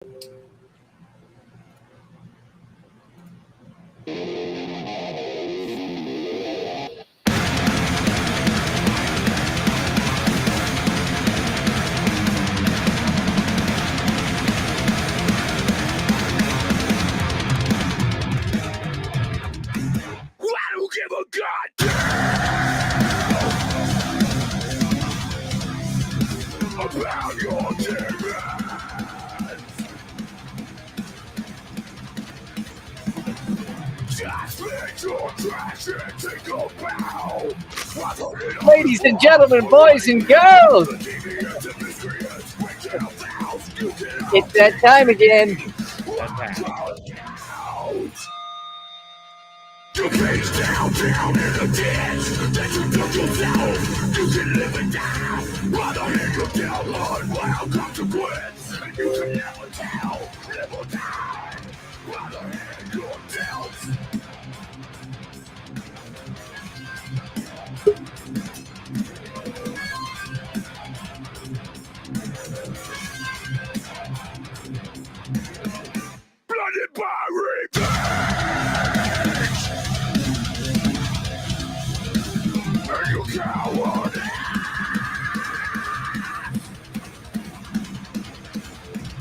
don't give a goddamn about your demons. Just let your trash and take a bow. Ladies and gentlemen, boys and girls, it's that time again. You face down in the ditch that you dug yourself. You can live and die. Rather than your download wild consequence. And you can never tell, live or die. Rather than your doubts. Blinded by revenge. And you coward.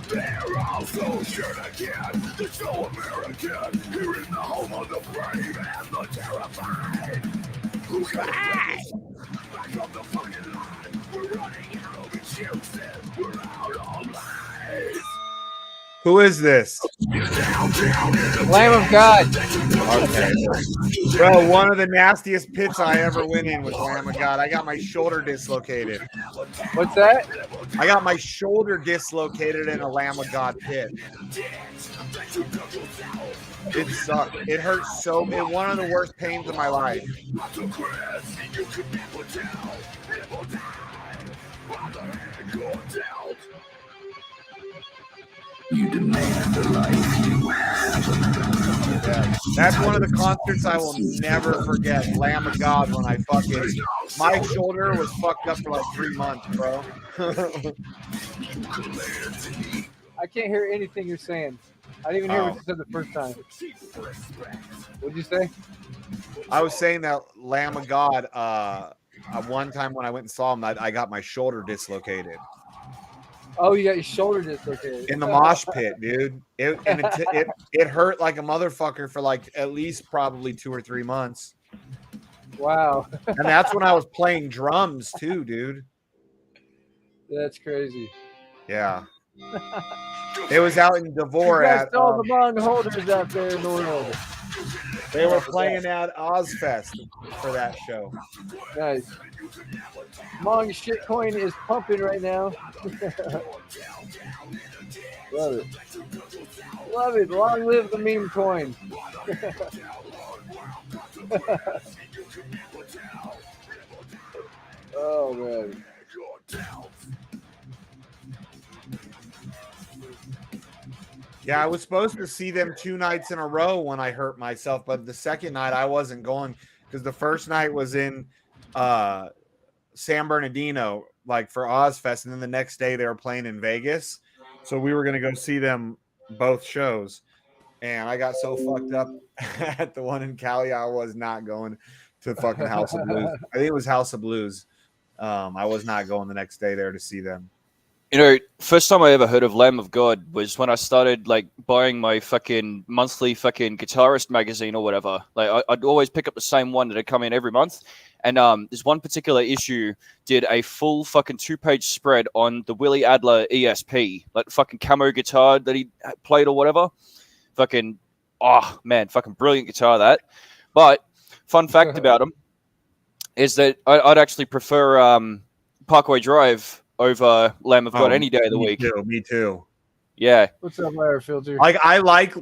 They're all so sure again. They're so American. Here in the home of the brave and the terrified. Who can back on the fucking line? We're running out of excuses. We're out of lies. Who is this? Lamb of God. Okay. Bro, one of the nastiest pits I ever went in was Lamb of God. I got my shoulder dislocated. What's that? I got my shoulder dislocated in a Lamb of God pit. It sucked. It hurt so. It was one of the worst pains of my life. You demand the life you have. Yeah. That's one of the concerts I will never forget. Lamb of God, when I fucking my shoulder was fucked up for like 3 months, bro. I can't hear anything you're saying. I didn't even hear what you said the first time. What'd you say? I was saying that Lamb of God, one time when I went and saw him, I got my shoulder dislocated. Oh, you got your shoulder dislocated. In the mosh pit, dude. It hurt like a motherfucker for like at least probably 2 or 3 months. Wow. And that's when I was playing drums too, dude. That's crazy. Yeah. It was out in Devore at all the bong holders out there in the world. They were playing at Ozfest for that show. Nice. Mong shitcoin is pumping right now. Love it. Love it. Long live the meme coin. Oh, man. Yeah, I was supposed to see them 2 nights in a row when I hurt myself, but the second night I wasn't going because the first night was in San Bernardino, like for Ozfest, and then the next day they were playing in Vegas. So we were going to go see them both shows. And I got so fucked up at the one in Cali, I was not going to fucking House of Blues. I think it was House of Blues. I was not going the next day there to see them. You know, first time I ever heard of Lamb of God was when I started like buying my fucking monthly fucking guitarist magazine or whatever. Like I'd always pick up the same one that had come in every month. And this one particular issue did a full fucking 2-page spread on the Willie Adler ESP, like the fucking camo guitar that he played or whatever. Fucking, oh man, fucking brilliant guitar that. But fun fact about him is that I'd actually prefer Parkway Drive over Lamb of God any day of the week. Me too. Yeah. What's up, Larry Filter? Like I like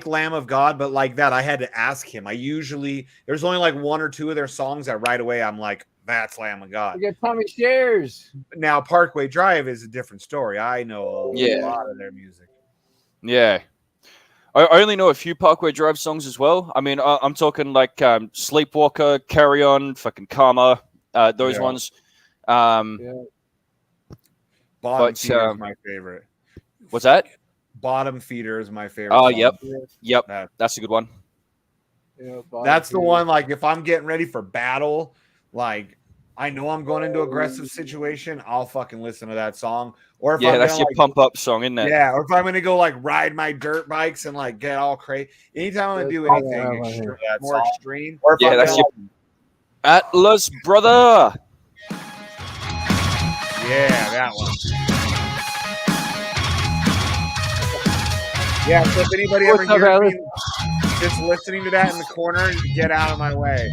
Lamb of God, but like that I had to ask him. There's only like 1 or 2 of their songs that right away I'm like, that's Lamb of God. You got Tommy Shares. Now Parkway Drive is a different story. I know a lot of their music. Yeah. I only know a few Parkway Drive songs as well. I mean, I'm talking like Sleepwalker, Carry On, fucking Karma, those ones. Bottom Feeder is my favorite. What's that? Bottom Feeder is my favorite. Oh, song. yep. That- That's a good one. Yeah, That's the one. Like if I'm getting ready for battle, like I know I'm going into aggressive situation, I'll fucking listen to that song. Or if Yeah, I'm that's gonna, your like, pump up song, isn't it? yeah, or if I'm gonna go like ride my dirt bikes and like get all crazy. Anytime I'm gonna do That's anything all I have on here. more extreme, or if Yeah, I'm that's gonna, your Atlas, brother. yeah, that one. Yeah, so if anybody ever What's up, hears Alice? me just listening to that in the corner, get out of my way.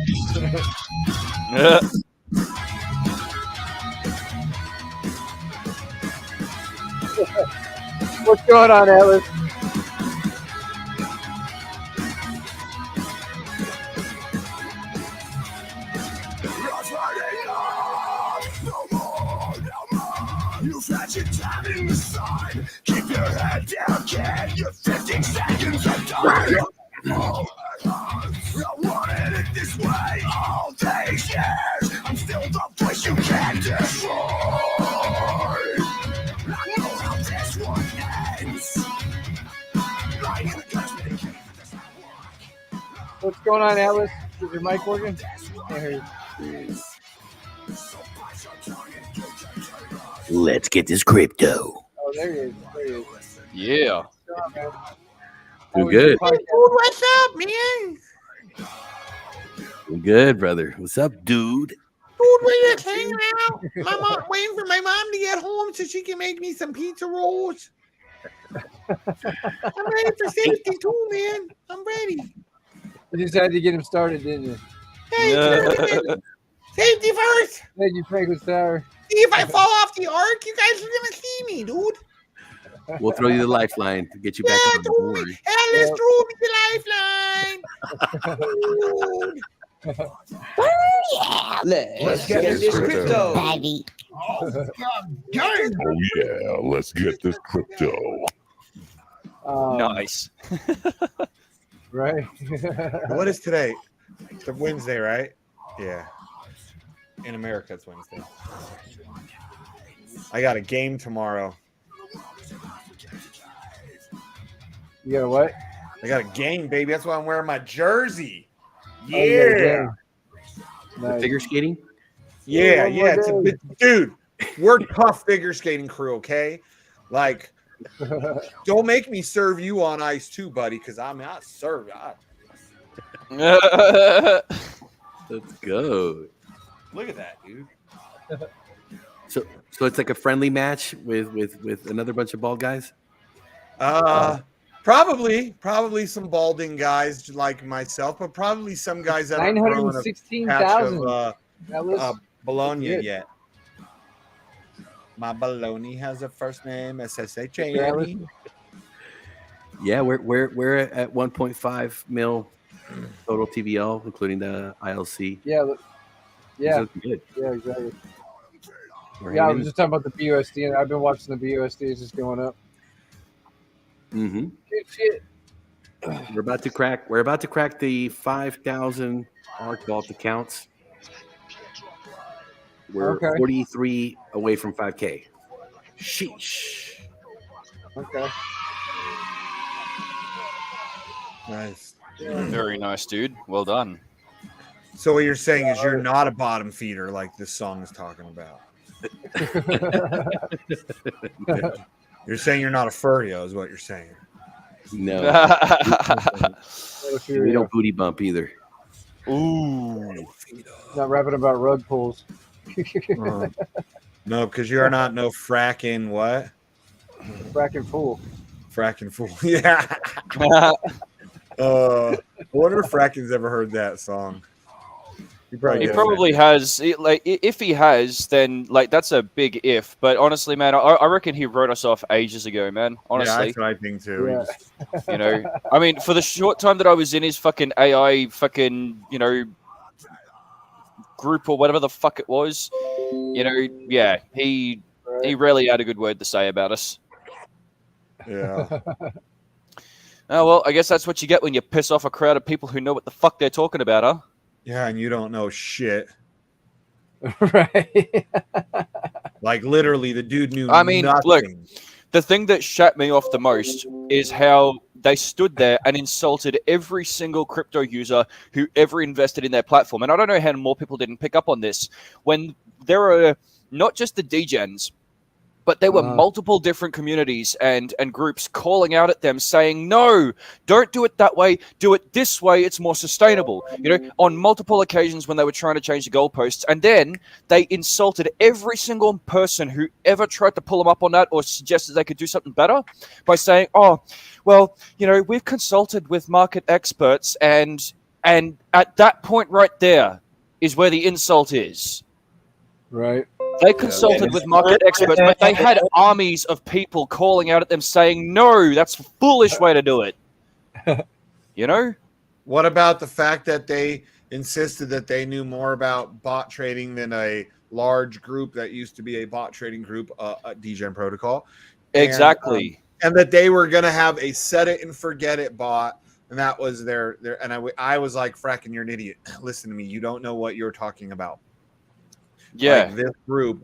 What's going on, Alice? You flash your time in the sun. Keep your head down, kid. You're 15 seconds of time. I wanted it this way all these years. I'm still the voice you can't destroy. I know how this one ends. Lying in the cosmetic cave. What's going on, Alice? Is your mic working? Can't hear you. Let's get this crypto. Oh, there he is. There he is. Yeah. What's going on, man? Doing How was your good. podcast? What's up, man? Doing good, brother. What's up, dude? Dude, we're just hanging out. My mom, waiting for my mom to get home so she can make me some pizza rolls. I'm ready for safety too, man. I'm ready. You just had to get him started, didn't you? Hey, safety first. Thank you, Franklin Tower. See if I fall off the ark, you guys are gonna see me, dude. We'll throw you the lifeline to get you back Yeah, on the board. dude. Alice threw me the lifeline. Dude. Let's get this crypto. Oh, yeah, let's get this crypto. Nice. Right. What is today? It's Wednesday, right? Yeah. In America, it's Wednesday. I got a game tomorrow. You got a what? I got a game, baby. That's why I'm wearing my jersey. Oh, you got a Yeah. game. Nice. Figure skating? Yeah, one more yeah. It's a day. bit, dude, we're tough figure skating crew, okay? Like, don't make me serve you on ice too, buddy, because I serve. Let's go. Look at that, dude. So it's like a friendly match with another bunch of bald guys? Probably some balding guys like myself, but probably some guys that aren't growing a patch 916,000. of That was bologna good. yet. My bologna has a first name SSHA. Alice? Yeah, we're at 1.5 mil total TVL, including the ILC. Yeah. Yeah. So it's good. Yeah, exactly. We're Yeah, I hanging was just talking about the BUSD, and I've been watching the BUSD. It's just going up. Mm-hmm. Good shit. We're about to crack the 5,000 ARC vault accounts. We're Okay. 43 away from 5K. Sheesh. Okay. Nice. Very nice, dude. Well done. So what you're saying is you're not a bottom feeder like this song is talking about. You're saying you're not a furrio is what you're saying. No, What if we you're don't booty bump either. Ooh. not rapping about rug pulls? No, because you are not no fracking what? Fracking fool. Fracking fool. Yeah. I wonder if Fracking's ever heard that song. He He does. probably has. Like, if he has, then like that's a big if. But honestly, man, I reckon he wrote us off ages ago, man. Yeah, Honestly, that's what I think too. He Yeah. just- you know, I mean, for the short time that I was in his fucking AI fucking, group or whatever the fuck it was, yeah, he rarely had a good word to say about us. yeah. Oh well, I guess that's what you get when you piss off a crowd of people who know what the fuck they're talking about, huh? Yeah, and you don't know shit. Right. Like literally, the dude knew I mean, nothing. look, The thing that shut me off the most is how they stood there and insulted every single crypto user who ever invested in their platform. And I don't know how more people didn't pick up on this. When there are not just the degens, but there were multiple different communities and groups calling out at them saying, no, don't do it that way. Do it this way. It's more sustainable. You know, on multiple occasions when they were trying to change the goalposts. And then they insulted every single person who ever tried to pull them up on that or suggested they could do something better by saying, oh, well, you know, we've consulted with market experts and at that point right there is where the insult is. Right. They consulted with market experts, but they had armies of people calling out at them saying, no, that's a foolish way to do it. You know? What about the fact that they insisted that they knew more about bot trading than a large group that used to be a bot trading group, Degen Protocol? Exactly. And that they were going to have a set it and forget it bot. And that was their and I was like, fracking, you're an idiot. Listen to me. You don't know what you're talking about. Yeah. Like this group,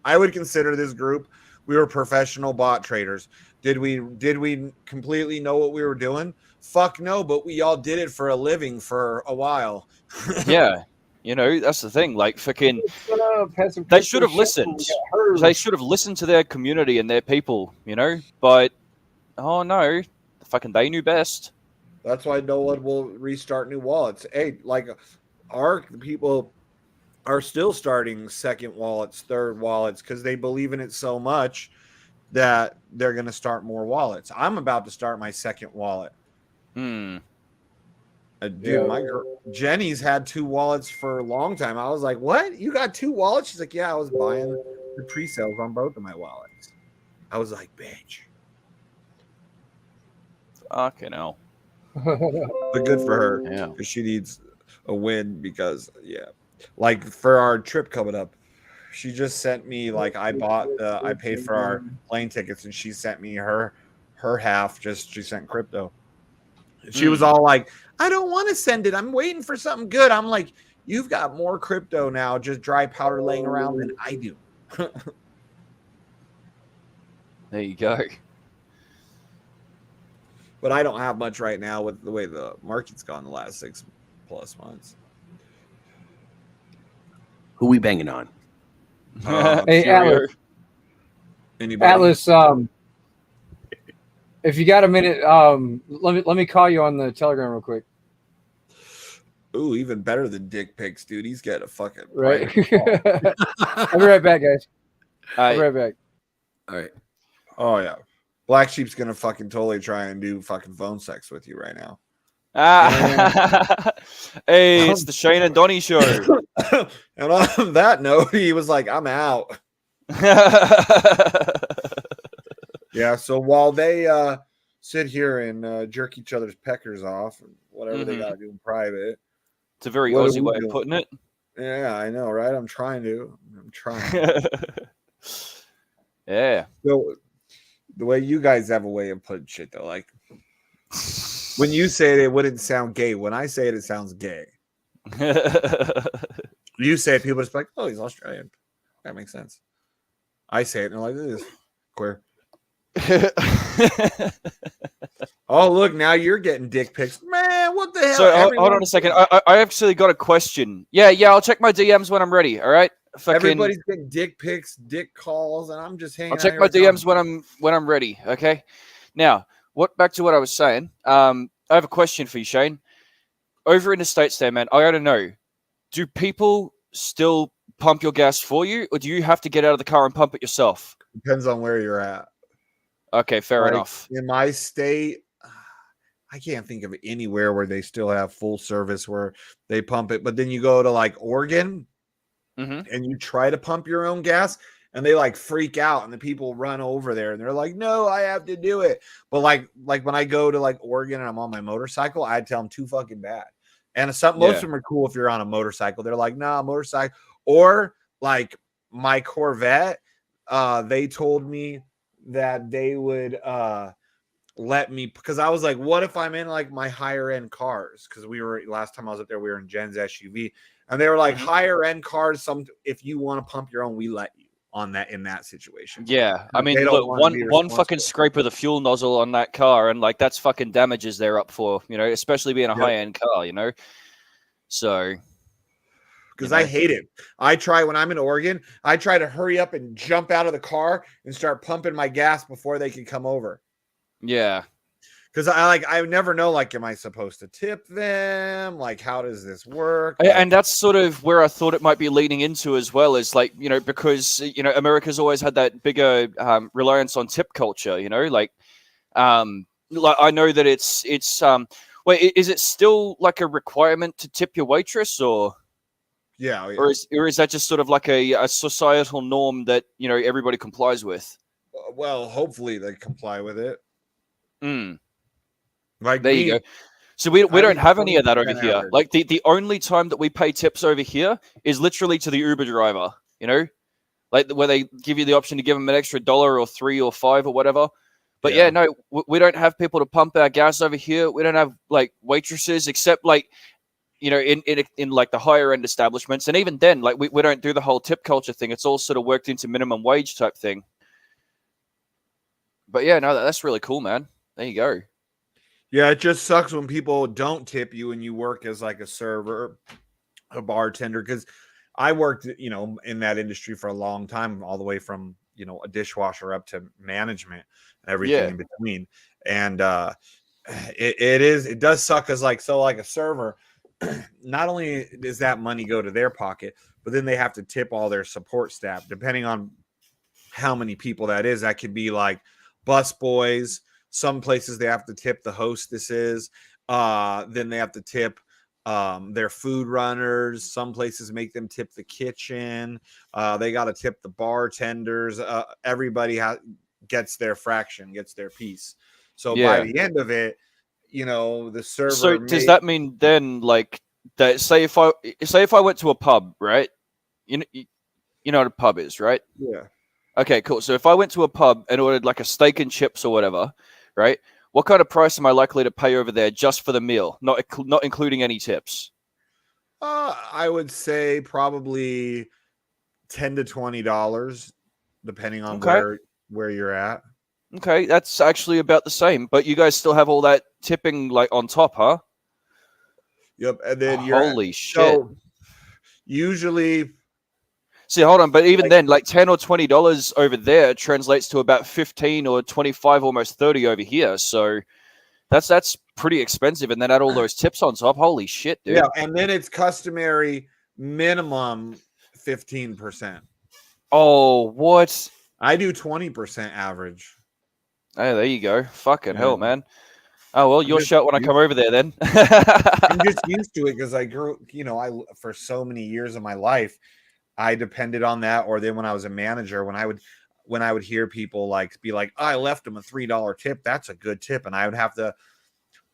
I would consider this group, we were professional bot traders. Did we completely know what we were doing? Fuck no, but we all did it for a living for a while. Yeah. You know, that's the thing. Like, fucking, they should have listened. They should have listened to their community and their people, you know? But, oh no, fucking they knew best. That's why no one will restart new wallets. Hey, like, our people are still starting second wallets, third wallets, because they believe in it so much that they're going to start more wallets. I'm about to start my second wallet. Hmm. Dude, my girl Jenny's had 2 wallets for a long time. I was like, what? You got 2 wallets? She's like, yeah, I was buying the pre-sales on both of my wallets. I was like, bitch. Fucking hell. But good for her. Yeah. Because she needs a win because, yeah. Like for our trip coming up, she just sent me, like, I paid for our plane tickets and she sent me her half. She sent crypto. She was all like, I don't want to send it. I'm waiting for something good. I'm like, you've got more crypto now, just dry powder laying around than I do. There you go. But I don't have much right now with the way the market's gone the last 6+ months. Who we banging on? Hey, Atlas. Anybody? Atlas, if you got a minute, let me call you on the Telegram real quick. Ooh, even better than dick pics, dude. He's got a fucking right. I'll be right back, guys. I'll be right back. All right. Oh yeah, Black Sheep's gonna fucking totally try and do fucking phone sex with you right now. Hey, it's the Shane and Donnie show. And on that note, he was like, I'm out. Yeah, so while they sit here and jerk each other's peckers off and whatever they gotta do in private. It's a very Aussie way of putting it. Yeah, I know, right? I'm trying. Yeah. So the way you guys have a way of putting shit though, like when you say it wouldn't sound gay. When I say it, it sounds gay. You say it, people just like, oh, he's Australian. That makes sense. I say it, and they're like, this is queer. Oh, look, now you're getting dick pics. Man, what the hell? So, hold on a second. I actually got a question. Yeah, I'll check my DMs when I'm ready, all right? Everybody's getting dick pics, dick calls, and I'm just hanging out. I'll check my DMs when I'm ready, okay? Now, back to what I was saying. I have a question for you, Shane. Over in the States there, man, I gotta know, do people still pump your gas for you, or do you have to get out of the car and pump it yourself? Depends on where you're at. Okay, fair enough. In my state, I can't think of anywhere where they still have full service where they pump it. But then you go to like Oregon and you try to pump your own gas and they like freak out and the people run over there and they're like, no, I have to do it. But like when I go to like Oregon and I'm on my motorcycle, I tell them too fucking bad. And most of them are cool if you're on a motorcycle. They're like, nah, motorcycle. Or like my Corvette, they told me that they would let me, because I was like, what if I'm in like my higher end cars? Because last time I was up there, we were in Jen's SUV, and they were like, higher end cars, if you want to pump your own, we let you. on that in that situation. Yeah, I They mean, don't look, wanna be one fucking responsible. scrape of the fuel nozzle on that car, and like that's fucking damages they're up for, you know, especially being a Yep. high end car, you know. So, Because you I know, hate it. I try when I'm in Oregon, I try to hurry up and jump out of the car and start pumping my gas before they can come over. yeah, Because I never know, like, am I supposed to tip them? Like, how does this work? Like, and that's sort of where I thought it might be leading into as well, is like, you know, because you know America's always had that bigger reliance on tip culture, you know, like I know that wait, is it still like a requirement to tip your waitress, yeah, or is that just sort of like a societal norm that, you know, everybody complies with? well, hopefully they comply with it. Mm, Like there you me, go. So we I don't leave have any of that over 20% here. average. Like the only time that we pay tips over here is literally to the Uber driver, you know, like where they give you the option to give them an extra $1 or 3 or 5 or whatever. But yeah, Yeah. no, we don't have people to pump our gas over here. We don't have like waitresses, except like, you know, in like the higher end establishments, and even then, like we don't do the whole tip culture thing. It's all sort of worked into minimum wage type thing. But yeah, no, that's really cool, man. There you go. Yeah, it just sucks when people don't tip you and you work as like a server, a bartender. Because I worked, you know, in that industry for a long time, all the way from, you know, a dishwasher up to management and everything Yeah, in between. And it does suck as like a server. Not only does that money go to their pocket, but then they have to tip all their support staff, depending on how many people that is. That could be like bus boys. Some places they have to tip the hostesses. Then they have to tip their food runners. Some places make them tip the kitchen. They got to tip the bartenders. Everybody gets their fraction, gets their piece. So by yeah. the end of it, you know, the So server does may, that mean then, like, that say if I went to a pub, right? You know what a pub is, right? yeah. Okay, cool. So if I went to a pub and ordered like a steak and chips or whatever, right? What kind of price am I likely to pay over there just for the meal, not including any tips? I would say probably $10 to $20, depending on Okay, where you're at. okay, that's actually about the same. But you guys still have all that tipping like on top, huh? Yep, and then Holy shit! so usually See, hold on, but even like then, like $10 or $20 over there translates to about 15 or 25, almost 30 over here. So that's pretty expensive, and then add all those tips on top. Holy shit, yeah, dude! and then it's customary minimum 15%. Oh, what? I do 20% average. Oh, there you go. Fucking Yeah, hell, man. Oh well, I'm your just shout when I come used, over there then. I'm just used to it because I grew, you know, I for so many years of my life, I depended on that. Or then when I was a manager, when I would hear people like be like, I left them a $3 tip, that's a good tip, and I would have to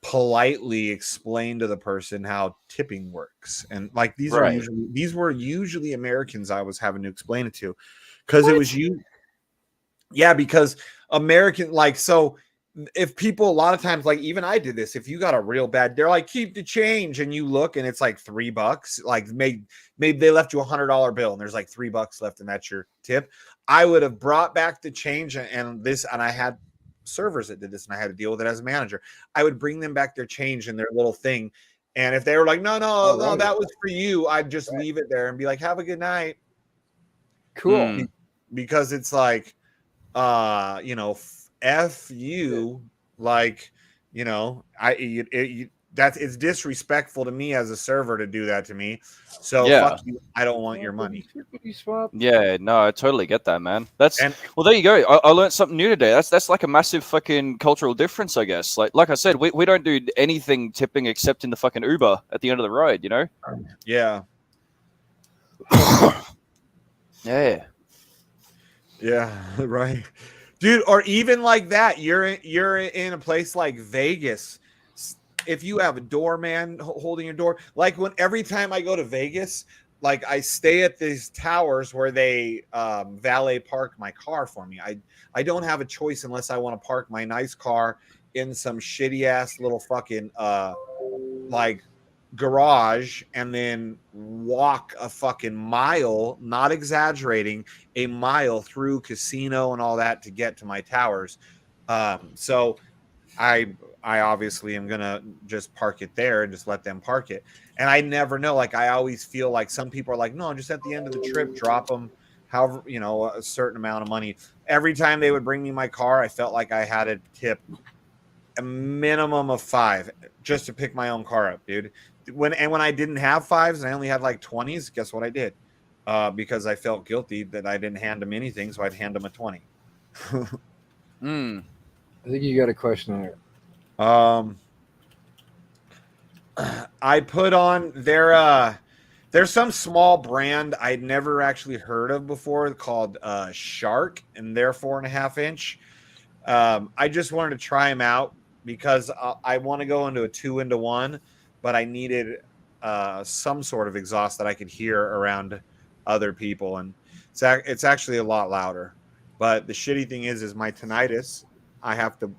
politely explain to the person how tipping works. And like Right. these were usually Americans I was having to explain it to, because it was What? you. Yeah, because American, like, so if people, a lot of times, like even I did this, if you got a real bad, they're like, keep the change, and you look and it's like $3, like maybe they left you $100 bill and there's like $3 left and that's your tip. I would have brought back the change, and I had servers that did this and I had to deal with it as a manager. I would bring them back their change and their little thing, and if they were like, no, no, All no, right. that was for you, I'd just leave it there and be like, have a good night. Cool. Mm. Because it's like, you know, f you, like, you know, that's, it's disrespectful to me as a server to do that to me, so fuck Yeah. you, I don't want your money. Flippity swap. Yeah, no, I totally get that, man. That's And well, there you go. I learned something new today. That's like a massive fucking cultural difference, I guess. Like I said, we don't do anything tipping except in the fucking Uber at the end of the ride, you know? yeah, Yeah. yeah, right, dude. Or even like that, you're in a place like Vegas. If you have a doorman holding your door, like when every time I go to Vegas, like I stay at these towers where they valet park my car for me. I don't have a choice unless I want to park my nice car in some shitty ass little fucking like garage and then walk a fucking mile, not exaggerating, a mile through casino and all that to get to my towers. So I obviously am gonna just park it there and just let them park it. And I never know. Like I always feel like some people are like, no, just at the end of the trip, drop them, however, a certain amount of money. Every time they would bring me my car, I felt like I had to tip a minimum of $5 just to pick my own car up, dude. When I didn't have fives and I only had like 20s, guess what I did? Because I felt guilty that I didn't hand them anything, so I'd hand them a 20. Mm. I think you got a question there. I put on there's some small brand I'd never actually heard of before called Shark, and they're 4.5 inch. I just wanted to try them out because I want to go into a 2-into-1, but I needed some sort of exhaust that I could hear around other people, and it's actually a lot louder. But the shitty thing is my tinnitus. I have to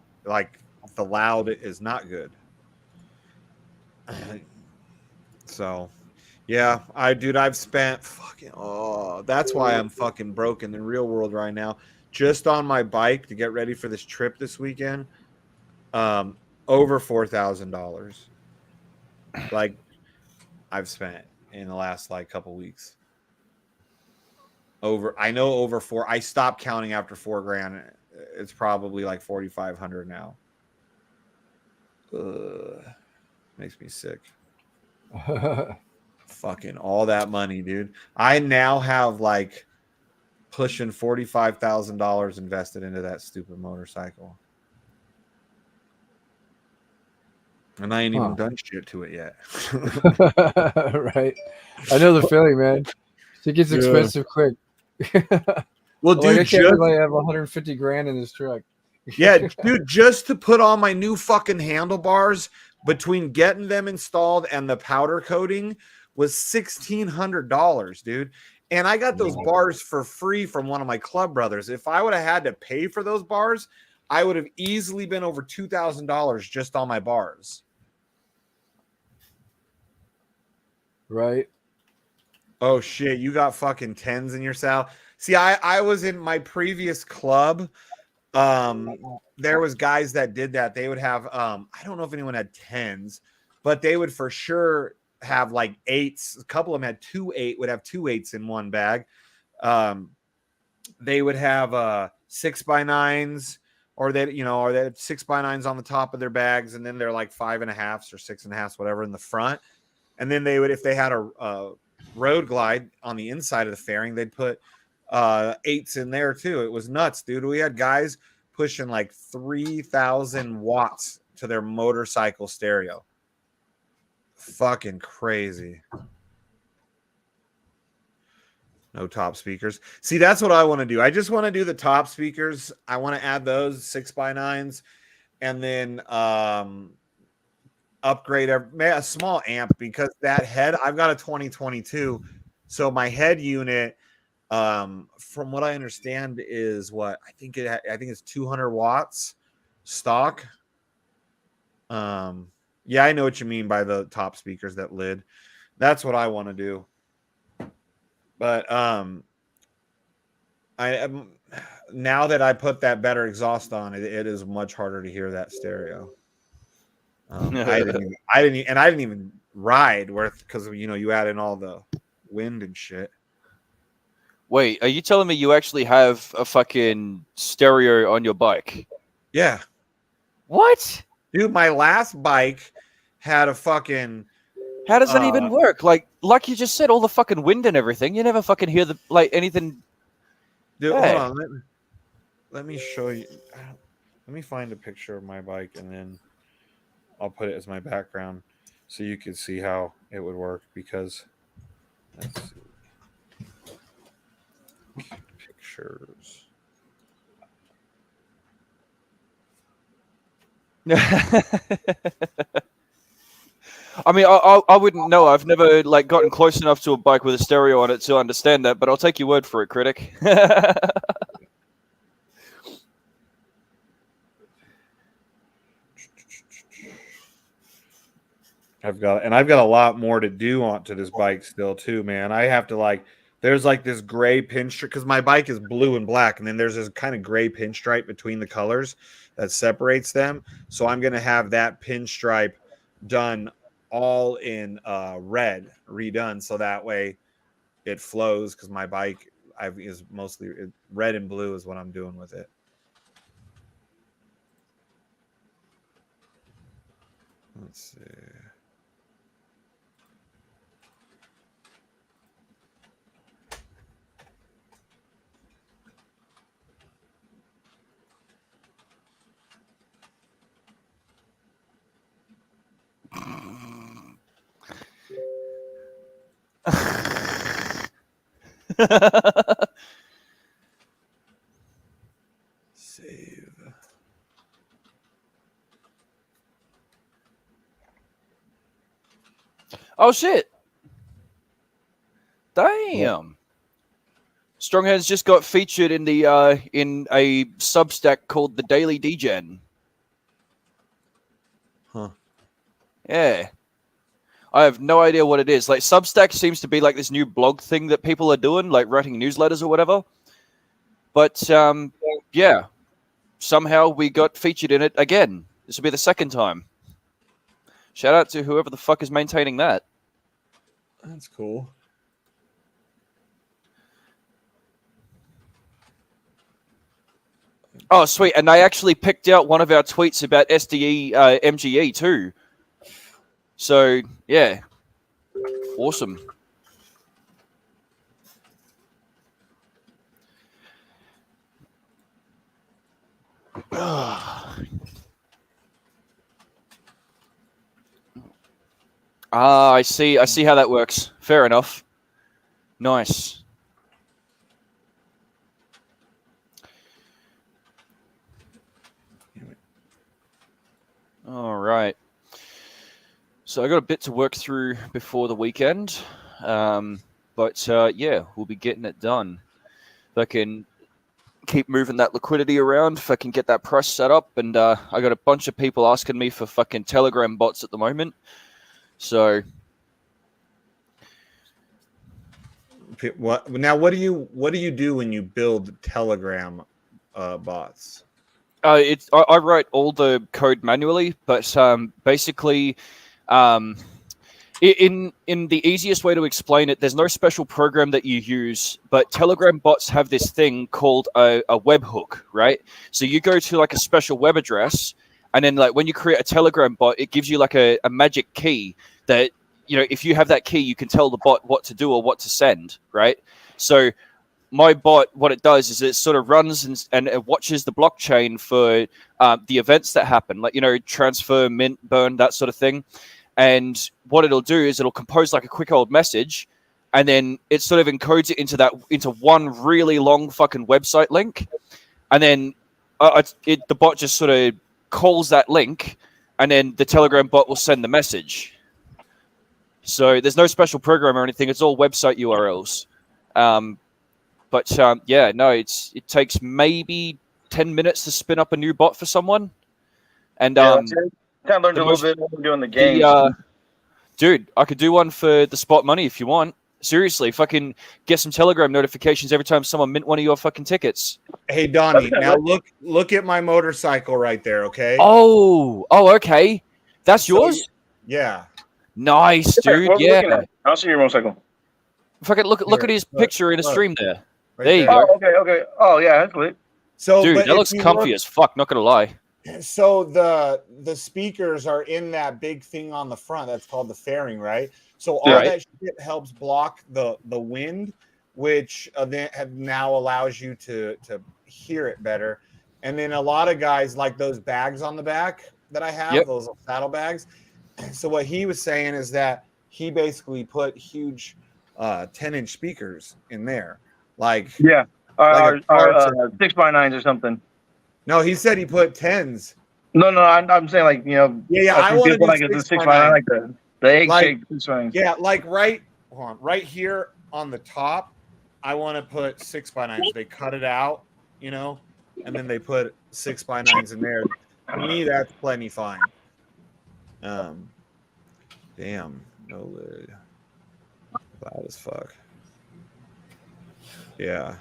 the loud is not good. So, yeah, I've spent that's why I'm fucking broke in the real world right now. Just on my bike to get ready for this trip this weekend, over $4,000. Like I've spent in the last couple weeks. Over four. I stopped counting after $4,000. It's probably like 4,500 now. Makes me sick. Fucking all that money, dude. I now have pushing $45,000 invested into that stupid motorcycle. And I ain't even done shit to it yet. Right. I know the feeling, man. It gets expensive quick. Well, dude, I can't believe I have 150 grand in this truck. Yeah, dude, just to put on my new fucking handlebars, between getting them installed and the powder coating was $1,600, dude. And I got those bars for free from one of my club brothers. If I would have had to pay for those bars, I would have easily been over $2,000 just on my bars. Right. Oh shit, you got fucking 10s in your Sal. See, I was in my previous club. There was guys that did that. They would have I don't know if anyone had 10s, but they would for sure have 8s. A couple of them had 2 8s in one bag. They would have 6x9s, or they had 6x9s on the top of their bags, and then they're 5.5s or 6.5s, whatever, in the front. And then they would, if they had a road glide on the inside of the fairing, they'd put 8s in there too. It was nuts, dude. We had guys pushing 3,000 watts to their motorcycle stereo. Fucking crazy. No top speakers. See, that's what I want to do. I just want to do the top speakers. I want to add those 6x9s, and then upgrade a small amp, because that head, I've got a 2022, so my head unit, from what I understand, is I think it's 200 watts stock. Yeah, I know what you mean by the top speakers, that lid. That's what I want to do. But now that I put that better exhaust on it, it is much harder to hear that stereo. I didn't even ride because you add in all the wind and shit. Wait, are you telling me you actually have a fucking stereo on your bike? Yeah. What? Dude, my last bike had a fucking... How does that even work? Like you just said, all the fucking wind and everything. You never fucking hear anything. Dude, hey. Hold on. Let me show you. Let me find a picture of my bike, and then I'll put it as my background so you can see how it would work, because... Let's see. Pictures. I mean, I wouldn't know. I've never gotten close enough to a bike with a stereo on it to understand that, but I'll take your word for it, critic. I've got a lot more to do onto this bike still too, man. I have to like there's like this gray pinstripe because my bike is blue and black, and then there's this kind of gray pinstripe between the colors that separates them. So I'm gonna have that pinstripe done all in red redone, so that way it flows because my bike is mostly red and blue is what I'm doing with it. Let's see. Save. Oh shit! Damn. Stronghands just got featured in the in a Substack called the Daily Degen. Huh. Yeah. I have no idea what it is. Like Substack seems to be like this new blog thing that people are doing, like writing newsletters or whatever. But yeah, somehow we got featured in it again. This will be the second time. Shout out to whoever the fuck is maintaining that. That's cool. Oh, sweet. And I actually picked out one of our tweets about SDE MGE too. So, yeah. Awesome. I see how that works. Fair enough. Nice. All right. So I got a bit to work through before the weekend. But yeah, we'll be getting it done. If I can keep moving that liquidity around, if I can get that price set up, and I got a bunch of people asking me for fucking Telegram bots at the moment. So what do you do when you build Telegram bots? I write all the code manually, but basically, in the easiest way to explain it, there's no special program that you use, but Telegram bots have this thing called a webhook, right? So you go to like a special web address, and then like when you create a Telegram bot, it gives you like a magic key that, you know, if you have that key, you can tell the bot what to do or what to send, right? So my bot, what it does is it sort of runs and it watches the blockchain for the events that happen, like, you know, transfer, mint, burn, that sort of thing. And what it'll do is it'll compose like a quick old message, and then it sort of encodes it into one really long fucking website link, and then the bot just sort of calls that link, and then the Telegram bot will send the message. So there's no special program or anything; it's all website URLs. But yeah, no, it takes maybe 10 minutes to spin up a new bot for someone, and kind of learned a little bit when we're doing the game. Dude, I could do one for the spot money if you want. Seriously, fucking get some Telegram notifications every time someone mint one of your fucking tickets. Hey Donnie, now look at my motorcycle right there, okay? Oh, okay. That's yours? Yeah. Nice, dude. Yeah. I'll see your motorcycle. Fucking look at his picture in a stream there. Right there you there. go. Oh, okay. Oh, yeah, that's lit. So, dude, but that looks comfy as fuck. Not gonna lie. So the speakers are in that big thing on the front. That's called the fairing, right? So all that shit helps block the wind, which then now allows you to hear it better. And then a lot of guys like those bags on the back that I have, those saddle bags. So what he was saying is that he basically put huge 10-inch speakers in there, like yeah, like or 6x9s or something. No, he said he put 10s. No, I'm saying like, you know, yeah. I want to do like 6x9, like the egg shaped 6x9s. Yeah, like right here on the top, I want to put 6x9s. They cut it out, you know, and then they put 6x9s in there. To me, that's plenty fine. Damn, no lid. Loud as fuck. Yeah.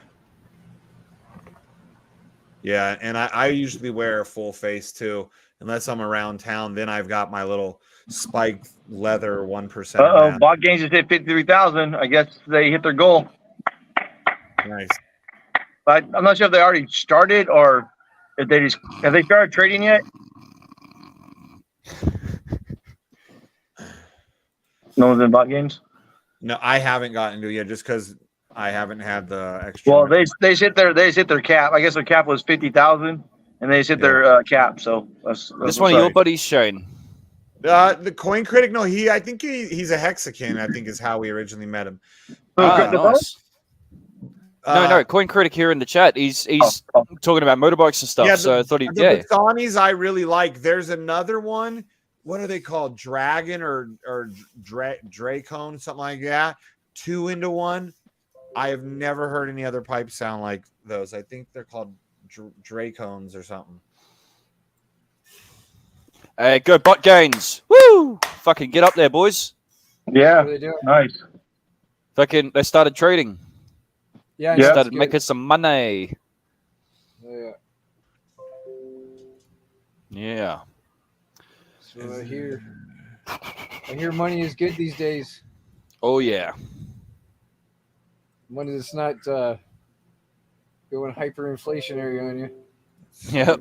Yeah, and I usually wear a full face too, unless I'm around town. Then I've got my little spiked leather 1% mask. Bot Games just hit 53,000. I guess they hit their goal. Nice. But I'm not sure if they already started or if they just have they started trading yet. No one's in Bot Games. No, I haven't gotten into it yet, just because I haven't had the extra. Well, they hit their cap. I guess their cap was 50,000, and they hit their cap. So that's This one of your buddies, Shane. The Coin Critic, no, I think he's a Hexican. I think is how we originally met him. Nice. No, Coin Critic here in the chat. He's talking about motorbikes and stuff. Yeah, so I thought the Bastanis I really like. There's another one. What are they called? Dragon or Dracone, something like that. 2 into 1. I have never heard any other pipes sound like those. I think they're called Dracones or something. Hey, go Bot Gains. Woo! Fucking get up there, boys. Yeah. Nice. Fucking, they started trading. Yeah. They started making some money. Yeah. Yeah. So I hear money is good these days. Oh, yeah. Money that's not going hyperinflationary on you. Yeah.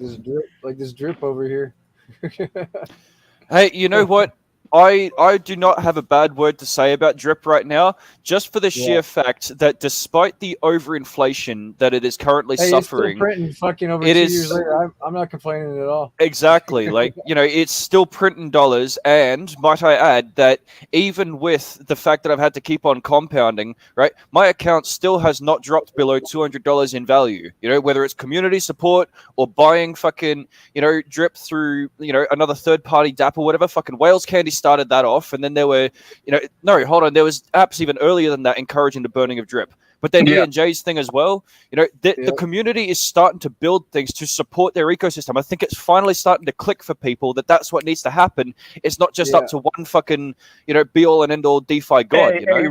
Like this drip over here. Hey, you know what? I do not have a bad word to say about drip right now, just for the sheer fact that despite the overinflation that it is currently suffering, it's still printing fucking over 2 years later. I'm not complaining at all. Exactly. Like, it's still printing dollars. And might I add that even with the fact that I've had to keep on compounding, right, my account still has not dropped below $200 in value, whether it's community support or buying fucking, drip through, another third party DApp or whatever. Fucking Wales Candy started that off, and then there were, there was apps even earlier than that encouraging the burning of drip. But then E&J's thing as well, the community is starting to build things to support their ecosystem. I think it's finally starting to click for people that that's what needs to happen. It's not just up to one fucking, be all and end all DeFi god. Hey,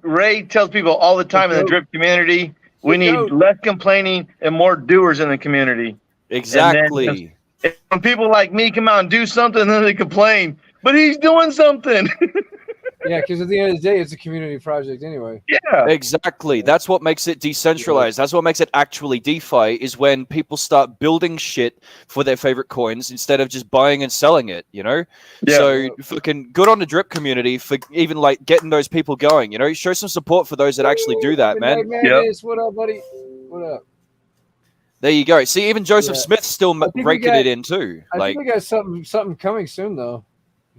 Ray tells people all the time in the drip community, we need less complaining and more doers in the community. Exactly. And when people like me come out and do something, then they complain. But he's doing something. Yeah, because at the end of the day, it's a community project anyway. Yeah, exactly. That's what makes it decentralized. That's what makes it actually DeFi, is when people start building shit for their favorite coins instead of just buying and selling it, Yeah. So fucking good on the drip community for even like getting those people going, Show some support for those that actually do that, man. What up, buddy? What up? There you go. See, even Joseph Smith's still raking it in too. I think we got something coming soon though.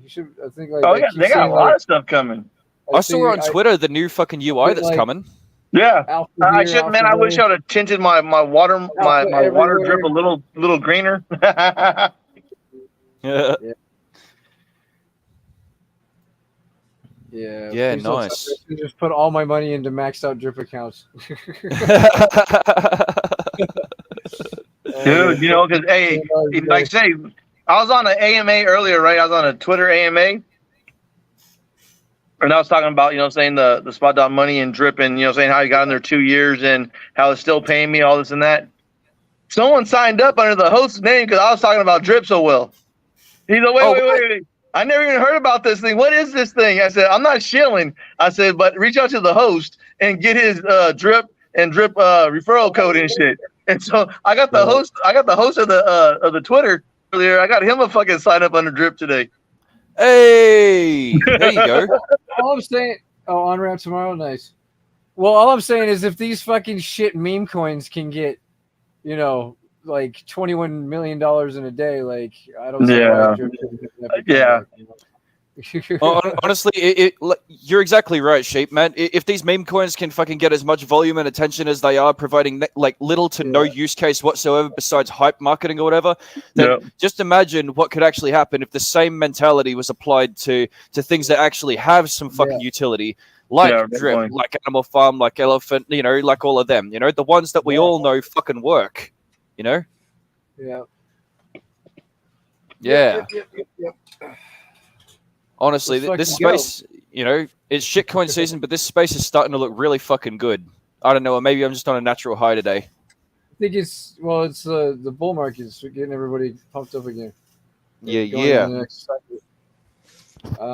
You should. I think. They got a lot of stuff coming. I saw on Twitter the new fucking UI that's coming. Yeah, I should. Man, I wish I would have tinted my water drip a little greener. Yeah. Yeah, nice. Just put all my money into maxed out drip accounts. Dude, because like I say, I was on an AMA earlier, right? I was on a Twitter AMA, and I was talking about, saying the spot.money and drip, and saying how you got in there 2 years and how it's still paying me all this and that. Someone signed up under the host's name because I was talking about drip so well. He's like, wait. I never even heard about this thing. What is this thing? I said, I'm not shilling. I said, but reach out to the host and get his drip referral code and shit. And so I got the host of the Twitter earlier. I got him a fucking sign up under drip today. Hey, there you go. All I'm saying, on ramp tomorrow, nice. Well, all I'm saying is if these fucking shit meme coins can get, like $21 million in a day, like I don't see why drip Honestly, you're exactly right, Sheep, man. If these meme coins can fucking get as much volume and attention as they are, providing like little to no use case whatsoever besides hype marketing or whatever, then just imagine what could actually happen if the same mentality was applied to things that actually have some fucking utility, like drip, like Animal Farm, like Elephant, like all of them, the ones that we all know fucking work, Yeah. Yeah. Yep. Honestly, Let's this fucking go. space, you know, it's shitcoin season, but this space is starting to look really fucking good. I don't know, or maybe I'm just on a natural high today. I think it's the bull market is getting everybody pumped up again. Yeah, Going yeah. into the next cycle.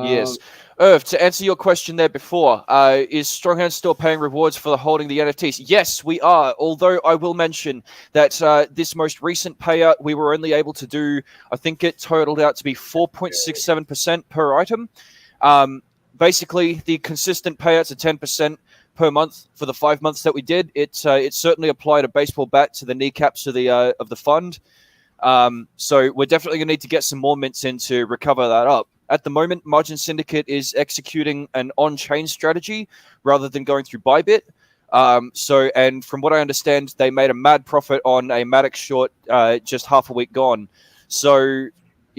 Yes. Irv, to answer your question there before, is Stronghand still paying rewards for holding the NFTs? Yes, we are. Although I will mention that this most recent payout, we were only able to do, I think it totaled out to be 4.67% per item. Basically, the consistent payouts are 10% per month for the 5 months that we did. It certainly applied a baseball bat to the kneecaps of the fund. So we're definitely going to need to get some more mints in to recover that up. At the moment, Margin Syndicate is executing an on-chain strategy rather than going through Bybit. And from what I understand, they made a mad profit on a Matic short just half a week gone. So, you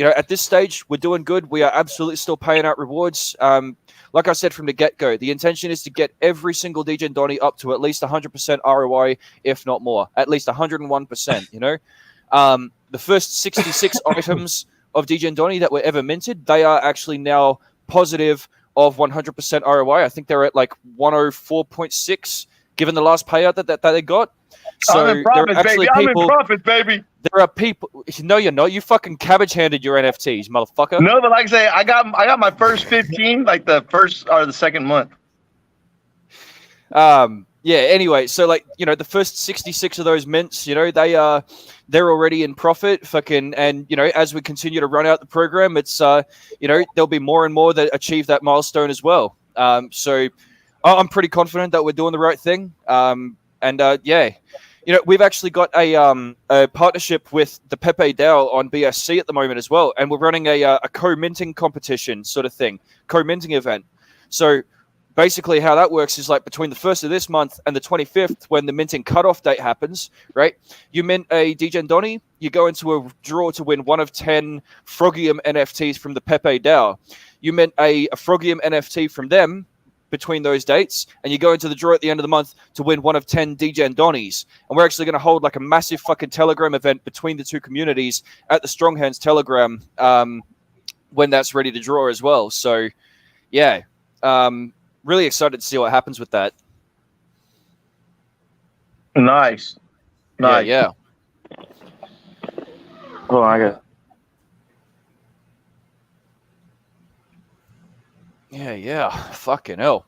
know, at this stage, we're doing good. We are absolutely still paying out rewards. Like I said from the get-go, the intention is to get every single Degen Donny up to at least 100% ROI, if not more. At least 101%, you know? The first 66 items of Degen Donny that were ever minted, they are actually now positive of 100% ROI. I think they're at like 104.6, given the last payout that they got. So I'm in profits, baby. I'm in profits, baby. There are people. No, you're not. You fucking cabbage handed your NFTs, motherfucker. No, but like I say, I got my first 15, like the first or the second month. Yeah. Anyway, so like the first 66 of those mints, they're already in profit. Fucking, and as we continue to run out the program, it's there'll be more and more that achieve that milestone as well. So I'm pretty confident that we're doing the right thing. Yeah. We've actually got a partnership with the Pepe DAO on BSC at the moment as well, and we're running a co-minting competition sort of thing, co-minting event. So basically how that works is like between the 1st of this month and the 25th, when the minting cutoff date happens, right? You mint a Degen Donny, you go into a draw to win one of 10 Frogium NFTs from the Pepe DAO. You mint a Frogium NFT from them between those dates, and you go into the draw at the end of the month to win one of 10 Degen Donnies. And we're actually going to hold like a massive fucking Telegram event between the two communities at the Strong Hands Telegram when that's ready to draw as well. So, yeah, really excited to see what happens with that. Nice. Yeah. Hold on, I got. Yeah. Fucking hell.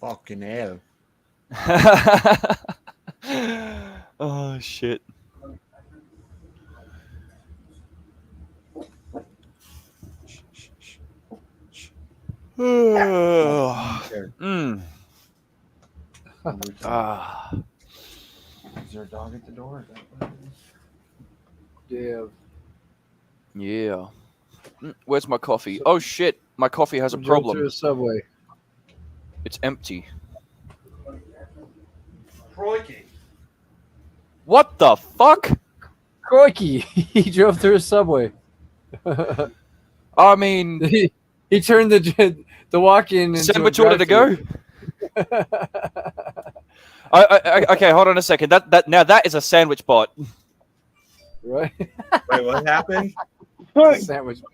Fucking hell. Oh, shit. Is there a dog at the door? Yeah. Where's my coffee? Oh shit, my coffee has a problem. Through a subway. It's empty. Crikey. What the fuck? Crikey! He drove through a subway. I mean, he turned the walk-in into sandwich order to go. Okay, hold on a second. That is a sandwich bot. Right? Wait, what happened? Sandwich bot.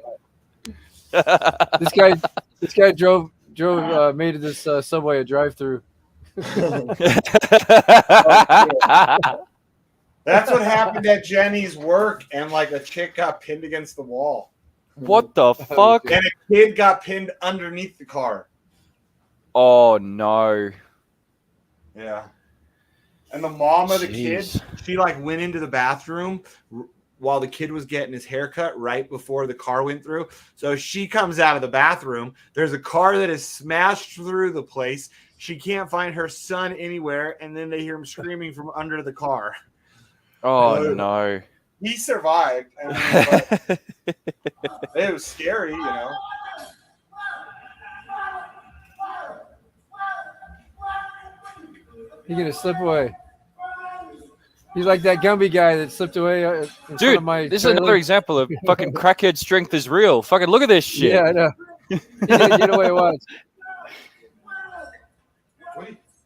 This guy drove made this subway a drive-through. That's what happened at Jenny's work, and like a chick got pinned against the wall. What the fuck? And a kid got pinned underneath the car. Oh no. Yeah. And the mom of the kid, Jeez. she like went into the bathroom while the kid was getting his haircut right before the car went through. So she comes out of the bathroom. There's a car that is smashed through the place. She can't find her son anywhere. And then they hear him screaming from under the car. Oh no. He survived. I mean, but it was scary, He's gonna slip away. He's like that Gumby guy that slipped away. In front Dude, of my this is trailer. another example of fucking crackhead strength is real. Fucking look at this shit. Yeah, I know. He's gonna get away once.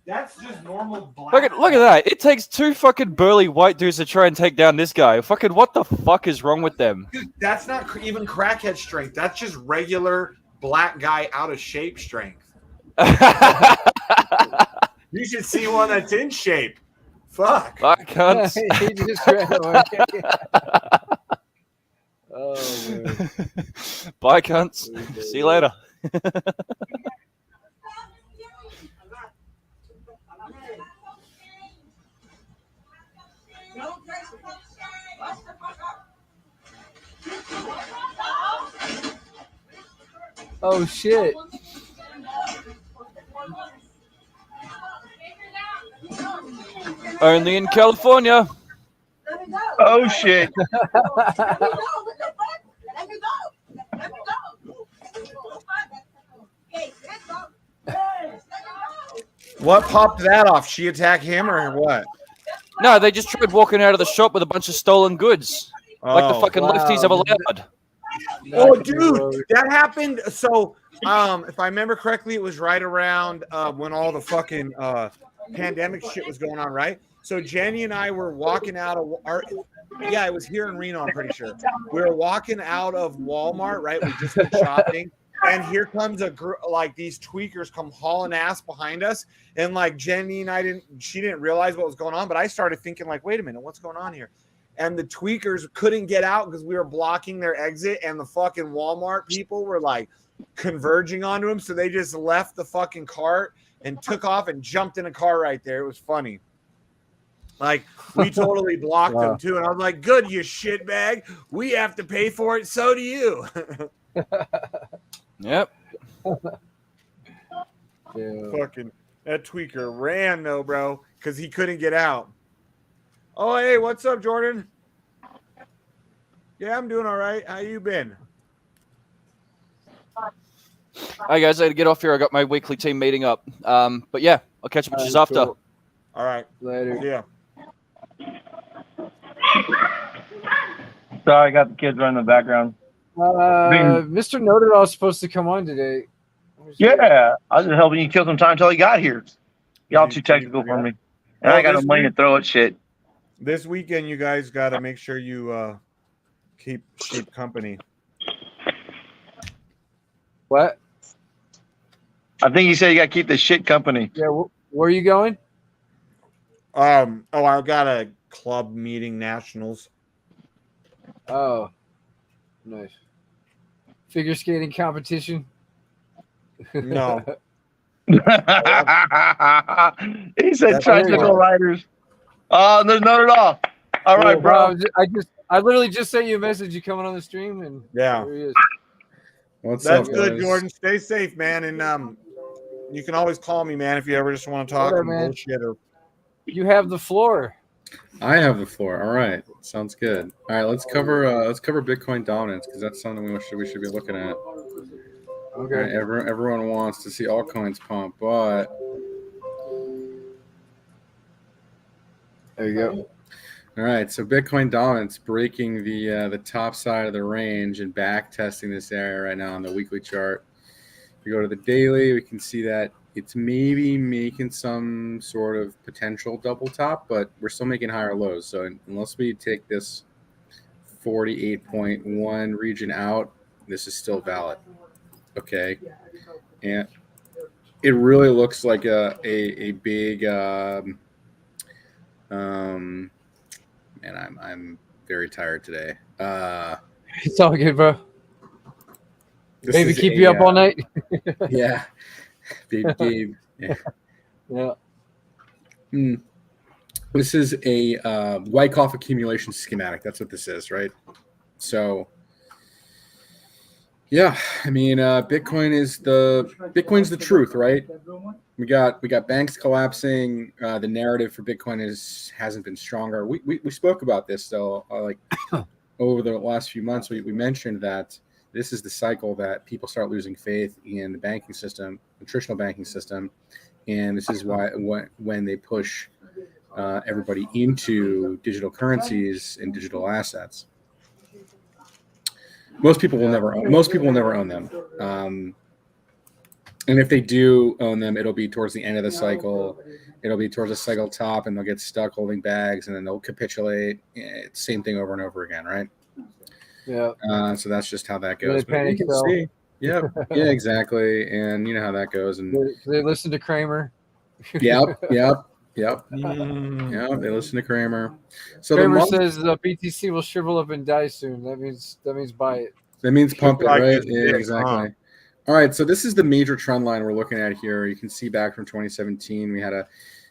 That's just normal black. Look at that. It takes two fucking burly white dudes to try and take down this guy. Fucking what the fuck is wrong with them? Dude, that's not even crackhead strength. That's just regular black guy out of shape strength. You should see one that's in shape. Fuck. Fuck cunts. He just ran away. Oh, man. Bye cunts. See you later. Oh, shit. Only in California. Oh shit! What popped that off? She attack him or what? No, they just tried walking out of the shop with a bunch of stolen goods. Like the fucking lefties have allowed. Oh, dude, that happened. So, if I remember correctly, it was right around when all the fucking pandemic shit was going on, right? So Jenny and I were walking out of it was here in Reno, I'm pretty sure. We were walking out of Walmart, right? We just been shopping, and here comes a like these tweakers come hauling ass behind us, and like Jenny and I she didn't realize what was going on, but I started thinking like, wait a minute, what's going on here? And the tweakers couldn't get out because we were blocking their exit, and the fucking Walmart people were like converging onto them, so they just left the fucking cart and took off and jumped in a car right there. It was funny. Like, we totally blocked them too. And I was like, good, you shitbag. We have to pay for it. So do you. Yep. Yeah. Fucking that tweaker ran though, bro, because he couldn't get out. Oh, hey, what's up, Jordan? Yeah, I'm doing all right. How you been? Hey guys, I had to get off here. I got my weekly team meeting up. But yeah, I'll catch up with you after. Cool. All right. Later. Yeah. Sorry, I got the kids running in the background. Mr. Know-It-All is supposed to come on today. Yeah, I was just helping you kill some time until he got here. Y'all too technical for me. And I got no money to throw at shit. This weekend, you guys got to make sure you keep sheep company. What? I think you said you got to keep the shit company. Yeah, where are you going? I got a club meeting, nationals. Oh, nice. Figure skating competition? No. He said tricycle riders. Oh, there's not at all. All right, bro. I literally just sent you a message. You coming on the stream? And Yeah. there he is. What's That's up, good, guys? Jordan. Stay safe, man. And you can always call me, man, if you ever just want to talk Whatever, and man. bullshit. Or You have the floor. I have the floor. All right, sounds good. All right, let's cover Bitcoin dominance because that's something we should be looking at. Okay. All right, everyone wants to see altcoins pump, but There you go. all right, so Bitcoin dominance breaking the top side of the range and back testing this area right now on the weekly chart. If we go to the daily, we can see that it's maybe making some sort of potential double top, but we're still making higher lows. So unless we take this 48.1 region out, this is still valid. Okay, and it really looks like a big man. I'm very tired today. It's all good, bro. This Baby is keep you up all night? Yeah, baby Gabe. Yeah. Yeah. This is a Wyckoff accumulation schematic. That's what this is, right? So, yeah, I mean, Bitcoin's the truth, right? We got banks collapsing. The narrative for Bitcoin hasn't been stronger. We spoke about this though, like over the last few months. We mentioned that this is the cycle that people start losing faith in the banking system, the traditional banking system, and this is why when they push everybody into digital currencies and digital assets. Most people will never own them. And if they do own them, it'll be towards the end of the cycle. It'll be towards the cycle top, and they'll get stuck holding bags, and then they'll capitulate. It's same thing over and over again, right? Yeah. So that's just how that Really goes. But panic you can sell. see. Yep. Yeah, exactly. And you know how that goes. And They listen to Kramer. yep. They Mm. listen to Kramer. So Kramer the says BTC will shrivel up and die soon. That means buy it. that means pump it, Like right? his Yeah, dick, exactly. huh? All right, so this is the major trend line we're looking at here. You can see back from 2017, we had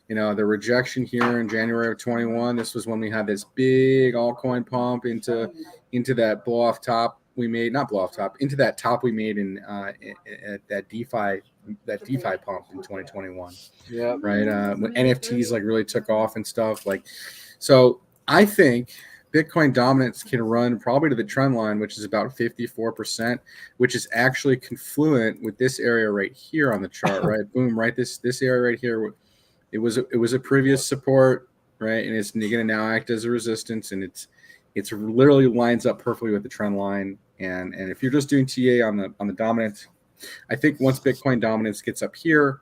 the rejection here in January of 21. This was when we had this big altcoin pump into that blow off top we made, not blow off top, into that top we made in at that DeFi pump in 2021. Yeah. Right, when NFTs like really took off and stuff. Like, so I think Bitcoin dominance can run probably to the trend line, which is about 54%, which is actually confluent with this area right here on the chart, right? Boom, right? This area right here, it was a previous support, right? And it's going to now act as a resistance, and it's literally lines up perfectly with the trend line. And if you're just doing TA on the dominance, I think once Bitcoin dominance gets up here,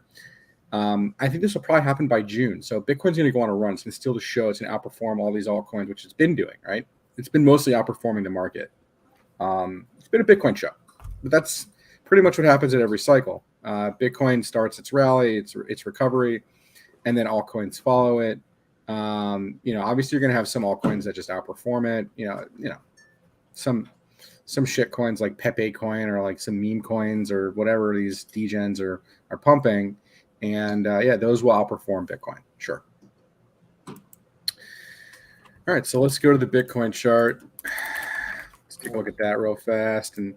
I think this will probably happen by June. So Bitcoin's going to go on a run. It's going to steal the show. It's going to outperform all these altcoins, which it's been doing, right? It's been mostly outperforming the market. It's been a Bitcoin show, but that's pretty much what happens at every cycle. Bitcoin starts its rally, its recovery, and then altcoins follow it. Obviously you're going to have some altcoins that just outperform it. Some shit coins like Pepe coin or like some meme coins or whatever these degens are pumping. And those will outperform Bitcoin. Sure. All right, so let's go to the Bitcoin chart. Let's take a look at that real fast and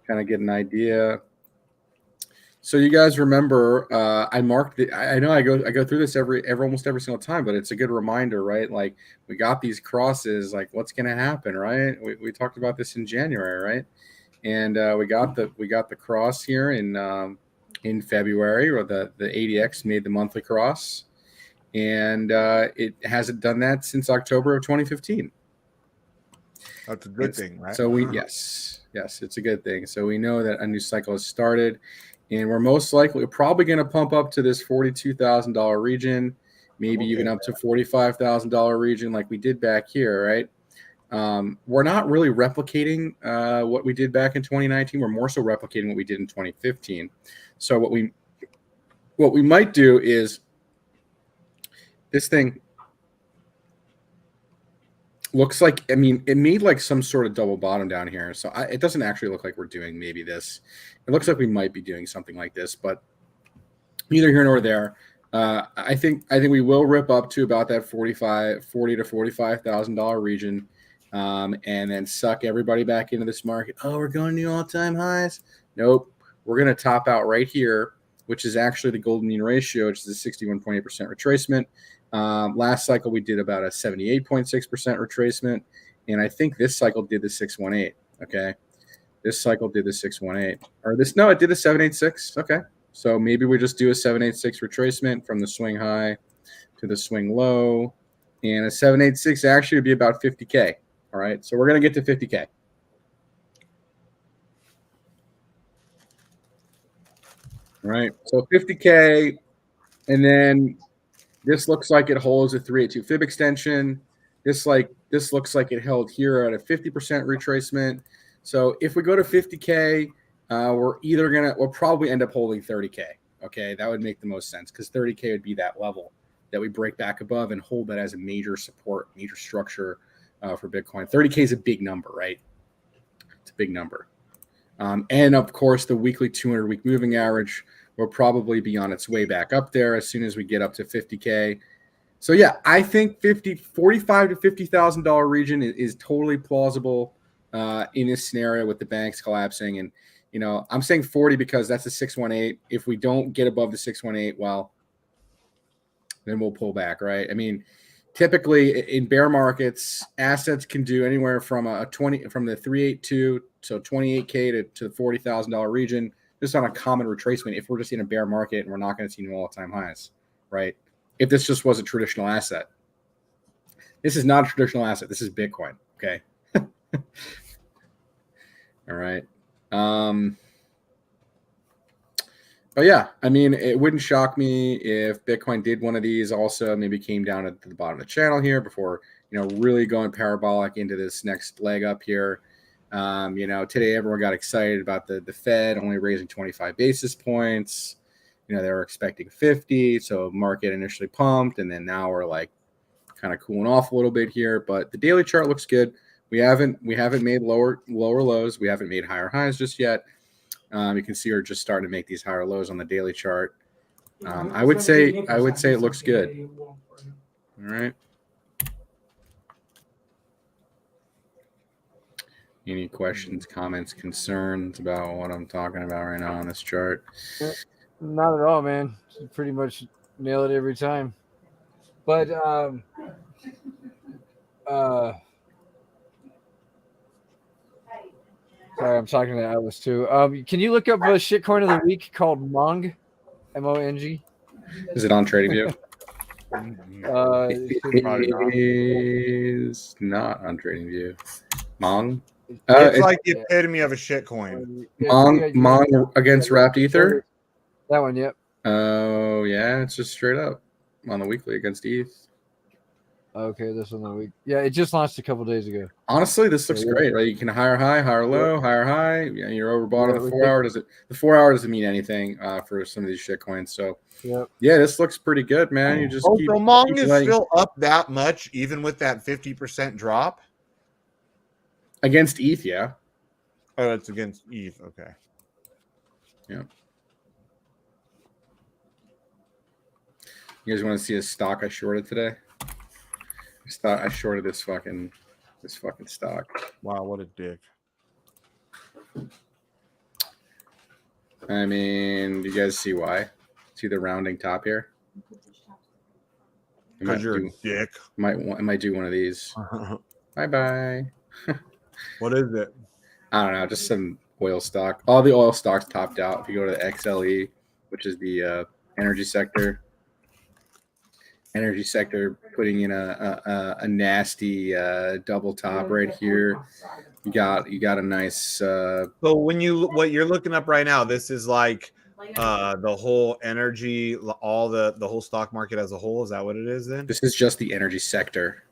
kind of get an idea. So you guys remember, I marked the. I know I go through this almost every single time, but it's a good reminder, right? Like we got these crosses. Like what's going to happen, right? We talked about this in January, right? And we got the cross here in February, or the ADX made the monthly cross, and it hasn't done that since October of 2015. That's a good thing, right? So yes, it's a good thing. So we know that a new cycle has started, and we're probably going to pump up to this $42,000 region, maybe even up to $45,000 region, like we did back here, right? We're not really replicating what we did back in 2019. We're more so replicating what we did in 2015. So what we might do is this thing looks like, it made like some sort of double bottom down here. So it doesn't actually look like we're doing maybe this. It looks like we might be doing something like this, but neither here nor there. I think we will rip up to about that $40 to $45,000 region. And then suck everybody back into this market. Oh, we're going to all-time highs. Nope. We're going to top out right here, which is actually the golden mean ratio, which is a 61.8% retracement. Last cycle, we did about a 78.6% retracement. And I think this cycle did the 618. Okay. This cycle did the 618. It did a 786. Okay. So maybe we just do a 786 retracement from the swing high to the swing low. And a 786 actually would be about 50K. All right, so we're going to get to 50K. All right, so 50K, and then this looks like it holds a 382 fib extension. This looks like it held here at a 50% retracement. So if we go to 50K, we'll probably end up holding 30K. Okay, that would make the most sense because 30K would be that level that we break back above and hold that as a major support, major structure. For Bitcoin. 30K is a big number, right? It's a big number. And of course, the weekly 200-week moving average will probably be on its way back up there as soon as we get up to 50K. So yeah, I think $45,000 to $50,000 region is totally plausible in this scenario with the banks collapsing. And I'm saying 40 because that's a 618. If we don't get above the 618, well, then we'll pull back, right? Typically in bear markets, assets can do anywhere from from the 382, so 28K to the $40,000 region, just on a common retracement. If we're just in a bear market and we're not going to see new all-time highs, right? If this just was a traditional asset, this is not a traditional asset. This is Bitcoin. Okay. All right. But yeah, I mean, it wouldn't shock me if Bitcoin did one of these also, maybe came down at the bottom of the channel here before, really going parabolic into this next leg up here. Today everyone got excited about the Fed only raising 25 basis points. They were expecting 50, so market initially pumped, and then now we're like kind of cooling off a little bit here. But the daily chart looks good. We haven't made lower lows. We haven't made higher highs just yet. You can see we're just starting to make these higher lows on the daily chart. I would say it looks good. All right. Any questions, comments, concerns about what I'm talking about right now on this chart? Not at all, man. Pretty much nail it every time. But sorry, I'm talking to Atlas too. Can you look up a shitcoin of the week called Mong? MONG? Is it on TradingView? It is not on TradingView. Mong? It's like the epitome of a shitcoin. Mong against Wrapped Ether? That one, yep. Oh, yeah, it's just straight up on the weekly against ETH. Okay, this one the week. Yeah, it just launched a couple days ago. Honestly, this looks great, right? You can higher high, higher low, higher high. Yeah, you're overbought on the 4 hour. The 4 hour doesn't mean anything for some of these shit coins. So yeah, this looks pretty good, man. You just keep Mong is still up that much, even with that 50% drop against ETH. Yeah. Oh, it's against ETH. Okay. Yeah. You guys want to see a stock I shorted today? I shorted this fucking stock. Wow, what a dick. I mean, do you guys see why? See the rounding top here? Because you're a dick. I might do one of these. Bye-bye. What is it? I don't know, just some oil stock. All the oil stocks topped out. If you go to the XLE, which is the energy sector, putting in a nasty double top right here. You got a nice. So what you're looking up right now, this is like the whole energy, all the whole stock market as a whole. Is that what it is? Then this is just the energy sector,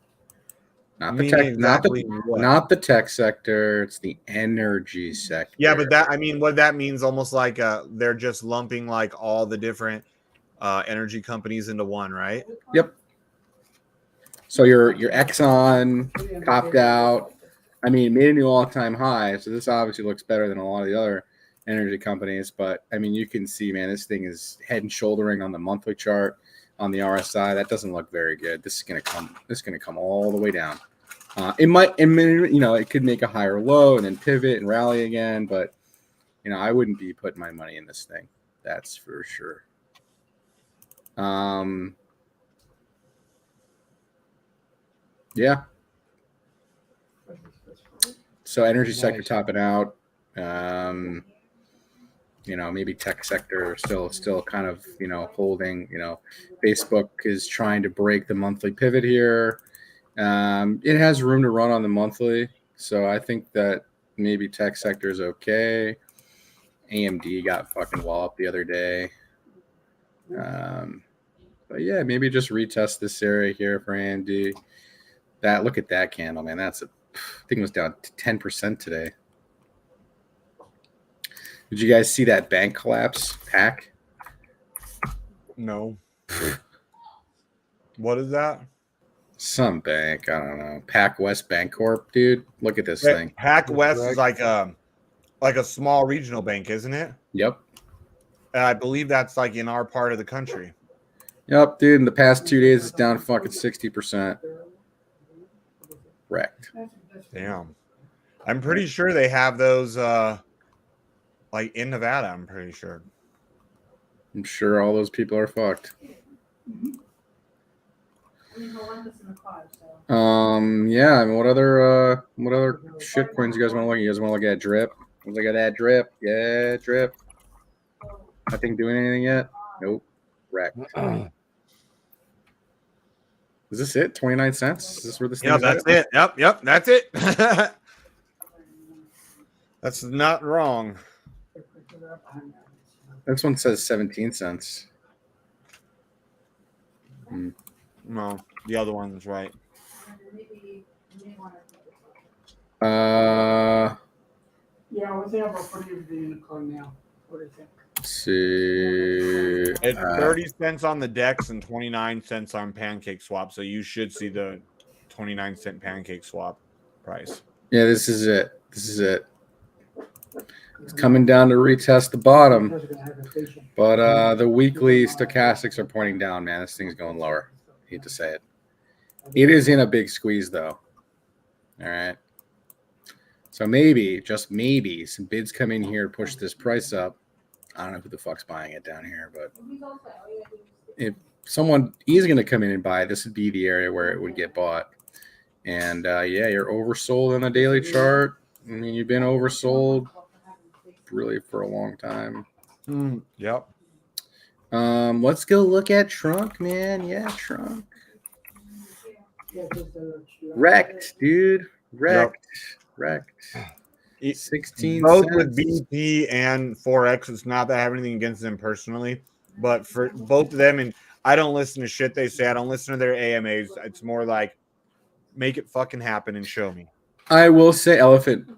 not the tech, not the tech sector. It's the energy sector. Yeah, but what that means almost like they're just lumping like all the different energy companies into one, right? Yep. So your Exxon topped out. I mean, made a new all-time high. So this obviously looks better than a lot of the other energy companies. But I mean, you can see, man, this thing is head and shouldering on the monthly chart on the RSI. That doesn't look very good. This is gonna come all the way down. It could make a higher low and then pivot and rally again. But I wouldn't be putting my money in this thing. That's for sure. Yeah. So energy sector topping out. Maybe tech sector still kind of holding. Facebook is trying to break the monthly pivot here. It has room to run on the monthly, so I think that maybe tech sector is okay. AMD got fucking walloped the other day. But yeah, maybe just retest this area here for AMD. Look at that candle, man. I think it was down to 10% today. Did you guys see that bank collapse? PAC? No. What is that? Some bank. I don't know. PAC West Bancorp, dude. Look at this thing. PAC West is like a small regional bank, isn't it? Yep. And I believe that's like in our part of the country. Yep, dude. In the past 2 days, it's down fucking 60%. Wrecked. Damn. I'm pretty sure they have those like in Nevada, I'm pretty sure. I'm sure all those people are fucked. Yeah, I mean, what other shit coins you guys want to look at? You guys want to look at drip? Look at that drip. Yeah, drip. Nothing doing anything yet? Nope. Wrecked. Is this it? 29 cents? Is this where this thing is? That's it. Yep, that's it. That's not wrong. This one says 17 cents. No, the other one's right. Uh, Yeah, we're thinking about putting everything in the car now. What do you think? let's see. It's 30 cents on the Dex and 29 cents on Pancake Swap. So you should see the 29-cent Pancake Swap price. Yeah, this is it. This is it. It's coming down to retest the bottom, but the weekly stochastics are pointing down, man. This thing's going lower. Hate to say it. It is in a big squeeze, though. All right. So maybe, just maybe, some bids come in here to push this price up. I don't know who the fuck's buying it down here, but if someone is going to come in and buy it, this would be the area where it would get bought. And yeah, you're oversold on the daily chart. I mean, you've been oversold really for a long time. Yep. Let's go look at Trunk, man. Yeah, Trunk. Wrecked, dude. Wrecked. Wrecked. 16 Both cents. with BP and Forex, it's not that I have anything against them personally, but for both of them, and I don't listen to shit they say. I don't listen to their AMAs. It's more like make it fucking happen and show me. I will say elephant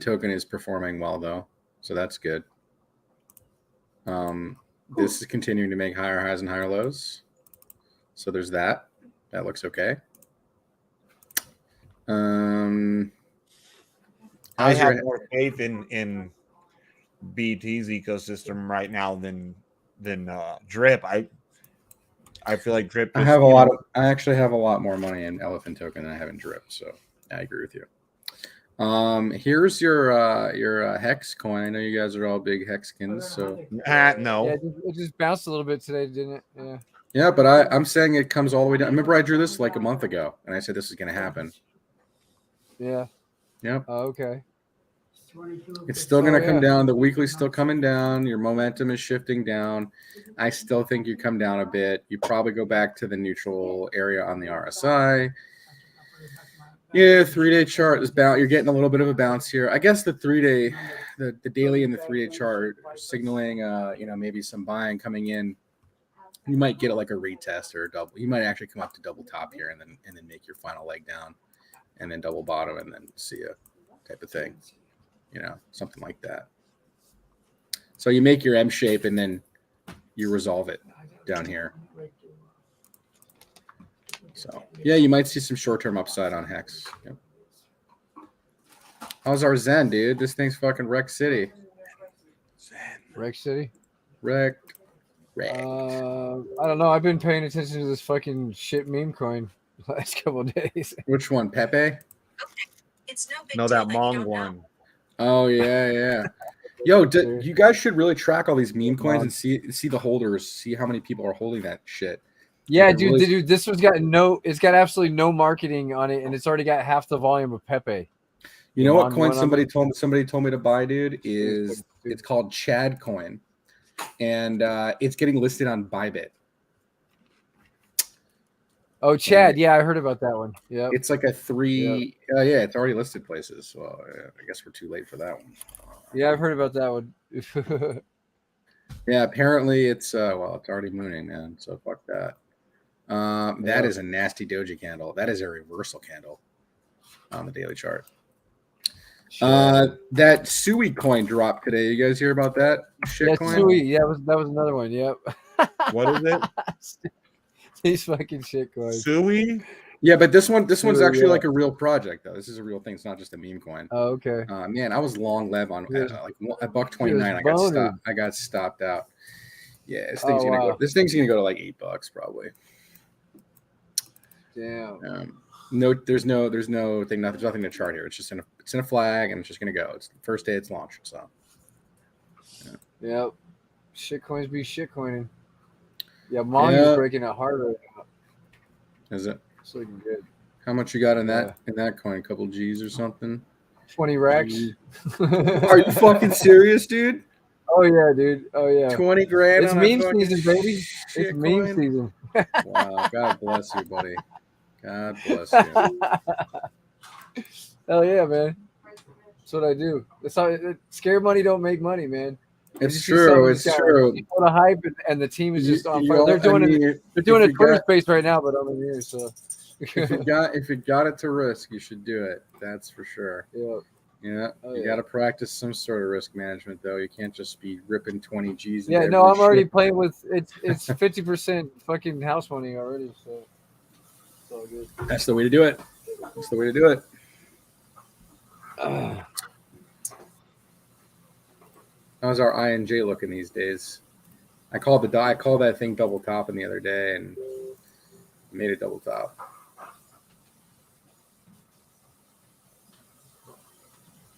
token is performing well, though, so that's good. This is continuing to make higher highs and higher lows, so there's that. That looks okay. I have more faith in BT's ecosystem right now than Drip. I feel like Drip. I actually have a lot more money in elephant token than I have in Drip, so I agree with you. Here's your hex coin. I know you guys are all big hexkins, so no. Yeah, it just bounced a little bit today, didn't it? Yeah. Yeah, but I'm saying it comes all the way down. Remember, I drew this like a month ago, and I said this is going to happen. Yeah. Yep. Oh, okay. It's still going to come down. The weekly's still coming down. Your momentum is shifting down. I still think you come down a bit. You probably go back to the neutral area on the RSI. Yeah, 3-day chart is bound. You're getting a little bit of a bounce here. I guess the 3-day, the daily and the 3-day chart are signaling, maybe some buying coming in. You might get like a retest or a double. You might actually come up to double top here and then make your final leg down, and then double bottom and then see a type of thing, something like that. So you make your M shape and then you resolve it down here. So yeah, you might see some short-term upside on Hex. Yep. How's our Zen, dude? This thing's fucking Wreck City. Wreck City? Wrecked. I don't know. I've been paying attention to this fucking shit meme coin the last couple of days. Which one? Pepe? No, that Mong one. Oh yeah. Yo, you guys should really track all these meme coins and see the holders, see how many people are holding that shit. Yeah, like dude, this one's got it's got absolutely no marketing on it, and it's already got half the volume of Pepe. You know what coin somebody told me to buy, dude, is it's called Chad coin. And it's getting listed on Bybit. Oh, Chad. Yeah, I heard about that one. Yeah. It's like a 3. Yep. Yeah, it's already listed places. Well, I guess we're too late for that one. Yeah, I've heard about that one. Yeah, apparently it's it's already mooning, man. So fuck that. That is a nasty doji candle. That is a reversal candle on the daily chart. Sure. That Sui coin dropped today. You guys hear about that shit coin? Sui. Yeah, that was another one. Yep. What is it? These fucking shit coins. Sui? Yeah, but this one's actually like a real project though. This is a real thing. It's not just a meme coin. Oh, okay. Man, I was long lev on like at $1.29. I got stopped out. Yeah, this thing's gonna go to like $8 probably. Damn. No, there's nothing to chart here. It's just in a flag, and it's just gonna go. It's the first day it's launched. So, Yep. Shit coins be shit coining. Yeah, Mong is breaking it hard right now. Is it? It's looking good. How much you got in that coin? A couple G's or something? 20 racks. Are you fucking serious, dude? Oh yeah, dude. Oh yeah. 20 grand. It's meme season, baby. It's meme season. Wow. God bless you, buddy. God bless you. Hell yeah, man. That's what I do. That's how scared money don't make money, man. It's true. It's true. What a hype, and the team is just on fire. They're doing it. They're doing it Twitter space right now, but I'm in here. So if you got it to risk, you should do it. That's for sure. yeah. Yeah, you got to practice some sort of risk management, though. You can't just be ripping 20 G's. Yeah, no, I'm already playing with it's 50% fucking house money already, so it's all good. That's the way to do it. That's the way to do it. How's our INJ looking these days? I called that thing double topping the other day and made it double top.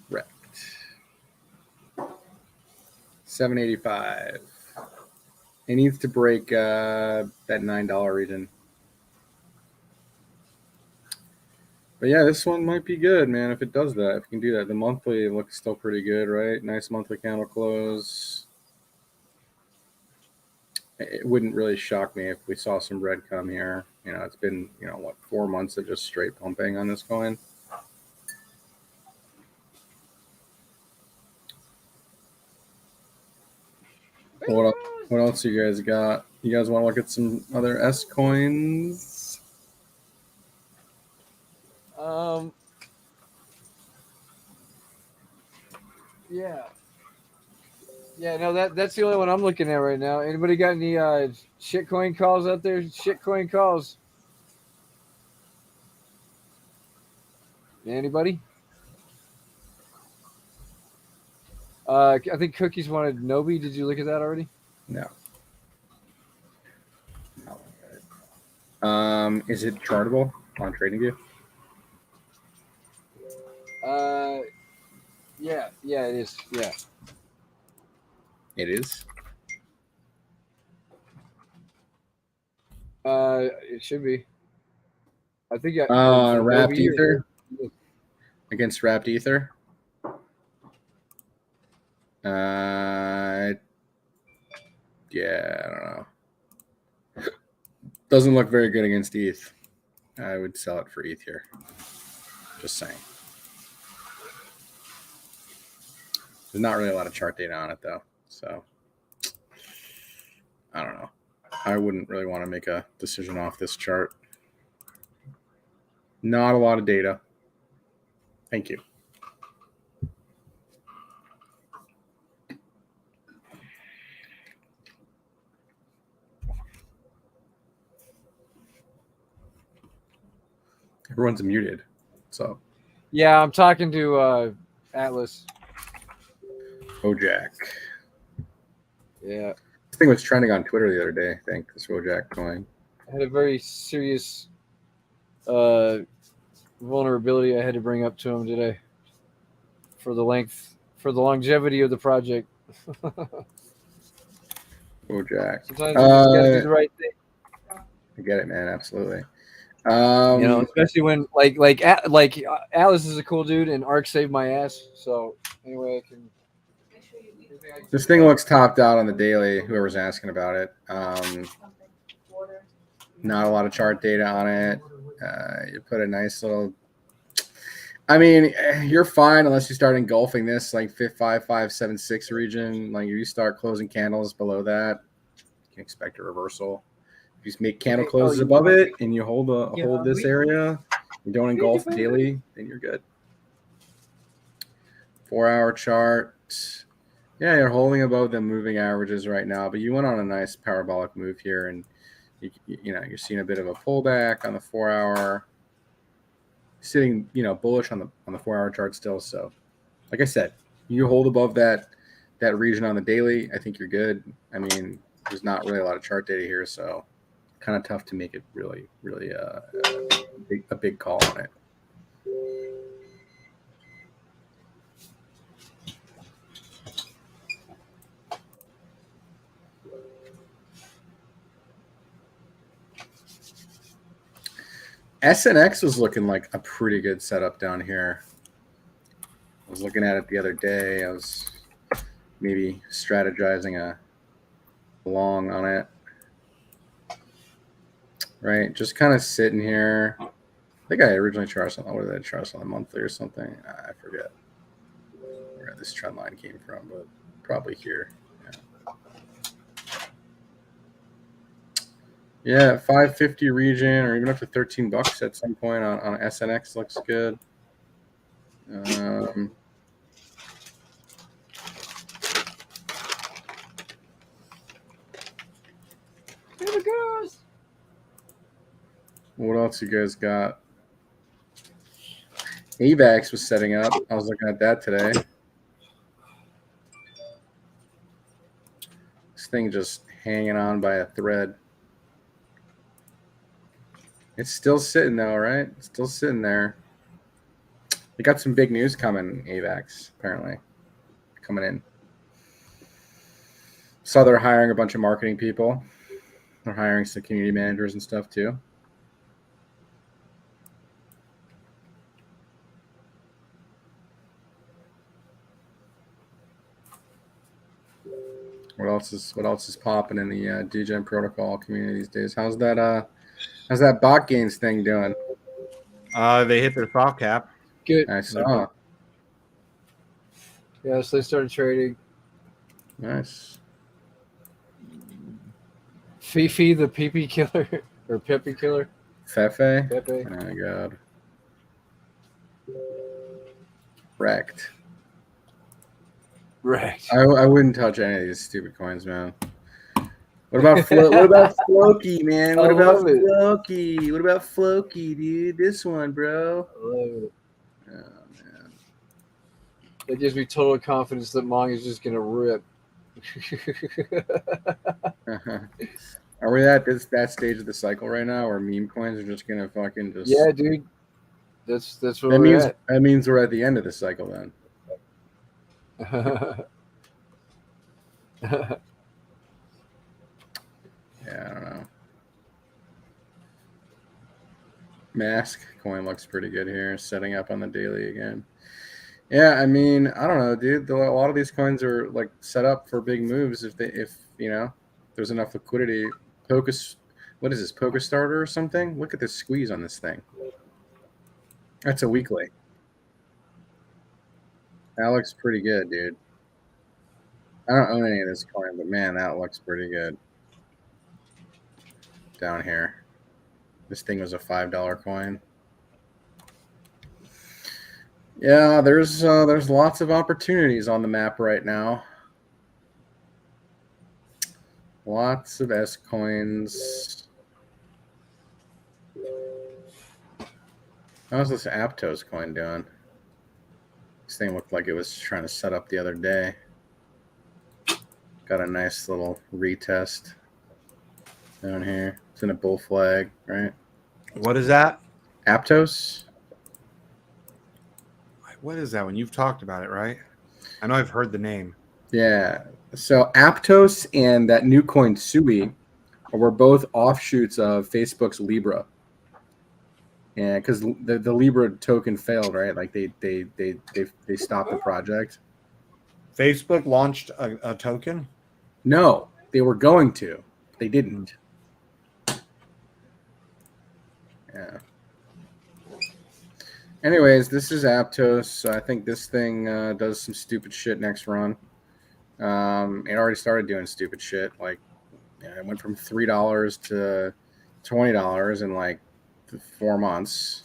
Wrecked. 785. It needs to break that $9 region. But yeah, this one might be good, man. If it does that, if you can do that, the monthly looks still pretty good, right? Nice monthly candle close. It wouldn't really shock me if we saw some red come here. You know, it's been 4 months of just straight pumping on this coin. What else you guys got? You guys want to look at some other S coins? Yeah, no, that's the only one I'm looking at right now. Anybody got any shitcoin calls out there? Shitcoin calls. Anybody? I think Cookies wanted Nobi. Did you look at that already? No. Is it chartable on TradingView? Yeah, it is. Yeah. It is. It should be. I think. Wrapped Ether against Wrapped Ether. Yeah, I don't know. Doesn't look very good against ETH. I would sell it for ETH here. Just saying. There's not really a lot of chart data on it, though. So, I don't know. I wouldn't really want to make a decision off this chart. Not a lot of data. Thank you. Everyone's muted. So. Yeah, I'm talking to Atlas. Bojack. Yeah. This thing was trending on Twitter the other day, I think, this Bojack coin. I had a very serious vulnerability I had to bring up to him today for the longevity of the project. Bojack. Sometimes you just gotta do the right thing. I get it, man. Absolutely. Especially when like Alice is a cool dude and Ark saved my ass. So anyway, I can. This thing looks topped out on the daily. Whoever's asking about it. Not a lot of chart data on it. You put a nice little. I mean, you're fine unless you start engulfing this like 5576 region. Like if you start closing candles below that, you can expect a reversal. If you make candle closes above it and you hold this area, you don't engulf daily, then you're good. 4-hour chart. Yeah, you're holding above the moving averages right now, but you went on a nice parabolic move here, and you're seeing a bit of a pullback on the 4-hour. Sitting, bullish on the 4-hour chart still. So, like I said, you hold above that region on the daily, I think you're good. I mean, there's not really a lot of chart data here, so kind of tough to make it really, really a big call on it. SNX was looking like a pretty good setup down here. I was looking at it the other day. I was maybe strategizing a long on it. Right, just kind of sitting here. I think I originally charged on, what did I charge on a monthly or something? I forget where this trend line came from, but probably here. Yeah, 550 region, or even up to $13 at some point on SNX looks good. Here it goes. What else you guys got? AVAX was setting up. I was looking at that today. This thing just hanging on by a thread. It's still sitting though, right? It's still sitting there. They got some big news coming, AVAX, apparently. Coming in. Saw they're hiring a bunch of marketing people. They're hiring some community managers and stuff too. What else is popping in the Degen protocol community these days? How's that bot gains thing doing? They hit their soft cap. Good. I saw. Yeah, so they started trading. Nice. Fifi, the pee killer, or Pepe killer. Fefe. Pepe. Oh my god. Wrecked. Right. I wouldn't touch any of these stupid coins, man. What about what about Floki, man? What about Floki? What about Floki, dude? This one, bro. I love it. Oh man. That gives me total confidence that Mong is just gonna rip. Are we at that stage of the cycle right now where meme coins are just gonna fucking just? Yeah, dude. That's what that we're means at. that means we're at the end of the cycle then. Yeah, I don't know. Mask coin looks pretty good here, setting up on the daily again. Yeah, I mean, I don't know, dude. A lot of these coins are like set up for big moves if you know there's enough liquidity. Pocus, what is this? Poker starter or something? Look at this squeeze on this thing. That's a weekly. That looks pretty good, dude. I don't own any of this coin, but man, that looks pretty good. Down here. This thing was a $5 coin. Yeah, there's lots of opportunities on the map right now. Lots of S coins. How's this Aptos coin doing? This thing looked like it was trying to set up the other day. Got a nice little retest down here. It's in a bull flag, right? What is that? Aptos? What is that one? You've talked about it, right? I know I've heard the name. Yeah. So Aptos and that new coin Sui were both offshoots of Facebook's Libra. Yeah, because the Libra token failed, right? Like they stopped the project. Facebook launched a token? No, they were going to. They didn't. Yeah. Anyways, this is Aptos. I think this thing does some stupid shit next run. It already started doing stupid shit. Like, it went from $3 to $20 in like 4 months.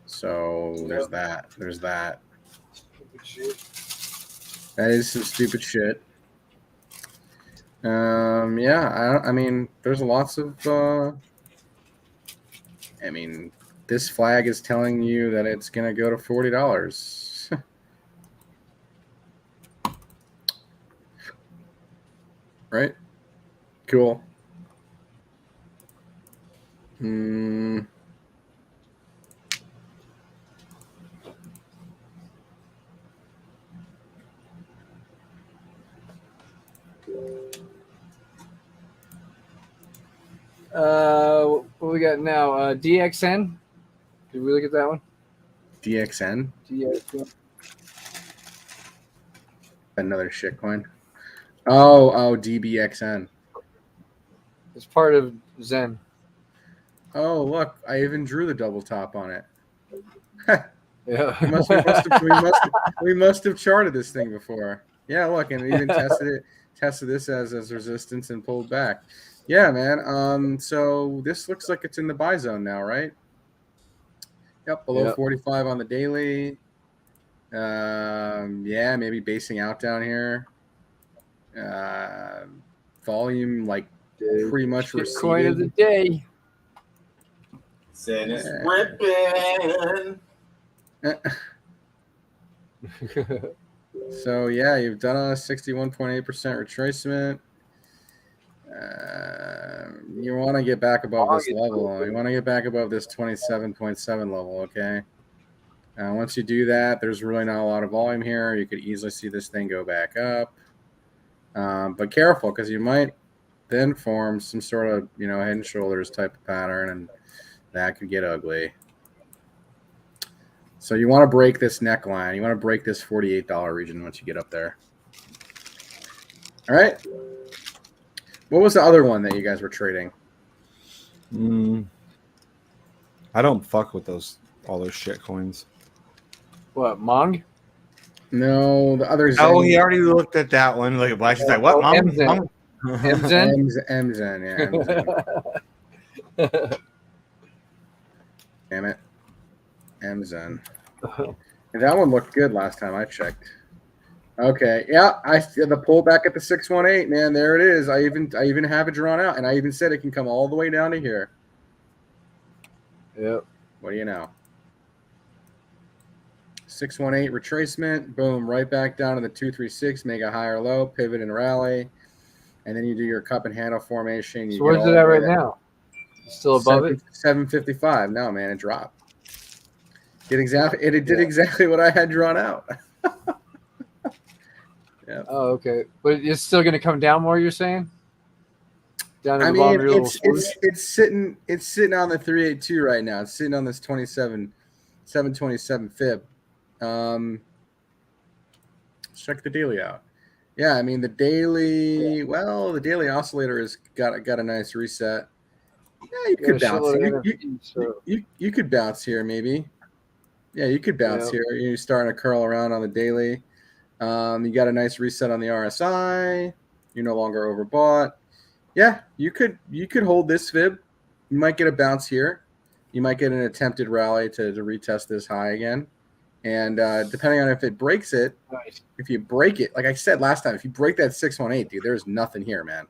So there's that. There's that. That is some stupid shit. Yeah, I mean, there's lots of. I mean, this flag is telling you that it's gonna go to $40. Right? Cool. What we got now? DXN. Did we look at that one? DXN? DXN. Another shitcoin. Oh, DBXN. It's part of Zen. Oh, look, I even drew the double top on it. Yeah. we must have charted this thing before. Yeah, look, and it even tested this as resistance and pulled back. Yeah, man. So this looks like it's in the buy zone now, right? Yep, below Yep. 45 on the daily. Yeah, maybe basing out down here. Volume like pretty much Bitcoin of the receded. day. Saying it's ripping. So yeah, you've done a 61.8% retracement. You want to get back above this level. You want to get back above this 27.7 level, okay? Once you do that, there's really not a lot of volume here. You could easily see this thing go back up. But careful, because you might then form some sort of, head and shoulders type of pattern, and that could get ugly. So you want to break this neckline. You want to break this $48 region once you get up there. All right. What was the other one that you guys were trading? I don't fuck with all those shit coins. What, Mong? No, the other Oh, Zen. he already looked at that one. Like BlackSheep's like, what? Mom? MZen. MZen, yeah, MZen. Damn it. MZen. That one looked good last time I checked. Okay, yeah, I see the pullback at the 618, man. There it is. I even have it drawn out, and I even said it can come all the way down to here. Yep. What do you know? 618 retracement, boom, right back down to the 236, make a higher low, pivot and rally, and then you do your cup and handle formation. So where's it at right now? Still above it? 755. No, man, it dropped. It did exactly what I had drawn out. Yeah. Oh, okay. But it's still going to come down more, you're saying? Down to the bottom of your little it's sitting on the 382 right now. It's sitting on this 727 fib. Check the daily out. Yeah, I mean the daily oscillator has got a nice reset. Yeah, you could bounce. You could bounce here maybe. Yeah, you could bounce here. You're starting to curl around on the daily. You got a nice reset on the RSI. You're no longer overbought. Yeah, you could hold this fib. You might get a bounce here. You might get an attempted rally to retest this high again. And depending on if it breaks it, if you break it, like I said last time, if you break that 618, dude, there's nothing here, man.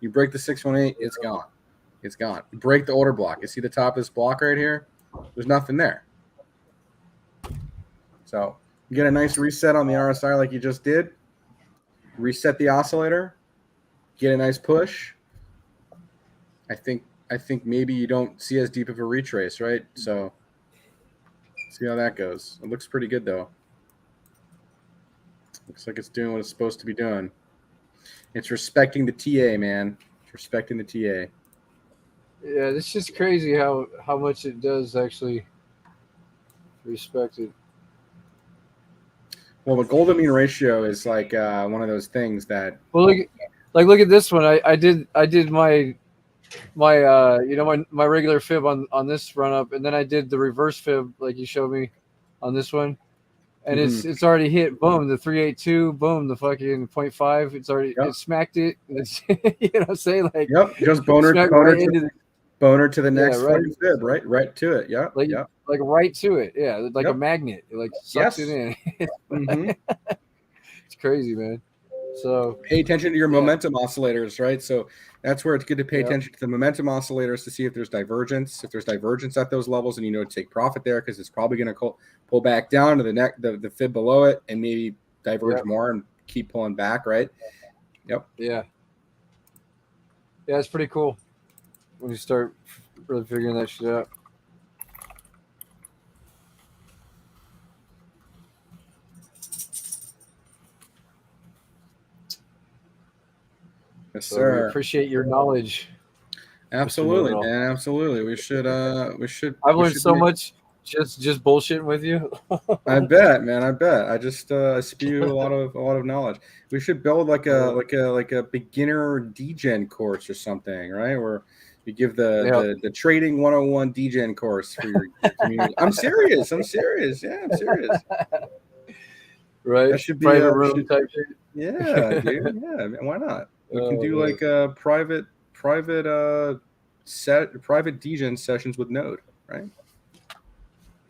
You break the 618, it's gone. It's gone. You break the order block. You see the top of this block right here? There's nothing there. So you get a nice reset on the RSI like you just did. Reset the oscillator. Get a nice push. I think maybe you don't see as deep of a retrace, right? So see how that goes. It looks pretty good though. Looks like it's doing what it's supposed to be doing. It's respecting the TA, man. It's respecting the TA. Yeah, it's just crazy how much it does actually respect it. Well, the golden mean ratio is like one of those things that. Well, look at this one. I did my my regular fib on this run up, and then I did the reverse fib like you showed me on this one, and it's already hit. Boom, the 382. Boom, the fucking 0.5. It's already it smacked it. It's, you know, say like just boner to the next fucking fib, right to it. Yeah, like right to it. Yeah, like a magnet. It like sucks it in. It's crazy, man. So pay attention to your momentum oscillators, right? So that's where it's good to pay attention to the momentum oscillators to see if there's divergence. If there's divergence at those levels, and you know to take profit there because it's probably going to pull back down to the fib below it and maybe diverge more and keep pulling back, right? Yep. Yeah, it's pretty cool when you start really figuring that shit out. Yes, sir. We appreciate your knowledge. Absolutely, man. Absolutely. We should. I've learned so much just bullshitting with you. I bet, man. I bet. I just spew a lot of knowledge. We should build like a beginner Degen course or something, right? Where you give the trading 101 Degen course for your community. I'm serious. Yeah, I'm serious. Right. That should be private room type shit. Yeah, dude. Yeah, man, why not? We can do like a private private Degen sessions with Node, right?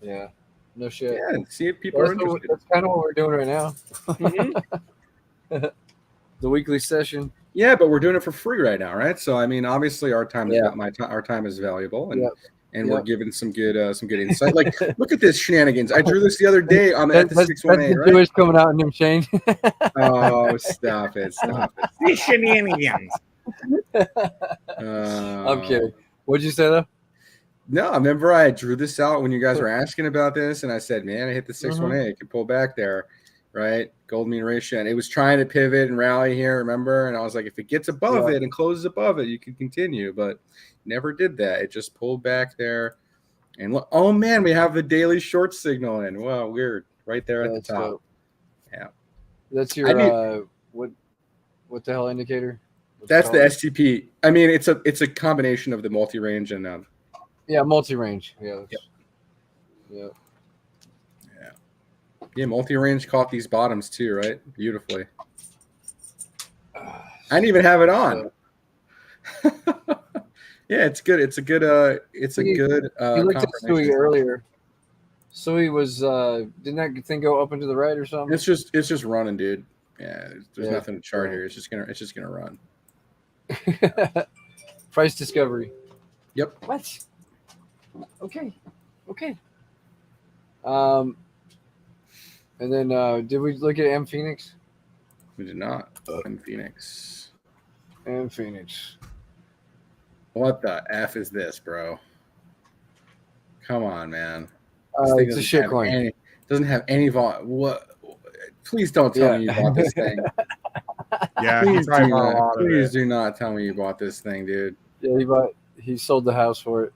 Yeah. No shit. Yeah, and see if people are interested. That's kind of what we're doing right now. Mhm. The weekly session. Yeah, but we're doing it for free right now, right? So I mean, obviously, our time is Yeah. our time is valuable, and Yep. and we're giving some good insight. Like, look at this shenanigans! I drew this the other day on at the That's 618, the right? Jewish coming out in him chain. Oh, stop it! These shenanigans. I'm kidding. What'd you say though? No, I remember I drew this out when you guys were asking about this, and I said, "Man, I hit the 618. I can pull back there, right? Gold mean ratio." And it was trying to pivot and rally here, remember? And I was like, if it gets above it and closes above it, you can continue. But never did that. It just pulled back there. And look, oh man, we have the daily short signal in. Wow, weird. Right there at the top. Dope. Yeah. That's your what the hell indicator? That's the STP. I mean, it's a combination of the multi-range and yeah, multi-range. Yeah. Yep. Yeah, multi-range caught these bottoms too, right? Beautifully. I didn't even have it on. Yeah, it's good. It's a good. It's a good. You looked at Sui earlier. Sui was. Didn't that thing go up and to the right or something? It's just running, dude. Yeah, there's nothing to chart here. It's just gonna run. Price discovery. Yep. What? Okay. And then did we look at M Phoenix? We did not. M Phoenix. M Phoenix. What the F is this, bro? Come on, man. It's a shit coin. Doesn't have any vol. What? Please don't tell me you bought this thing. Yeah, please do not tell me you bought this thing, dude. Yeah, he sold the house for it.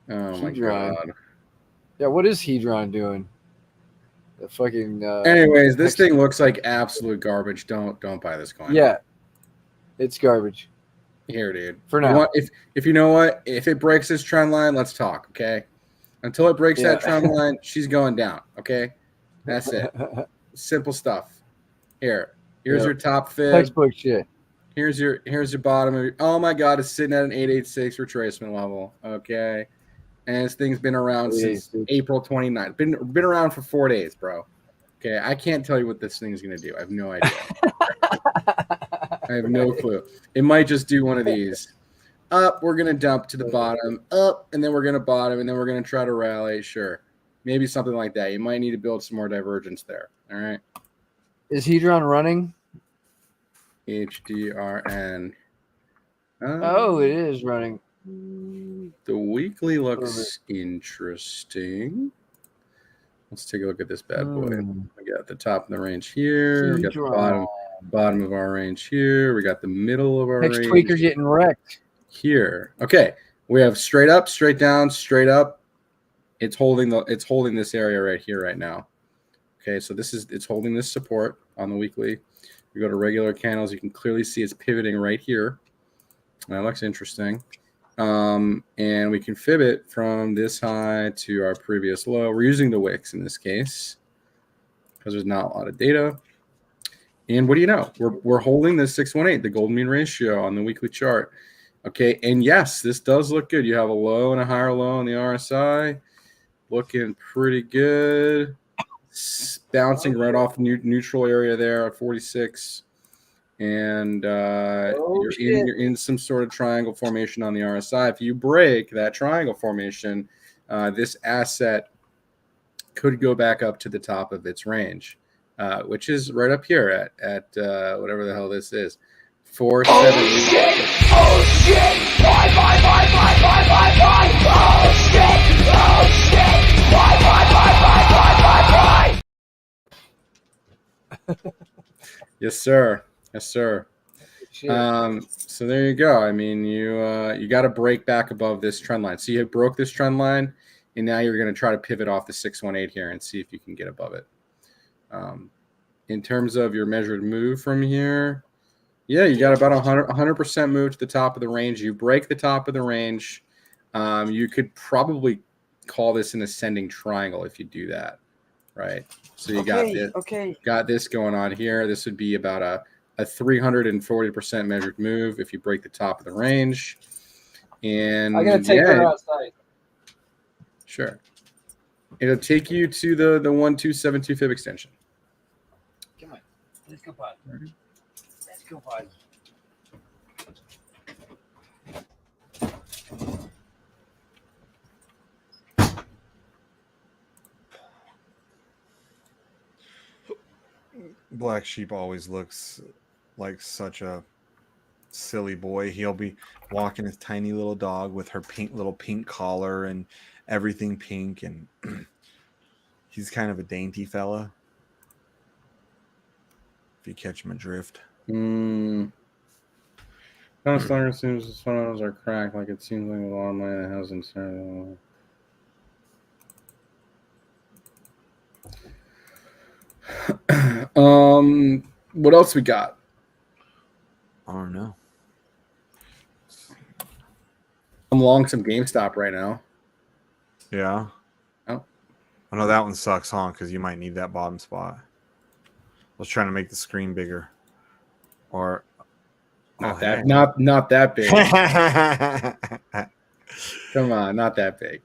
Oh my god. Yeah, what is Hedron doing? The fucking. Anyways, this thing looks like absolute garbage. Don't buy this coin. Yeah, it's garbage. Here, dude. For now, if you know what, if it breaks this trend line, let's talk. Okay. Until it breaks that trend line, she's going down. Okay, that's it. Simple stuff. Here's your top fib. Textbook shit. Here's your bottom. Oh my god, it's sitting at an 886 retracement level. Okay. And this thing's been around since April 29th. Been around for 4 days, bro. Okay, I can't tell you what this thing is going to do. I have no idea. I have no clue. It might just do one of these. Up, we're going to dump to the bottom. Up, and then we're going to bottom, and then we're going to try to rally. Sure. Maybe something like that. You might need to build some more divergence there. All right. Is Hedron running? HDRN. It is running. The weekly looks interesting. Let's take a look at this bad boy. We got the top of the range here. We got the bottom of our range here. We got the middle of our range. Next tweaker getting wrecked. Here. Okay. We have straight up, straight down, straight up. It's holding this area right here right now. Okay, so it's holding this support on the weekly. We go to regular candles, you can clearly see it's pivoting right here. That looks interesting. And we can fib it from this high to our previous low. We're using the wicks in this case because there's not a lot of data. And what do you know? We're holding this 618, the golden mean ratio on the weekly chart. Okay, and yes, this does look good. You have a low and a higher low on the RSI. Looking pretty good. Bouncing right off the neutral area there at 46. And you're in some sort of triangle formation on the RSI. If you break that triangle formation, this asset could go back up to the top of its range, which is right up here at whatever the hell this is. 470. Oh shit! Buy! Oh shit! Buy! Yes, sir. So there you go. I mean, you got to break back above this trend line. So you broke this trend line, and now you're going to try to pivot off the 618 here and see if you can get above it. In terms of your measured move from here, yeah, you got about 100% move to the top of the range. You break the top of the range. You could probably call this an ascending triangle if you do that, right? So you got this going on here. This would be about a a 340% measured move if you break the top of the range. And I gotta take her outside. Sure. It'll take you to the 1272 fib extension. Come on. Let's go, bud. Let's go, bud. Black Sheep always looks like such a silly boy. He'll be walking his tiny little dog with her little pink collar and everything pink, and he's kind of a dainty fella. If you catch him adrift. Kind of stronger seems as funnels are cracked, like it seems like a lot of money that hasn't started. What else we got? I don't know. I'm long some GameStop right now. Yeah. Oh. I know that one sucks, huh? Because you might need that bottom spot. I was trying to make the screen bigger. Or not that big. Come on, not that big.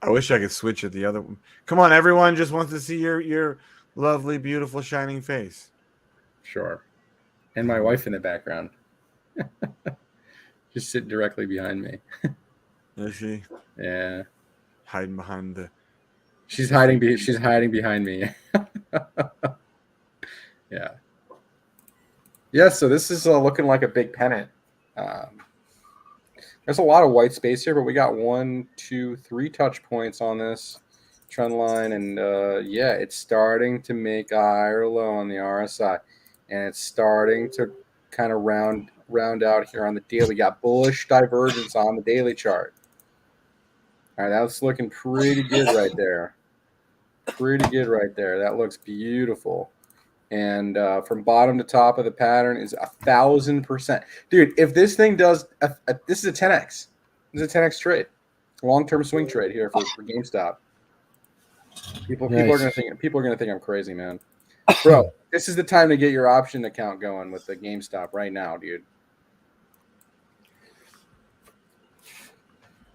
I wish I could switch it the other one. Come on, everyone just wants to see your lovely, beautiful, shining face. Sure. And my wife in the background. Just sitting directly behind me. Is she? Yeah. Hiding behind the... She's hiding behind me. Yeah. Yeah, so this is looking like a big pennant. There's a lot of white space here, but we got 1, 2, 3 touch points on this trend line. And yeah, it's starting to make a higher low on the RSI. And it's starting to kind of round out here on the daily. We got bullish divergence on the daily chart. All right, that's looking pretty good right there. Pretty good right there. That looks beautiful. And from bottom to top of the pattern is 1,000%. Dude, if this thing does, this is a 10x. This is a 10x trade, long-term swing trade here for GameStop. People are gonna think I'm crazy, man. Bro, this is the time to get your option account going with the GameStop right now, dude.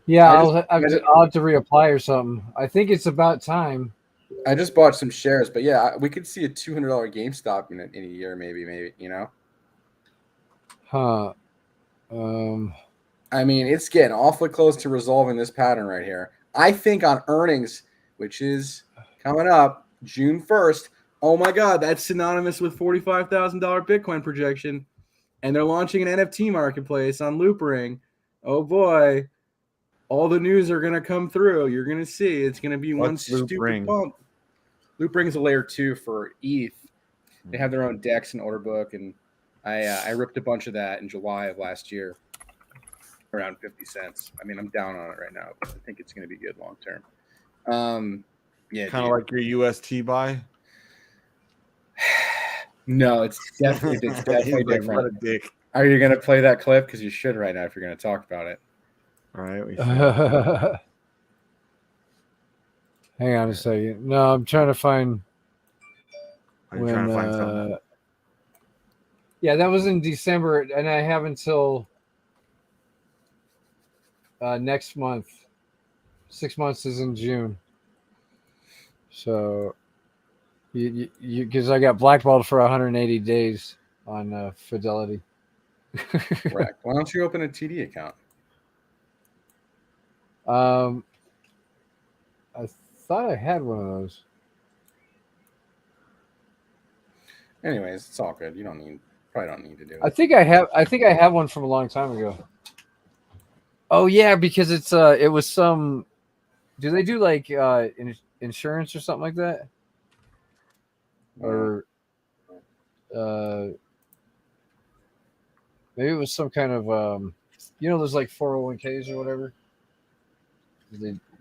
Yeah, I'll have to reapply or something. I think it's about time. I just bought some shares, but yeah, we could see a $200 GameStop in a year, maybe, you know? Huh. I mean, it's getting awfully close to resolving this pattern right here. I think on earnings, which is coming up June 1st, oh my God, that's synonymous with $45,000 Bitcoin projection. And they're launching an NFT marketplace on Loopring. Oh boy. All the news are going to come through. You're going to see. It's going to be one stupid pump. Loopring is a layer 2 for ETH. They have their own DEX and order book, and I ripped a bunch of that in July of last year, around 50 cents. I mean, I'm down on it right now, but I think it's going to be good long term. Yeah, kind of like your UST buy. No, it's definitely different. What a dick. Are you going to play that clip? Because you should right now if you're going to talk about it. All right. Hang on a second. No, I'm trying to find. Trying to find something? Yeah, that was in December, and I have until next month. 6 months is in June. So, you because I got blackballed for 180 days on Fidelity. Correct. Why don't you open a TD account? I thought I had one of those. Anyways, it's all good. Probably don't need to do it. I think I have one from a long time ago. Oh yeah, because it's it was some. Do they do like insurance or something like that? Or maybe it was some kind of there's like 401ks or whatever.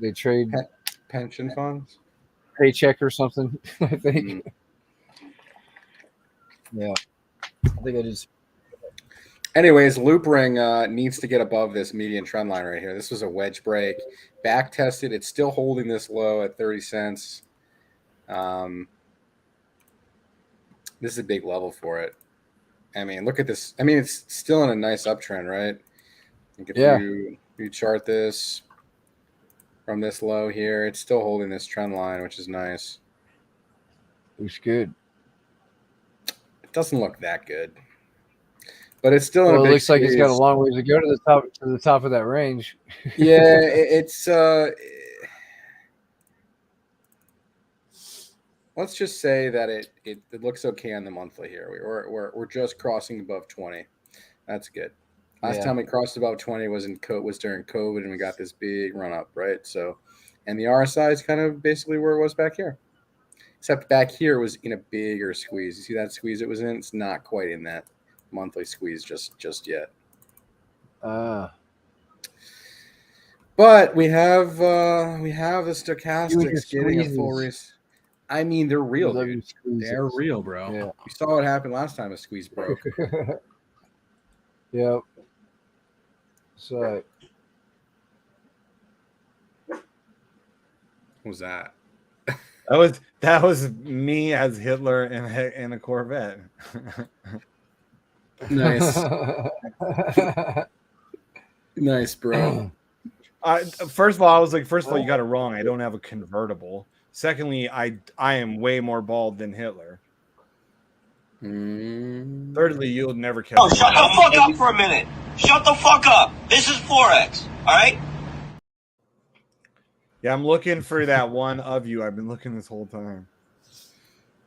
They trade pension funds, paycheck or something. I think. Yeah, I think I just. Anyways, Loopring needs to get above this median trend line right here. This was a wedge break, back tested. It's still holding this low at 30 cents. This is a big level for it. I mean, look at this. I mean, it's still in a nice uptrend, right? Like if Yeah. you chart this from this low here, it's still holding this trend line, which is nice. Looks good. It doesn't look that good, but it's still in Well, a it big looks like it's got a squeeze. long ways to go to the top of that range. Yeah, it's let's just say that it looks okay on the monthly here. We're just crossing above 20. That's good. Last time we crossed above 20 was during COVID, and we got this big run up, right? So, and the RSI is kind of basically where it was back here, except back here was in a bigger squeeze. You see that squeeze it was in? It's not quite in that monthly squeeze just yet. But we have the stochastics getting a full race. I mean, they're real, dude. They're real, bro. Yeah. We saw what happened last time a squeeze broke. Yep. So What was that? That was me as Hitler in a Corvette. Nice. Nice, bro. First of all, I was like, first of all, you got it wrong. I don't have a convertible. Secondly, I am way more bald than Hitler. Thirdly, you'll never catch. Oh, shut the fuck up for a minute. Shut the fuck up. This is Forex. All right. Yeah, I'm looking for that one of you. I've been looking this whole time.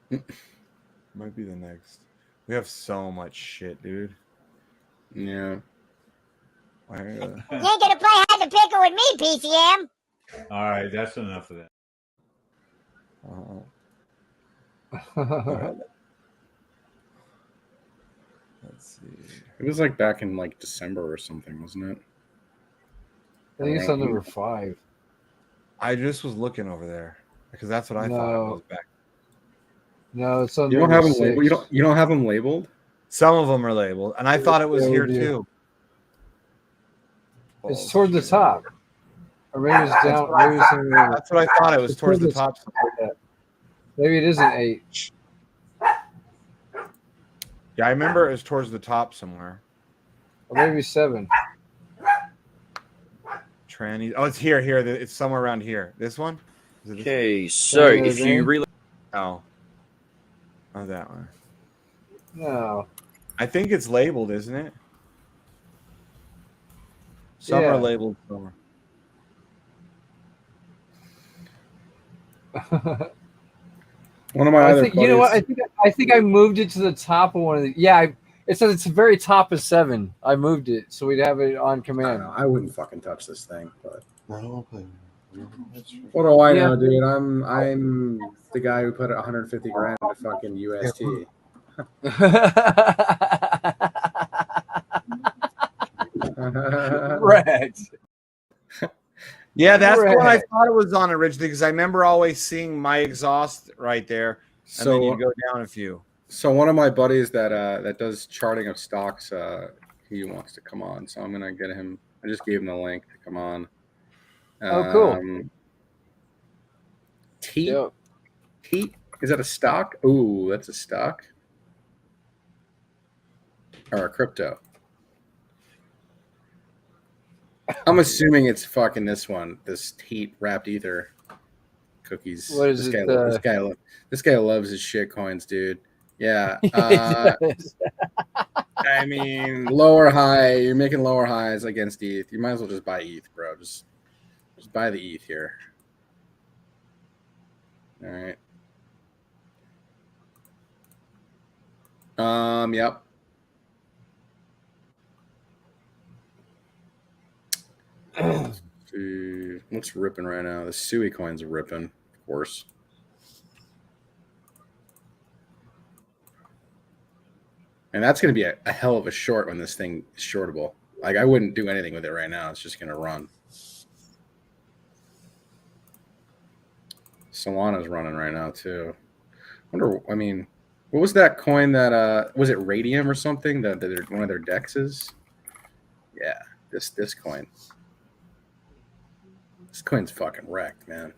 Might be the next. We have so much shit, dude. Yeah. You ain't gonna play hide the picker with me, PCM. All right, that's enough of that. Right. Let's see. It was like back in like December or something, wasn't it? I think it's on number 5. I just was looking over there because that's what I thought it was back. No, it's on. You don't have them labeled. You don't have them labeled. Some of them are labeled, and I thought it was here too. It's toward the top. Or maybe it's down. Maybe it's that's what I thought. It was towards the top. Maybe it is an 8. Yeah, I remember it was towards the top somewhere. Or maybe 7. Tranny. Oh, it's here. Here. It's somewhere around here. This one? Okay, so if you really... Oh, that one. No. I think it's labeled, isn't it? Some are labeled somewhere. One of my other you know what? I think I moved it to the top of one of the. Yeah, it says it's the very top of 7. I moved it so we'd have it on command. I wouldn't fucking touch this thing, but what do I know, dude? I'm the guy who put 150 grand into fucking UST. Right. Yeah, that's what I thought it was on originally because I remember always seeing my exhaust right there, and then you go down a few. So one of my buddies that does charting of stocks, he wants to come on, so I'm gonna get him. I just gave him the link to come on. Oh, cool. Teat? Is that a stock? Ooh, that's a stock. Or a crypto. I'm assuming it's fucking this one, this Teat wrapped ether cookies. What is This guy loves his shit coins, dude. Yeah. I mean, lower high. You're making lower highs against ETH. You might as well just buy ETH, bro. Just buy the ETH here. All right. Yep. What's ripping right now? The Sui coin's ripping, of course. And that's going to be a hell of a short when this thing is shortable. Like, I wouldn't do anything with it right now. It's just going to run. Solana's running right now, too. I mean, what was that coin that, was it Radium or something? That one of their dexes? Yeah, this coin. This coin's fucking wrecked, man.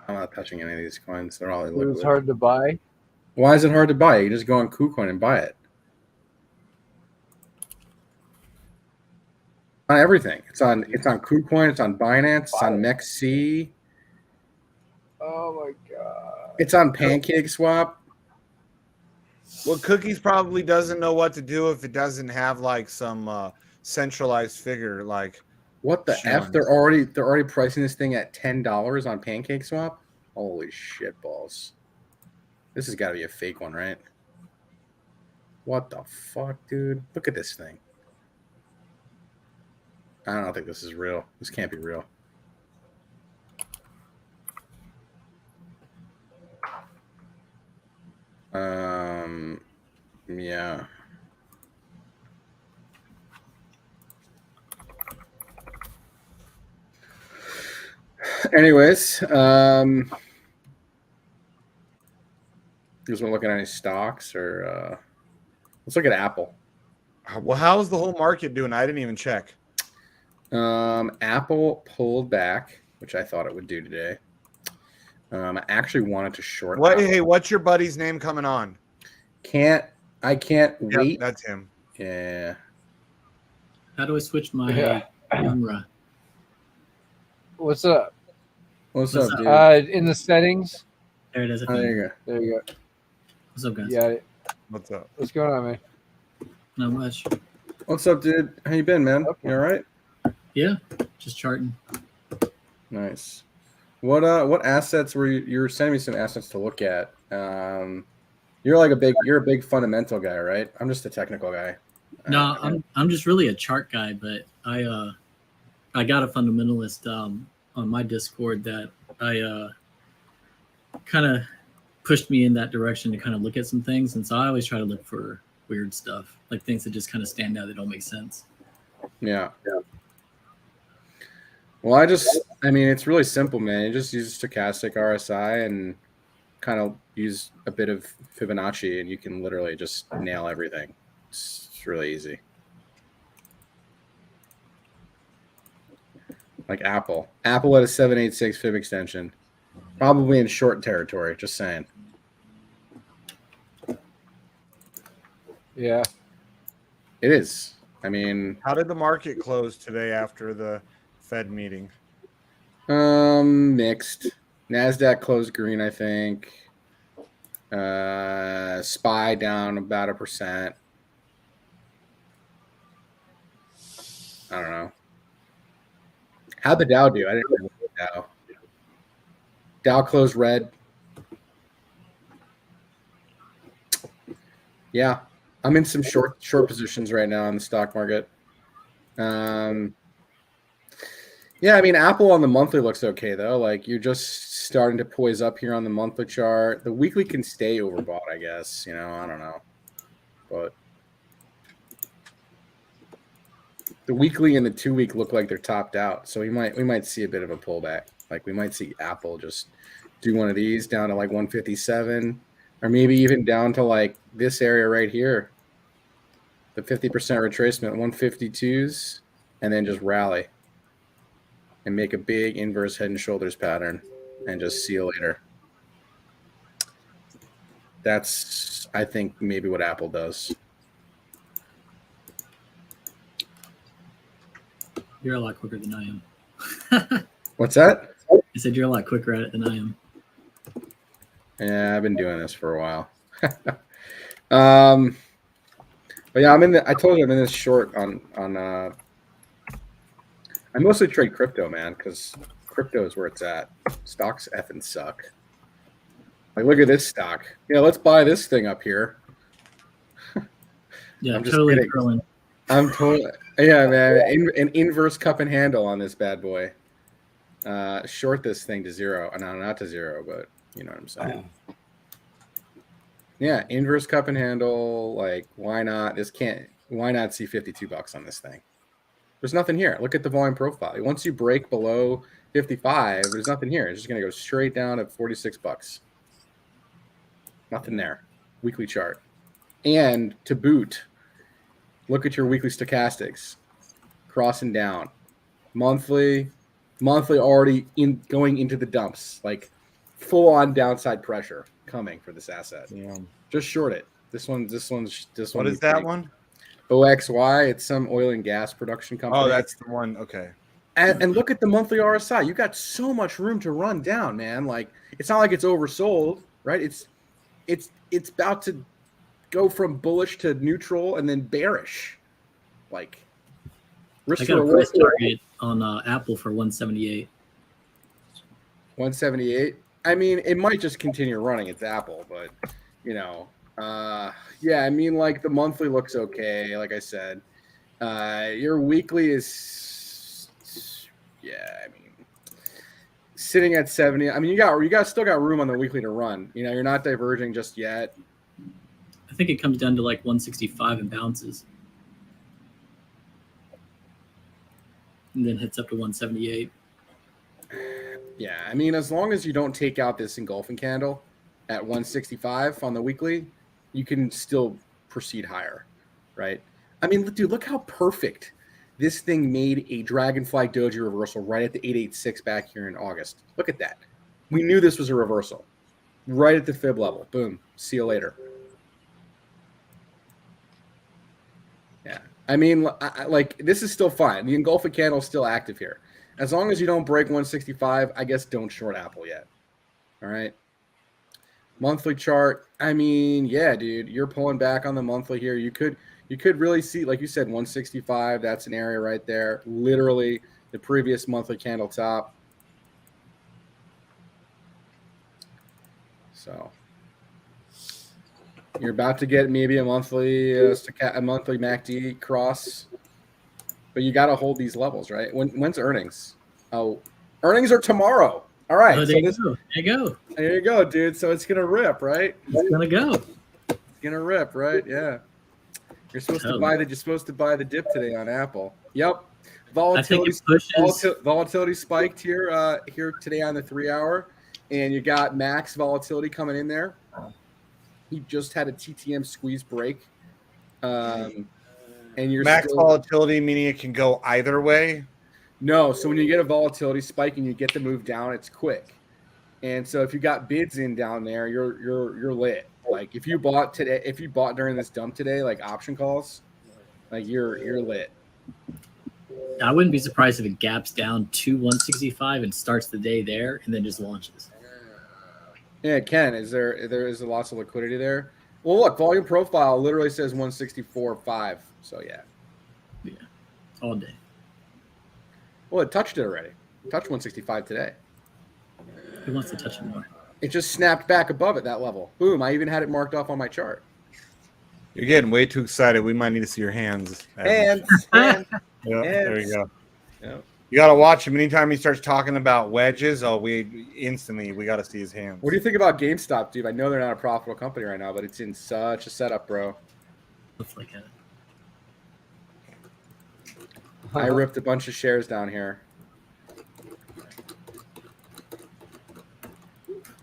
I'm not touching any of these coins. They're all It illiquid. was hard to buy. Why is it hard to buy? You just go on KuCoin and buy it. On everything. It's on KuCoin, it's on Binance, it's on MEXC, Oh my god. it's on PancakeSwap. Well, Cookies probably doesn't know what to do if it doesn't have like some centralized figure. Like, What the showing. F? They're already pricing this thing at $10 on PancakeSwap? Holy shit balls. This has got to be a fake one, right? What the fuck, dude? Look at this thing. I don't think this is real. This can't be real. Yeah. Anyways, you guys want to look at any stocks or let's look at Apple. Well, how's the whole market doing? I didn't even check. Apple pulled back, which I thought it would do today. I actually wanted to short. What? Apple. Hey, what's your buddy's name coming on? I can't Yep, wait. that's him. Yeah. How do I switch my camera? What's up? What's What's up, up? dude? In the settings. There it is. Oh, there you go. There you go. What's up, guys? Yeah. What's up? What's going on, man? Not much. What's up, dude? How you been, man? Okay. You all right? Yeah, just charting. Nice. What assets were you were sending me some assets to look at? You're a big fundamental guy, right? I'm just a technical guy. No, I'm just really a chart guy, but I got a fundamentalist on my Discord that I kind of pushed me in that direction to kind of look at some things, and so I always try to look for weird stuff, like things that just kind of stand out that don't make sense. Yeah. Well, I mean, it's really simple, man. You just use stochastic RSI and kind of use a bit of Fibonacci, and you can literally just nail everything. It's really easy. Like Apple at a 786 fib extension, probably in short territory. Just saying. Yeah. It is. I mean, How did the market close today after the Fed meeting? mixed. NASDAQ closed green, I think. SPY down about 1%. I don't know. How'd the Dow do? I didn't remember the Dow. Dow closed red. Yeah. I'm in some short positions right now in the stock market. Yeah, I mean, Apple on the monthly looks okay, though. Like, you're just starting to poise up here on the monthly chart. The weekly can stay overbought, I guess. You know, I don't know. But the weekly and the 2-week look like they're topped out. So we might see a bit of a pullback. Like, we might see Apple just do one of these down to like 157, or maybe even down to like this area right here. The 50% retracement, 152s, and then just rally and make a big inverse head and shoulders pattern and just see you later. That's, I think, maybe what Apple does. You're a lot quicker than I am. What's that? I said you're a lot quicker at it than I am. Yeah, I've been doing this for a while. But yeah, I told you I'm in this short on I mostly trade crypto, man, because crypto is where it's at. Stocks effing suck. Like, look at this stock. Yeah, let's buy this thing up here. Yeah, I'm just totally kidding. trolling. I'm totally, yeah, man. An inverse cup and handle on this bad boy. Short this thing to zero. No, not to zero, but you know what I'm saying. Yeah, inverse cup and handle. Like, why not? Why not see $52 on this thing? There's nothing here. Look at the volume profile. Once you break below 55, there's nothing here. It's just going to go straight down at $46. Nothing there. Weekly chart. And to boot, look at your weekly stochastics. Crossing down. Monthly already going into the dumps. Like, full on downside pressure coming for this asset. Yeah. Just short it. This one. What is that one? OXY. It's some oil and gas production company. Oh, that's the one. Okay. And look at the monthly RSI. You got so much room to run down, man. Like it's not like it's oversold, right? It's about to go from bullish to neutral and then bearish. Like risk I got a reward. price target on Apple for 178. 178. I mean, it might just continue running. It's Apple, but yeah. I mean, like the monthly looks okay. Like I said, your weekly is, yeah. I mean, sitting at 70. I mean, you still got room on the weekly to run. You're not diverging just yet. I think it comes down to like 165 and bounces, and then hits up to 178. Yeah, I mean, as long as you don't take out this engulfing candle at 165 on the weekly, you can still proceed higher, right? I mean, dude, look how perfect this thing made a Dragonfly Doji reversal right at the 886 back here in August. Look at that. We knew this was a reversal right at the fib level. Boom. See you later. Yeah. I mean, like this is still fine. The engulfing candle is still active here. As long as you don't break 165, I guess don't short Apple yet. All right. Monthly chart. I mean, yeah, dude, you're pulling back on the monthly here. You could really see, like you said, 165. That's an area right there. Literally the previous monthly candle top. So you're about to get maybe a monthly MACD cross. But you got to hold these levels, right? When's earnings? Oh, earnings are tomorrow. All right. Oh, there you go. There you go. There you go, dude. So it's gonna rip, right? It's gonna go. It's gonna rip, right? Yeah. You're supposed to buy the dip today on Apple. Yep. Volatility spiked here today on the 3 hour, and you got max volatility coming in there. He just had a TTM squeeze break. And you're max volatility, meaning it can go either way. No, so when you get a volatility spike and you get the move down, it's quick. And so if you got bids in down there, you're lit. Like if you bought during this dump today, like option calls, like you're lit. I wouldn't be surprised if it gaps down to 165 and starts the day there and then just launches. Yeah, it can. There is lots of liquidity there. Well, look, volume profile literally says 164.5. So yeah, all day. Well, it touched it already. It touched 165 today. Who wants to touch it more? It just snapped back above at that level. Boom! I even had it marked off on my chart. You're getting way too excited. We might need to see your hands. Hands. There you go. Yep. You got to watch him. Anytime he starts talking about wedges, we got to see his hands. What do you think about GameStop, dude? I know they're not a profitable company right now, but it's in such a setup, bro. Looks like it. I ripped a bunch of shares down here.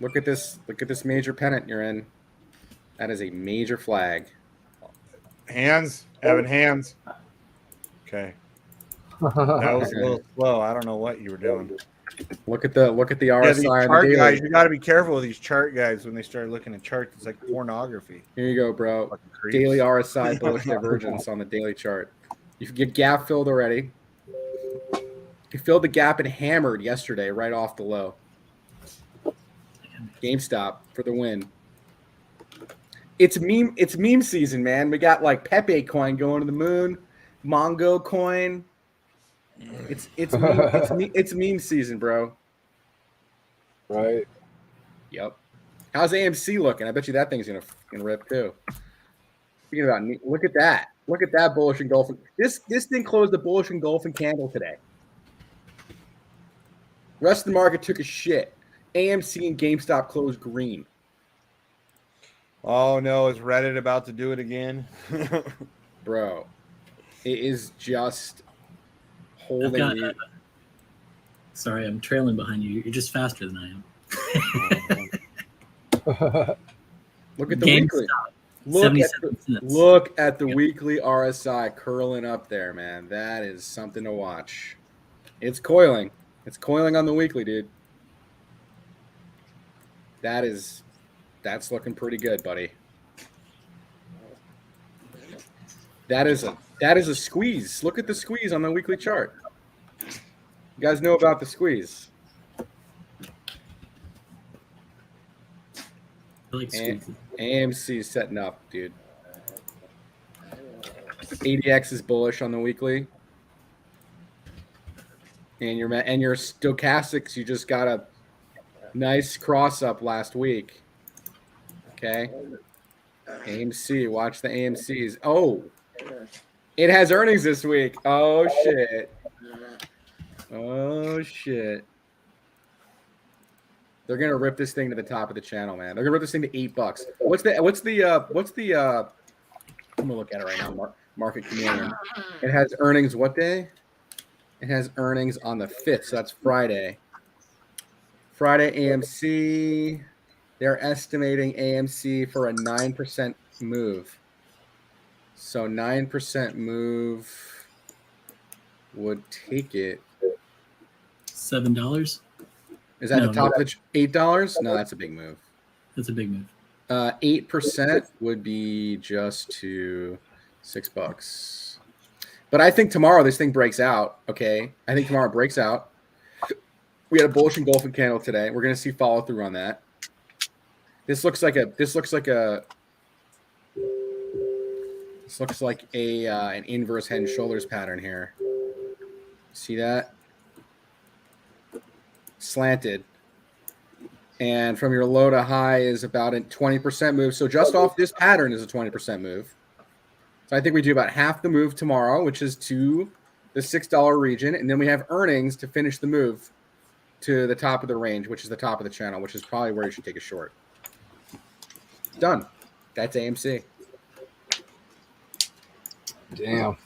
Look at this major pennant you're in. That is a major flag. Hands? Having hands. Okay. That was a little slow. I don't know what you were doing. Look at the RSI. Yeah, chart guys, you got to be careful with these chart guys when they start looking at charts. It's like pornography. Here you go, bro. Daily RSI bullish divergence on the daily chart. You get gap filled already. You filled the gap and hammered yesterday right off the low. GameStop for the win. It's meme season, man. We got like Pepe coin going to the moon, Mongo coin. It's meme season, bro. Right. Yep. How's AMC looking? I bet you that thing's gonna rip too. Speaking about, look at that. Look at that bullish engulfing. This thing closed the bullish engulfing candle today. Rest of the market took a shit. AMC and GameStop closed green. Oh no, is Reddit about to do it again? Bro, it is just holding. Sorry, I'm trailing behind you. You're just faster than I am. Look at the weekly. Look at the weekly RSI curling up there, man. That is something to watch. It's coiling. It's coiling on the weekly, dude. That's looking pretty good, buddy. That is a squeeze. Look at the squeeze on the weekly chart. You guys know about the squeeze. I like squeezes. AMC is setting up, dude. ADX is bullish on the weekly. And your stochastics, you just got a nice cross up last week. Okay. AMC, watch the AMCs. Oh, it has earnings this week. Oh shit. Oh shit. They're gonna rip this thing to the top of the channel, man. They're gonna rip this thing to $8. What's the I'm gonna look at it right now. Market Chameleon. It has earnings what day? It has earnings on the 5th, so that's Friday. Friday AMC. They're estimating AMC for a 9% move. So 9% move would take it. $7. Is that the top of the $8? No, that's a big move. That's a big move. 8% would be just to $6. But I think tomorrow this thing breaks out. Okay, I think tomorrow it breaks out. We had a bullish engulfing candle today. We're gonna see follow through on that. This looks like an inverse head and shoulders pattern here. See that? Slanted. And from your low to high is about a 20% move. So just off this pattern is a 20% move. So I think we do about half the move tomorrow, which is to the $6 region. And then we have earnings to finish the move to the top of the range, which is the top of the channel, which is probably where you should take a short. Done. That's AMC. Damn.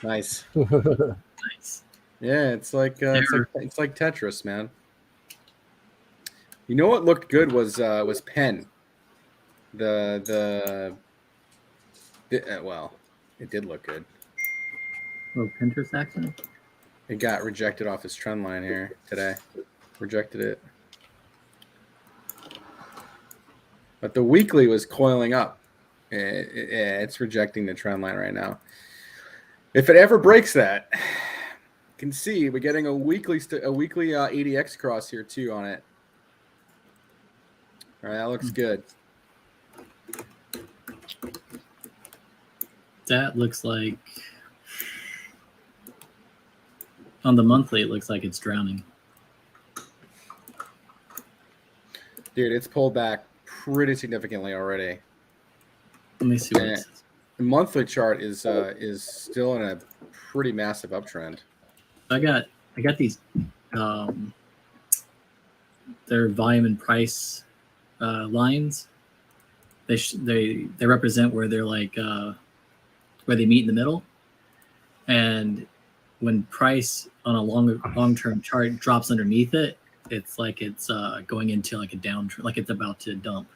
Nice. Nice. Yeah, it's like Tetris, man. You know what looked good was Penn. Well, it did look good. Oh, Pinterest action? It got rejected off this trend line here today. Rejected it. But the weekly was coiling up. It's rejecting the trend line right now. If it ever breaks that, you can see we're getting a weekly ADX cross here too on it. All right, that looks good. That looks like on the monthly, it looks like it's drowning. Dude, it's pulled back pretty significantly already. Let me see what it says. The monthly chart is still in a pretty massive uptrend. I got these their volume and price lines. They represent where they're like where they meet in the middle, and when price on a long-term chart drops underneath it, it's like it's going into like a downtrend, like it's about to dump.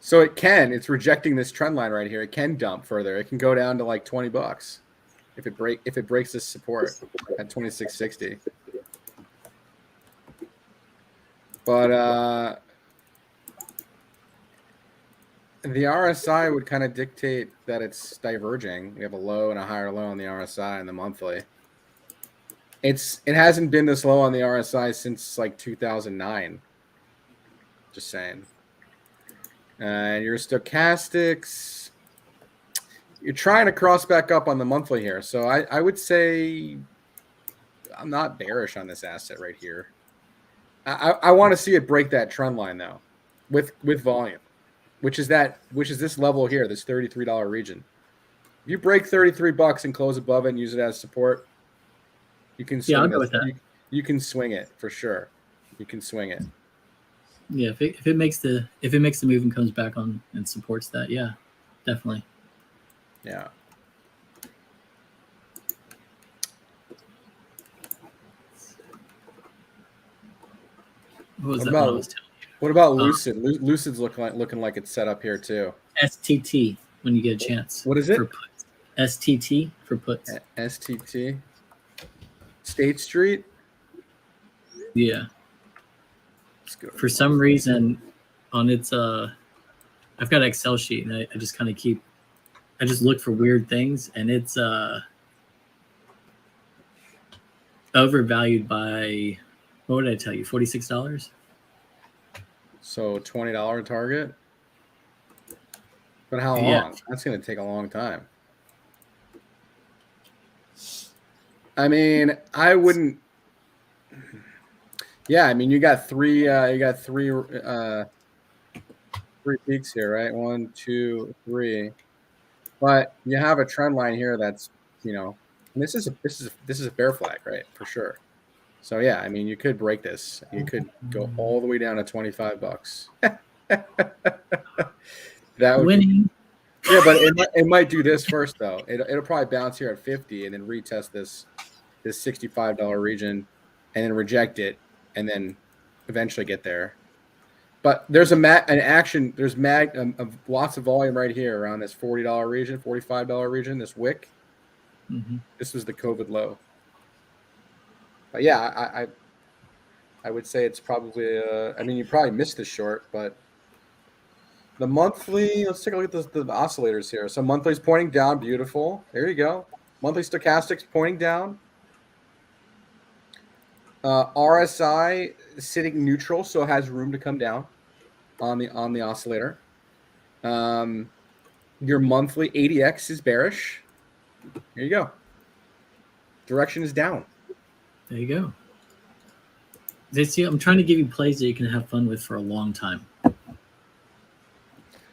So it's rejecting this trend line right here. It can dump further. It can go down to like $20 if it breaks this support at 26.60. But the RSI would kind of dictate that it's diverging. We have a low and a higher low on the RSI and the monthly. It hasn't been this low on the RSI since like 2009. Just saying. And your stochastics, you're trying to cross back up on the monthly here. So I would say I'm not bearish on this asset right here. I want to see it break that trend line though, with volume, which is this level here, this $33 region. If you break $33 and close above it and use it as support, you can swing I'll go with that. You can swing it for sure. You can swing it. Yeah, if it makes the move and comes back on and supports that, yeah, definitely. Yeah. What was that one I was telling you? What about Lucid? Lucid's looking like it's set up here too. STT when you get a chance. What is it? For puts. STT for puts. STT. State Street. Yeah. Let's go. For some reason, on its I've got an Excel sheet, and I just kind of I just look for weird things, and it's overvalued by, what did I tell you? $46. So $20 target. But how long? Yeah. That's going to take a long time. I mean, I wouldn't. Yeah, I mean, you got three peaks here, right? 1, 2, 3. But you have a trend line here that's, and this is a bear flag, right? For sure. So yeah, I mean, you could break this. You could go all the way down to $25. That would winning. Yeah, but it might do this first though. It'll probably bounce here at 50 and then retest this $65 region and then reject it and then eventually get there. But there's an action. There's lots of volume right here around this $40 region, $45 region. This wick. Mm-hmm. This was the COVID low. But yeah, I would say it's probably. I mean, you probably missed this short, but the monthly. Let's take a look at the oscillators here. So monthly's pointing down. Beautiful. There you go. Monthly stochastics pointing down. RSI sitting neutral, so it has room to come down on the oscillator. Your monthly ADX is bearish. Here you go. Direction is down. There you go. See, I'm trying to give you plays that you can have fun with for a long time.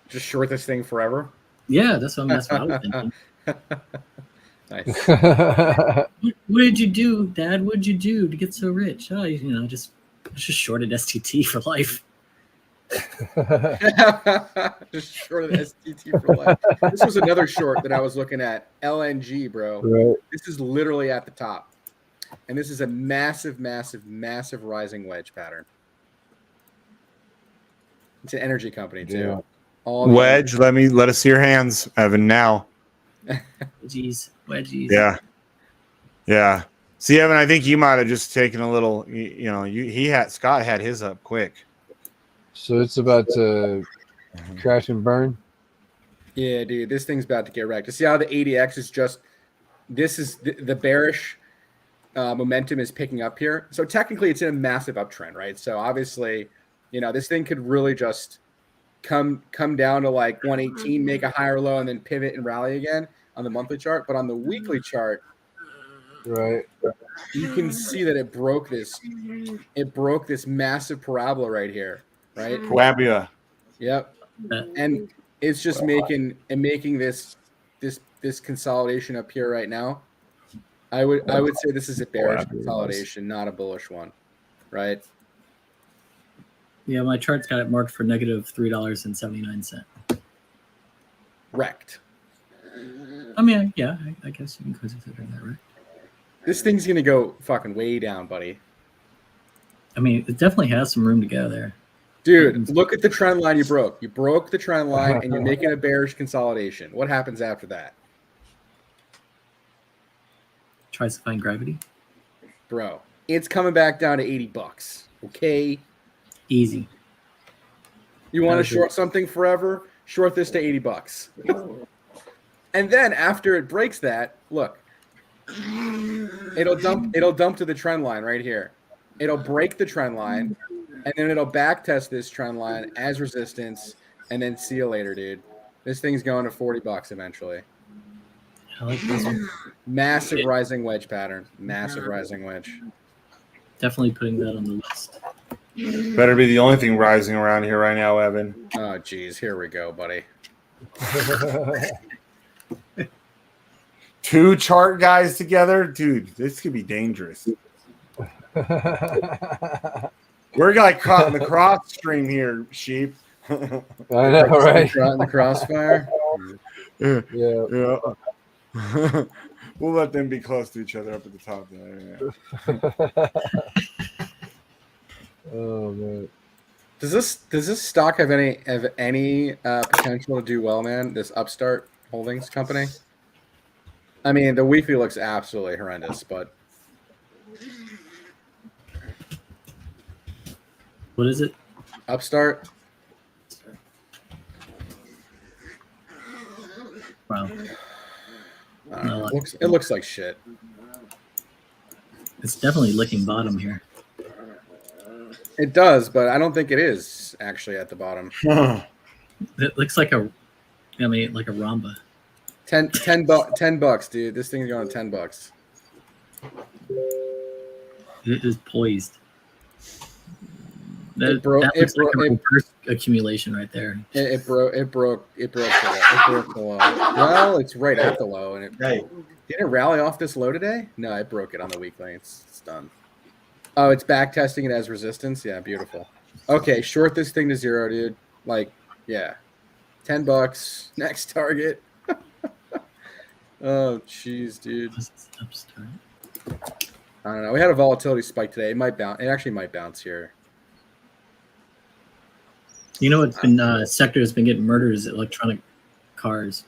Just short this thing forever. Yeah, that's what I was thinking. Nice. What did you do, Dad? What did you do to get so rich? Oh, just shorted STT for life. Just shorted STT for life. This was another short that I was looking at. LNG, bro. Right. This is literally at the top. And this is a massive, massive, massive rising wedge pattern. It's an energy company too. Yeah. Wedge, let us see your hands, Evan, now. Wedgies. Yeah. See, Evan, I think you might have just taken a little. Scott had his up quick. So it's about to crash and burn. Yeah, dude, this thing's about to get wrecked. To see how the ADX is just. This is the bearish momentum is picking up here. So technically, it's in a massive uptrend, right? So obviously, this thing could really just come down to like 118, make a higher low, and then pivot and rally again on the monthly chart. But on the weekly chart, right, you can see that it broke this massive parabola right here, right? Parabola. Yep. And it's just making this consolidation up here right now. I would say this is a bearish consolidation, not a bullish one, right? Yeah, my chart's got it marked for negative $3.79. Wrecked. I mean, yeah, I guess you can consider that, right? This thing's gonna go fucking way down, buddy. I mean, it definitely has some room to go there. Dude, look at the trend line you broke. You broke the trend line, and you're making a bearish consolidation. What happens after that? Tries to find gravity. Bro, it's coming back down to $80. Okay? Easy. You want to short something forever? Short this to $80. And then after it breaks that, look, it'll dump to the trend line right here. It'll break the trend line, and then it'll back test this trend line as resistance, and then see you later, dude. This thing's going to $40 eventually. I like this one. Massive rising wedge pattern. Massive rising wedge. Definitely putting that on the list. Better be the only thing rising around here right now, Evan. Oh, geez. Here we go, buddy. Two chart guys together? Dude, this could be dangerous. We're like caught in the cross stream here, sheep. I know, right? In the crossfire. Yeah. We'll let them be close to each other up at the top there. Yeah. Oh man. Does this stock have any potential to do well, man? This Upstart Holdings company. I mean, the weekly looks absolutely horrendous, but What is it? Upstart. Wow. I don't know. It looks like shit. It's definitely licking bottom here. It does, but I don't think it is actually at the bottom. It looks like like a rhomba. 10 bucks, dude. This thing's going $10. It is poised. It broke. Like a reverse accumulation right there. It broke the low. Well, it's right at the low, and didn't it rally off this low today? No, it broke it on the weekly. It's done. Oh, it's back testing it as resistance. Yeah, beautiful. Okay, short this thing to 0, dude. Like, yeah, $10. Next target. Oh, jeez, dude. I don't know. We had a volatility spike today. It might bounce. It actually might bounce here. You know what's been sector has been getting murdered is electric cars.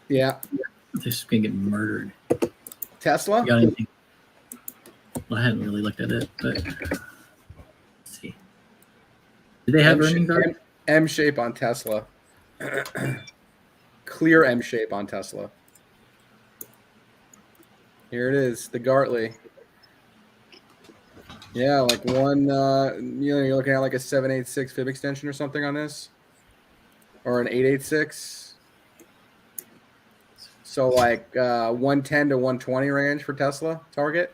Yeah, they're just been getting murdered. Tesla. You got anything? Well, I hadn't really looked at it, but let's see. Do they have earnings? M shape on Tesla. Clear M shape on Tesla. Here it is, the Gartley. Yeah, like one. You're looking at like a 786 fib extension or something on this, or an 886. So like 110 to 120 range for Tesla target.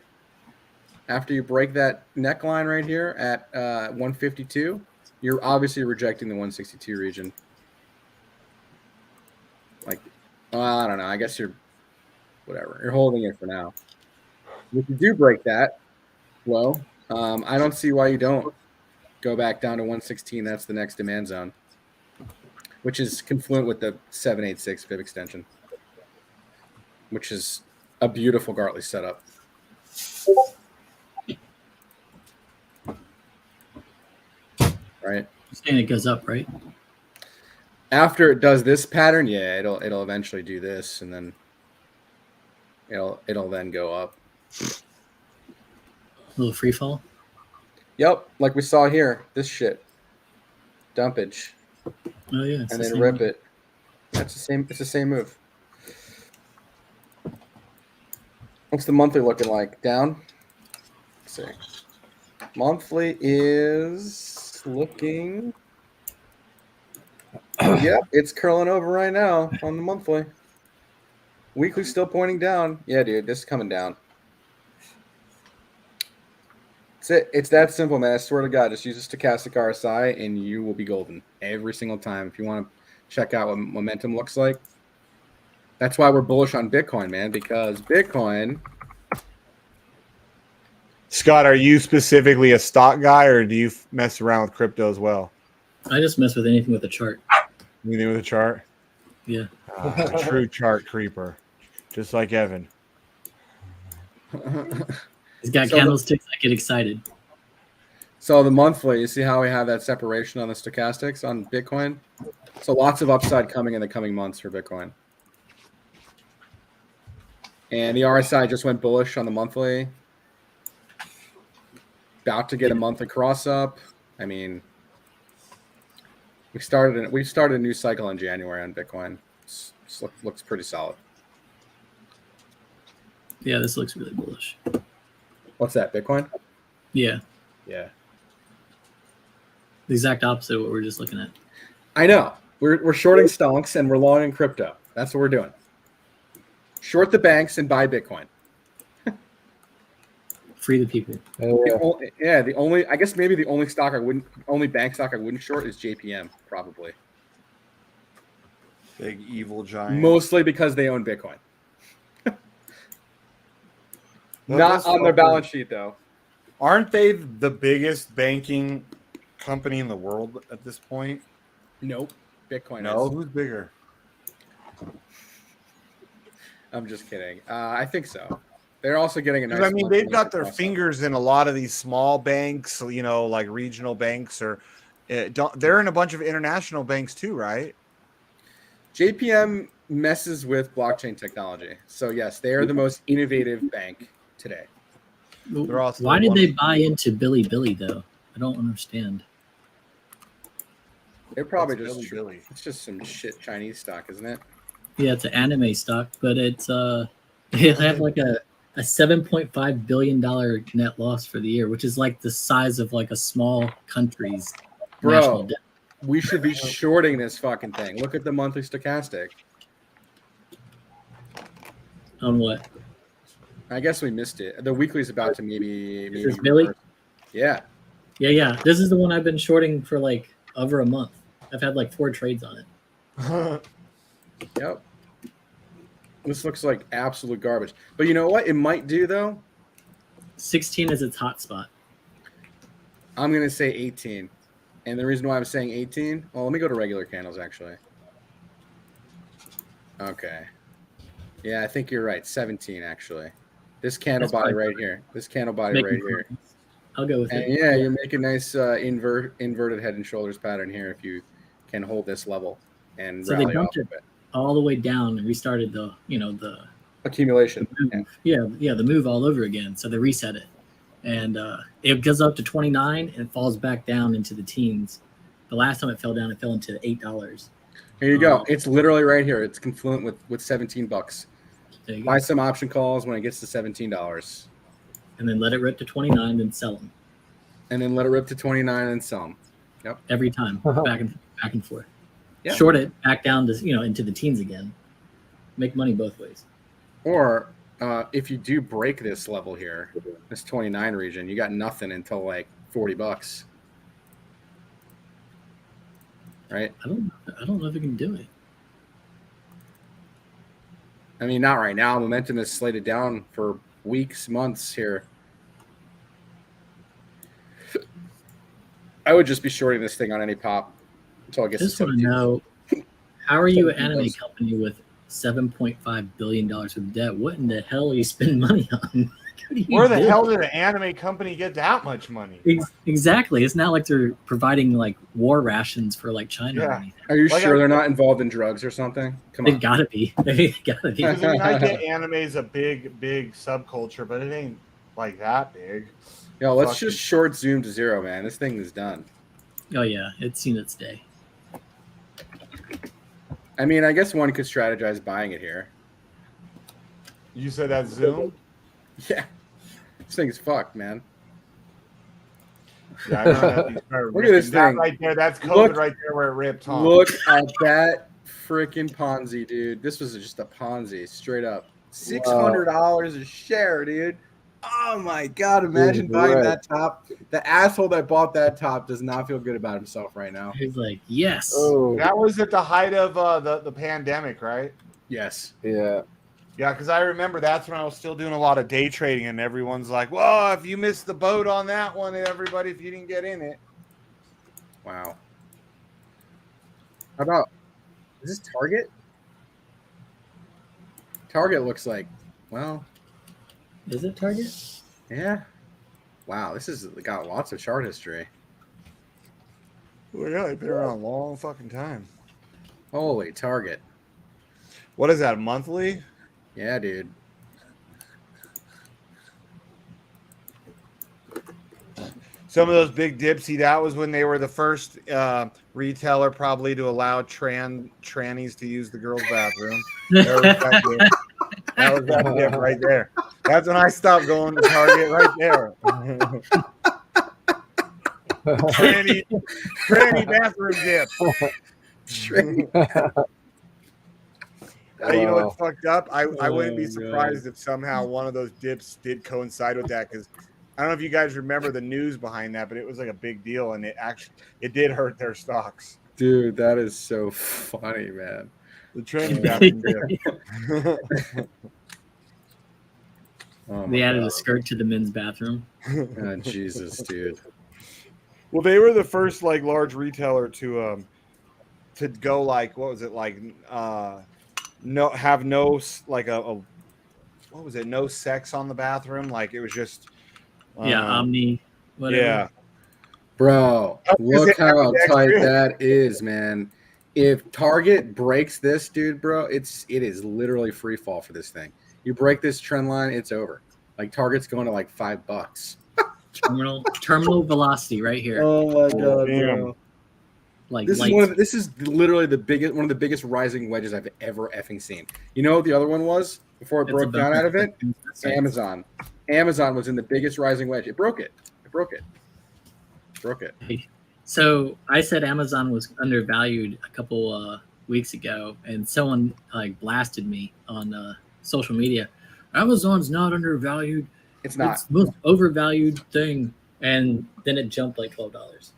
After you break that neckline right here at 152, you're obviously rejecting the 162 region. Like, I don't know. I guess you're whatever. You're holding it for now. If you do break that, well, I don't see why you don't go back down to 116. That's the next demand zone, which is confluent with the 786 fib extension, which is a beautiful Gartley setup. Right. You're saying it goes up, right? After it does this pattern, yeah, it'll eventually do this, and then it'll then go up. A little free fall. Yep, like we saw here. This shit, dumpage. Oh yeah, and then rip it. That's the same. It's the same move. What's the monthly looking like? Down. Let's see. Monthly is looking. Yep, it's curling over right now on the monthly. Weekly still pointing down. Yeah, dude, this is coming down. It's it. It's that simple, man. I swear to God, just use a stochastic RSI and you will be golden every single time. If you want to check out what momentum looks like, that's why we're bullish on Bitcoin, man. Because Bitcoin. Scott, are you specifically a stock guy, or do you mess around with crypto as well? I just mess with anything with a chart. Anything with a chart? Yeah. A true chart creeper, just like Evan. He's got candlesticks. I get excited. So the monthly, you see how we have that separation on the stochastics on Bitcoin? So lots of upside coming in the coming months for Bitcoin. And the RSI just went bullish on the monthly. About to get a monthly cross up. I mean, we started a new cycle in January on Bitcoin. Looks pretty solid. Yeah, this looks really bullish. What's that, Bitcoin? Yeah. Yeah. The exact opposite of what we're just looking at. I know. We're shorting stonks and we're long in crypto. That's what we're doing. Short the banks and buy Bitcoin. Free the people. The only I guess maybe the only bank stock I wouldn't short is JPM, probably. Big evil giant. Mostly because they own Bitcoin. Not on their balance sheet, though. Aren't they the biggest banking company in the world at this point? Nope. Bitcoin No, is. who's bigger? I'm just kidding. I think so. They're also getting a nice. I mean, they've got their across that. fingers in a lot of these small banks, you know, like regional banks, or they're in a bunch of international banks too, right? JPM messes with blockchain technology. So yes, they are the most innovative bank today. They're also Why did one they of- buy into Billy though? I don't understand. They're probably What's just Billy? it's just some shit Chinese stock, isn't it? Yeah, it's an anime stock, but it's they have like a $7.5 billion net loss for the year, which is like the size of like a small country's national Bro, debt. we should be shorting this fucking thing. Look at the monthly stochastic. On what? I guess we missed it. The weekly's about to maybe this Billy? reverse. Yeah. Yeah. This is the one I've been shorting for like over a month. I've had like 4 trades on it. Yep. This looks like absolute garbage. But you know what? It might do though. 16 is its hot spot. I'm gonna say 18. And the reason why I'm saying 18, well, let me go to regular candles actually. Okay. Yeah, I think you're right. 17 actually. This candle That's body fine. right here. This candle body Making right here. progress. I'll go with And it. yeah, you make a nice inverted head and shoulders pattern here if you can hold this level and So they rally off bumped of it it. all the way down and restarted the the Accumulation. move. Yeah, the move all over again. So they reset it, and it goes up to 29 and falls back down into the teens. The last time it fell down, it fell into $8. Here you go. It's literally right here. It's confluent with $17. There you Buy go. some option calls when it gets to $17. And then let it rip to 29, then sell them And then let it rip to 29 and sell them. Yep. every time, back and forth. Yeah. Short it back down to into the teens again. Make money both ways. Or if you do break this level here, this 29 region, you got nothing until like $40. Right? I don't know if it can do it. I mean, not right now. Momentum is slated down for weeks, months here. I would just be shorting this thing on any pop until it gets Just to want to 17. know, how are you an anime $17. company with $7.5 billion of debt? What in the hell are you spending money on? What do you Where the do? hell did an anime company get that much money? Exactly. It's not like they're providing like war rations for like China or Yeah. anything. Are you Like sure I- they're not involved in drugs or something? Come They on. gotta be. They gotta be. Because I mean, I get anime is a big subculture, but it ain't like that big. Yo, let's Fucking- just short zoom to 0, man. This thing is done. Oh yeah, it's seen its day. I mean, I guess one could strategize buying it here. You said that Zoom? Yeah. This thing's fucked, man. Yeah, I know that Look at this that thing. right there. That's COVID Look- right there where it ripped, huh? Look at that freaking Ponzi, dude. This was just a Ponzi, straight up. $600 a share, dude. Oh my god! Imagine Dude, buying right. that top. The asshole that bought that top does not feel good about himself right now. He's like, yes. Oh, That was at the height of the pandemic, right? Yes. yeah. Yeah, because I remember that's when I was still doing a lot of day trading, and everyone's like, "Well, if you missed the boat on that one, everybody, if you didn't get in it." Wow. How about, is this Target? Target looks like, well, Is it Target? yeah. Wow, this has got lots of chart history. Well, yeah, they've been around a long fucking time. Holy Target. What is that, monthly? Yeah, dude. Some of those big dips, see, that was when they were the first retailer probably to allow trannies to use the girls' bathroom. That was that dip. That was that dip right there. That's when I stopped going to Target right there. tranny bathroom dip. You know Wow. what's fucked up? I wouldn't be Oh, surprised if somehow one of those dips did coincide with that, because I don't know if you guys remember the news behind that, but it was like a big deal, and it did hurt their stocks. Dude, that is so funny, man. The tranny bathroom dip. Oh They my added God. a skirt to the men's bathroom. Oh, Jesus, dude. Well, they were the first like large retailer to go like, what was it like? No, have no like a what what was it? No sex on the bathroom. Like it was just. Yeah, Omni. Whatever. Yeah. Bro, Is look it how tight ambidextrous? that is, man. If Target breaks this, dude, bro, it is literally free fall for this thing. You break this trend line, it's over. Like Target's going to like $5. Terminal velocity right here. Oh my god, damn. bro. Like This lights. this is literally one of the biggest rising wedges I've ever effing seen. You know what the other one was before it It's broke down about out of it? to- Amazon. Amazon was in the biggest rising wedge. It broke it. Broke it. So I said Amazon was undervalued a couple weeks ago, and someone like blasted me on social media. Amazon's not undervalued. It's not. It's the most overvalued thing, and then it jumped like $12.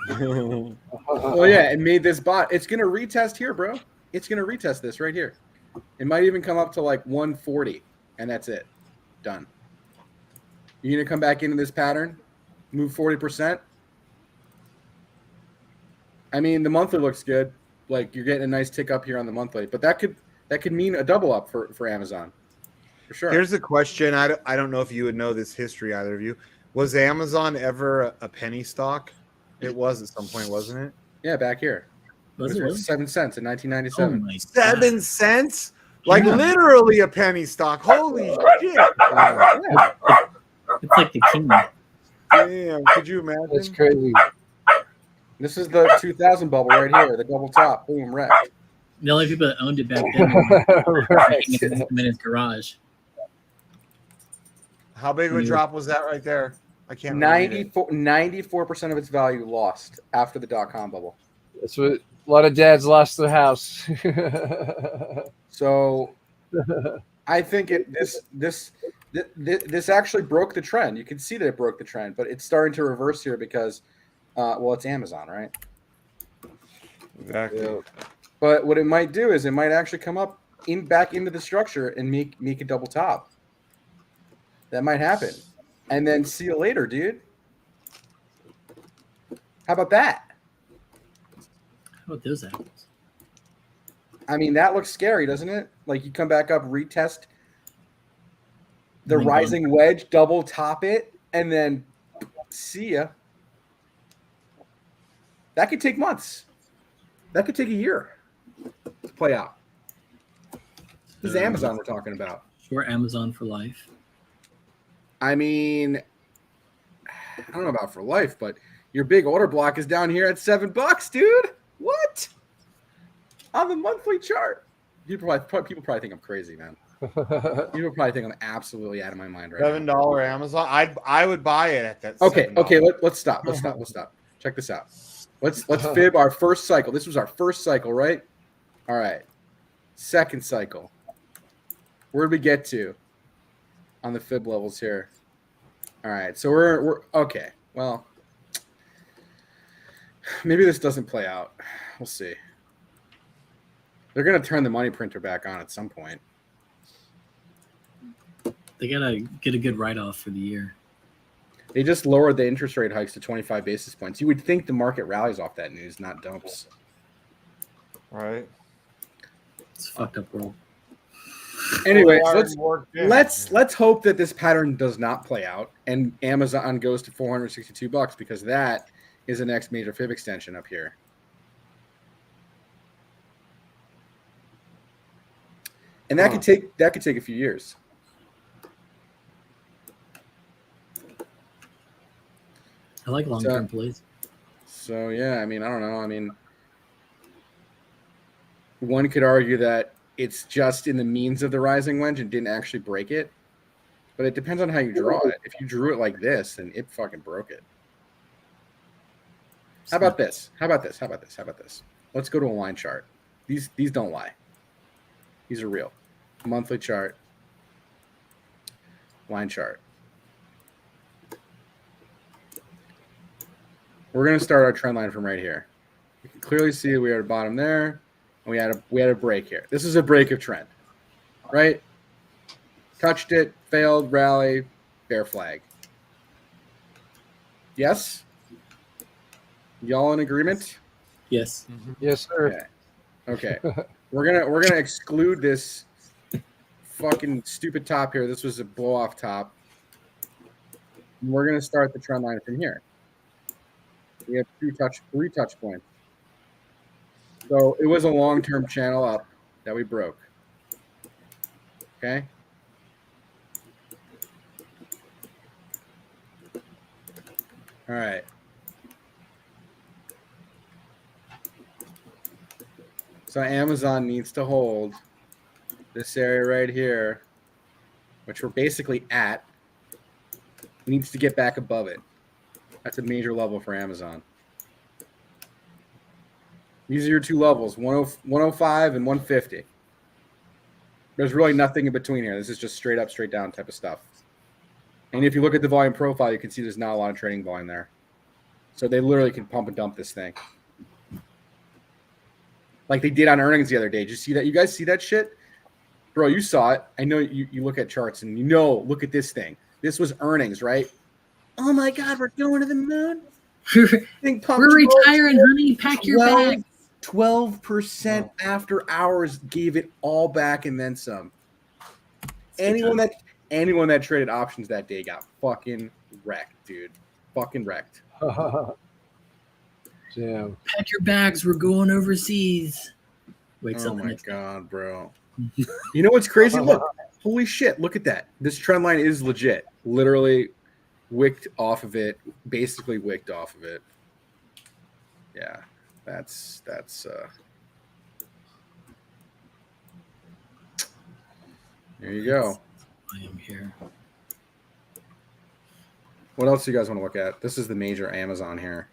Well, yeah, it made this bot. It's gonna retest here, bro. It's gonna retest this right here. It might even come up to like 140, and that's it. Done. You're gonna come back into this pattern, move 40%. I mean, the monthly looks good. Like you're getting a nice tick up here on the monthly, but that could mean a double up for Amazon, for sure. Here's the question. I don't know if you would know this history, either of you. Was Amazon ever a penny stock? It was at some point, wasn't it? Yeah, back here. Was it it was really? 7 cents in Oh 1997. my 7 cents? Like literally a penny stock. Holy shit. Yeah. It's like the king. Damn, could you imagine? That's crazy. This is the 2000 bubble right here, the double top, boom, wreck. The only people that owned it back then were Right. in his garage. How big of a drop was that right there? I can't remember. 94% of its value lost after the .com bubble. That's what a lot of dads lost their house. So I think this actually broke the trend. You can see that it broke the trend, but it's starting to reverse here because it's Amazon, right? Exactly. Yeah. But what it might do is it might actually come up back into the structure and make a double top. That might happen. And then see you later, dude. How about that? How about those apples? I mean, that looks scary, doesn't it? Like you come back up, retest the And then rising wedge, double top it, and then see ya. That could take months. That could take a year to play out. This is Amazon we're talking about. Short Amazon for life. I mean, I don't know about for life, but your big order block is down here at $7, dude. What? On the monthly chart. People probably think I'm crazy, man. People probably think I'm absolutely out of my mind right now. $7 Amazon. I would buy it at that. Okay, $7. okay. Let's stop. Let's stop. Check this out. Let's fib our first cycle. This was our first cycle, right? All right. Second cycle. Where did we get to on the fib levels here? All right. So we're okay. Well, maybe this doesn't play out. We'll see. They're gonna turn the money printer back on at some point. They gotta get a good write-off for the year. They just lowered the interest rate hikes to 25 basis points. You would think the market rallies off that news, not dumps. Right. It's a fucked up world. Anyways, let's hope that this pattern does not play out and Amazon goes to $462 because that is the next major fib extension up here. And that could take a few years. I like long-term plays. So yeah, I mean, I don't know. I mean, one could argue that it's just in the means of the rising wedge and didn't actually break it. But it depends on how you draw it. If you drew it like this, then it fucking broke it. How about this? Let's go to a line chart. These don't lie. These are real. Monthly chart. Line chart. We're going to start our trend line from right here. You can clearly see we are at the bottom there. And we had a break here. This is a break of trend, right? Touched it, failed, rally, bear flag. Yes? Y'all in agreement? Yes. Yes, sir. Okay. We're gonna exclude this fucking stupid top here. This was a blow off top. And we're gonna start the trend line from here. We have three touch points. So it was a long-term channel up that we broke. Okay. All right. So Amazon needs to hold this area right here, which we're basically at. It needs to get back above it. That's a major level for Amazon. These are your two levels, 105 and 150. There's really nothing in between here. This is just straight up, straight down type of stuff. And if you look at the volume profile, you can see there's not a lot of trading volume there. So they literally can pump and dump this thing. Like they did on earnings the other day. Did you see that? You guys see that shit? Bro, you saw it. I know you look at charts and look at this thing. This was earnings, right? Oh my God, we're going to the moon. We're retiring, honey. Pack your bag. 12% after hours gave it all back and then some. Anyone that traded options that day got fucking wrecked, dude. Fucking wrecked. Damn. Pack your bags. We're going overseas. Wakes up. Oh my God, bro. You know what's crazy? Look, holy shit! Look at that. This trend line is legit. Literally wicked off of it. Basically wicked off of it. Yeah, that's. There you go. I am here. What else do you guys want to look at? This is the major Amazon here.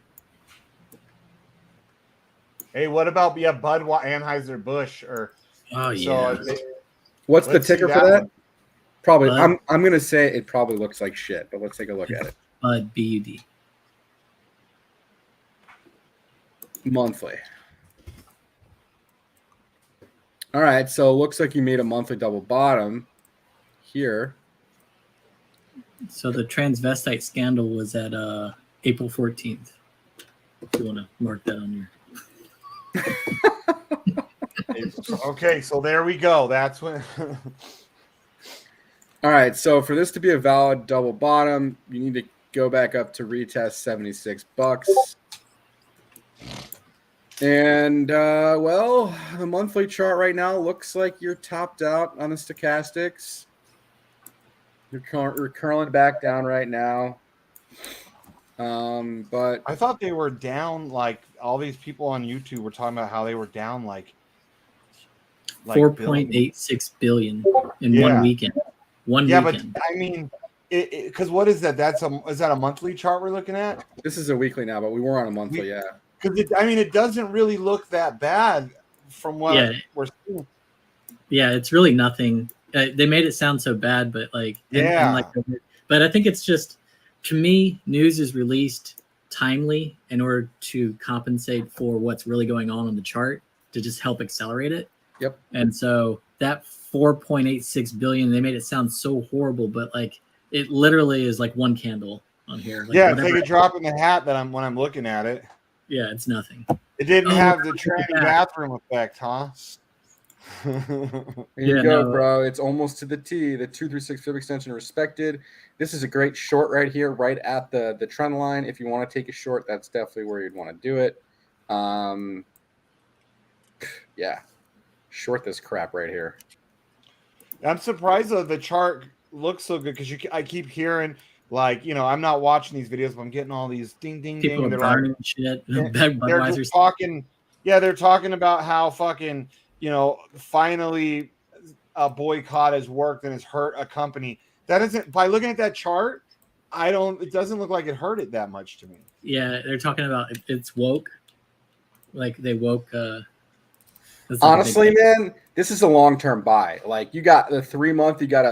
Hey, what about Budweiser, Anheuser-Busch, or What's the ticker for that? One. Probably. Bud. I'm gonna say it probably looks like shit, but let's take a look at it. Bud, BUD. Monthly. All right, so it looks like you made a monthly double bottom here. So the transvestite scandal was at April 14th. If you want to mark that on your. Okay, so there we go. That's when. All right, so for this to be a valid double bottom, you need to go back up to retest $76. And well, the monthly chart right now looks like you're topped out on the stochastics. You're curling back down right now. But I thought they were down. Like all these people on YouTube were talking about how they were down like 4.86 billion in one weekend. But I mean, because what is that? Is that a monthly chart we're looking at? This is a weekly now, but we were on a monthly, yeah. Because it doesn't really look that bad from what we're seeing. Yeah, it's really nothing. They made it sound so bad, but but I think it's just, to me, news is released timely in order to compensate for what's really going on the chart to just help accelerate it. Yep. And so that 4.86 billion, they made it sound so horrible, but like it literally is like one candle on here. Like take a drop in the hat when I'm looking at it. Yeah, it's nothing. It didn't have the tranny bathroom effect, huh? Here you go, bro. It's almost to the T. The 236 fib extension respected. This is a great short right here, right at the trend line. If you want to take a short, that's definitely where you'd want to do it. Yeah, short this crap right here. I'm surprised that the chart looks so good because I keep hearing I'm not watching these videos, but I'm getting all these ding ding people ding. People are burning shit. They're just talking. Yeah, they're talking about how fucking finally a boycott has worked and has hurt a company. That isn't, by looking at that chart, it doesn't look like it hurt it that much to me. Yeah, they're talking about it's woke. Like they woke. Honestly, man, this is a long-term buy. Like you got the 3 month, you got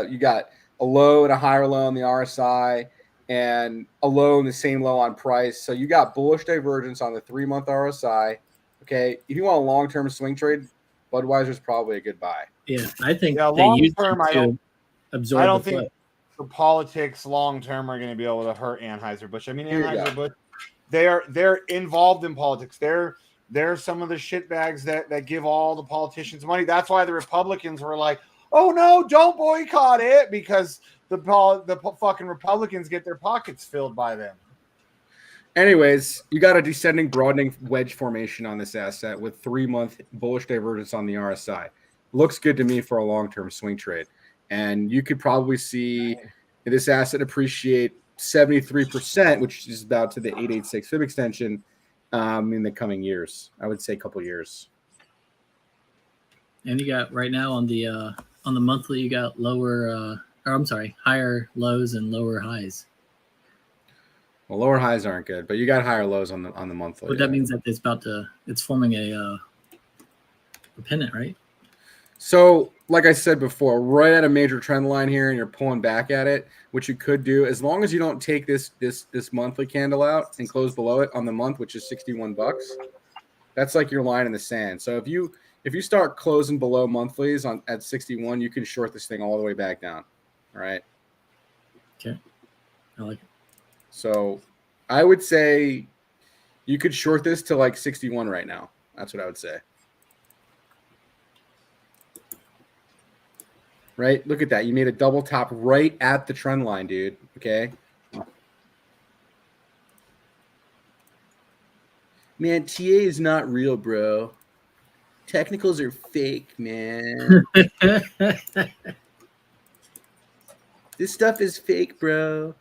a low and a higher low on the RSI and a low and the same low on price. So you got bullish divergence on the 3 month RSI. Okay. If you want a long-term swing trade, Budweiser is probably a good buy. Yeah. I think long term, I don't think the politics long term are going to be able to hurt Anheuser-Busch. I mean, Anheuser-Busch, they're involved in politics. They're some of the shitbags that give all the politicians money. That's why the Republicans were like, oh no, don't boycott it because the fucking Republicans get their pockets filled by them. Anyways, you got a descending broadening wedge formation on this asset with 3-month bullish divergence on the RSI. Looks good to me for a long-term swing trade. And you could probably see this asset appreciate 73%, which is about to the 886 fib extension in the coming years. I would say a couple years. And you got right now on the monthly, you got higher lows and lower highs. Well, lower highs aren't good, but you got higher lows on the monthly. But that means that it's forming a pennant, right? So, like I said before, right at a major trend line here, and you're pulling back at it, which you could do as long as you don't take this monthly candle out and close below it on the month, which is $61. That's like your line in the sand. So if you start closing below monthlies at 61, you can short this thing all the way back down. All right. Okay. I like it. So I would say you could short this to like 61 right now. That's what I would say. Right? Look at that. You made a double top right at the trend line, dude. Okay. Man, TA is not real, bro. Technicals are fake, man. This stuff is fake, bro.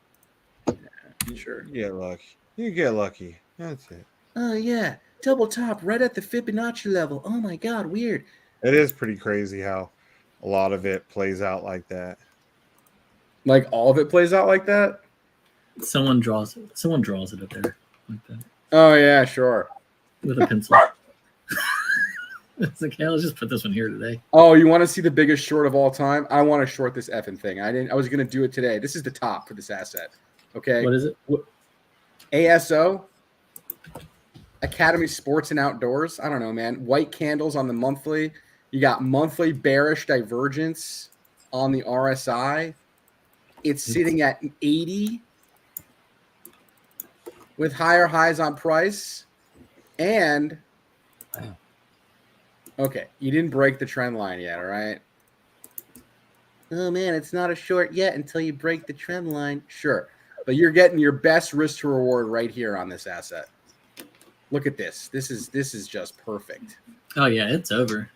Sure. You get lucky. You get lucky. That's it. Oh, yeah. Double top right at the Fibonacci level. Oh, my God. Weird. It is pretty crazy how a lot of it plays out like that. Like all of it plays out like that? Someone draws it up there like that. Oh, yeah, sure. With a pencil. It's like, hey, let's just put this one here today. Oh, you want to see the biggest short of all time? I want to short this effing thing. I was going to do it today. This is the top for this asset. Okay. What is it? ASO, Academy Sports and Outdoors. I don't know, man. White candles on the monthly. You got monthly bearish divergence on the RSI. It's sitting at 80 with higher highs on price. And, okay, you didn't break the trend line yet, all right? Oh, man, it's not a short yet until you break the trend line. Sure. But you're getting your best risk to reward right here on this asset. Look at this. This is just perfect. Oh yeah, it's over.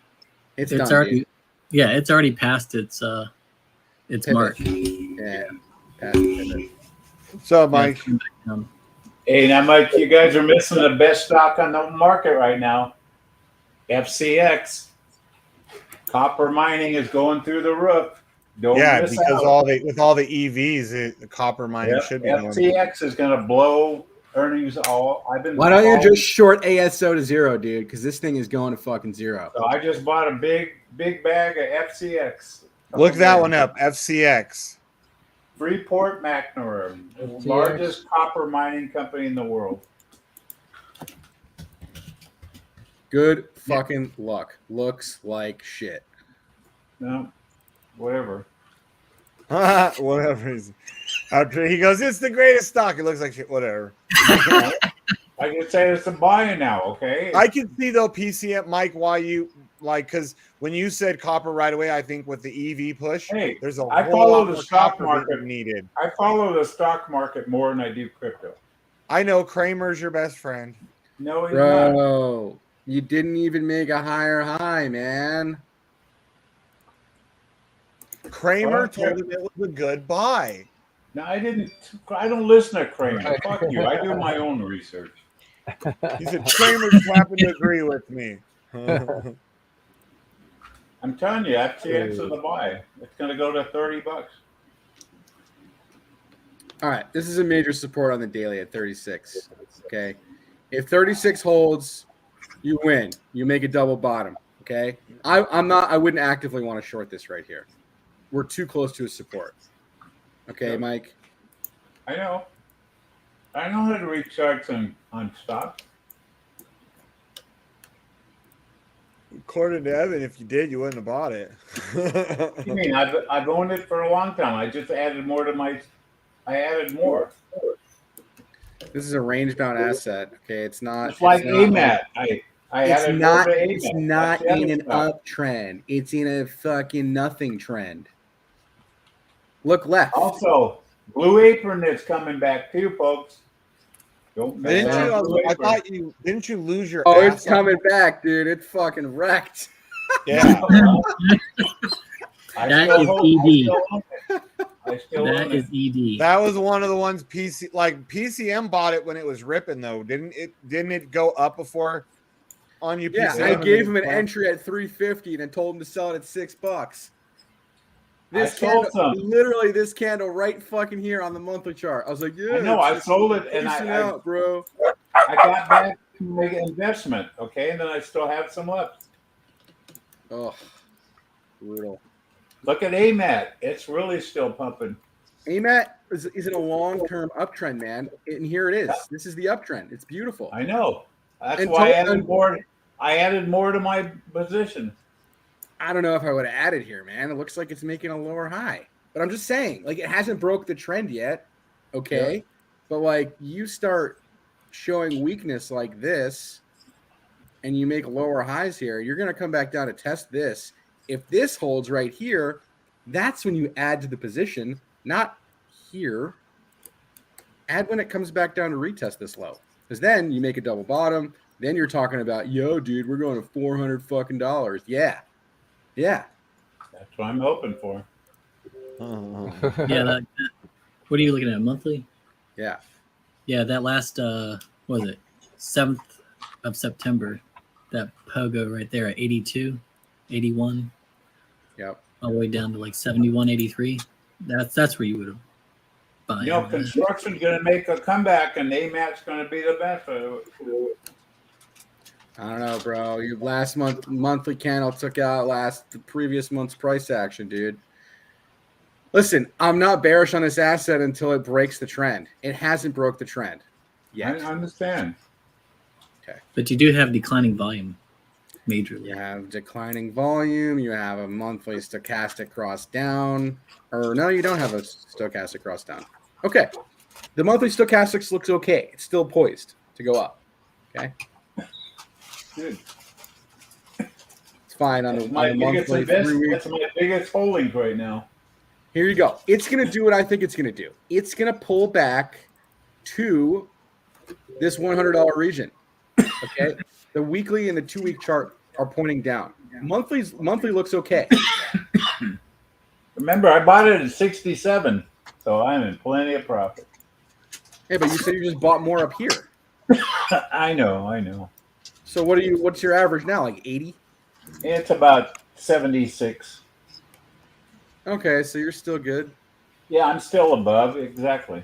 It's done, already. Dude. Yeah, it's already past its mark. Yeah. Past pivot. What's up, Mike? Hey, now, Mike, you guys are missing the best stock on the market right now. FCX. Copper mining is going through the roof. Don't miss because out. with all the EVs, the copper mining should be FTX is going to blow earnings all. Why don't you just short ASO to zero, dude? Because this thing is going to fucking zero. So I just bought a big bag of FCX. Look that one up, FCX. Freeport McMoRan, the largest copper mining company in the world. Good fucking luck. Looks like shit. No, whatever. Whatever. After he goes, it's the greatest stock. It looks like shit. Whatever. I can say it's a buy now, okay? I can see though, PCM, Mike, why you like, because when you said copper right away, I think with the EV push, there's a I whole follow lot the more stock copper market needed. I follow the stock market more than I do crypto. I know Kramer's your best friend. No, he's not. Bro, you didn't even make a higher high, man. Kramer told him it was a good buy. No, I didn't. I don't listen to Kramer. Fuck you. I do my own research. He said Kramer's happen to agree with me. I'm telling you, FTX is a buy. It's going to go to $30. All right, this is a major support on the daily at 36. Okay, if 36 holds, you win. You make a double bottom. Okay, I wouldn't actively want to short this right here. We're too close to a support. Okay, yep. Mike. I know how to read charts on stock. According to Evan, if you did, you wouldn't have bought it. You mean I've owned it for a long time? I just added more to my. I added more. This is a range bound asset. Okay, it's not. It's like AMAT. I It's added not. more to It's AMAC. not That's the in other an stuff. uptrend. It's in a fucking nothing trend. Look left. Also, Blue Apron is coming back too, folks. Don't miss Didn't out you? on Blue I Apron. thought you didn't you lose your Oh, ass it's coming back, dude. It's fucking wrecked. Yeah. I That still is hope. ED. I still That own is it. ED. That was one of the ones PCM bought it when it was ripping though. Didn't it go up before on you Yeah, PCM? I and gave then him an crashed? entry at 350 and then told him to sell it at $6. I This sold candle, some. literally this candle right fucking here on the monthly chart. I was like, yeah, I know. I sold it, and decent I out, bro. got back to make an investment. Okay, and then I still have some left. Oh, brutal. Look at AMAT. It's really still pumping. AMAT is in a long-term uptrend, man, and here it is. This is the uptrend. It's beautiful. I know. That's And why I to- added more. I added more to my position. I don't know if I would have added here, man. It looks like it's making a lower high, but I'm just saying, like, it hasn't broke the trend yet. Okay, Yeah. but like you start showing weakness like this, and you make lower highs here, you're going to come back down to test this. If this holds right here, that's when you add to the position, not here. Add when it comes back down to retest this low, because then you make a double bottom. Then you're talking about, yo, dude, we're going to $400 fucking dollars. Yeah. That's what I'm hoping for. Yeah. What are you looking at? Monthly? Yeah. Yeah. That last, what was it? 7th of September. That pogo right there at 82, 81. Yep. All the way down to like 71, 83. That's where you would have bought. You know, construction's going to make a comeback, and AMAT's going to be the best. I don't know, bro. Your last monthly candle took out the previous month's price action, dude. Listen, I'm not bearish on this asset until it breaks the trend. It hasn't broke the trend yet. I understand. Okay. But you do have declining volume, majorly. You have declining volume. You have a monthly stochastic cross down. Or no, you don't have a stochastic cross down. Okay. The monthly stochastics looks okay. It's still poised to go up. Okay. Good. It's fine on the biggest monthly 3 weeks. That's my biggest holdings right now. Here you go. It's going to do what I think it's going to do. It's going to pull back to this $100 region. Okay. The weekly and the 2-week chart are pointing down. Monthly looks okay. Remember, I bought it at 67, so I'm in plenty of profit. Hey, but you said you just bought more up here. I know. So what's your average now? Like 80? It's about 76. Okay, so you're still good. Yeah, I'm still above, exactly.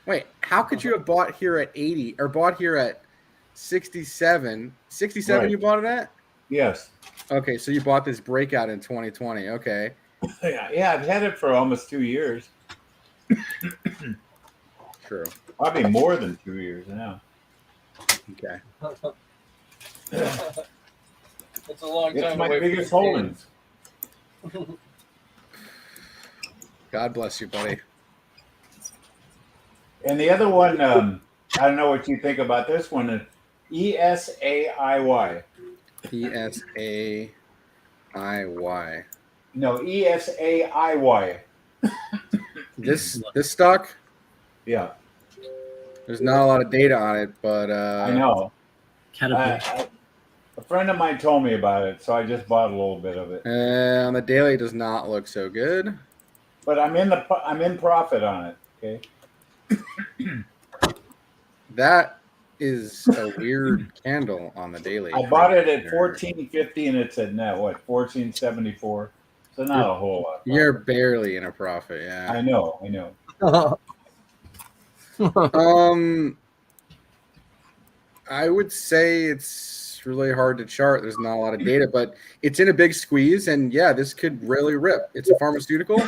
Wait, how could you have bought here at 80 or bought here at 67? 67 Right. You bought it at? Yes. Okay, so you bought this breakout in 2020. Okay. Yeah, I've had it for almost 2 years. True. Probably more than 2 years now. Okay. It's a long time. It's my away from biggest the game. holdings. God bless you, buddy. And the other one, I don't know what you think about this one. ESAIY. ESAIY. No, ESAIY. This stock? Yeah. There's not a lot of data on it, but I know. Caterpillar. A friend of mine told me about it, so I just bought a little bit of it. On the daily, it does not look so good. But I'm in profit on it. Okay. That is a weird candle on the daily. I bought it at 14.50 and it's at net 14.74. So not a whole lot. You're barely in a profit, yeah. I know. I would say it's really hard to chart. There's not a lot of data, but it's in a big squeeze, and yeah, this could really rip. It's a pharmaceutical.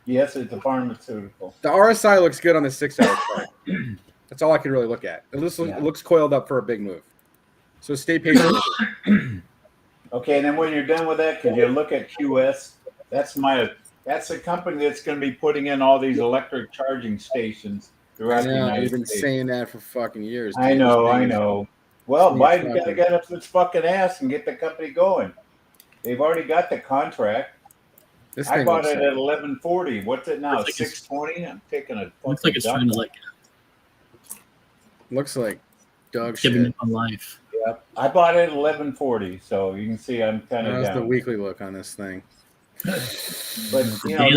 Yes, it's a pharmaceutical. The RSI looks good on the 6-hour chart. That's all I can really look at. It looks coiled up for a big move. So stay patient. Okay, and then when you're done with that, could you look at QS? That's the company that's going to be putting in all these electric charging stations throughout the Yeah, United we've been States. saying that for fucking years. I know. Well, Biden got to get up his fucking ass and get the company going. They've already got the contract. I bought it at 11.40. What's it now? 6.20. I'm taking a. Looks like it's trying to Looks like dog giving shit. it on life. Yeah, I bought it at 11.40, so you can see I'm kind of down. How's the weekly look on this thing? But you know,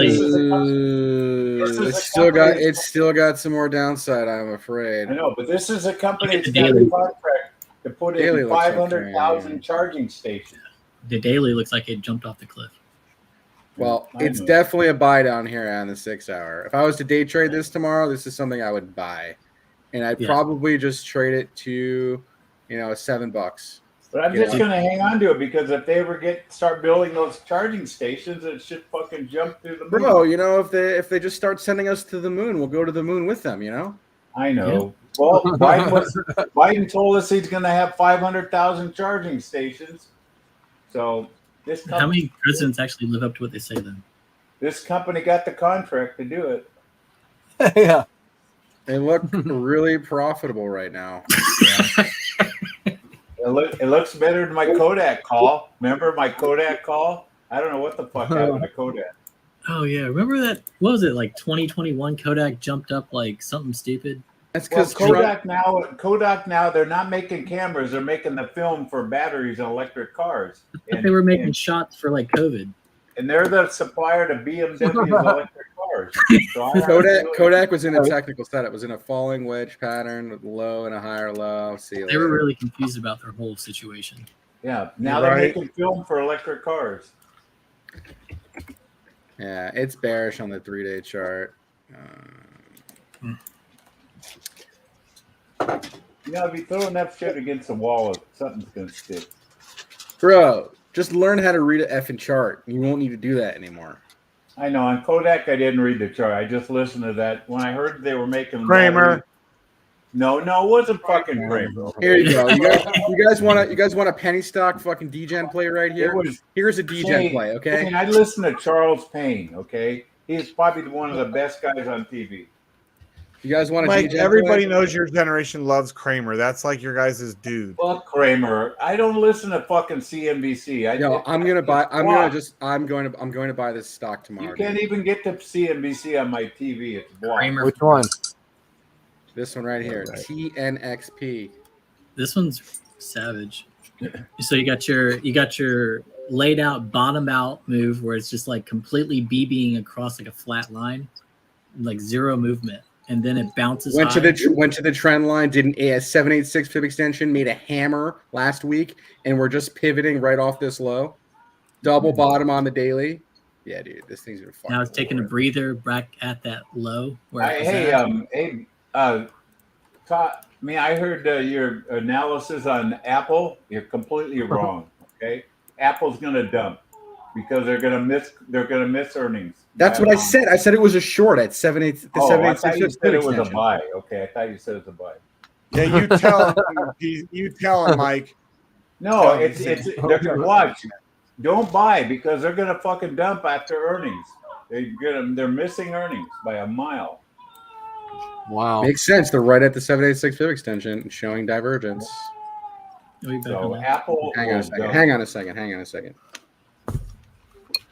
it's still got some more downside, I'm afraid. I know, but this is a company that's got a contract to put in 500,000 charging stations. The daily looks like it jumped off the cliff. Well, it's definitely a buy down here on the 6 hour. If I was to day trade this tomorrow, this is something I would buy, and I'd probably just trade it to, $7. But I'm just going to hang on to it because if they ever start building those charging stations, it should fucking jump through the moon. Bro, if they just start sending us to the moon, we'll go to the moon with them. I know. Yeah. Well, Biden told us he's going to have 500,000 charging stations. So how many presidents actually live up to what they say then? This company got the contract to do it. Yeah. They look really profitable right now. It looks better than my Kodak call. Remember my Kodak call? I don't know what the fuck happened to Kodak. Oh yeah, remember that? What was it, like 2021? Kodak jumped up like something stupid. That's because Kodak now they're not making cameras; they're making the film for batteries and electric cars. They were making shots for like COVID. And they're the supplier to BMW's electric cars. So Kodak was in a technical setup. It was in a falling wedge pattern with low and a higher low. They were really confused about their whole situation. Yeah, now they're making film for electric cars. Yeah, it's bearish on the 3-day chart. If you throw enough shit against the wall, something's going to stick. Bro, just learn how to read an effing chart. You won't need to do that anymore. I know. On Kodak, I didn't read the chart. I just listened to that. When I heard they were making Kramer. No, it wasn't fucking Kramer. Here you go. You guys want a penny stock fucking Degen play right here? Here's a Degen play, okay? I listened to Charles Payne, okay? He's probably one of the best guys on TV. You guys want to? Mike, everybody knows your generation loves Kramer. That's like your guys' dude. Fuck Kramer. I don't listen to fucking CNBC. I'm going to buy this stock tomorrow. You can't even get to CNBC on my TV. It's blocked. Which one? This one right here, TNXP. This one's savage. So you got your laid out bottom out move where it's just like completely BBing across like a flat line, like zero movement. And then it bounces. Went to the trend line. Did a 786 pip extension. Made a hammer last week, and we're just pivoting right off this low. Double bottom on the daily. Yeah, dude, this thing's gonna. Now it's taking a breather back at that low. Todd. I heard your analysis on Apple. You're completely wrong. Okay, Apple's gonna dump because they're gonna miss earnings. That's what I said. I said it was a short at 7.8. I thought you said it was a buy. Okay, I thought you said it's a buy. Yeah, you tell him, Mike. No, they're gonna watch. Don't buy because they're gonna fucking dump after earnings. They're missing earnings by a mile. Wow, makes sense. They're right at the 786 pip extension, showing divergence. So Apple. Hang on a second.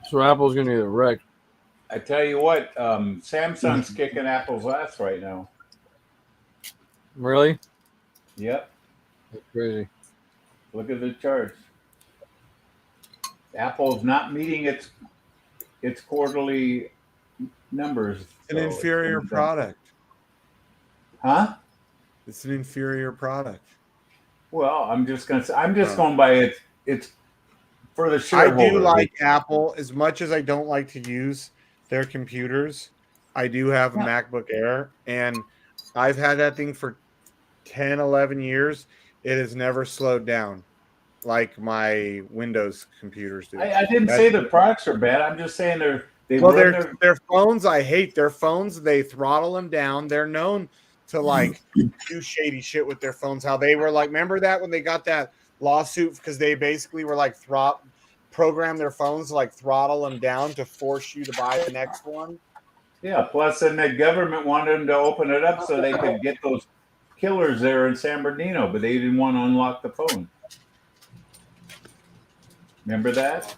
So Apple's gonna get wrecked. I tell you what, Samsung's kicking Apple's ass right now. Really? Yep. That's crazy. Look at the charts. Apple's not meeting its quarterly numbers. It's an inferior product. Huh? It's an inferior product. Well, I'm just going by it's for the shareholder. I do like Apple as much as I don't like to use their computers. I do have a MacBook Air, and I've had that thing for 10, 11 years. It has never slowed down like my Windows computers do. I didn't say the products are bad. I'm just saying their phones. I hate their phones. They throttle them down. They're known to like do shady shit with their phones. How they were like, remember that when they got that lawsuit because they basically were like program their phones to like throttle them down to force you to buy the next one. Yeah. Plus, then the government wanted them to open it up so they could get those killers there in San Bernardino, but they didn't want to unlock the phone. Remember that?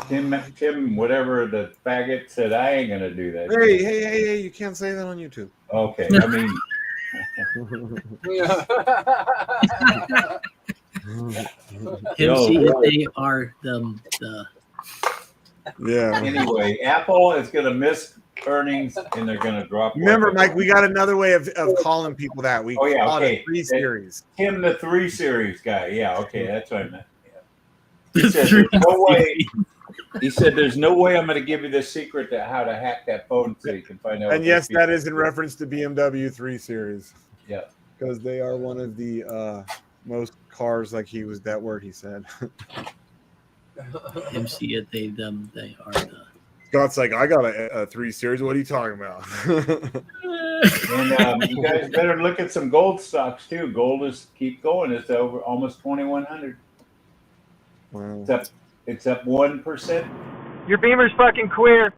Tim, whatever the faggot said, I ain't gonna do that. Hey! You can't say that on YouTube. Okay, I mean. They are the. Yeah. Anyway, Apple is gonna miss earnings and they're gonna drop. Remember, Mike, we got another way of calling people that. We call it a 3 series. Tim, the 3 series guy. Yeah, okay, that's what I meant. Yeah. He said, "There's no way." He said, "There's no way I'm going to give you the secret to how to hack that phone so you can find out." And yes, that is in reference to BMW 3 Series. Yeah, because they are one of the most cars. Like he was that word he said. MC it, they, them, they are the. Scott's like, I got a 3 Series. What are you talking about? And you guys better look at some gold stocks too. Gold is keep going. It's over almost 2,100. Wow. It's up 1%. Your Beamer's fucking queer.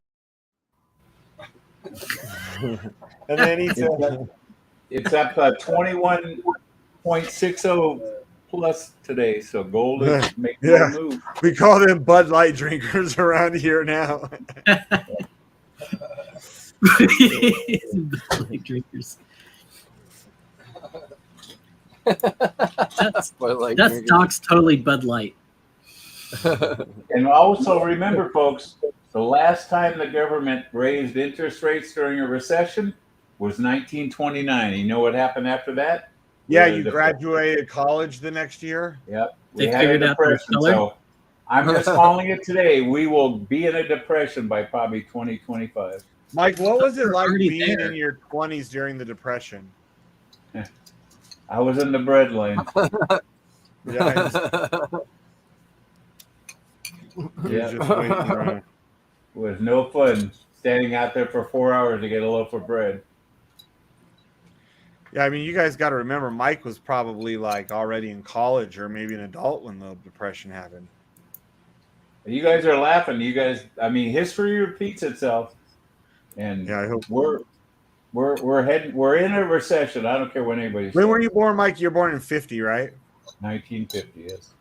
And then he said, it's up 21.60 plus today. So gold is making a move. We call them Bud Light drinkers around here now. Bud Light drinkers. That stock's totally Bud Light. And also remember, folks, the last time the government raised interest rates during a recession was 1929. You know what happened after that? Yeah, you graduated college the next year. Yep. We had a depression. So I'm just calling it today. We will be in a depression by probably 2025. Mike, what was it like being in your 20s during the depression? I was in the bread line. Yeah. Yeah. It was no fun standing out there for 4 hours to get a loaf of bread. Yeah, I mean, you guys got to remember, Mike was probably like already in college or maybe an adult when the depression happened. You guys are laughing. You guys, I mean, history repeats itself, and yeah, I hope we're in a recession. I don't care what anybody says. When were you born, Mike? You're born in 50, right? 1950, yes.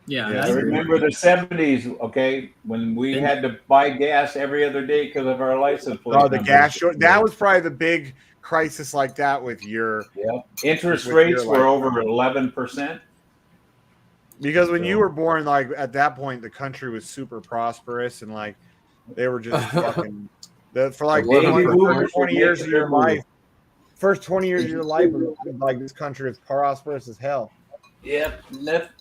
Yeah, I remember the 70s, okay, when we had to buy gas every other day because of our license plate. Oh, the gas short. That was probably the big crisis like that with your interest rates were over 11%. Because when you were born, like at that point, the country was super prosperous and like they were just fucking for like 20 years of your life. First 20 years of your life, like this country is prosperous as hell. Yep,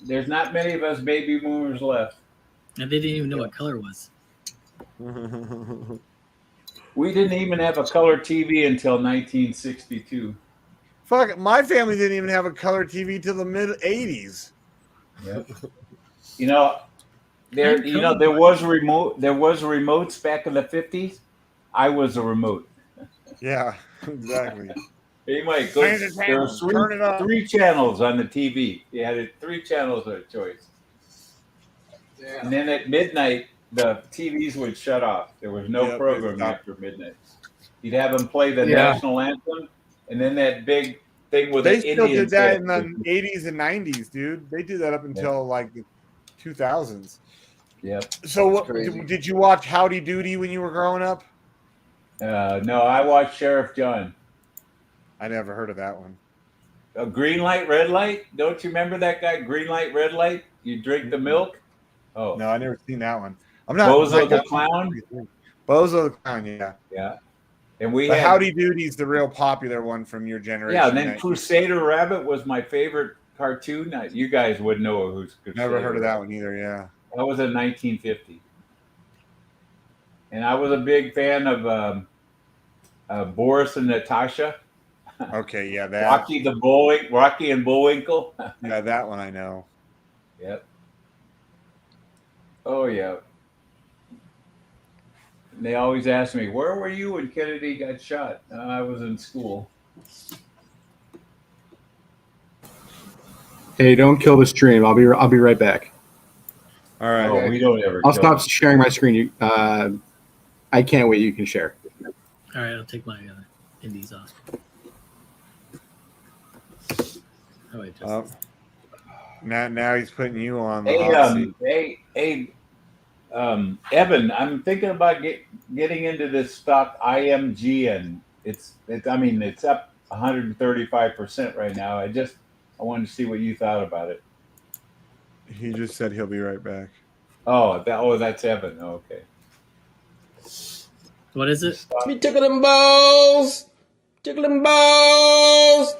there's not many of us baby boomers left. And they didn't even know what color was. We didn't even have a color TV until 1962. Fuck, my family didn't even have a color TV till the mid 80s. Yep. You know, there was remotes back in the 50s. I was a remote. Yeah, exactly. Hey, Mike, there were three channels on the TV. You had 3 channels of choice. Yeah. And then at midnight, the TVs would shut off. There was no program after midnight. You'd have them play the national anthem, and then that big thing with they the still Indians. Did that in the 80s and 90s, dude. They did that up until like the 2000s. Yep. So what did you watch Howdy Doody when you were growing up? No, I watched Sheriff John. I never heard of that one. Green light, red light. Don't you remember that guy? Green light, red light. You drink the milk. Oh no, I never seen that one. I'm not Bozo the Clown. Bozo the Clown, yeah. Yeah. And we had Howdy Doody's the real popular one from your generation. Yeah, and then Crusader Rabbit was my favorite cartoon. You guys would know who's Crusader Never heard of that Rabbit. one either, yeah. That was in 1950. And I was a big fan of Boris and Natasha. Okay, yeah, that Rocky and Bullwinkle. Yeah, that one I know. Yep. Oh yeah. And they always ask me, "Where were you when Kennedy got shot?" I was in school. Hey, don't kill the stream. I'll be right back. All right. Oh, we don't ever. I'll stop sharing my screen. I can't wait. You can share. All right, I'll take my. Indies off. Oh wait, Now he's putting you on the hot seat. Evan, I'm thinking about getting into this stock IMG, and it's up 135% right now. I wanted to see what you thought about it. He just said he'll be right back. That's Evan. Oh, okay. What is it? Me tickling balls. Tickling balls.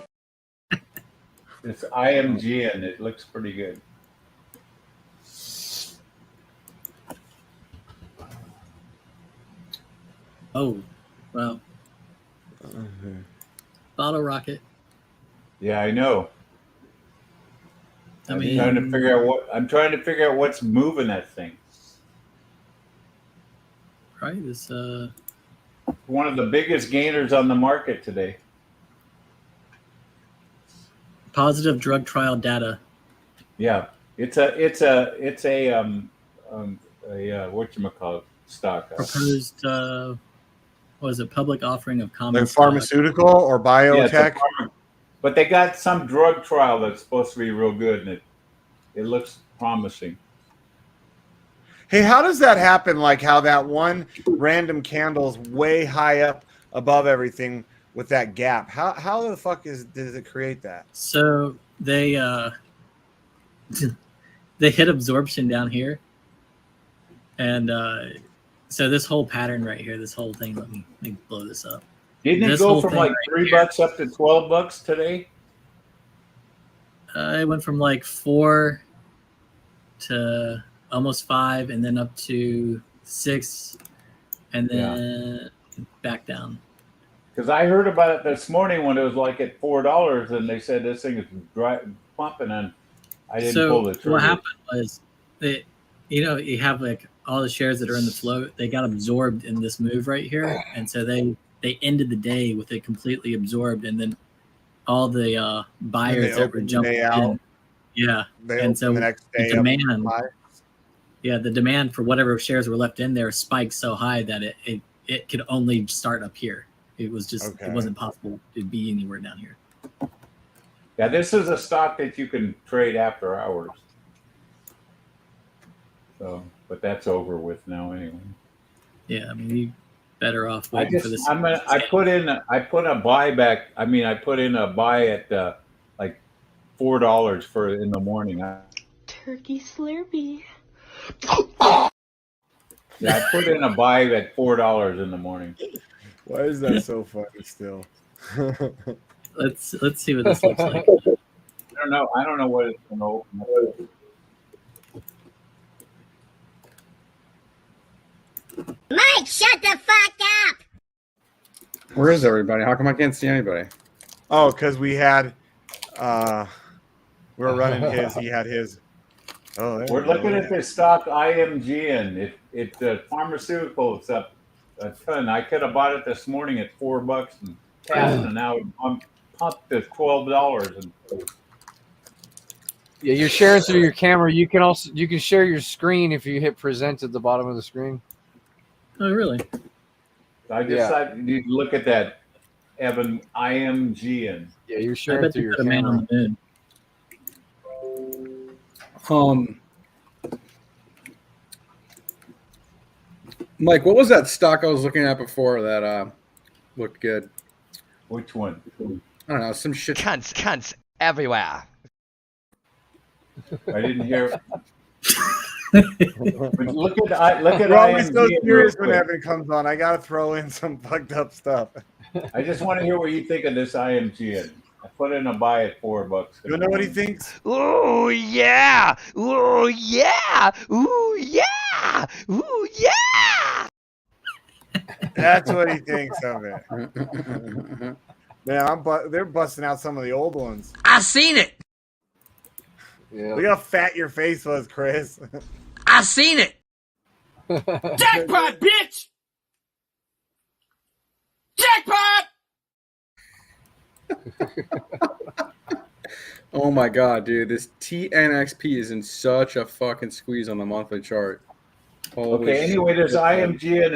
It's IMG, and it looks pretty good. Oh, well. Bottle rocket. Yeah, I know. I'm trying to figure out what's moving that thing. Right, this one of the biggest gainers on the market today. Positive drug trial data. Yeah, it's a whatchamacallit stock. Proposed was it public offering of common Like stock. pharmaceutical or biotech? But they got some drug trial that's supposed to be real good, and it looks promising. Hey, how does that happen? Like how that one random candle's way high up above everything with that gap. How the fuck does it create that? So they they hit absorption down here, and so this whole pattern right here, this whole thing. Let me blow this up. Didn't it go from like $3 up to $12 today? It went from like 4 to almost 5, and then up to 6, and then back down. Because I heard about it this morning when it was like at $4, and they said this thing is pumping, and I didn't pull the trigger. What happened was that you have like all the shares that are in the float, they got absorbed in this move right here, and so they ended the day with it completely absorbed, and then all the buyers that were jumping in, and so the next day the demand for whatever shares were left in there spiked so high that it could only start up here. It was just it wasn't possible to be anywhere down here. Yeah, this is a stock that you can trade after hours. So, but that's over with now anyway. Yeah, I mean, you better off waiting for this. I put in a buyback. I mean, I put in a buy at like $4 for in the morning. Turkey Slurpee. Yeah, I put in a buy at $4 in the morning. Why is that so funny still? Let's see what this looks like. I don't know what it's going to open up. Mike, shut the fuck up! Where is everybody? How come I can't see anybody? Oh, because we had we were running his. He had his. Oh, we're looking at this stock IMG, and it's pharmaceutical. It's up a ton. I could have bought it this morning at $4 and cash, and now I'm pumped to $12. And yeah, you're sharing through your camera. You can share your screen if you hit present at the bottom of the screen. Oh, really? I decided you look at that, Evan, IMG, and yeah, you're sharing through your camera. On the moon. Mike, what was that stock I was looking at before that looked good? Which one? I don't know, some shit. Cunts everywhere. I didn't hear. But look at We're always so IMG serious when Evan comes on. I gotta throw in some fucked up stuff. I just want to hear what you think of this IMG. I put in a buy at $4. You know what he thinks? Ooh yeah! Ooh yeah! Ooh yeah! Ooh yeah! That's what he thinks of it. Man, they're busting out some of the old ones. I seen it. Yeah. Look how fat your face was, Chris. I seen it. Jackpot, bitch! Jackpot! Oh my god, dude, this TNXP is in such a fucking squeeze on the monthly chart. Okay. Anyway, there's IMGN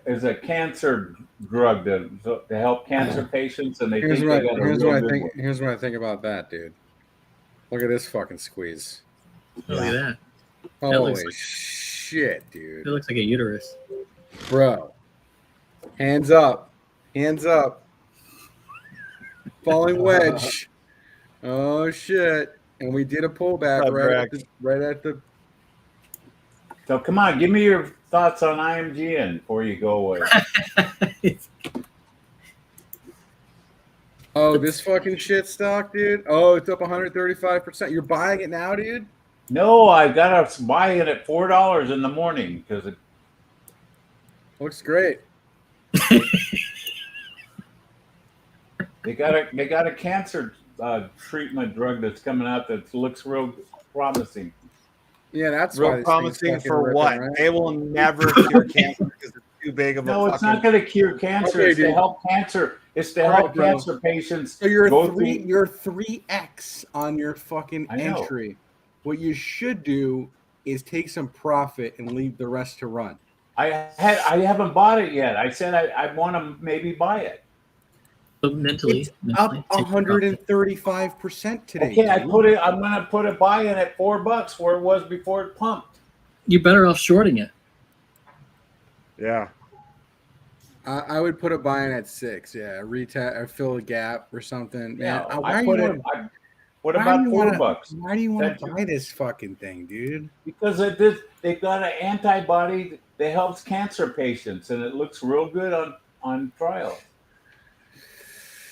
is a cancer drug to help cancer patients, and they think they got a real good one. Here's what I think about that, dude. Look at this fucking squeeze. Look at that. Holy shit, dude. It looks like a uterus. Bro. Hands up. Hands up. Falling wedge. Oh shit. And we did a pullback right at the So come on, give me your thoughts on IMGN before you go away. Oh, this fucking shit stock, dude. Oh, it's up 135%. You're buying it now, dude? No, I got to buy it at $4 in the morning because it looks great. They got a cancer treatment drug that's coming out that looks real promising. Yeah, that's real promising for what? Right? They will never cure cancer because it's too big of a. No, it's not going to cure cancer. Okay, it's to help cancer. It's to help cancer patients. So you're 3x on your fucking entry. What you should do is take some profit and leave the rest to run. I haven't bought it yet. I said I want to maybe buy it. But mentally, up 135% today. Okay, I'm gonna put a buy in at $4 where it was before it pumped. You're better off shorting it. Yeah. I would put a buy in at 6. Yeah, or fill a gap or something. Yeah, Man, what about $4? Why do you want to buy this fucking thing, dude? Because they've got an antibody that helps cancer patients, and it looks real good on trial.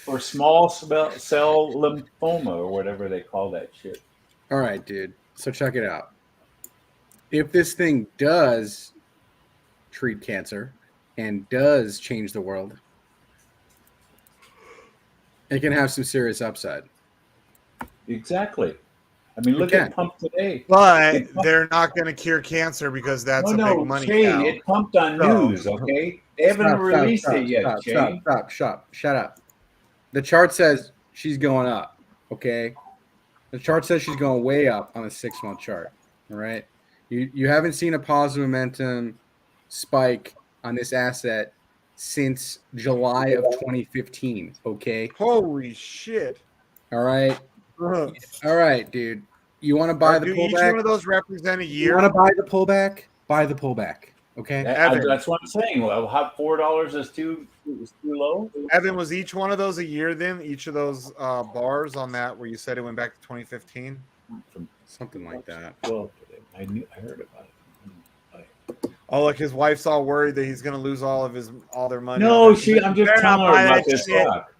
For small cell lymphoma or whatever they call that shit. All right, dude. So check it out. If this thing does treat cancer and does change the world, it can have some serious upside. Exactly. I mean, look at Pump today. But they're not going to cure cancer because that's a big money cow. It pumped on news, okay? They haven't released it yet, Stop. Shut up. The chart says she's going up, okay? The chart says she's going way up on a 6-month chart, all right? You haven't seen a positive momentum spike on this asset since July of 2015, okay? Holy shit. All right? All right, dude. You want to buy the pullback? Each one of those represent a year? You want to buy the pullback? Buy the pullback, okay? That's what I'm saying. Well, $4 is too low. Evan, was each one of those a year then? Each of those bars on that where you said it went back to 2015? Something like that. Well, I heard about it. Oh, look, his wife's all worried that he's going to lose all their money. No, I'm just telling her about this stock.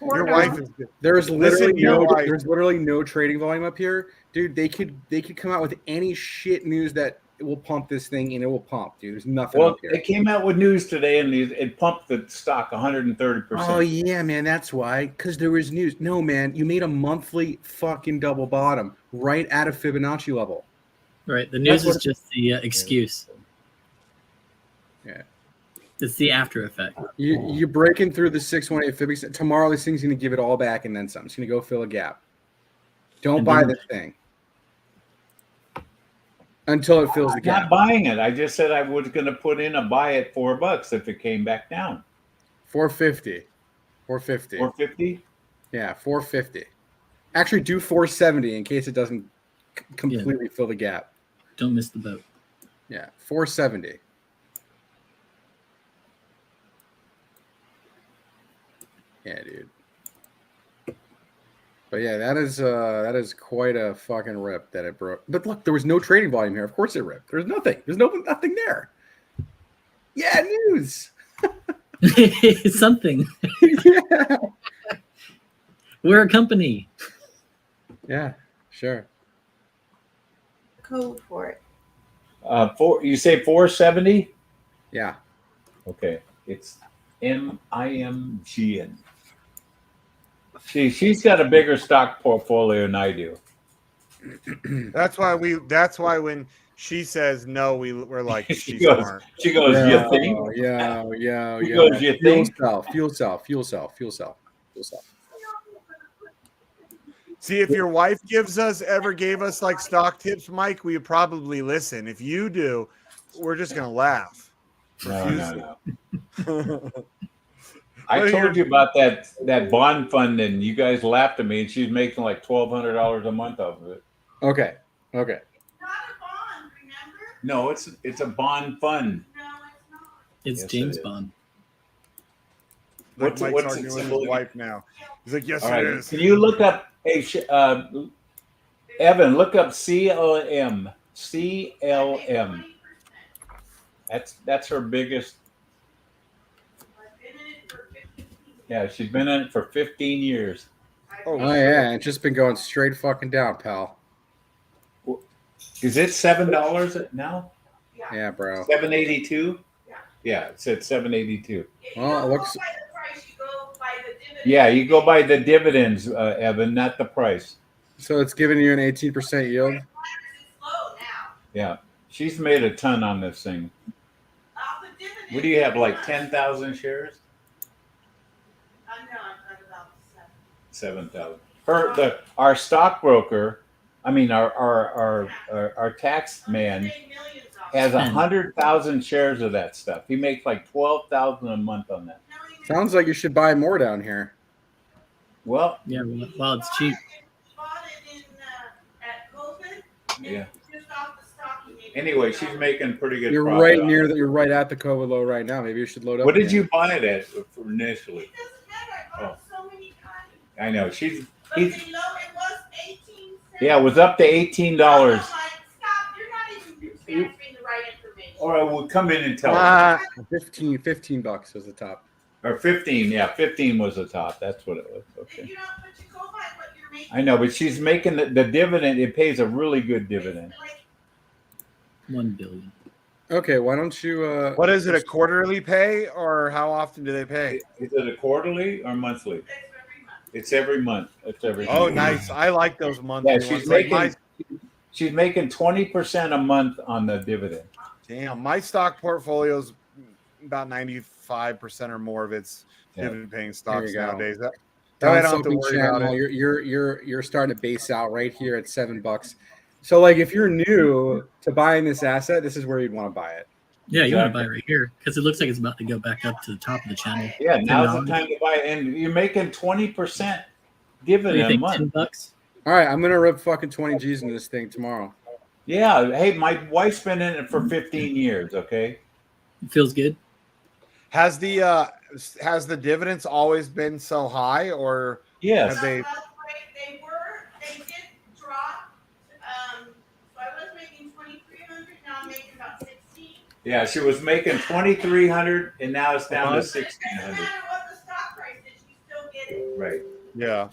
Your wife is good. There's literally no trading volume up here, dude. They could come out with any shit news that it will pump this thing and it will pump, dude. There's nothing up here. They came out with news today and it pumped the stock 130%. Oh yeah, man, that's why. Because there was news. No, man, you made a monthly fucking double bottom right at a Fibonacci level. Right. The news is just the excuse. Yeah. It's the after effect. You're breaking through the 618 Fibonacci. Tomorrow, this thing's going to give it all back and then some. It's going to go fill a gap. Don't buy this thing until it fills the gap. I'm not buying it. I just said I was going to put in a buy at $4 if it came back down. 450. 450. 450? Yeah, 450. Actually, do 470 in case it doesn't completely fill the gap. Don't miss the boat. Yeah, 470. Yeah, dude. But yeah, that is quite a fucking rip that it broke. But look, there was no trading volume here. Of course it ripped. There's nothing. There's nothing there. Yeah, news. Something. Yeah. We're a company. Yeah, sure. Code for it. You say 470? Yeah. Okay. It's MIMGN. She's got a bigger stock portfolio than I do. That's why when she says no, we're like, she's smart. She goes, you think? Yeah. She goes, you think? Fuel cell. See, if your wife ever gave us like stock tips, Mike, we would probably listen. If you do, we're just gonna laugh. No. What I are told your- you about that bond fund, and you guys laughed at me, and she's making like $1,200 a month off of it. Okay. No, it's a bond fund. It's Yes, James it is. Bond. Like Mike's what's arguing it with his symbol? wife now. He's like, yes, All it right. is. Can you look up? Hey, Evan, look up CLM. CLM. That's her biggest. Yeah, she's been in it for 15 years. Oh yeah, it's just been going straight fucking down, pal. Is it $7 now? Yeah, bro. 782. Yeah, it said 782. Well, it looks. Yeah, you go by the dividends, Evan, not the price. So it's giving you an 18% yield. Yeah, she's made a ton on this thing. What do you have, like 10,000 shares? 7,000. Our stockbroker, I mean our tax man, has 100,000 shares of that stuff. He makes like 12,000 a month on that. Sounds like you should buy more down here. Well, yeah, well, it's cheap. Yeah. Anyway, she's making pretty good. You're profit right on near it. that. You're right at the COVID low right now. Maybe you should load up. What did again. you buy it at initially? Oh. I know she's. Yeah, it was up to $18. All right, we'll come in and tell her. 15 bucks was the top. Or 15, yeah, 15 was the top. That's what it was. Okay. I know, but she's making the dividend. It pays a really good dividend. $1 billion. Okay, why don't you? What is it? A quarterly pay, or how often do they pay? Is it a quarterly or monthly? It's every month. It's every. Oh, month. nice! I like those monthly Yeah, ones. Like she's making 20% a month on the dividend. damn, my stock portfolio's about 95% or more of its dividend-paying stocks There you go. nowadays. That Don I don't have to Soapy worry about Channel, it. you're starting to base out right here at $7. So like if you're new to buying this asset, this is where you'd want to buy it. Yeah, you want to buy it right here because it looks like it's about to go back up to the top of the channel. Yeah, now's $10. the time to buy it, and you're making 20% What do dividend you a think? month. $10? All right, I'm gonna rip fucking 20 G's into this thing tomorrow. Yeah, hey, my wife's been in it for 15 years. Okay, It feels good. Has the dividends always been so high, or yes, have they? They did drop. So I was making 2,300. Now I'm making about 16. yeah, she was making 2,300, and now it's down to month? 1,600. No matter what the stock price is, you still get it. Right. Yeah,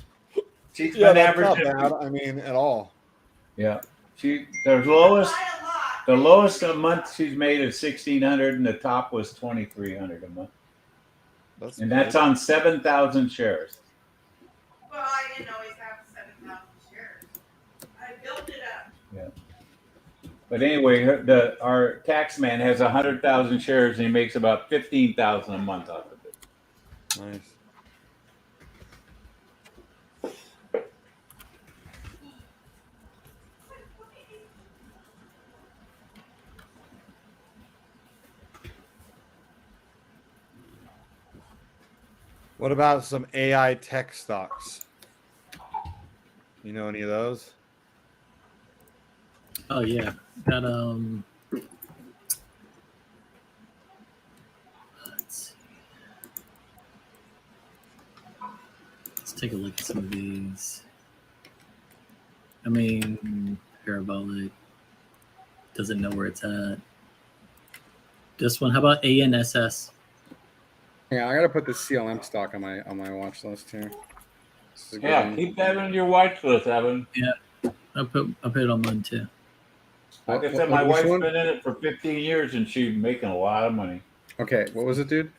She's yeah, been that's not averaging. bad. I mean, at all. Yeah, the lowest a month she's made is 1,600, and the top was 2,300 a month. That's on 7,000 shares. Well, I didn't always have 7,000 shares. I built it up. Yeah. But anyway, our tax man has 100,000 shares, and he makes about 15,000 a month off of it. Nice. What about some AI tech stocks? You know any of those? Oh yeah, got let's take a look at some of these. I mean, Parabolic doesn't know where it's at. This one, how about ANSS? Yeah, I gotta put the CLM stock on my watch list here. This is a good Yeah, one. keep that on your watch list, Evan. Yeah, I'll put it on mine too. Like I said, my Which wife's one? been in it for 15 years, and she's making a lot of money. Okay, what was it, dude?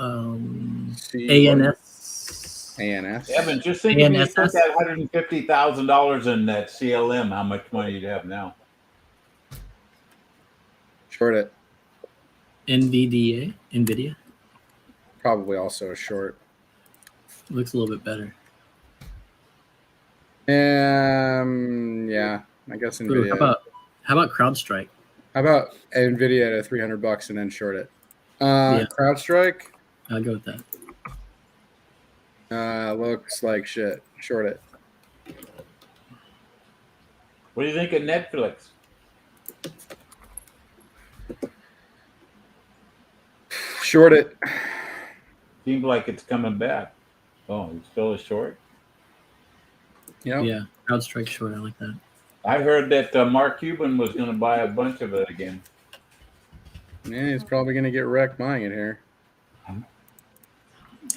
ANS. ANS. Evan, just think if you ANSS. put that $150,000 in that CLM, how much money you'd have now. Short it. NVIDIA Probably also a short. looks a little bit better. Yeah, I guess Ooh, NVIDIA. how about CrowdStrike? How about Nvidia at $300 and then short it? CrowdStrike. I'll go with that. Looks like shit. Short it. What do you think of Netflix? Short it. Seems like it's coming back. Oh, it's still a short? Yep. Yeah, CrowdStrike short. I like that. I heard that Mark Cuban was going to buy a bunch of it again. Yeah, he's probably going to get wrecked buying it here.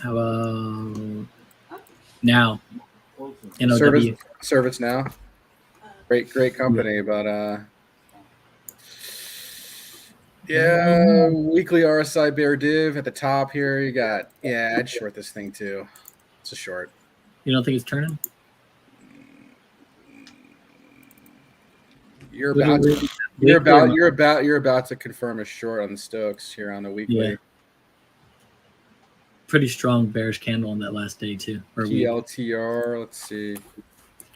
How about now? Service now. Great company, but yeah, weekly RSI bear div at the top here. You got I'd short this thing too. It's a short. You don't think it's turning? You're about to confirm a short on the Stokes here on the weekly. Yeah. Pretty strong bearish candle on that last day too. PLTR. Let's see.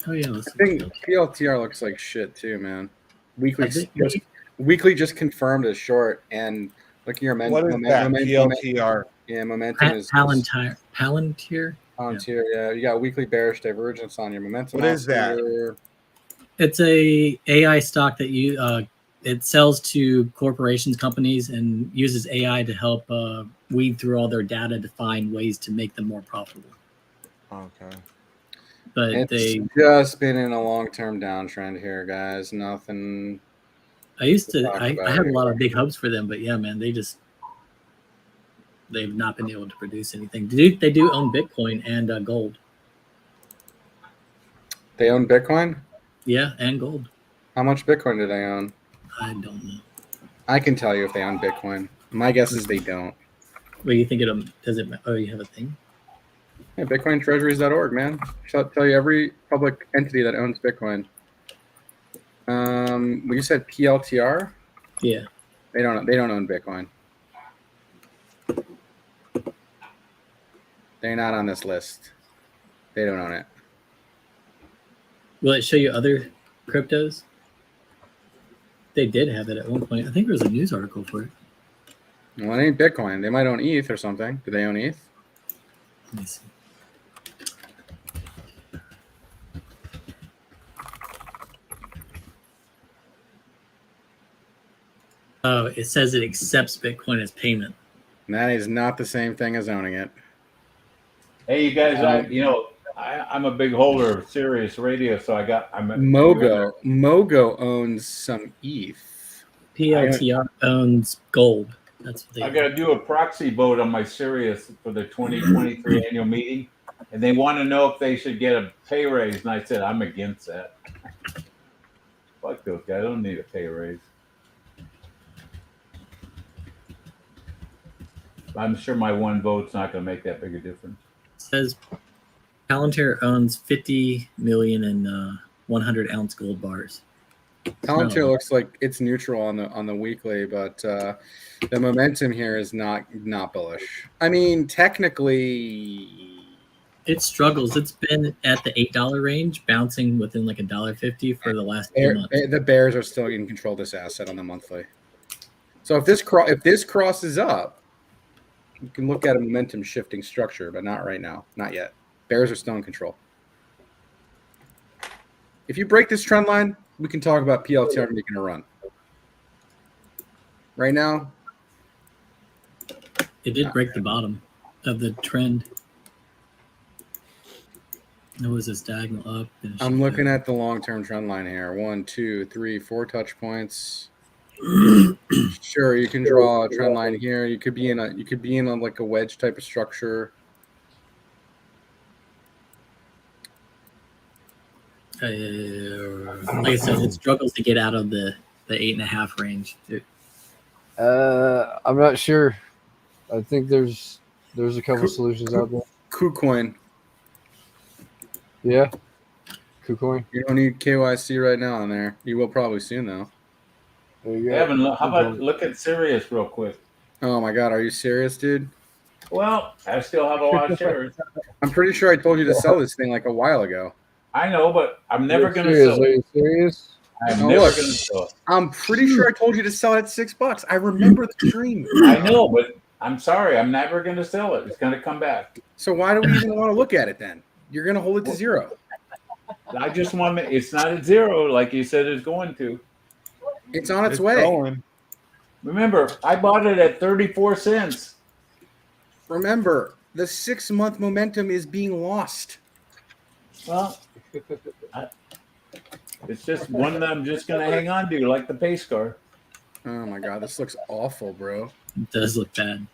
Oh yeah, I think PLTR looks like shit too, man. Weekly just confirmed as short, and look at your momentum. What is that? PLTR. Yeah, momentum is Palantir. Palantir. Yeah, you got weekly bearish divergence on your momentum. What is that? It's a AI stock that it sells to corporations, companies, and uses AI to help weed through all their data to find ways to make them more profitable. Okay. But it's just been in a long-term downtrend here, guys. Nothing. I have a lot of big hopes for them, but yeah, man, they've not been able to produce anything. They do own Bitcoin and gold. They own Bitcoin? Yeah, and gold. How much Bitcoin do they own? I don't know. I can tell you if they own Bitcoin. My guess is they don't. What do you think does it? Oh, you have a thing? Yeah, BitcoinTreasuries.org, man. I'll tell you every public entity that owns Bitcoin. You said PLTR? Yeah. They don't own Bitcoin. They're not on this list. They don't own it. Will it show you other cryptos? They did have it at one point. I think there was a news article for it. Well, it ain't Bitcoin. They might own ETH or something. Do they own ETH? Let me see. Oh, it says it accepts Bitcoin as payment. And that is not the same thing as owning it. Hey, you guys, I'm a big holder of Sirius Radio, so Mogo owns some ETH. PLTR owns gold. That's what I got to do a proxy vote on my Sirius for the 2023 annual meeting, and they want to know if they should get a pay raise, and I said I'm against that. Fuck those guys. I don't need a pay raise. I'm sure my one vote's not going to make that big a difference. It says Palantir owns 50 million in 100-ounce gold bars. Palantir looks like it's neutral on the weekly, but the momentum here is not bullish. I mean, technically, it struggles. It's been at the $8 range, bouncing within like $1.50 for the last 2 months. The bears are still in control of this asset on the monthly. So if this crosses up, you can look at a momentum shifting structure, but not right now, not yet. Bears are still in control. If you break this trend line, we can talk about PLTR making a run. Right now, it did break the bottom of the trend. It was this diagonal up. I'm looking at the long-term trend line here. 1, 2, 3, 4 touch points. Sure, you can draw a trend line here. You could be in a like a wedge type of structure. Like I said, it struggles to get out of the 8.5 range. I'm not sure. I think there's a couple solutions out there. KuCoin. Yeah. KuCoin. You don't need KYC right now on there. You will probably soon though. Evan, how about look at Sirius real quick? Oh my God, are you serious, dude? Well, I still have a lot of shares. I'm pretty sure I told you to sell this thing like a while ago. I know, but I'm never going to sell it. Are you serious? I'm Oh, never look. going to sell it. I'm pretty sure I told you to sell it at $6. I remember the stream. I know, but I'm sorry. I'm never going to sell it. It's going to come back. So why do we even want to look at it then? You're going to hold it to zero. I just want to. It's not at zero like you said it's going to. It's on its way. Going. Remember, I bought it at 34 cents. Remember, the 6-month momentum is being lost. Well, it's just one that I'm just going to hang on to, like the pace car. Oh my god, this looks awful, bro. It does look bad.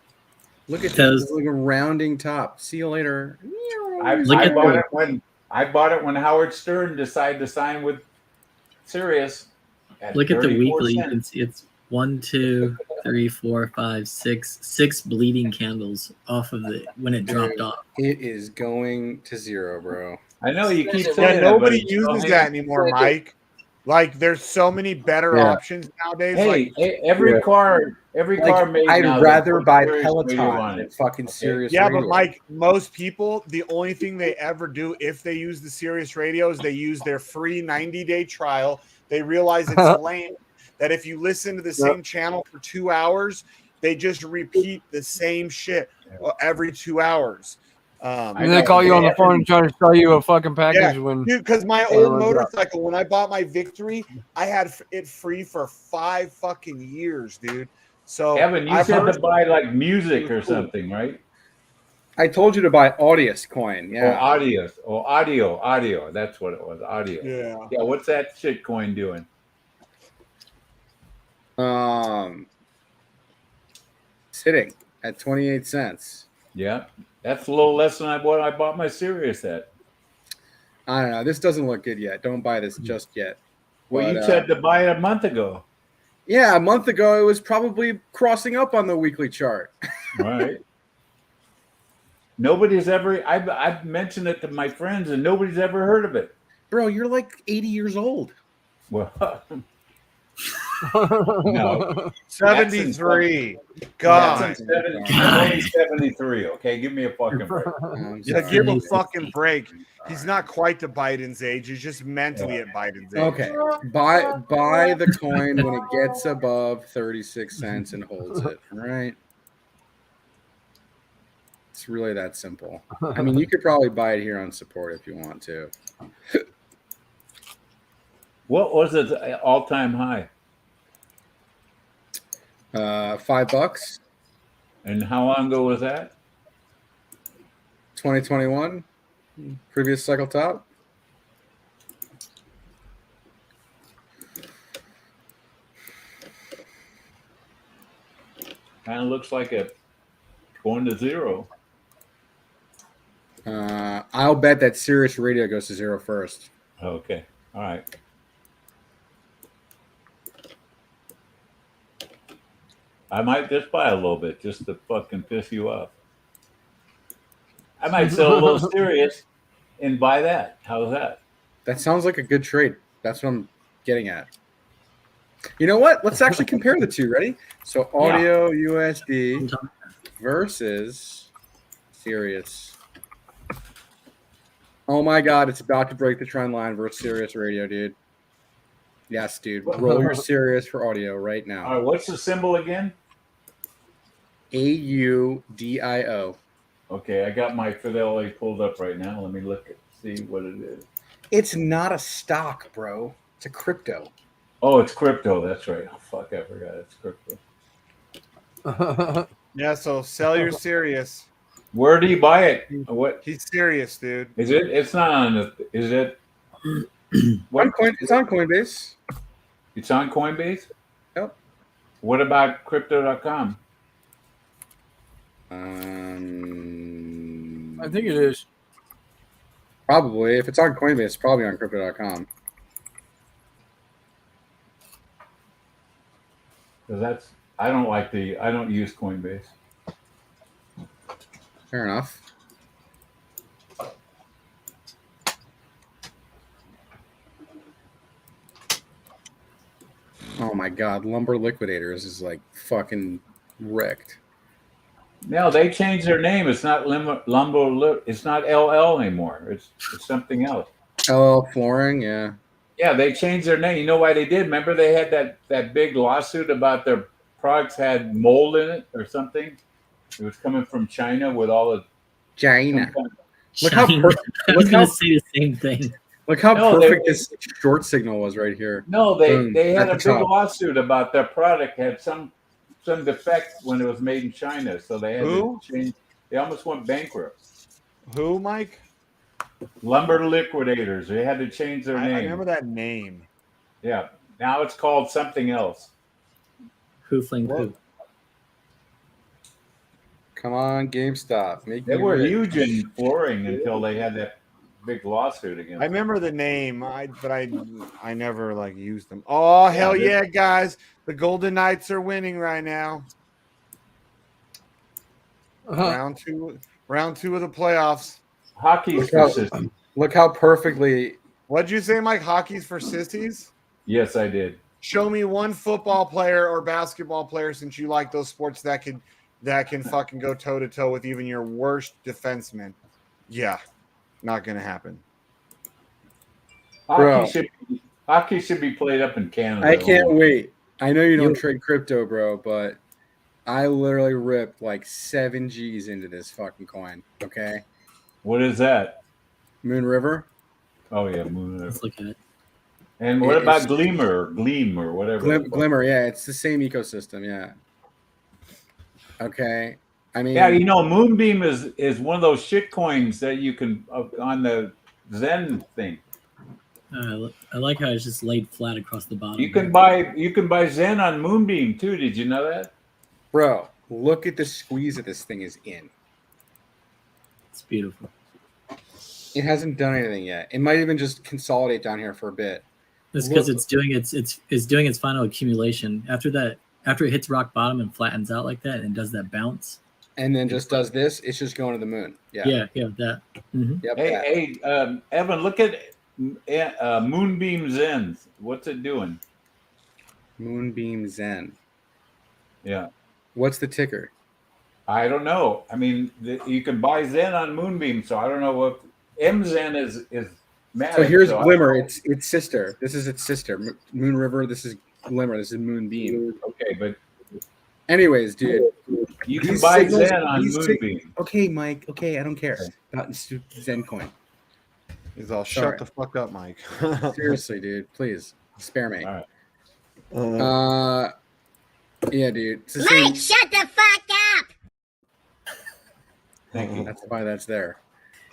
Look at Does- this. It's like a rounding top. See you later. I at bought the- it when Howard Stern decided to sign with Sirius. Look at the 34 weekly. You cents. can see it's 1, 2, 3, 4, 5, 6 bleeding candles off of it when it dropped Dude, off. It is going to zero, bro. I know you keep saying Yeah, that, nobody but it's uses still that hanging. anymore, Mike. Like, there's so many better Yeah. options nowadays. Hey, like, every Yeah. car made I'd now rather that buy Sirius radio Peloton on than it. fucking Okay. Sirius yeah, Radio. but Mike, most people, the only thing they ever do if they use the Sirius radio is they use their free 90-day trial. They realize it's lame that if you listen to the same channel for 2 hours, they just repeat the same shit every 2 hours. And they call you on the phone and try to sell you a fucking package when dude, because my when it old runs out. motorcycle, when I bought my Victory, I had it free for 5 fucking years, dude. So Evan, you I've said heard- to buy like music or something, right? I told you to buy Audius coin. Or Yeah. audio. That's what it was. Audio. Yeah. Yeah. What's that shit coin doing? Sitting at 28 cents. Yeah, that's a little less than what I bought my Sirius at. I don't know. This doesn't look good yet. Don't buy this just yet. Well, But, you said to buy it a month ago. Yeah, a month ago it was probably crossing up on the weekly chart. Right. Nobody's ever. I've mentioned it to my friends, and nobody's ever heard of it. Bro, you're like 80 years old. Well, no, 73. God. That's in 70, I'm only 73. Okay, give me a fucking break. Yeah, give him a fucking break. He's not quite to Biden's age. He's just mentally at Biden's age. Okay. Buy the coin when it gets above 36 cents and holds it. All right. It's really that simple. I mean, you could probably buy it here on support if you want to. What was its all-time high? $5. And how long ago was that? 2021. Previous cycle top. Kind of looks like it going to zero. I'll bet that Sirius Radio goes to zero first. Okay. All right. I might just buy a little bit just to fucking piss you off. I might sell a little Sirius and buy that. How's that? That sounds like a good trade. That's what I'm getting at. You know what? Let's actually compare the two. Ready? So audio USD versus Sirius. Oh my God, it's about to break the trend line versus Sirius Radio, dude. Yes, dude. Roll your Sirius for audio right now. All right. What's the symbol again? AUDIO. Okay, I got my Fidelity pulled up right now. Let me look at see what it is. It's not a stock, bro. It's a crypto. Oh, it's crypto. That's right. Oh, fuck, I forgot it's crypto. Yeah, so sell your Sirius. Where do you buy it? What? He's serious, dude. Is it? It's not on the. Is it? It's on Coinbase. It's on Coinbase? Yep. What about crypto.com? I think it is. Probably. If it's on Coinbase, it's probably on crypto.com. Because that's I don't use Coinbase. Fair enough. Oh my God, Lumber Liquidators is like fucking wrecked. No, they changed their name. It's not Lumber. It's not LL anymore. It's something else. LL Flooring, yeah. Yeah, they changed their name. You know why they did? Remember they had that big lawsuit about their products had mold in it or something? It was coming from China with all the China. Look China. how I was look gonna how say the same thing. look how No, perfect this short signal was right here. No, Boom, they had at a the big top. lawsuit about their product had some defect when it was made in China, so they had Who? to change. They almost went bankrupt. Who, Mike? Lumber Liquidators. They had to change their I name. remember that name. Yeah, now it's called something else. Hoofling What? poop. Come on, GameStop. Make They me were rich. huge in flooring until they had that big lawsuit against I them. remember the name, but I never like used them. Oh hell they're- yeah, guys! The Golden Knights are winning right now. Round two of the playoffs. Hockey's for sissies. Look how perfectly. What'd you say, Mike? Hockey's for sissies? Yes, I did. Show me one football player or basketball player, since you like those sports, that can fucking go toe to toe with even your worst defenseman. Yeah, not gonna happen. Bro. Hockey should be played up in Canada. I can't wait. I know you don't trade crypto, bro, but I literally ripped like 7 G's into this fucking coin. Okay. What is that? Moon River. Oh yeah, Moon River. Let's look at it. And what about Gleam or whatever? Glimmer, yeah, it's the same ecosystem, yeah. Okay. I mean, yeah, you know, Moonbeam is one of those shit coins that you can on the Zen thing. I like how it's just laid flat across the bottom. You can buy Zen on Moonbeam too. Did you know that? Bro, look at the squeeze that this thing is in. It's beautiful. It hasn't done anything yet. It might even just consolidate down here for a bit. It's because it's doing its final accumulation. After it hits rock bottom and flattens out like that and does that bounce. And then just does this, it's just going to the moon. Yeah. Yeah, that. Mm-hmm. Yep, hey, Evan, look at Moonbeam Zen. What's it doing? Moonbeam Zen. Yeah. What's the ticker? I don't know. I mean, you can buy Zen on Moonbeam, so I don't know what MZen is. So here's Glimmer. It's sister. This is its sister. Moon River. This is Glimmer. This is Moonbeam. Okay, but anyways, dude, you can buy Zen on Moonbeam. Okay, Mike. Okay, I don't care about Zen coin. He's all shut the fuck up, Mike. Seriously, dude. Please spare me. All right. Yeah, dude. It's the Mike, same. shut the fuck up! Thank you. That's why that's there.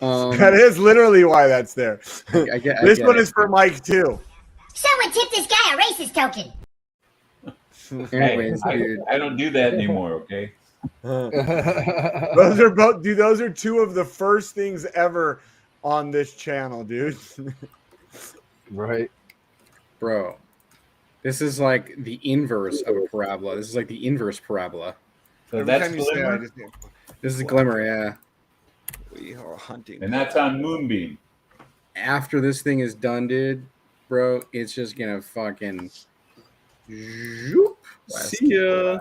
That is literally why that's there. This one is for Mike too. Someone tip this guy a racist token. Anyways, dude. I don't do that anymore. Okay. Those are both, dude. Those are two of the first things ever on this channel, dude. Right, bro. This is like the inverse of a parabola. This is like the inverse parabola. So that's Glimmer. This is Glimmer, yeah. We are hunting, and that's on Moonbeam. After this thing is done, dude, bro, it's just gonna fucking. See ya.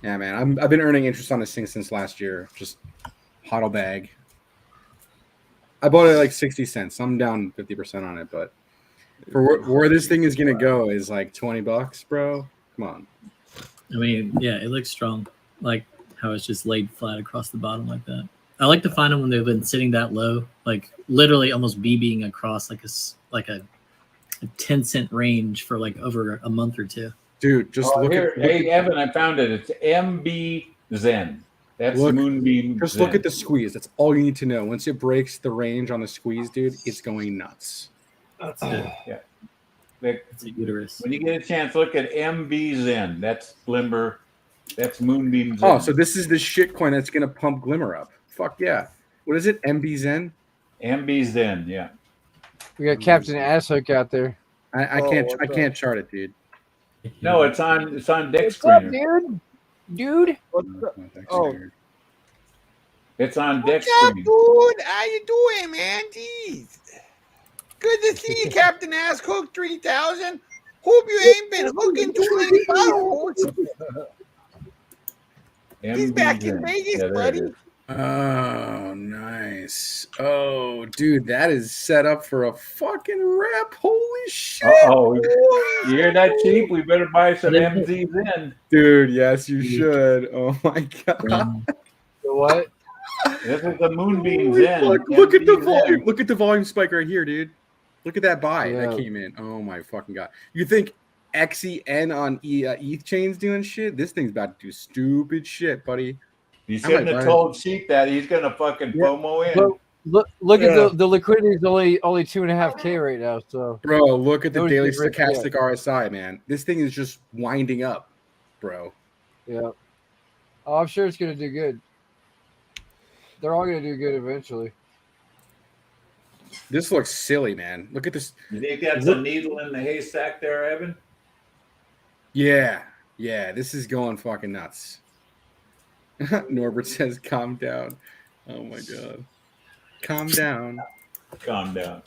Yeah, man. I've been earning interest on this thing since last year. Just hodl bag. I bought it at like 60 cents. I'm down 50% on it, but for where this thing is gonna go is like $20, bro. Come on. I mean, yeah, it looks strong. Like how it's just laid flat across the bottom like that. I like to find them when they've been sitting that low, like literally almost BBing across like a 10-cent range for like over a month or two. Dude, just look here. at Hey, Evan, I found it. It's MB Zen. That's Moonbeam. Just Zen. look at the squeeze. That's all you need to know. Once it breaks the range on the squeeze, dude, it's going nuts. That's it. Yeah. It's a uterus. When you get a chance, look at MB Zen. That's Glimmer. That's Moonbeam Zen. Oh, so this is the shit coin that's gonna pump Glimmer up. Fuck yeah. What is it? MB Zen? MB Zen, yeah. We got Captain Asshook out there. I can't chart it, dude. No, it's on Dex What's up, Screener. dude? What's up? Oh, it's on Dex What's up, Screener. dude? How you doing, man? Jeez. Good to see you, Captain Ass Hook 3000. Hope you ain't been hooking too many bottles. He's back in Vegas, buddy. Oh, nice. Oh, dude, that is set up for a fucking rep. Holy shit. Oh, you hear that, Cheap? We better buy some MZs in. Dude, yes, you should. Oh my god. The what? This is the Moonbeams Holy in. fuck, look at the MZs volume. in. Look at the volume spike right here, dude. Look at that buy Yeah. that came in. Oh my fucking god. You think XEN on ETH chain's doing shit? This thing's about to do stupid shit, buddy. You I shouldn't might have buy told Cheap that. He's gonna fucking Yeah. FOMO in. Look at the liquidity is only 2.5K right now. So Bro, look at the Nobody's daily getting rich stochastic RSI, man. This thing is just winding up, bro. yeah. Oh, I'm sure it's gonna do good. They're all gonna do good eventually. This looks silly, man. Look at this. You think that's a needle in the haystack there, Evan? Yeah, this is going fucking nuts. Norbert says, calm down. Oh my god. Calm down. Calm down.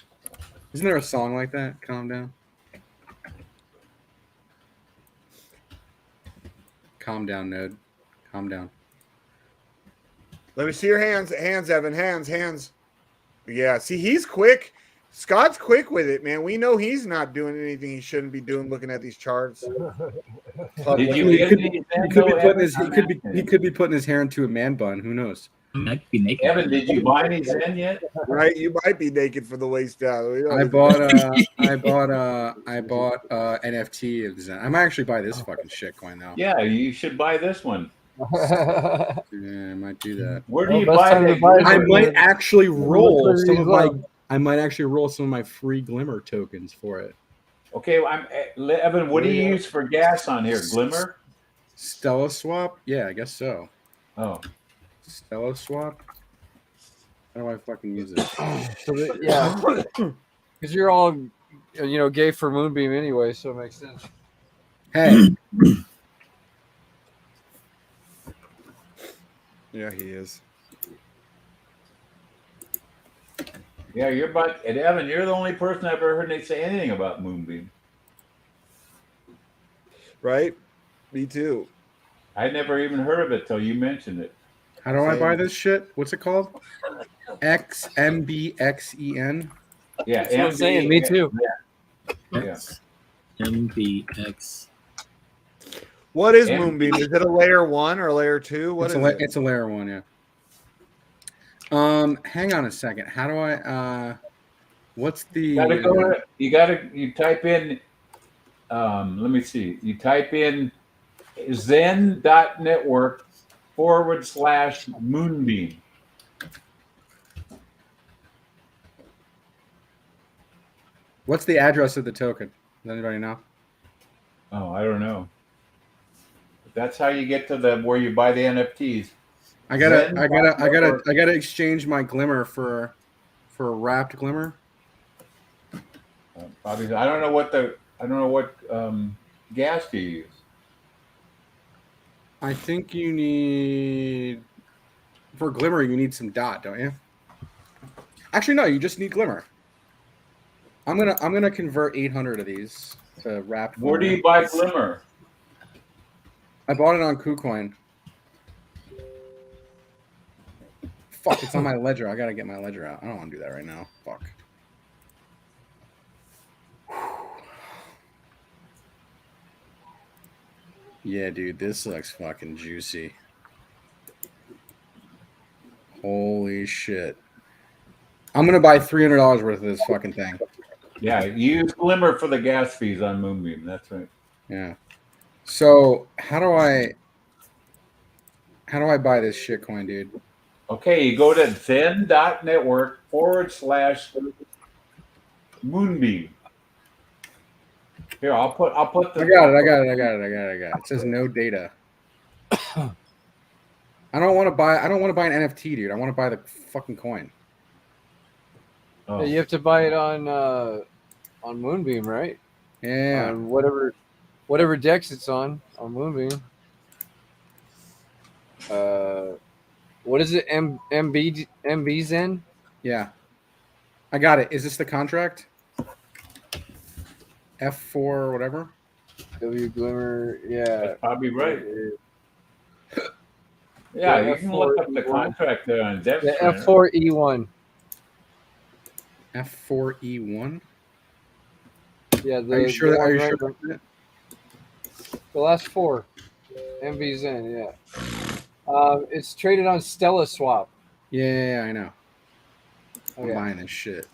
Isn't there a song like that? Calm down. Calm down, Node. Calm down. Let me see your hands. Hands, Evan. Hands. Yeah, see, he's quick. Scott's quick with it, man. We know he's not doing anything he shouldn't be doing looking at these charts. Did you get any? He could be putting his hair into a man bun. Who knows? I could be naked. Evan, did you buy any Zen yet? Right, you might be naked for the waist out. I bought NFT of Zen. I might actually buy this fucking shit coin now. Yeah, you should buy this one. Yeah, I might do that. Where do you buy that? I might actually roll some of my free Glimmer tokens for it. Okay, Evan. What do you use for gas on here? Glimmer? Stella swap? Yeah, I guess so. Oh, Stella swap. How do I fucking use it? Yeah, because you're all gay for Moonbeam anyway, so it makes sense. Hey. Yeah, he is. yeah. And Evan, you're the only person I've ever heard say anything about Moonbeam. Right? Me too. I never even heard of it till you mentioned it. How do I buy this shit? What's it called? XMBXEN? Yeah, That's what I'm saying. Me too. Yeah. MBX. What is Moonbeam? Is it a layer 1 or a layer 2? What is it? It's a layer 1, yeah. Hang on a second. How do I what's the you type in let me see. You type in zen.network/Moonbeam. What's the address of the token? Does anybody know? Oh, I don't know. That's how you get to where you buy the NFTs. I gotta exchange my Glimmer for a wrapped Glimmer. Obviously, I don't know what gas do you use. I think you need for Glimmer you need some dot, don't you? Actually, no, you just need Glimmer. I'm gonna convert 800 of these to wrapped. Where do you buy Glimmer? I bought it on KuCoin. Fuck, it's on my ledger. I gotta get my ledger out. I don't want to do that right now. Fuck. Yeah, dude, this looks fucking juicy. Holy shit. I'm gonna buy $300 worth of this fucking thing. Yeah, use Glimmer for the gas fees on Moonbeam. That's right. Yeah. So how do I buy this shit coin, dude? Okay, you go to zen.network/Moonbeam. Here, I'll put the. I got it. It says no data. I don't want to buy an NFT, dude. I want to buy the fucking coin. Oh. You have to buy it on Moonbeam, right? Yeah. On whatever DEX it's on Moonbeam. What is it? MB Zen? Yeah. I got it. Is this the contract? F4 or whatever? W Glimmer, yeah. That's probably right. Yeah, you can look up the contract there on DEX. The F4E1. F4E1. Yeah, Are you sure? Are you sure? The last 4 MVs in, yeah. It's traded on Stella Swap. Yeah, I know. I'm Okay. buying this shit.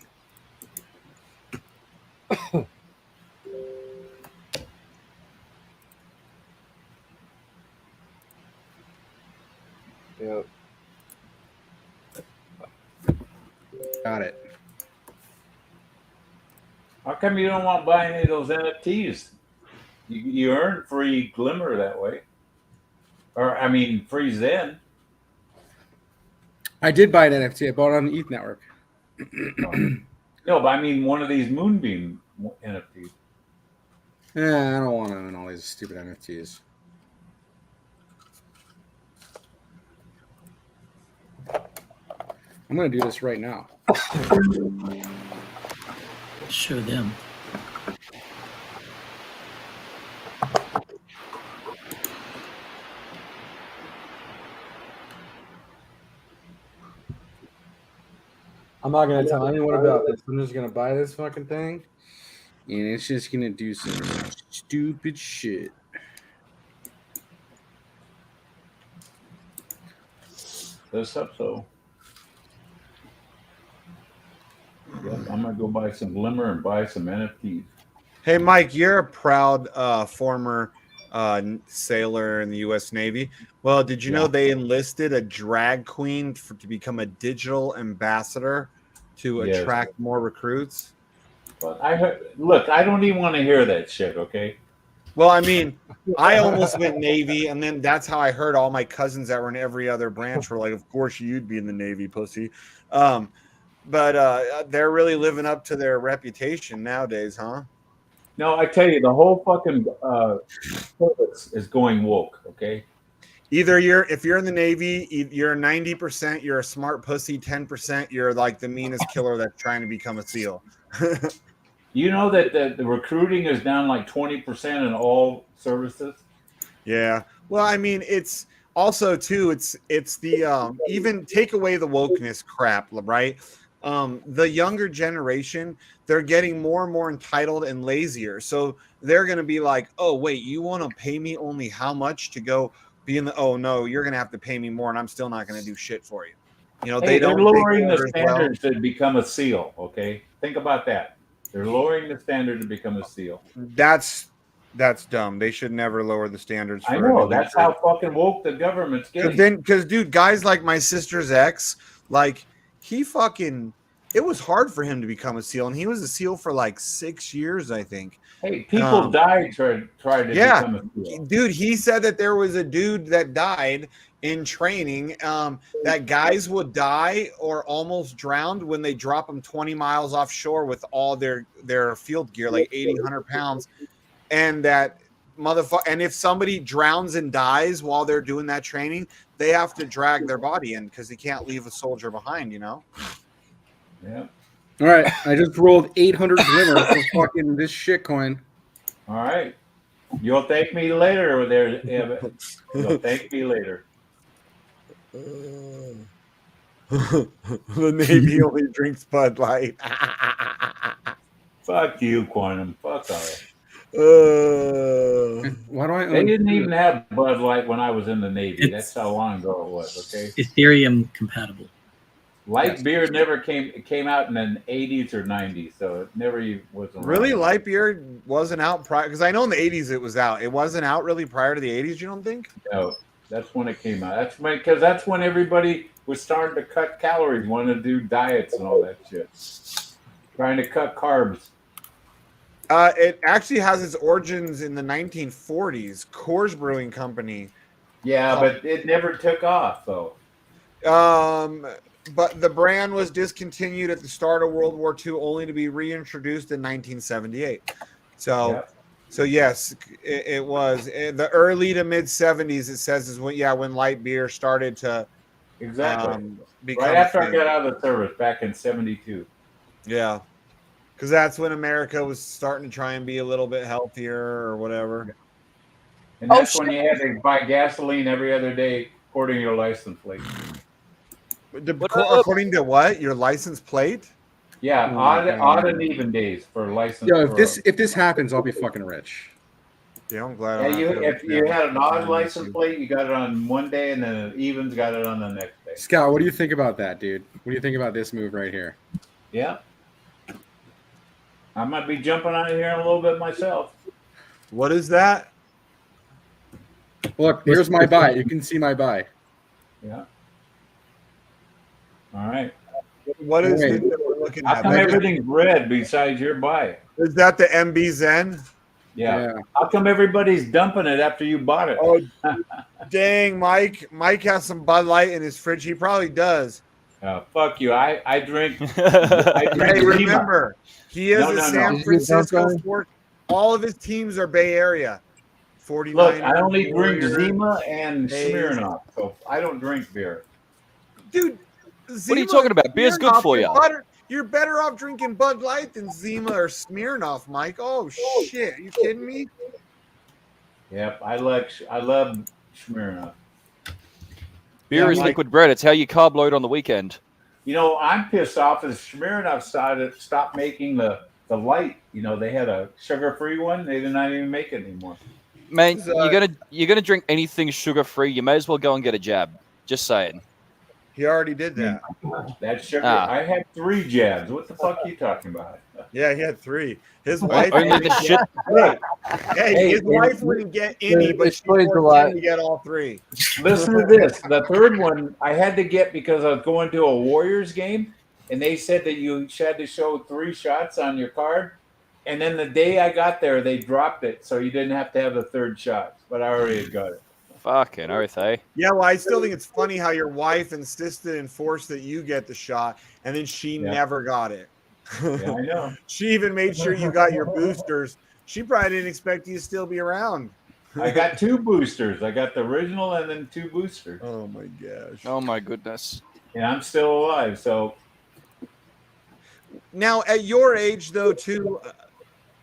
Yep. Got it. How come you don't want to buy any of those NFTs? You earn free Glimmer that way. Or, I mean, free Zen. I did buy an NFT. I bought it on the ETH network. No, but I mean one of these Moonbeam NFTs. Yeah, I don't want to own all these stupid NFTs. I'm going to do this right now. Show them. I'm not going to tell anyone about this. I'm just going to buy this fucking thing, and it's just going to do some stupid shit. Let's hope so. Yep, I'm going to go buy some Glimmer and buy some NFTs. Hey, Mike, you're a proud former sailor in the U.S. Navy. Well, did you know they enlisted a drag queen to become a digital ambassador to attract more recruits? But look, I don't even want to hear that shit, okay? Well, I mean, I almost went Navy, and then that's how I heard all my cousins that were in every other branch were like, of course you'd be in the Navy, pussy. But they're really living up to their reputation nowadays, huh? No, I tell you, the whole fucking service is going woke, okay? Either if you're in the Navy, you're 90%, you're a smart pussy, 10%, you're like the meanest killer that's trying to become a SEAL. You know that the recruiting is down like 20% in all services? Yeah. Well, I mean, it's also too, it's the even take away the wokeness crap, right? The younger generation, they're getting more and more entitled and lazier. So they're going to be like, oh, wait, you want to pay me only how much to go be in the, oh, no, you're going to have to pay me more and I'm still not going to do shit for you. You know, Hey, they're don't lowering the standards to become a SEAL, okay? Think about that. They're lowering the standard to become a SEAL. That's dumb. They should never lower the standards. I know. That's how fucking woke the government's getting. Because, dude, guys like my sister's ex, like, it was hard for him to become a SEAL, and he was a SEAL for like 6 years, I think. Hey, people died trying to become a SEAL. Dude, he said that there was a dude that died in training, that guys would die or almost drowned when they drop them 20 miles offshore with all their field gear, like 80, 100 pounds, and that and if somebody drowns and dies while they're doing that training, they have to drag their body in because they can't leave a soldier behind, you know? Yeah. All right. I just rolled 800 Glimmer for fucking this shit coin. All right. You'll thank me later over there. You'll thank me later. The Navy only drinks Bud Light. Fuck you, Quantum. Fuck off. Why do I? They didn't even have Bud Light when I was in the Navy. That's how long ago it was. Okay. Ethereum compatible. Light beer never came out in the 80s or 90s, so it never was around. Really, light beer wasn't out prior, because I know in the 80s it was out. It wasn't out really prior to the 80s. You don't think? No, that's when it came out. That's when everybody was starting to cut calories, wanting to do diets and all that shit, trying to cut carbs. It actually has its origins in the 1940s. Coors Brewing Company. Yeah, but it never took off, though. But the brand was discontinued at the start of World War II, only to be reintroduced in 1978. So yes, it was in the early to mid 70s. It says is when light beer started to become right after I got out of the service back in '72. Yeah. Because that's when America was starting to try and be a little bit healthier or whatever. And that's when you had to buy gasoline every other day according to your license plate. According to what? Your license plate? Yeah, Oh my odd God. and even days for license. Yo, if this happens, I'll be fucking rich. Yeah, I'm glad. Yeah, I don't have to if you had an odd finance license you. plate, you got it on one day, and then an evens got it on the next day. Scott, what do you think about that, dude? What do you think about this move right here? Yeah, I might be jumping out of here in a little bit myself. What is that? Look, here's my buy. You can see my buy. Yeah. All right. What is Wait. this that we're looking How at? come everything's red besides your buy? Is that the MB Zen? Yeah. How come everybody's dumping it after you bought it? Oh, dang, Mike. Mike has some Bud Light in his fridge. He probably does. Fuck you. I drink. I drink Hey, Zima. remember, he is a San Did you Francisco dump sport. All of his teams are Bay Area. 49. Look, I only drink Warriors, Zima and A's. Smirnoff, so I don't drink beer. Dude, What are you talking about? Beer's good for you. You're better off drinking Bud Light than Zima or Smirnoff, Mike. Oh shit! Are you kidding me? Yep, I love Smirnoff. Beer is liquid bread. It's how you carb load on the weekend. You know, I'm pissed off as Smirnoff stopped making the light. You know, they had a sugar-free one. They did not even make it anymore. Man, you're gonna drink anything sugar-free, you may as well go and get a jab. Just saying. He already did that. That's sugar. Ah. I had 3 jabs. What the fuck are you talking about? Yeah, he had 3. His wife Only wouldn't the shit. get. Hey, his wife wouldn't get any, but she explains a forced lot. him to get all 3. Listen to this. The third one I had to get because I was going to a Warriors game, and they said that you had to show 3 shots on your card. And then the day I got there, they dropped it, so you didn't have to have the 3rd shot. But I already had got it. Fucking oath, eh? Yeah, well, I still think it's funny how your wife insisted and forced that you get the shot, and then she never got it. Yeah, I know. She even made sure you got your boosters. She probably didn't expect you to still be around. I got 2 boosters. I got the original and then 2 boosters. Oh my gosh. Oh my goodness. And I'm still alive, so. Now, at your age, though, too,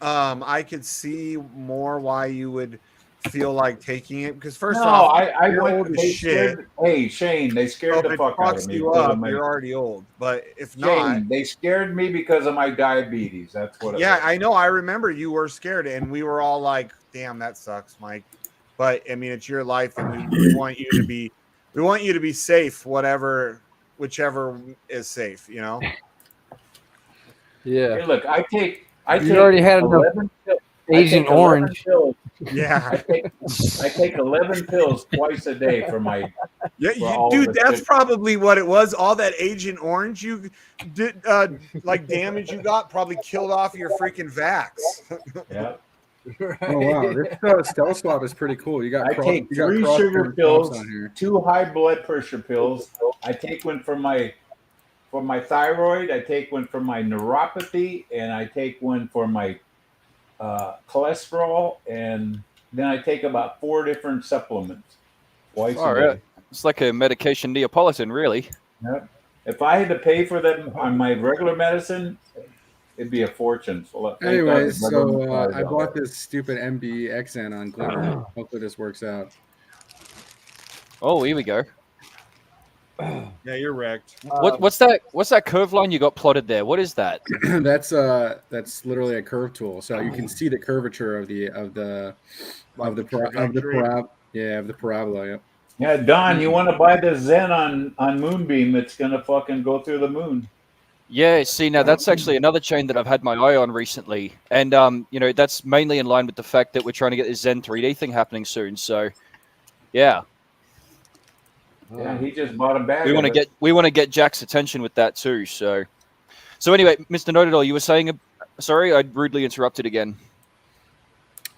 I could see more why you would feel like taking it, because first off, I you're went. old as They shit. scared, hey Shane, they scared So the if it fuck out fucks of me. you because of up, my- you're already old. But if Shane, not, they scared me because of my diabetes. That's what. yeah, it was. I know. I remember you were scared, and we were all like, "Damn, that sucks, Mike." But I mean, it's your life, and we want you to be, safe, whichever is safe. You know. Yeah. Hey, look, I take. You already had enough 11 pills. Agent Orange. Pills. Yeah. I take 11 pills twice a day for my. Yeah, dude, that's probably what it was. All that Agent Orange you did, like damage you got, probably killed off your freaking vax. Yeah. Oh wow, this stealth swap is pretty cool. You got I take 3 sugar pills, 2 high blood pressure pills. I take one for my thyroid. I take one for my neuropathy, and I take one for my cholesterol, and then I take about 4 different supplements twice a day. It's like a medication Neapolitan, really. Yep. If I had to pay for them on my regular medicine, it'd be a fortune. So anyways, so I bought this stupid MBXN on Glimmer. Hopefully this works out. Oh, here we go. Yeah, you're wrecked. What's that curve line you got plotted there? What is that? that's literally a curve tool, so you can see the curvature of the parabola. Yep. Yeah, Don, you want to buy the Zen on Moonbeam? It's gonna fucking go through the moon. Yeah, see, now that's actually another chain that I've had my eye on recently, and that's mainly in line with the fact that we're trying to get this Zen 3D thing happening soon. So, yeah. Yeah, he just bought a bag. We want to get Jack's attention with that too. So anyway, Mr. Know-It-All, you were saying, sorry, I rudely interrupted again.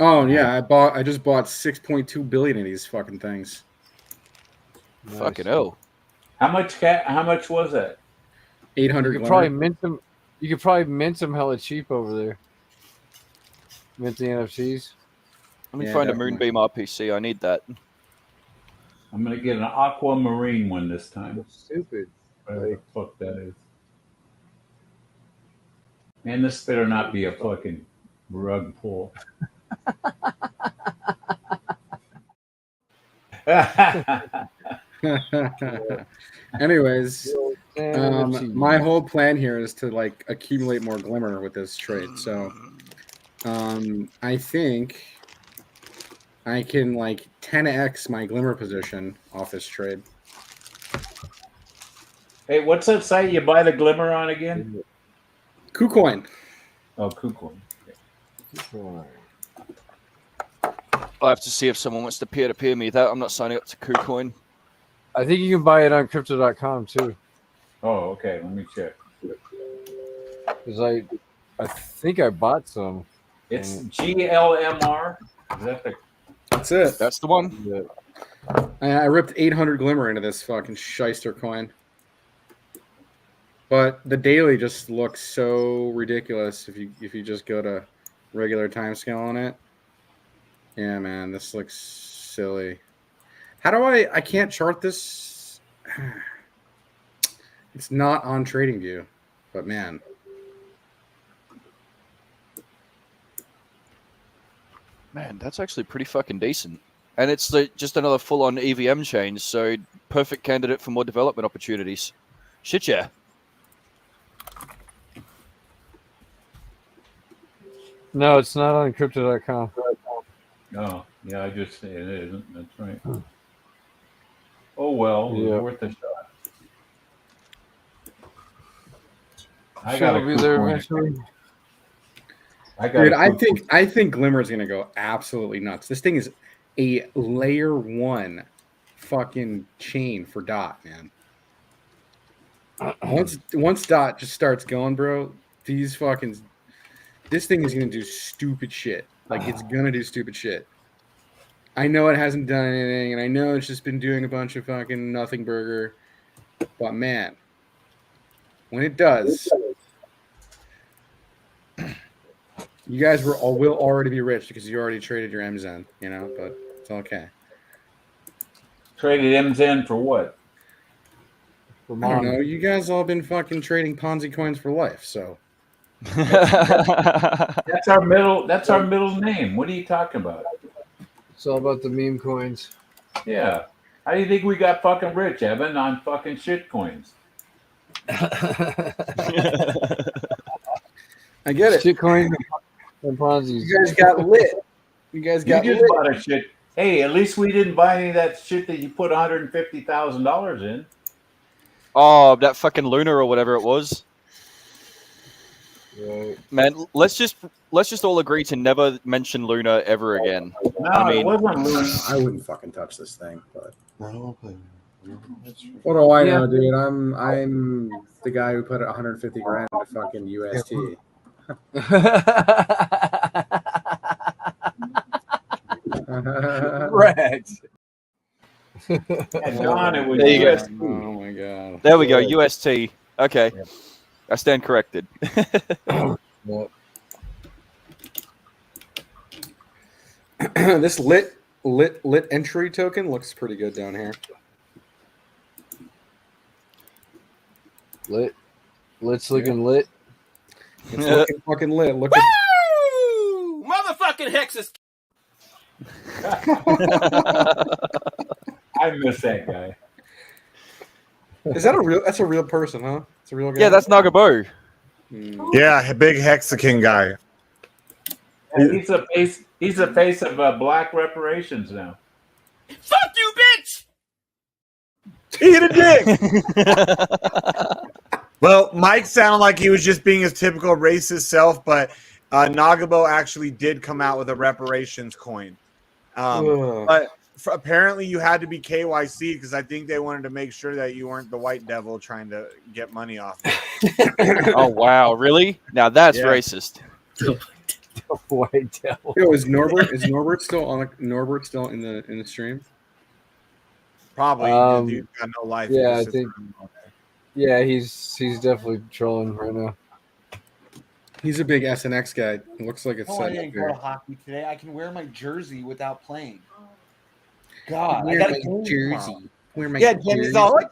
Oh yeah, I just bought 6.2 billion of these fucking things. Nice. Fucking hell. How much was that? 800. You could probably mint them. You could probably mint them hella cheap over there. Mint the NFTs. Let me find a Moonbeam RPC. I need that. I'm gonna get an aquamarine one this time. Stupid. Whatever the fuck that is. Man, this better not be a fucking rug pull. Anyways, My whole plan here is to like accumulate more glimmer with this trade. So, I think I can like 10x my glimmer position off this trade. Hey, what's that site you buy the glimmer on again? KuCoin. Oh, KuCoin. I'll have to see if someone wants to peer-to-peer me that. I'm not signing up to KuCoin. I think you can buy it on crypto.com too. Oh, okay. Let me check. Because I think I bought some. It's GLMR. Is that the? That's it. That's the one. Yeah. I ripped 800 glimmer into this fucking shyster coin. But the daily just looks so ridiculous if you just go to regular time scale on it. Yeah, man, this looks silly. How do I can't chart this? It's not on TradingView, but man. Man, that's actually pretty fucking decent. And it's just another full-on EVM change, so perfect candidate for more development opportunities. Shit, yeah. No, it's not on crypto.com. No, yeah, I just say it isn't. That's right. Oh well, it was worth a shot. I got to be there eventually. Dude, I think Glimmer is gonna go absolutely nuts. This thing is a layer 1 fucking chain for DOT, man. Once DOT just starts going, bro, this thing is gonna do stupid shit. Like it's gonna do stupid shit. I know it hasn't done anything, and I know it's just been doing a bunch of fucking nothing burger. But man, when it does, you guys will already be rich because you already traded your MZen, you know, but it's okay. Traded MZen for what? I don't know. You guys all been fucking trading Ponzi coins for life, so that's our middle name. What are you talking about? It's all about the meme coins. Yeah. How do you think we got fucking rich, Evan, on fucking shit coins? I get it. Shit coins and Ponzi. You guys got lit. You just bought a shit. Hey, at least we didn't buy any of that shit that you put $150,000 in. Oh, that fucking Luna or whatever it was. Right. Man, let's just all agree to never mention Luna ever again. No, I mean, it wasn't Luna. I wouldn't fucking touch this thing, but what do I know, dude? I'm the guy who put 150 grand into fucking UST. Right. John, it was there you go. UST. Oh my god. There we go. UST. Okay, I stand corrected. This lit entry token looks pretty good down here. Lit's looking lit. It's looking fucking lit. Look at Woo! Motherfucking hexes. I miss that guy. That's a real person, huh? It's a real guy. Yeah, that's Nagabo. Yeah, big Hexakin guy. He's the face of black reparations now. Fuck you, bitch! Eat a dick. Well, Mike sounded like he was just being his typical racist self, but Nagabo actually did come out with a reparations coin. But apparently you had to be KYC because I think they wanted to make sure that you weren't the white devil trying to get money off it. Oh wow, really? Now that's racist. White devil. Yo, is Norbert still on? Norbert still in the stream? Probably. The dude's got no life. Yeah, I think. Yeah, he's definitely trolling right now. He's a big SNX guy. It looks like it's I set didn't up go to there. hockey today. I can wear my jersey without playing. God, Wear I got my a game jersey. tomorrow. Wear my Yeah, Jenny's jersey. all like,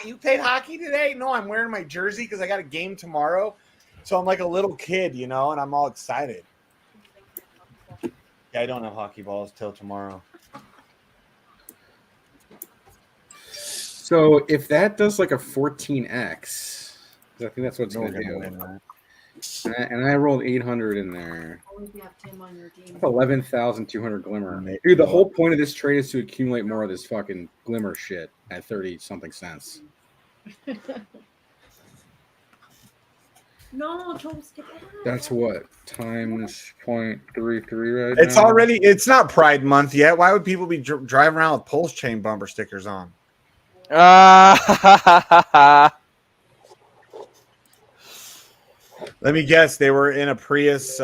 you played hockey today? No, I'm wearing my jersey because I got a game tomorrow. So I'm like a little kid, you know, and I'm all excited. Yeah, I don't have hockey balls till tomorrow. So if that does like a 14x, I think that's what it's No, going to we're do. gonna win And I rolled 800 in there. Always have Tim on your team. 11,200 glimmer. Dude, the whole point of this trade is to accumulate more of this fucking glimmer shit at 30 something cents. No, don't skip over. That's what times 0.33 right It's now. already. It's not Pride Month yet. Why would people be driving around with pulse chain bumper stickers on? Let me guess. They were in a Prius,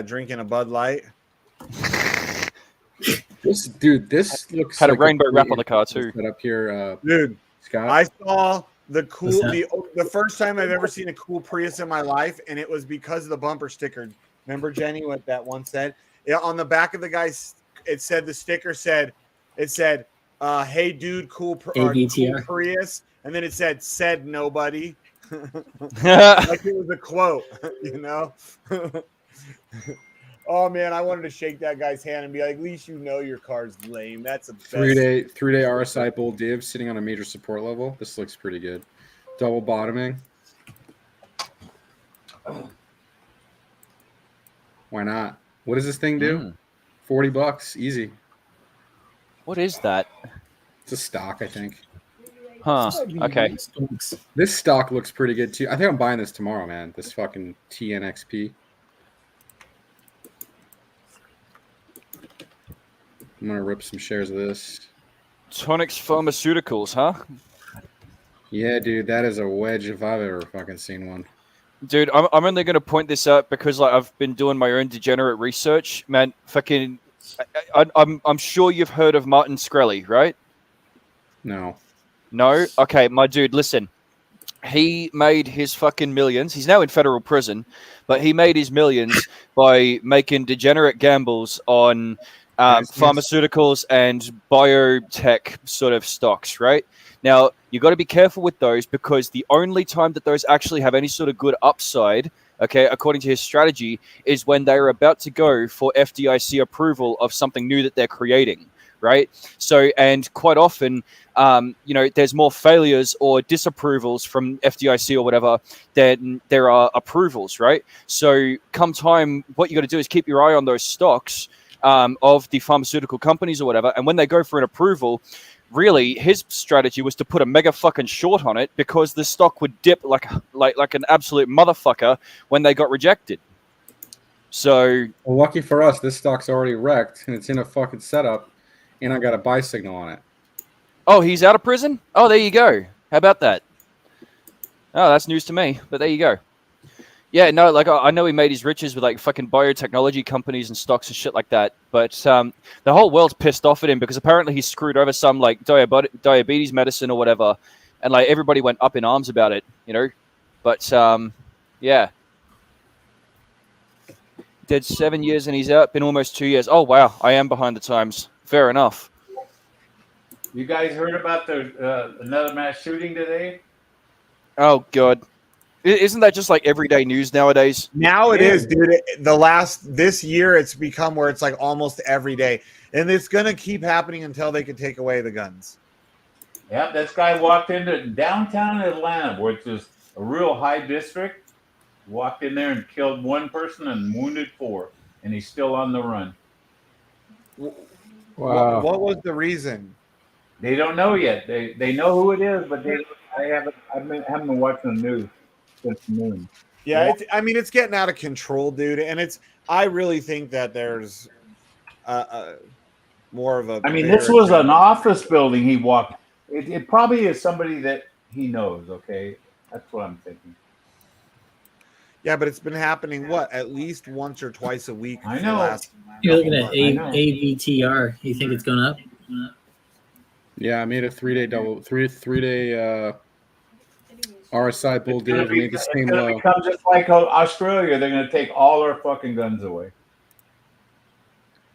drinking a Bud Light. This dude, this looks Had a like rainbow wrap on the car too. Set up here, Dude, Scott. I saw the cool What's the first time I've ever seen a cool Prius in my life, and it was because of the bumper sticker. Remember, Jenny, what that one said? Yeah, on the back of the guy's, it said the sticker said, "Hey, dude, cool Prius," and then it said nobody. Like it was a quote, you know. Oh man, I wanted to shake that guy's hand and be like, "At least you know your car's lame." That's a best. 3-day RSI bull div sitting on a major support level. This looks pretty good. Double bottoming. Why not? What does this thing do? $40, easy. What is that? It's a stock, I think. Huh. Okay. This stock looks pretty good too. I think I'm buying this tomorrow, man. This fucking TNXP. I'm gonna rip some shares of this. Tonix Pharmaceuticals, huh? Yeah, dude, that is a wedge if I've ever fucking seen one. Dude, I'm only going to point this out because like I've been doing my own degenerate research, man. Fucking, I'm sure you've heard of Martin Shkreli, right? No. No? Okay, my dude, listen. He made his fucking millions. He's now in federal prison, but he made his millions by making degenerate gambles on pharmaceuticals and biotech sort of stocks, right? Now, you got to be careful with those because the only time that those actually have any sort of good upside, okay, according to his strategy, is when they're about to go for FDIC approval of something new that they're creating, right? So, and quite often, you know, there's more failures or disapprovals from FDIC or whatever than there are approvals, right? So, come time, what you got to do is keep your eye on those stocks of the pharmaceutical companies or whatever, and when they go for an approval, really his strategy was to put a mega fucking short on it because the stock would dip like an absolute motherfucker when they got rejected. So, well, lucky for us, this stock's already wrecked and it's in a fucking setup, and I got a buy signal on it. oh, he's out of prison? Oh, there you go. How about that? Oh, that's news to me, but there you go. Yeah, no, like I know he made his riches with like fucking biotechnology companies and stocks and shit like that, but the whole world's pissed off at him because apparently he screwed over some like diabetes medicine or whatever, and like everybody went up in arms about it, you know. But yeah, dead 7 years and he's out. Been almost 2 years. Oh wow, I am behind the times. Fair enough. You guys heard about the another mass shooting today? Oh god. Isn't that just like everyday news nowadays? Now it is, dude. This year, it's become where it's like almost every day, and it's gonna keep happening until they can take away the guns. Yep, this guy walked into downtown Atlanta, which is a real high district. Walked in there and killed one person and wounded 4, and he's still on the run. Wow. What was the reason? They don't know yet. They know who it is, but I haven't been watching the news. Yeah, it's getting out of control, dude, and I really think that there's more of a. I mean, this was an office building. He walked. It probably is somebody that he knows. Okay, that's what I'm thinking. Yeah, but it's been happening at least once or twice a week. I know. You're looking at AVTR. You think it's going up? Yeah, I made a 3-day three-day RSI bull div, made the same low. Become just like Australia. They're going to take all our fucking guns away.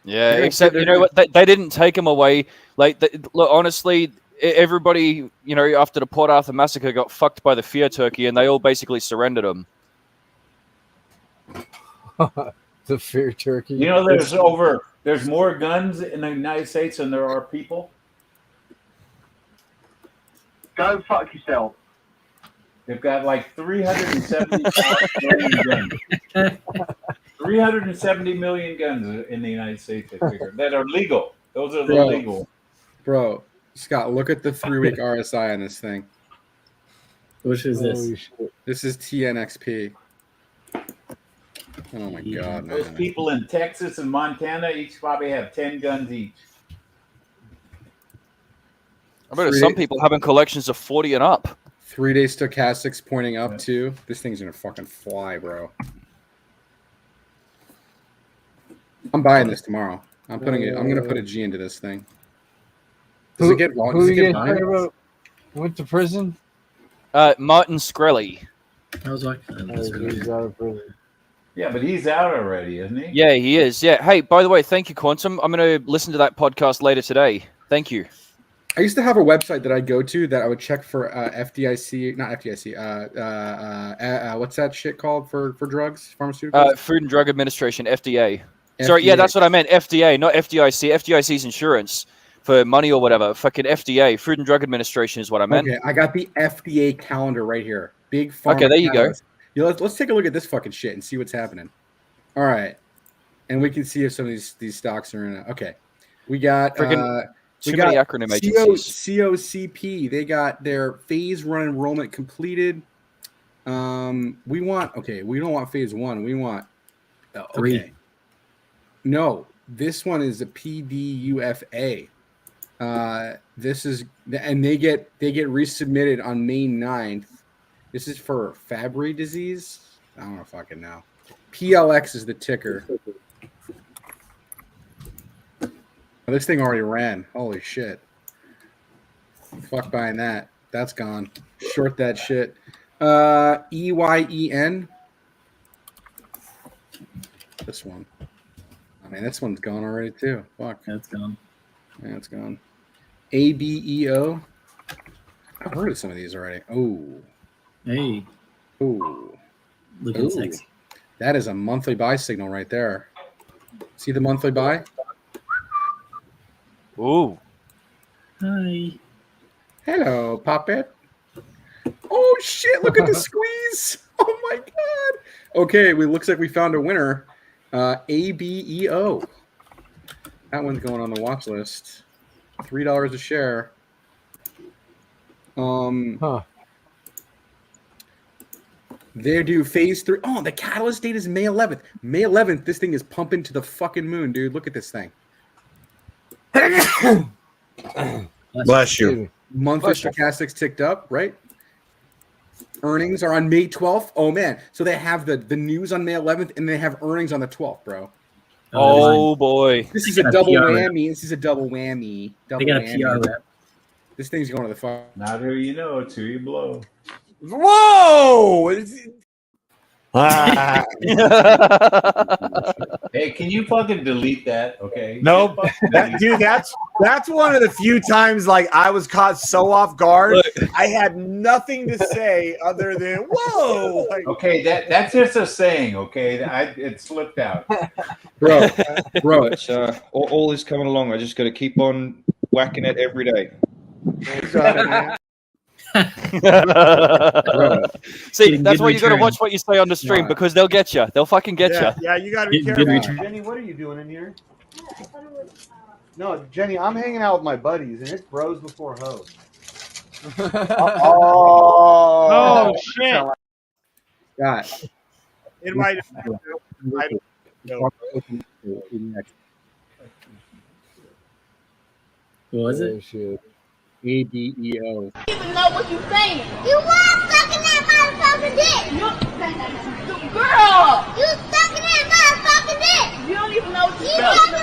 Yeah, except you know what? They didn't take them away. Like, look, honestly, everybody, you know, after the Port Arthur massacre, got fucked by the fear turkey, and they all basically surrendered them. The fear turkey. You know, there's more guns in the United States than there are people. Go fuck yourself. They've got like 370 million guns. 370 million guns in the United States, I figure, that are legal. Those are the legal. Bro, Scott, look at the 3-week RSI on this thing. Which is this? Holy shit. This is TNXP. Oh my god, Those man. people in Texas and Montana each probably have 10 guns each. I bet some people having collections of 40 and up. 3-day stochastics pointing up too. This thing's gonna fucking fly, bro. I'm buying this tomorrow. I'm putting it. I'm gonna put a G into this thing. Does it get long? Who Does you it get talking long? about? Went to prison? Martin Skrelly. I was like, he's out of prison. Yeah, but he's out already, isn't he? Yeah, he is. Yeah. Hey, by the way, thank you, Quantum. I'm going to listen to that podcast later today. Thank you. I used to have a website that I go to that I would check for FDIC, not FDIC. What's that shit called for drugs, pharmaceuticals? Food and Drug Administration, FDA. Sorry, yeah, that's what I meant. FDA, not FDIC. FDIC's insurance for money or whatever. Fucking FDA, Food and Drug Administration is what I meant. Okay, I got the FDA calendar right here. Big pharma. Okay, there you go. Yeah, let's take a look at this fucking shit and see what's happening. All right, and we can see if some of these stocks are in it. Okay, we got too many acronym agencies. COCP. They got their phase 1 enrollment completed. We don't want phase 1. We want 3. No, this one is a PDUFA. This is, and they get resubmitted on May 9th. This is for Fabry disease. I don't know fucking know. PLX is the ticker. Oh, this thing already ran. Holy shit. Fuck buying that. That's gone. Short that shit. EYEN. This one. I mean, this one's gone already too. Fuck. That's gone. Yeah, it's gone. ABEO. I've heard of some of these already. Oh. Hey. Oh. Looking sexy. That is a monthly buy signal right there. See the monthly buy? Ooh. Hi. Hello, Puppet. Oh shit! Look at the squeeze. Oh my god. Okay, looks like we found a winner. ABEO. That one's going on the watch list. $3 a share. They do phase 3. Oh, the catalyst date is May 11th. May 11th, this thing is pumping to the fucking moon, dude. Look at this thing. Bless you. Monthly stochastics ticked up, right? Earnings are on May 12th. Oh, man. So they have the news on May 11th, and they have earnings on the 12th, bro. Oh, boy. This is a double whammy. This is a double whammy. They got a PR rep. This thing's going to the fuck. Not who you know, it's who you blow. Whoa! Hey, can you fucking delete that? Okay. Nope. Dude, that's one of the few times like I was caught so off guard. I had nothing to say other than whoa. Like, okay, that's just a saying. Okay, it slipped out. bro. It's, all is coming along. I just got to keep on whacking it every day. See, that's why you got to watch what you say on the stream because they'll get you. They'll fucking get you. Yeah, you got to be careful. Jenny, what are you doing in here? No, Jenny, I'm hanging out with my buddies, and it's bros before hoes. Oh shit! God. It might have. What was it? ABEO. You don't even know what you're saying. You was sucking that motherfucking dick. Girl, you sucking that motherfucking dick. You don't even know what you're talking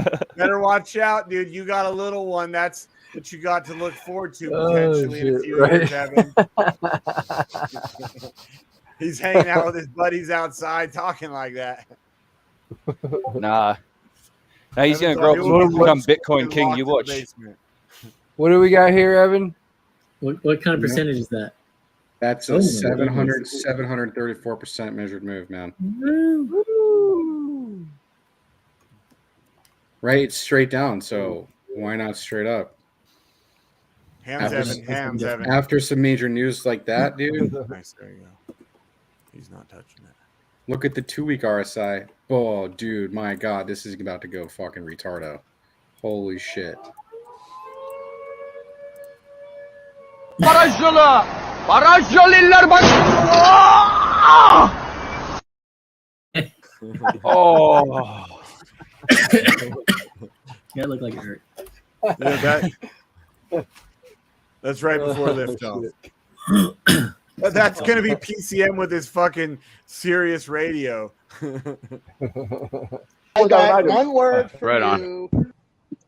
about. Better watch out, dude. You got a little one. That's what you got to look forward to potentially in a few years, Evan. He's hanging out with his buddies outside talking like that. Nah. Now he's going to grow up and become Bitcoin king. You watch. What do we got here, Evan? What kind of percentage is that? That's a 734% measured move, man. Right? It's straight down. So Why not straight up? Hams, Evan. Hams, Evan. After some major news like that, dude. Nice. There you go. He's not touching it. Look at the 2-week RSI. Oh, dude, my God, this is about to go fucking retardo. Holy shit. Oh. Yeah, it looked like it hurt. Yeah, that's right before liftoff. That's gonna be PCM with his fucking Sirius radio. I got one word for Right on. you. The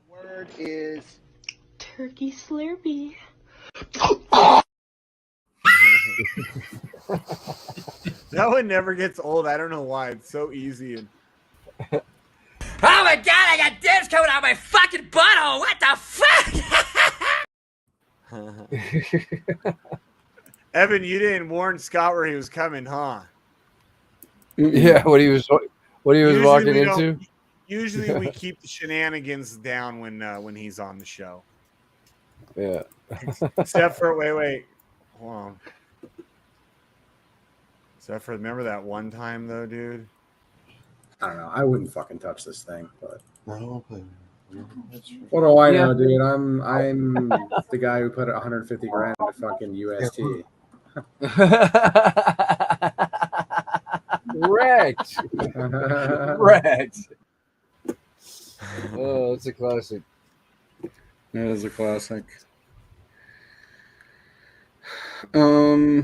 word is Turkey Slurpee. That one never gets old. I don't know why. It's so easy and Oh my god, I got dibs coming out my fucking butthole. What the fuck? Evan, you didn't warn Scott where he was coming, huh? Yeah, what he was Usually walking we don't- into. Usually we keep the shenanigans down when he's on the show. Yeah. Except for wait. Hold on. Except for remember that one time though, dude? I don't know. I wouldn't fucking touch this thing, but No, what do I Yeah. know, dude? I'm the guy who put 150 grand into fucking UST. Wrecked. Wrecked. Oh, it's a classic. That is a classic. So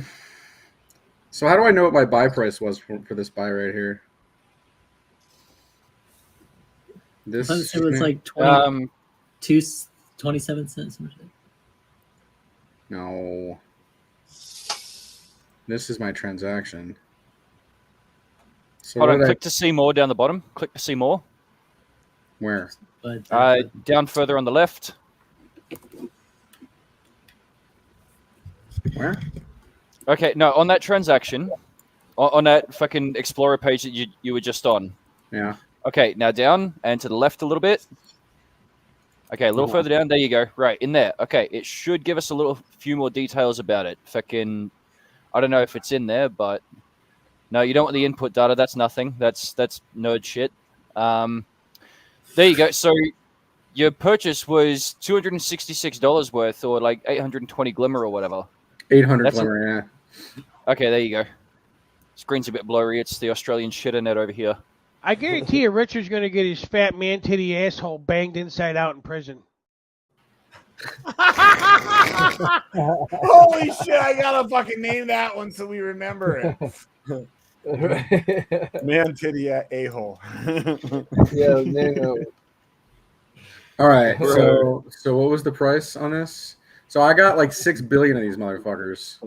how do I know what my buy price was for this buy right here? I thought it was like 27 cents. No. This is my transaction. So Hold what on, did I- click to see more down the bottom. Click to see more. Where? Down further on the left. Where? Okay, no, on that transaction, on that fucking Explorer page that you were just on. Yeah. Okay, now down and to the left a little bit. Okay, a little further down. There you go. Right, in there. Okay, it should give us a few more details about it. Fucking, I don't know if it's in there, but no, you don't want the input data. That's nothing. That's nerd shit. There you go. So your purchase was $266 worth, or like 820 glimmer or whatever. 800 That's glimmer, yeah. Okay, there you go. Screen's a bit blurry. It's the Australian shitter net over here. I guarantee you Richard's going to get his fat man titty asshole banged inside out in prison. Holy shit, I gotta fucking name that one so we remember it. Man titty a-hole. Yeah, no. All right. So what was the price on this? So I got like 6 billion of these motherfuckers.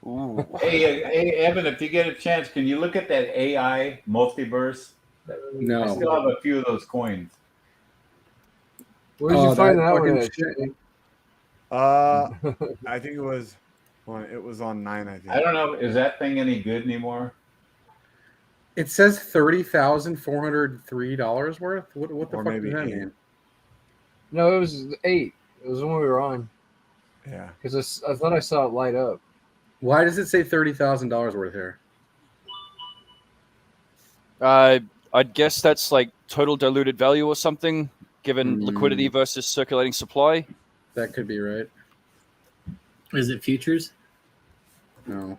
Ooh. Hey, Evan, if you get a chance, can you look at that AI multiverse? No. I still have a few of those coins. Where did you find that fucking one? shit. I think it was on 9, I think. I don't know. Is that thing any good anymore? It says $30,403 worth. What the Or fuck maybe does that 8. mean? No, it was 8. It was when we were on. Yeah. Because I thought I saw it light up. Why does it say $30,000 worth here? I'd guess that's like total diluted value or something, given liquidity versus circulating supply. That could be right. Is it futures? No.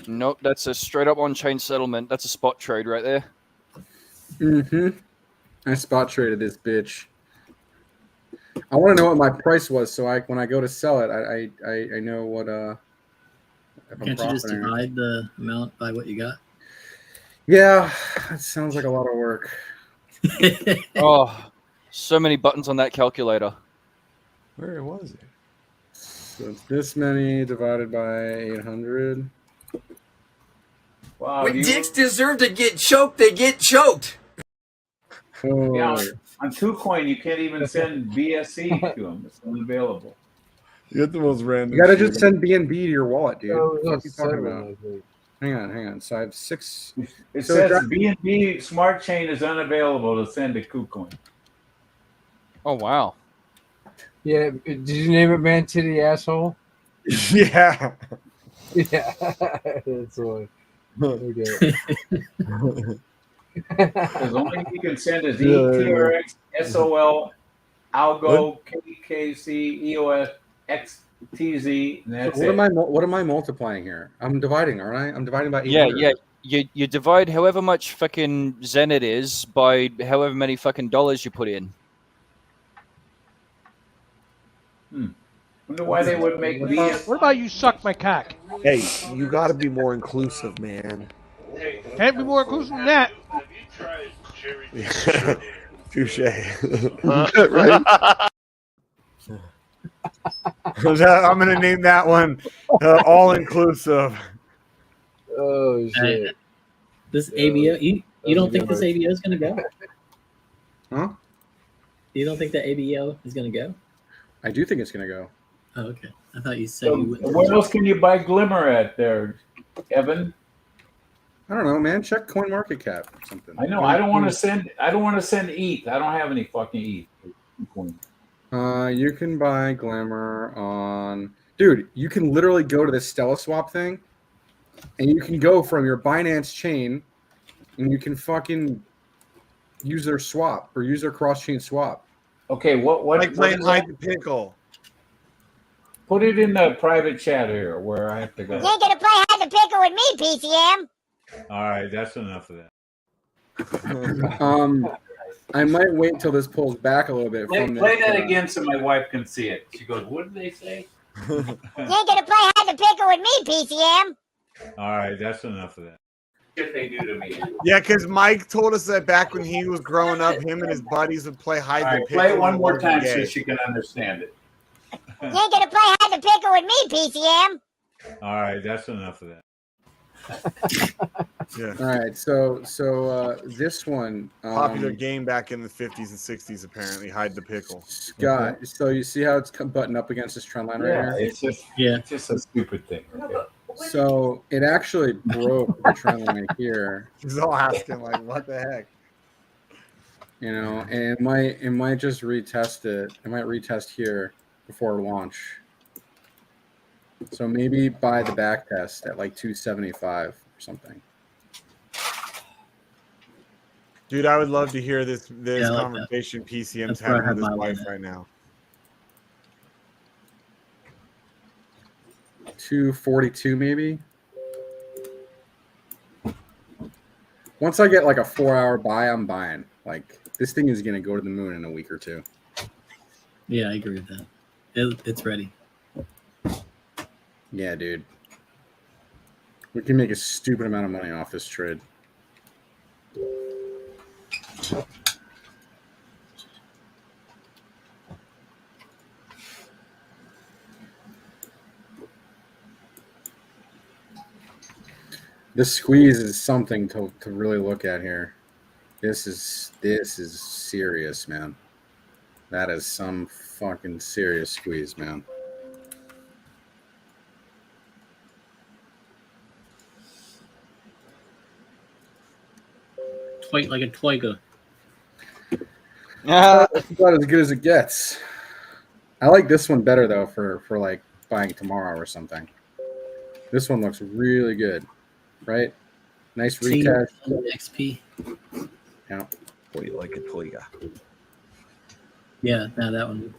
Nope, that's a straight up on-chain settlement. That's a spot trade right there. Mm-hmm. I spot traded this bitch. I want to know what my price was, so when I go to sell it, I know what if I'm Can't you just profiting or- divide the amount by what you got? Yeah, that sounds like a lot of work. Oh, so many buttons on that calculator. Where was it? So it's this many divided by 800. Wow, When dicks deserve to get choked, they get choked. Oh. Yeah, on KuCoin, you can't even send BSC to them. It's unavailable. You get the most random. You gotta shit. just send BNB to your wallet, dude. Oh, What are you talking seven, about? I think. Hang on. So I have 6. It So says Dragon- BNB Smart Chain is unavailable to send to KuCoin. Oh wow. Yeah, did you name it Man Titty Asshole? Yeah. Yeah, that's one. Okay. Because only you can send is ETRX, SOL, Algo, KKC, EOS, XTZ, and that's what it. What am I multiplying here? I'm dividing, aren't I? I'm dividing by 800. Yeah. You divide however much fucking Zen it is by however many fucking dollars you put in. Wonder why they would make me. What about you suck my cock? Hey, you got to be more inclusive, man. Can't be more inclusive than that. Touche. Right? I'm gonna name that one all inclusive. Oh shit! This ABO, you don't think this ABO is gonna go? Huh? You don't think that ABO is gonna go? I do think it's gonna go. Oh, okay. I thought you said you wouldn't. Where else can you buy Glimmer at there, Evan? I don't know, man. Check CoinMarketCap or something. I know. I don't want to send. I don't want to send ETH. I don't have any fucking ETH. You can buy Glamour on. Dude, you can literally go to the Stella Swap thing, and you can go from your Binance chain, and you can fucking use their swap or use their cross-chain swap. Okay, what? Like playing hide the pickle. Put it in the private chat here where I have to go. You ain't gonna play hide the pickle with me, PCM. All right, that's enough of that. I might wait until this pulls back a little bit. Play that again so my wife can see it. She goes, "What did they say?" You ain't gonna play hide the pickle with me, PCM. All right, that's enough of that. Shit they do to me. Yeah, because Mike told us that back when he was growing up, him and his buddies would play hide All the right, pickle. play it one and more wasn't time gay. so she can understand it. You ain't gonna play hide the pickle with me, PCM. All right, that's enough of that. Yeah. All right, so this one Popular game back in the 50s and 60s, apparently. Hide the pickle. Scott, so you see how it's buttoned up against this trend line right here? It's just a stupid thing. Okay. So it actually broke the trend line here. He's all asking, like, what the heck? You know, and it might just retest it. It might retest here before launch. So maybe buy the back test at like 275 or something. Dude, I would love to hear this Yeah, I like conversation PCM's That's where I having with have his my wife limit. right now. 242 maybe. Once I get like a 4-hour buy, I'm buying. Like this thing is gonna go to the moon in a week or two. Yeah, I agree with that. It's ready. Yeah, dude. We can make a stupid amount of money off this trade. This squeeze is something to really look at here. This is serious, man. That is some fucking serious squeeze, man. Twite like a twiga. That's about as good as it gets. I like this one better though for like buying tomorrow or something. This one looks really good, right? Nice retest. XP. Yeah. What do you like a Toyga? Yeah, no, that one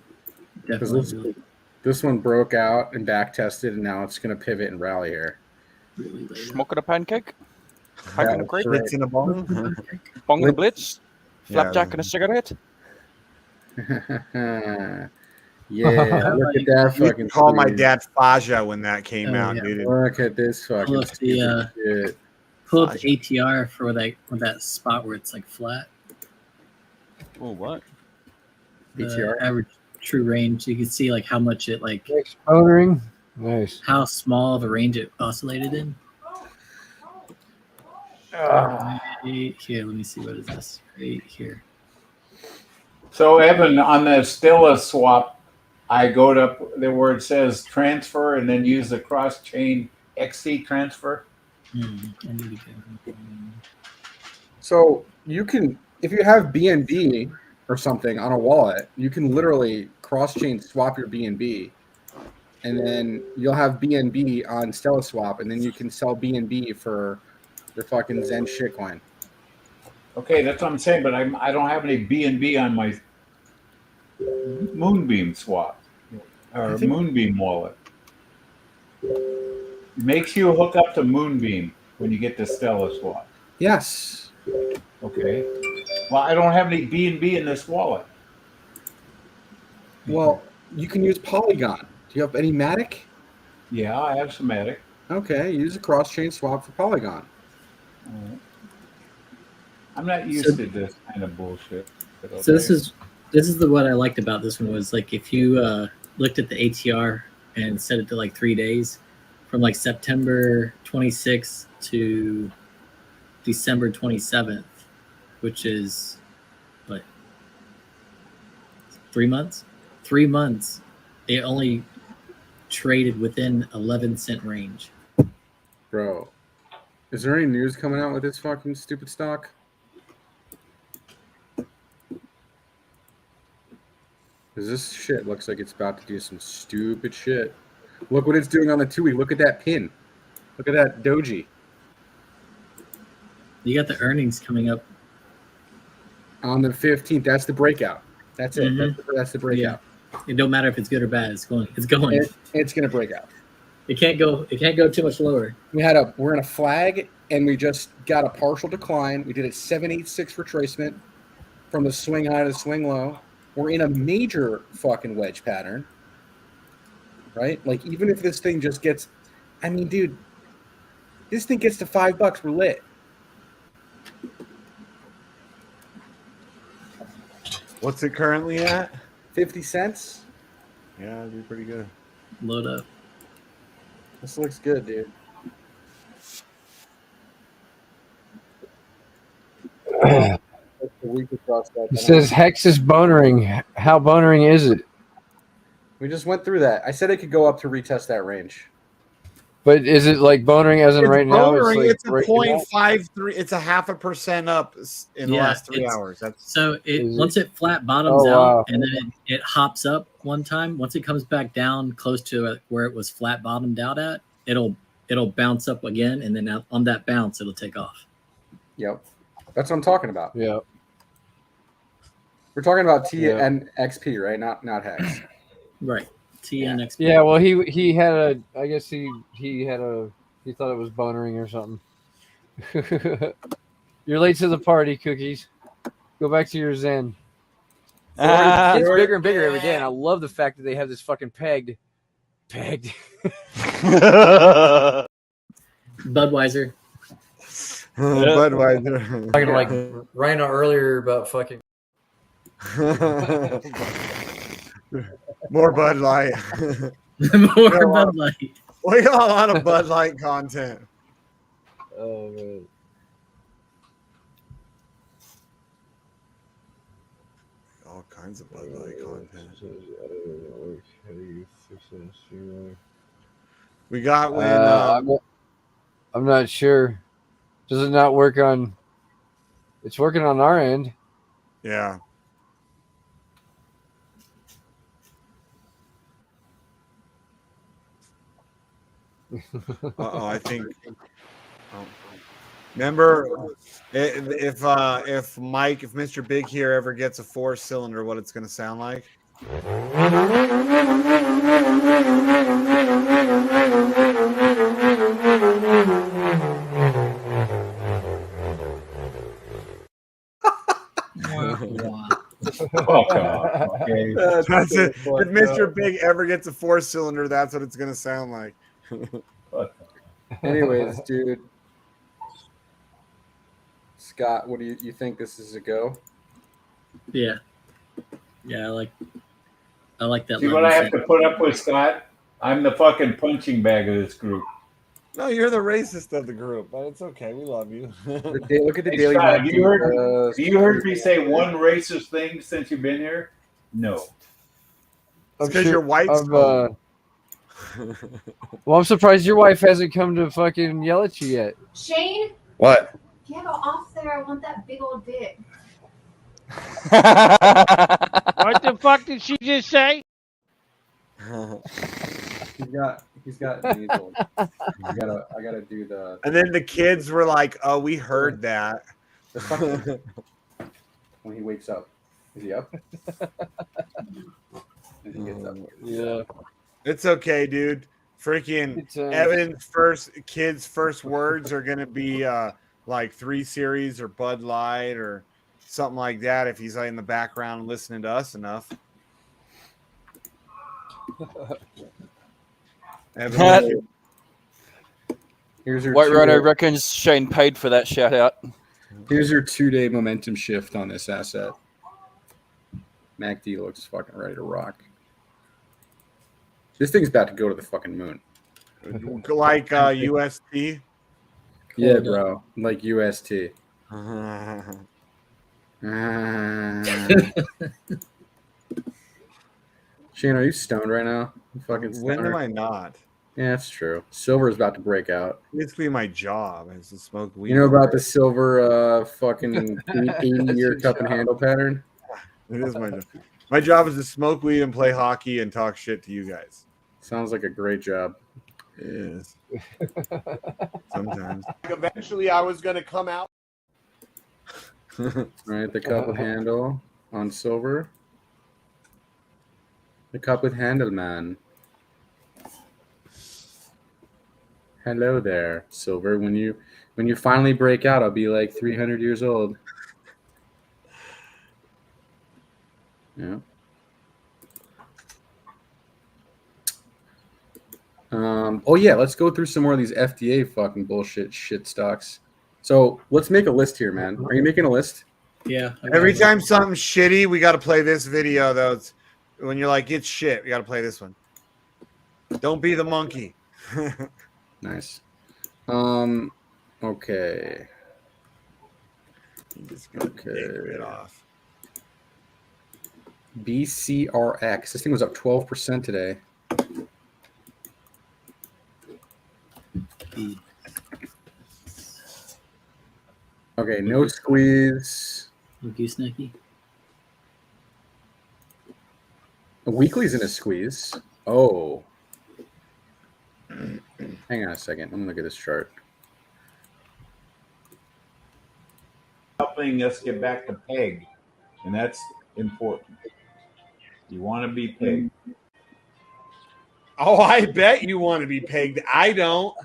definitely. This one broke out and back tested, and now it's going to pivot and rally here. Smoking a pancake? Pipe in a grape? Blitz in a bong? Bong in a blitz? Yeah. Flapjack and a cigarette? Yeah, look at that You fucking. call my squeeze. dad Faja when that came Oh, out, yeah. dude. Look at this fucking. Pull up the shit. pull up the ATR for that spot where it's like flat. Oh, what? The ATR? average true range. You can see like how much it like Exploding. Nice. how small of a range it oscillated in. Right here, let me see, what is this? Right here. So Evan, on the Stella swap, I go to there where it says transfer and then use the cross chain XC transfer. So you can, if you have BNB or something on a wallet, you can literally cross-chain swap your BNB, and then you'll have BNB on Stella Swap, and then you can sell BNB for your fucking Zen shitcoin. Okay, that's what I'm saying, but I don't have any BNB on my Moonbeam swap or Moonbeam wallet. It makes you hook up to Moonbeam when you get the Stella swap. Yes. Okay. Well, I don't have any BNB in this wallet. Well, you can use Polygon. Do you have any Matic? Yeah, I have some Matic. Okay, use a cross-chain swap for Polygon. I'm not used to this kind of bullshit. So this is what I liked about this one was like if you looked at the ATR and set it to like 3 days, from like September 26th to December 27th, which is what, 3 months? 3 months, it only traded within 11-cent range. Bro, is there any news coming out with this fucking stupid stock? Because this shit looks like it's about to do some stupid shit. Look what it's doing on the 2-week. Look at that pin. Look at that doji. You got the earnings coming up on the 15th. That's the breakout. That's it. That's the breakout. Yeah. It don't matter if it's good or bad. It's going. It's gonna break out. It can't go too much lower. We're in a flag, and we just got a partial decline. We did a 786 retracement from the swing high to the swing low. We're in a major fucking wedge pattern, right? Like, even if this thing just gets, I mean, dude, this thing gets to $5, we're lit. What's it currently at? 50 cents. Yeah, that'd be pretty good. Load up. This looks good, dude. It says Hex is bonering. How bonering is it? We just went through that. I said it could go up to retest that range. But is it like bonering as in right now? It's like a 0.53. It's a 0.5% up in the last 3 hours. So once it flat bottoms out and then it hops up one time. Once it comes back down close to where it was flat bottomed out at, it'll bounce up again, and then on that bounce it'll take off. Yep, that's what I'm talking about. Yeah, we're talking about TNXP, right? Not Hex. Right. TNXP. Yeah, well, he had a. I guess he thought it was bonering or something. You're late to the party, Cookies. Go back to your Zen. It's bigger and bigger every day, and I love the fact that they have this fucking pegged. Budweiser. Budweiser. Talking like Rhino earlier about fucking. More Bud Light. More Bud Light. We got a lot of Bud Light content. Oh man. All kinds of Bud Light content. We got when I'm not sure. Does it not work on? It's working on our end. Yeah. I think. Remember, if Mr. Big here ever gets a 4-cylinder, what it's going to sound like? Okay. That's it. If Mr. Big ever gets a 4-cylinder, that's what it's going to sound like. Anyways, dude. Scott, what do you think this is a go? Yeah. Yeah, I like that. See what I have to put up with, Scott? I'm the fucking punching bag of this group. No, you're the racist of the group, but it's okay. We love you. Look at the Hey, daily. Scott, have you heard me say one racist thing since you've been here? No. It's because you're white. Well, I'm surprised your wife hasn't come to fucking yell at you yet. Shane, What? get off there. I want that big old dick. What the fuck did she just say? He's got nasal. I gotta do the. And then the kids were like, "Oh, we heard that." When he wakes up, is he up? And he gets up. Yeah. It's okay, dude. Freaking Evan's kid's first words are gonna be like 3 Series or Bud Light or something like that if he's like in the background listening to us enough. Evan, Here's your White Rhino 2-day reckons Shane paid for that shout out. Here's your 2-day momentum shift on this asset. MACD looks fucking ready to rock. This thing's about to go to the fucking moon. like UST. Yeah, bro. Like UST. Shane, are you stoned right now? You fucking stoned. When am I not? Yeah, that's true. Silver is about to break out. Basically, my job is to smoke weed. You know about the silver fucking 80-year cup and handle pattern? It is my job. My job is to smoke weed and play hockey and talk shit to you guys. Sounds like a great job. It is. Sometimes. Eventually, I was going to come out. Right, the cup with handle on silver. The cup with handle, man. Hello there, silver. When you finally break out, I'll be like 300 years old. Yeah. Oh yeah, let's go through some more of these FDA fucking bullshit shit stocks. So let's make a list here, man. Are you making a list? Yeah. Every time something's shitty, we got to play this video, though. It's, when you're like, it's shit, we got to play this one. Don't be the monkey. Nice. Okay. Just gonna take it off. BCRX. This thing was up 12% today. Okay, no squeeze. Goosenecky. A weekly's in a squeeze. Oh. Hang on a second. I'm gonna look at this chart. Helping us get back to peg, and that's important. You want to be pegged. Oh, I bet you want to be pegged. I don't.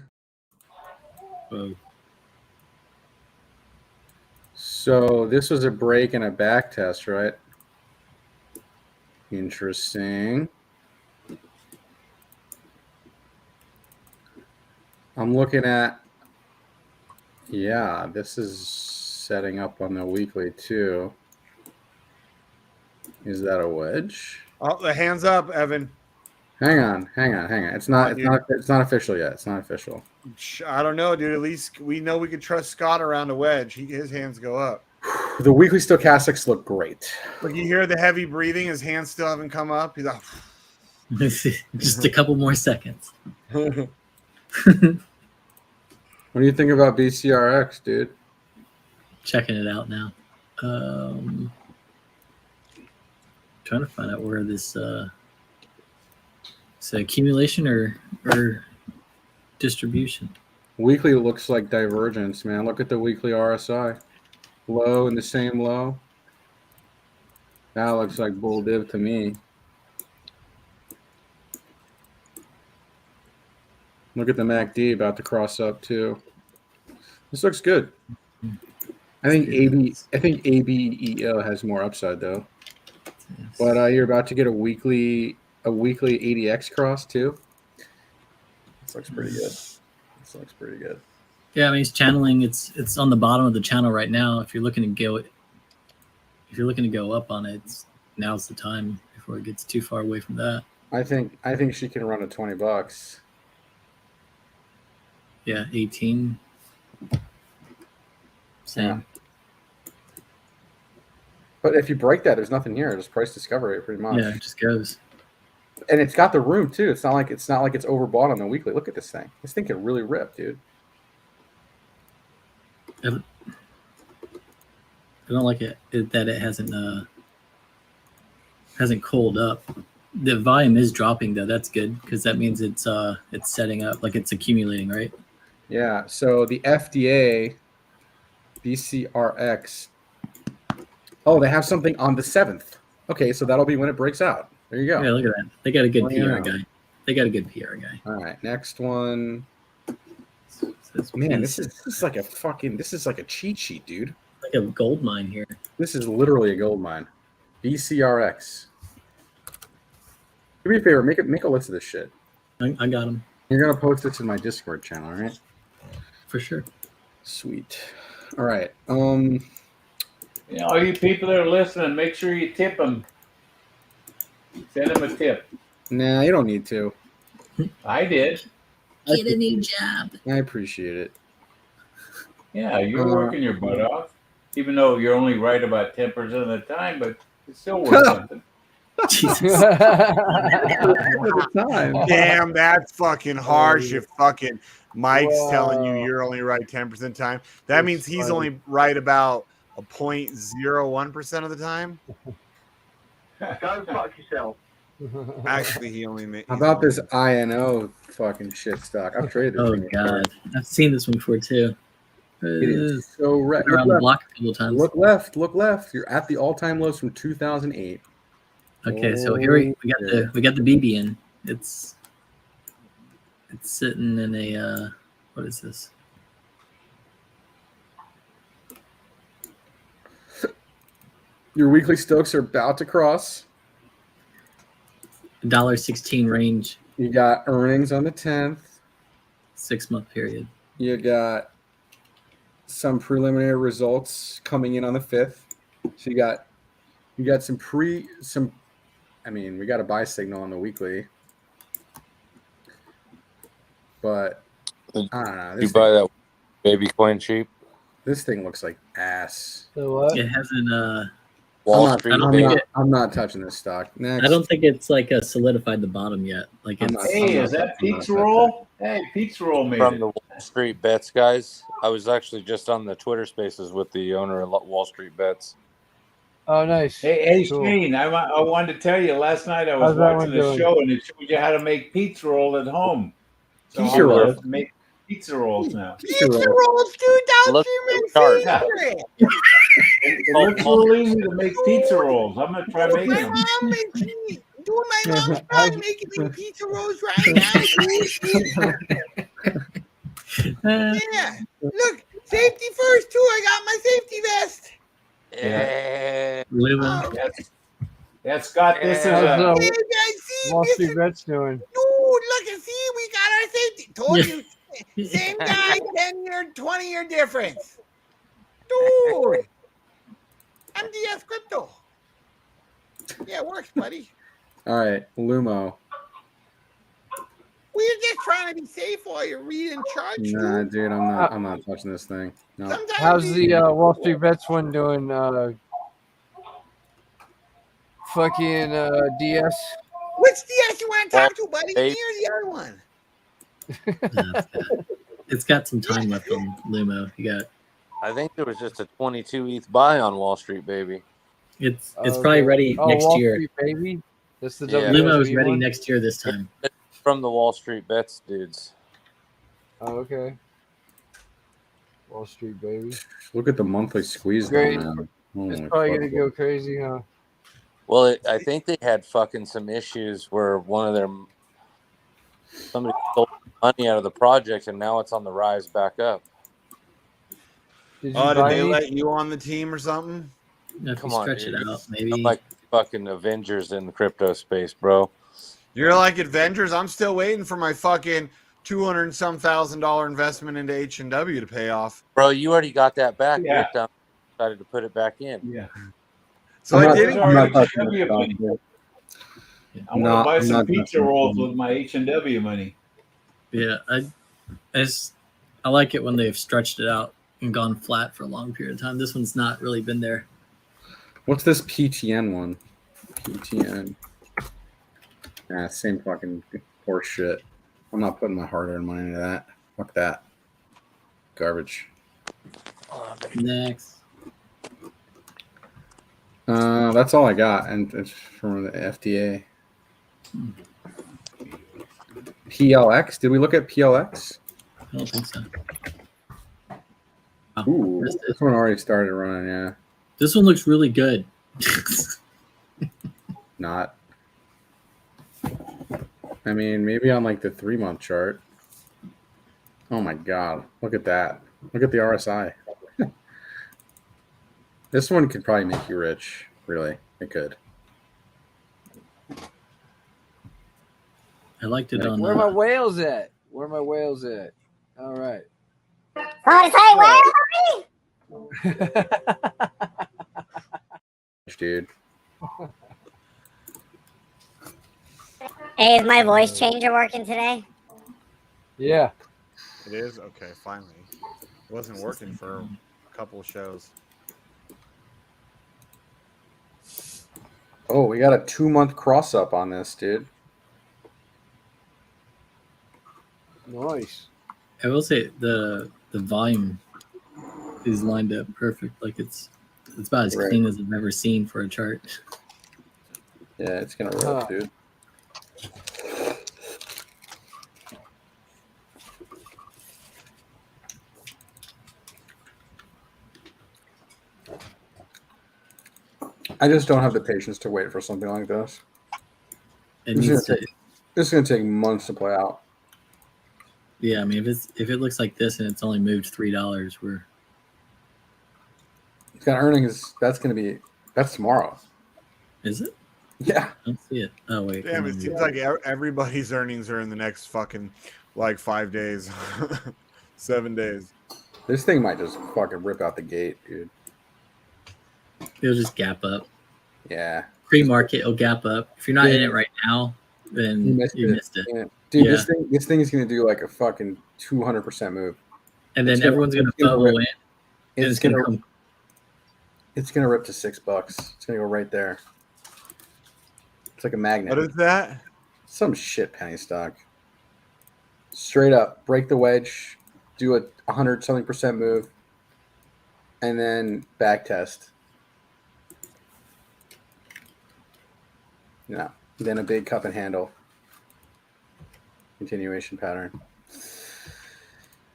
So this was a break and a back test, right? Interesting. I'm looking at, yeah, this is setting up on the weekly too. Is that a wedge? Oh, the hands up, Evan. Hang on. It's not official yet. It's not official. I don't know, dude. At least we know we could trust Scott around a wedge. His hands go up. The weekly stochastics look great. Look, you hear the heavy breathing. His hands still haven't come up. He's like, Just a couple more seconds. What do you think about BCRX, dude? Checking it out now. Trying to find out where this is it accumulation or distribution. Weekly looks like divergence, man. Look at the weekly RSI. Low and the same low. That looks like bull div to me. Look at the MACD about to cross up too. This looks good. I think ABEO has more upside though. Yes. But you're about to get a weekly ADX cross too. This looks pretty good. This looks pretty good. Yeah, I mean it's channeling. It's on the bottom of the channel right now. If you're looking to go up on it, now's the time before it gets too far away from that. I think she can run at $20. Yeah, 18. Same. Yeah. But if you break that, there's nothing here. Just price discovery, pretty much. Yeah, it just goes. And it's got the room too. It's not like it's overbought on the weekly. Look at this thing. This thing can really rip, dude. I don't like it that it hasn't cooled up. The volume is dropping though. That's good because that means it's setting up, like it's accumulating, right? Yeah. So the FDA BCRX. Oh, they have something on the 7th. Okay, so that'll be when it breaks out. There you go. Yeah, look at that. They got a good Yeah. PR guy. They got a good PR guy. All right, next one. Man, this is like a cheat sheet, dude. Like a gold mine here. This is literally a gold mine. BCRX. Do me a favor, make a list of this shit. I got him. You're gonna post it to my Discord channel, all right? For sure. Sweet. All right. You know, all you people that are listening, make sure you tip them. Send them a tip. Nah, you don't need to. I did. Get a new job. I appreciate it. Yeah, you're working your butt off, even though you're only right about 10% of the time, but it's still worth something. Jesus. Damn, that's fucking harsh. If fucking Mike's telling you you're only right 10% of the time, that means he's only right about a 0.01% of the time. Go fuck yourself. Actually, he only made. How about this INO fucking shit stock? I've traded this Oh thing before. god, I've seen this one before too. It is so red. Around the block a couple times. Look left. You're at the all-time lows from 2008. Okay, so here we got the BB in. It's sitting in a what is this? Your weekly Stokes are about to cross $1.16 range. You got earnings on the 10th. 6-month period. You got some preliminary results coming in on the 5th. So you got some we got a buy signal on the weekly. But I don't know. You buy that baby coin cheap? This thing looks like ass. So what? It hasn't Wall Street. I'm not touching this stock. Next. I don't think it's like solidified the bottom yet. Like it's, Hey, is that Pizza Roll? Hey, Pizza Roll made From it. the Wall Street Bets guys. I was actually just on the Twitter Spaces with the owner of Wall Street Bets. Oh, nice. Hey, Cool. Shane, I wanted to tell you, last night I was How's that watching one the doing? show and it showed you how to make pizza roll at home. So Pizza I'm gonna roll? make pizza rolls now. Pizza rolls, dude. Don't Look you at the chart. secret. It looks real easy to make pizza rolls. I'm gonna try making My them. mom is doing my mom's probably making me pizza rolls right now, dude. Yeah. Look, safety first too. I got my safety vest. Yeah. Yeah, Scott, this is How's a. the Hey, guys, see, Wall this Street is, Bets doing? dude, look and see, we got our safety. Told you, same guy, 10-year, 20-year difference. Dude, MDS crypto. Yeah, it works, buddy. All right, Lumo. We're just trying to be safe while you're reading charts. Nah, dude, I'm not touching this thing. No. Sometimes How's you- the Wall Street Bets one doing? Fucking DS. Which DS you want to talk to, buddy? Hey. Me or the other one? it's got some time left on Lumo. You got I think there was just a 22 ETH buy on Wall Street, baby. it's probably ready next Wall year. Street, baby. That's the Yeah. Lumo is WSB ready one? next year this time. From the Wall Street Bets dudes. Oh, okay. Wall Street, baby. Look at the monthly squeeze Great. down there. Holy It's probably fuck. gonna go crazy, huh? Well, I think they had fucking some issues where somebody stole money out of the project and now it's on the rise back up. Did Oh, did buy they any? let you on the team or something? If Come you on, stretch dude. it out, I'm maybe. like fucking Avengers in the crypto space, bro. You're like Avengers. I'm still waiting for my fucking $200 and some $1,000 investment into H&W to pay off. Bro, you already got that back. Yeah. You decided to put it back in. Yeah. So I'm I not- didn't. I'm not H&W touching this stock, money. dude. I want No, to buy I'm some not pizza touching rolls it. with my H&W money. Yeah, I like it when they've stretched it out and gone flat for a long period of time. This one's not really been there. What's this PTN one? PTN. Yeah, same fucking horse shit. I'm not putting my hard-earned money into that. Fuck that. Garbage. Next. That's all I got, and it's from the FDA. PLX. Did we look at PLX? I don't think so. Oh, Ooh, this one already started running. Yeah. This one looks really good. Not. I mean, maybe on like the 3-month chart. Oh my god! Look at that. Look at the RSI. This one could probably make you rich. Really, it could. I liked it on. Where are my whales at? Where are my whales at? All right. Dude. Hey, is my voice changer working today? Yeah. It is? Okay, finally. It wasn't working for a couple of shows. Oh, we got a 2-month cross up on this, dude. Nice. I will say the volume is lined up perfect. Like it's about as clean as I've ever seen for a chart. Yeah, it's gonna roll, dude. I just don't have the patience to wait for something like this. This is gonna take months to play out. Yeah, I mean, if it looks like this and it's only moved $3, It's got earnings. That's tomorrow. Is it? Yeah. I don't see it. Oh wait. Damn, it seems like everybody's earnings are in the next fucking like 5 days, 7 days. This thing might just fucking rip out the gate, dude. It'll just gap up. Yeah. Pre-market, it'll gap up. If you're not in it right now, then you missed it. Yeah. Dude, this thing is gonna do like a fucking 200% move. And then everyone's gonna FOMO in. It's gonna rip to $6. It's gonna go right there. It's like a magnet. What is that? Some shit penny stock. Straight up, break the wedge, do a 100-something% move, and then back test. No, then a big cup and handle. Continuation pattern.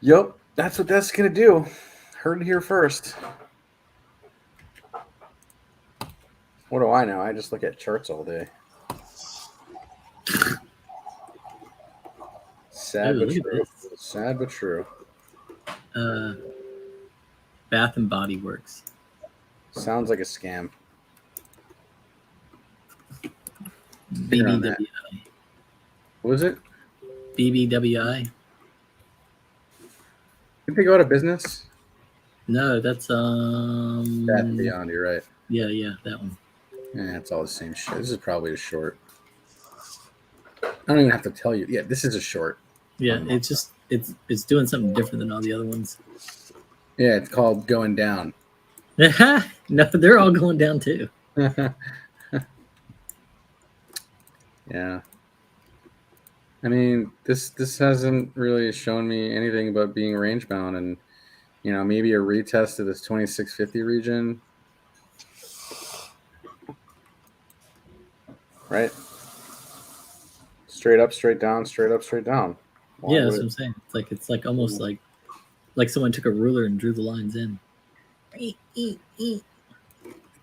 Yep, that's what that's gonna do. Heard it here first. What do I know? I just look at charts all day. Sad but true. Sad but true. Bath and Body Works. Sounds like a scam. BBWI. What was it? BBWI. Did they go out of business? No, that's Bath & Beyond. You're right. Yeah, that one. Yeah, it's all the same shit. This is probably a short. I don't even have to tell you. Yeah, this is a short. Yeah, it's doing something different than all the other ones. Yeah, it's called going down. No, they're all going down too. Yeah. I mean, this hasn't really shown me anything but being range bound and, maybe a retest of this 2650 region. Right? Straight up, straight down, straight up, strght down. Yeah, that's what I'm saying. It's like almost like someone took a ruler and drew the lines in. It's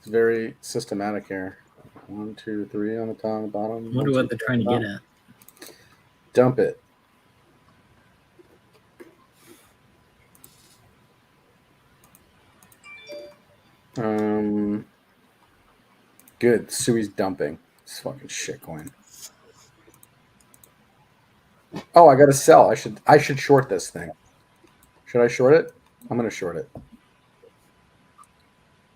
very systematic here. 1, 2, 3 on the top and the bottom. I wonder what they're trying to get at. Dump it. Good. Sui's dumping. It's fucking shitcoin. Oh, I gotta sell. I should short this thing. Should I short it? I'm gonna short it.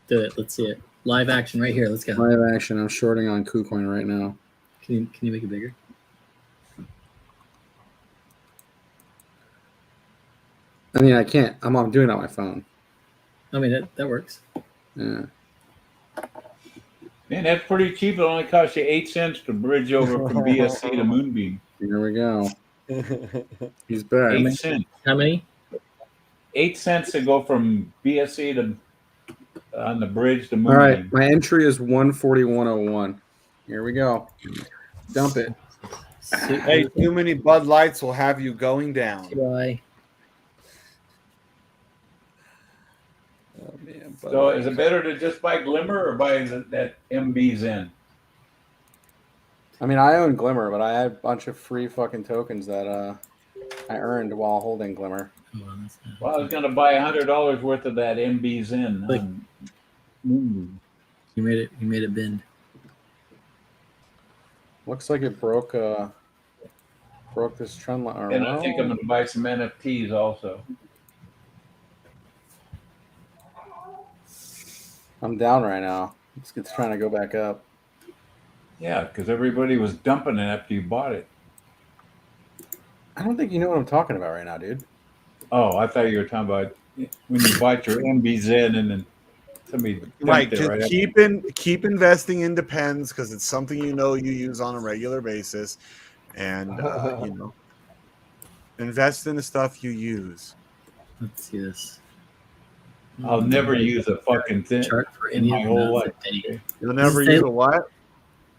Do it. Let's see it. Live action right here. Let's go. Live action. I'm shorting on KuCoin right now. Can you make it bigger? I mean, I can't. I'm doing it on my phone. I mean, that works. Yeah. Man, that's pretty cheap. It only costs you 8 cents to bridge over from BSC to Moonbeam. Here we go. He's back. 8 cents. How many? 8 cents to go from BSC to on the bridge to All Moonbeam. right, my entry is 141.01. Here we go. Dump it. Hey, too many Bud Lights will have you going down. Why? Oh man! So is it better to just buy Glimmer or buy that MB Zen? I mean, I own Glimmer, but I have a bunch of free fucking tokens that I earned while holding Glimmer. Well, I was going to buy $100 worth of that MB Zen. You made it bend. Looks like it broke this trend line. And I think I'm going to buy some NFTs also. I'm down right now. It's trying to go back up. Yeah, because everybody was dumping it after you bought it. I don't think you know what I'm talking about right now, dude. Oh, I thought you were talking about when you bought your MB Zen and then somebody Right, dumped it just right keep investing in Depends because it's something you use on a regular basis, and invest in the stuff you use. Let's see this. I'll never use a fucking thing chart for in any my of whole the life. okay? You'll never use a what?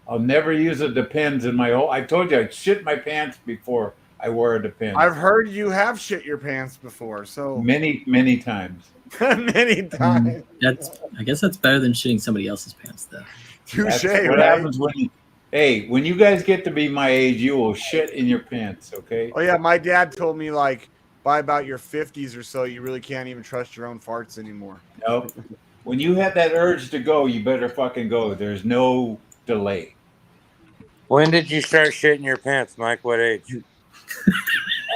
I'll never use a Depends in my whole. I told you I shit my pants before I wore a Depends. I've heard you have shit your pants before, so many times. many times. I guess that's better than shitting somebody else's pants, though. Touche, What right? happens when you guys get to be my age, you will shit in your pants, okay? Oh yeah, my dad told me like by about your 50s or so, you really can't even trust your own farts anymore. Nope. When you have that urge to go, you better fucking go. There's no delay. When did you start shitting your pants, Mike? What age?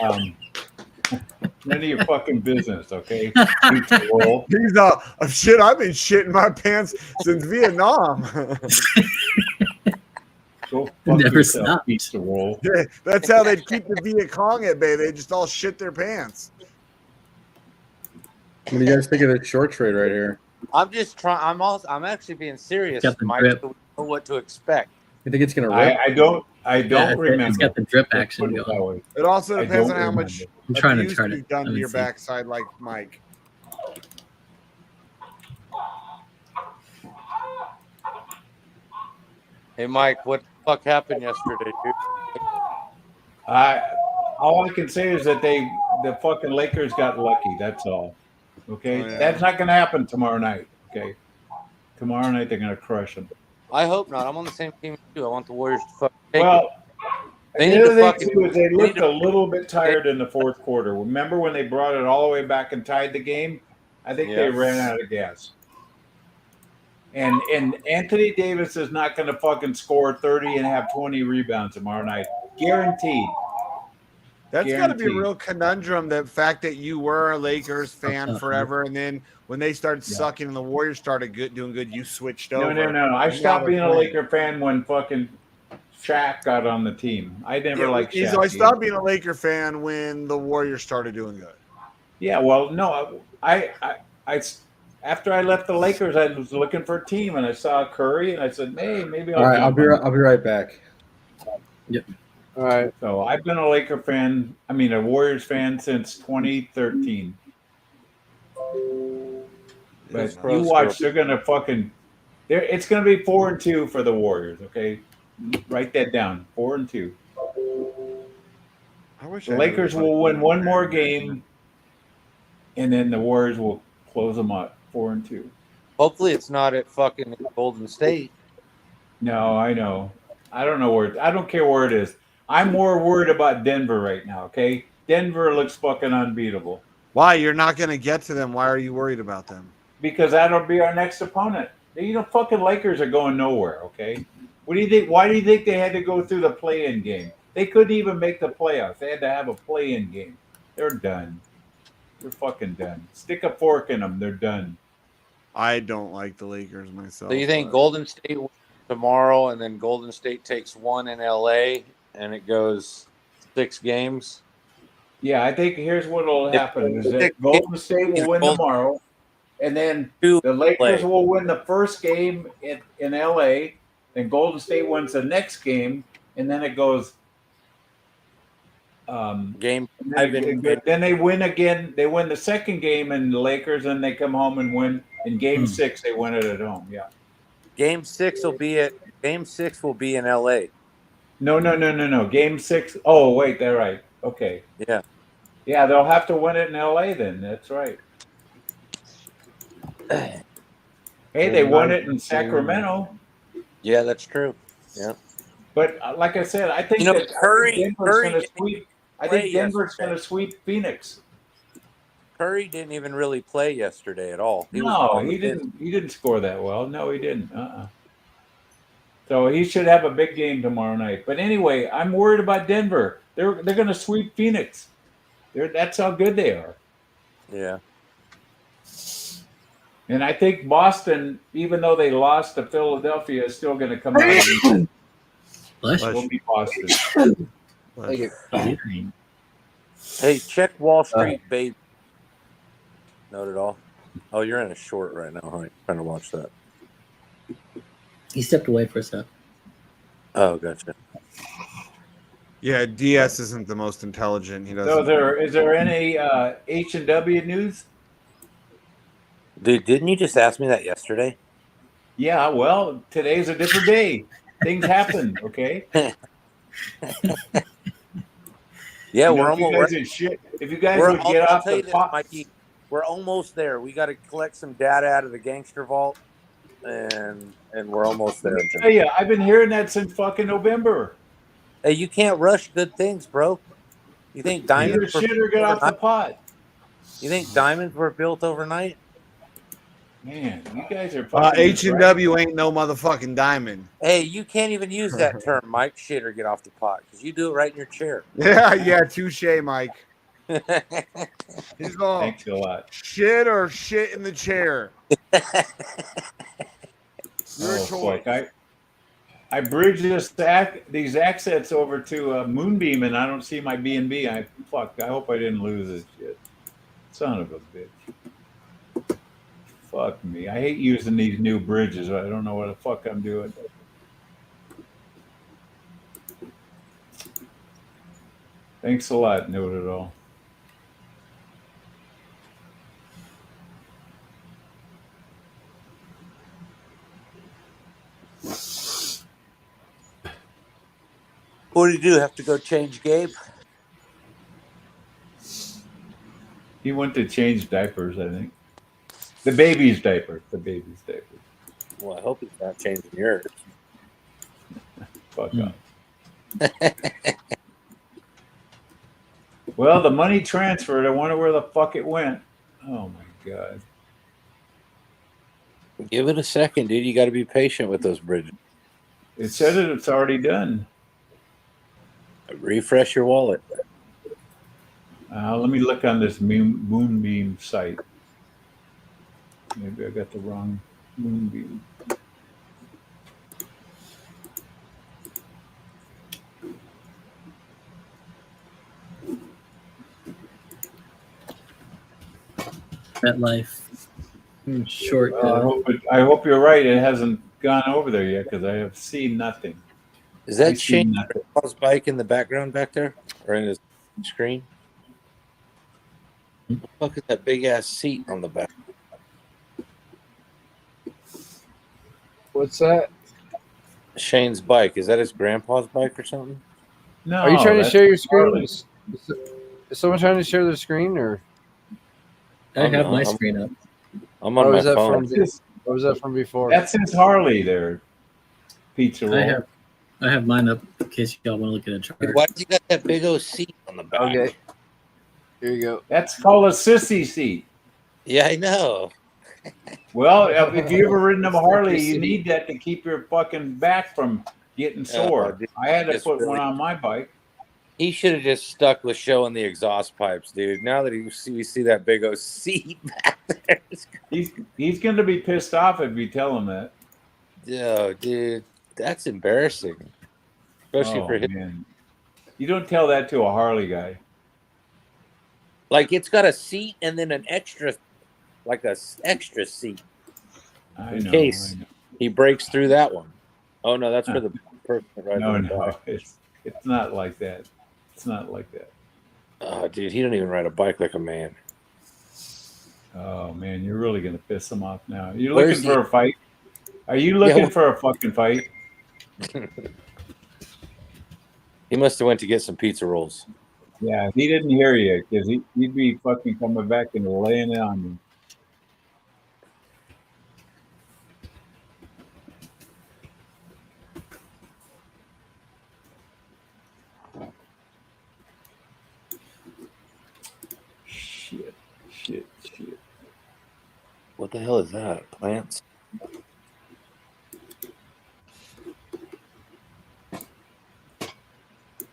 None of your fucking business, okay? He's shit. I've been shitting my pants since Vietnam. Go fuck Never yourself, stopped. piece of roll. Yeah, that's how they'd keep the Viet Cong at bay. They just all shit their pants. What do you guys think of this short trade right here? I'm just trying. I'm actually being serious, Got the Mike. drip. So we know what to expect. You think it's gonna rip? I don't remember. It's got the drip Let's action put it that going. way. It also I depends don't on how much remember. I'm trying to abuse chart it. you've done Let to me your see. backside, like Mike. Hey, Mike, what the fuck happened yesterday, dude? All I can say is that the fucking Lakers got lucky. That's all. Okay, Oh, yeah. that's not going to happen tomorrow night. Okay, tomorrow night they're going to crush them. I hope not. I'm on the same team as you. I want the Warriors to fucking take Well, it. They the need other to thing fucking. too is they they looked need to- a little bit tired in the fourth quarter. Remember when they brought it all the way back and tied the game? I think they Yeah. ran out of gas. And Anthony Davis is not going to fucking score 30 and have 20 rebounds tomorrow night. Guaranteed. That's got to be a Guaranteed. real conundrum. The fact that you were a Lakers fan forever, and then when they started sucking and the Warriors started doing good, you switched over. No. I And now stopped they're being a playing. Laker fan when fucking Shaq got on the team. I never liked Shaq. So I stopped being a Laker fan when the Warriors started doing good. Yeah, well, no, I after I left the Lakers, I was looking for a team, and I saw Curry, and I said, "Hey, maybe All right, I'll jump be on right, I'll be right back. Yep. All right. So I've been a Laker fan. I mean, a Warriors fan since 2013. But pro you watch, stuff. they're gonna fucking. It's gonna be 4-2 for the Warriors. Okay, write that down. 4-2. I wish The Lakers will win one more game, and then the Warriors will close them up. 4-2. Hopefully, it's not at fucking Golden State. No, I know. I don't know where. I don't care where it is. I'm more worried about Denver right now. Okay, Denver looks fucking unbeatable Why? You're not going to get to them. Why are you worried about them? because that'll be our next opponent. You know, fucking Lakers are going nowhere. Okay, what do you think? Why do you think they had to go through the play-in game? They couldn't even make the playoffs. They had to have a play-in game. They're done. They're fucking done. Stick a fork in them. They're done. I don't like the Lakers myself. So you think but- Golden State wins tomorrow, and then Golden State takes one in LA, and it goes 6 games? Yeah, I think here's what will If- happen: is that if- Golden State will win Golden- tomorrow, and then Two the Lakers play. will win the first game in LA, then Golden State wins the next game, and then it goes Game then, 5 then they win again. They win the second game in the Lakers, and they come home and win in Game 6. They win it at home. Yeah. Game 6 will be in LA. No. Game 6. Oh wait, they're right. Okay. Yeah. Yeah, they'll have to win it in LA then. That's right. Hey, they won it in Sacramento. Yeah, that's true. Yeah. But like I said, I think Curry Denver's going to didn't sweep. I play think Denver's yesterday. going to sweep Phoenix. Curry didn't even really play yesterday at all. He was No, on he the bench. didn't. He didn't score that well. No, he didn't. So he should have a big game tomorrow night. But anyway, I'm worried about Denver. They're going to sweep Phoenix. That's how good they are. Yeah. And I think Boston, even though they lost to Philadelphia, is still going to come out. Will be Boston. Hey, check Wall Street, babe. Not at all. Oh, you're in a short right now, huh? Trying to watch that. He stepped away for a sec. Oh, gotcha. Yeah, DS isn't the most intelligent. He doesn't. So is there any H&W news? Dude, didn't you just ask me that yesterday? Yeah, well, today's a different day. Things happen, okay? Yeah, You know, we're if you almost. guys are shit, if you guys would get I'll off tell the you this, pot, Mikey. We're almost there. We got to collect some data out of the gangster vault, and we're almost there. let me tell you, I've been hearing that since fucking November. Hey, you can't rush good things, bro. You think diamonds Either shit or get off the overnight? pot. You think diamonds were built overnight? Man, you guys are fucking H&W ain't no motherfucking diamond. Hey, you can't even use that term, Mike. Shit or get off the pot, because you do it right in your chair. Yeah, touche, Mike. He's all Thanks a lot. Shit or shit in the chair. Your choice. Fuck. I bridged these accents over to Moonbeam, and I don't see my B&B. I hope I didn't lose this shit. Son of a bitch. Fuck me. I hate using these new bridges. I don't know what the fuck I'm doing. Thanks a lot, Note It All. What do you do? Have to go change Gabe? He went to change diapers, I think. The baby's diaper. Well, I hope he's not changing yours. Fuck off. Well, the money transferred. I wonder where the fuck it went. Oh my god. Give it a second, dude. You got to be patient with those bridges. It says it's already done. Refresh your wallet. Let me look on this Moonbeam site. Maybe I got the wrong Moonbeam. That life. Short. I hope you're right. It hasn't gone over there yet because I have seen nothing. Is that Shane's bike in the background back there? Or in his screen? What the fuck is that big ass seat on the back? What's that? Shane's bike. Is that his grandpa's bike or something? No. Are you trying to share your screen? Harley. Is someone trying to share their screen, or? I have my screen up. I'm on my phone. What was that from before? That's his Harley there. Pizza roll. I have mine up in case y'all want to look at a chart. Why do you got that big old seat on the back? Okay. Here you go. That's called a sissy seat. Yeah, I know. Well, if you ever ridden a Harley, you need that to keep your fucking back from getting sore. Dude, I had to it's put really- one on my bike. He should have just stuck with showing the exhaust pipes, dude. Now that we see that big old seat back there. He's going to be pissed off if you tell him that. Yo, dude, that's embarrassing. Especially for him. Man. You don't tell that to a Harley guy. Like, it's got a seat and then an extra like a extra seat in know, case I know. he breaks through that one. Oh no, that's for the person that rides No, on the no, bike. it's not like that. It's not like that. Oh, dude, he don't even ride a bike like a man. Oh man, you're really gonna piss him off now. You're Where's looking for a fight? Are you looking for a fucking fight? He must have went to get some pizza rolls. Yeah, he didn't hear you because he'd be fucking coming back and laying it on you. Shit. What the hell is that? Plants?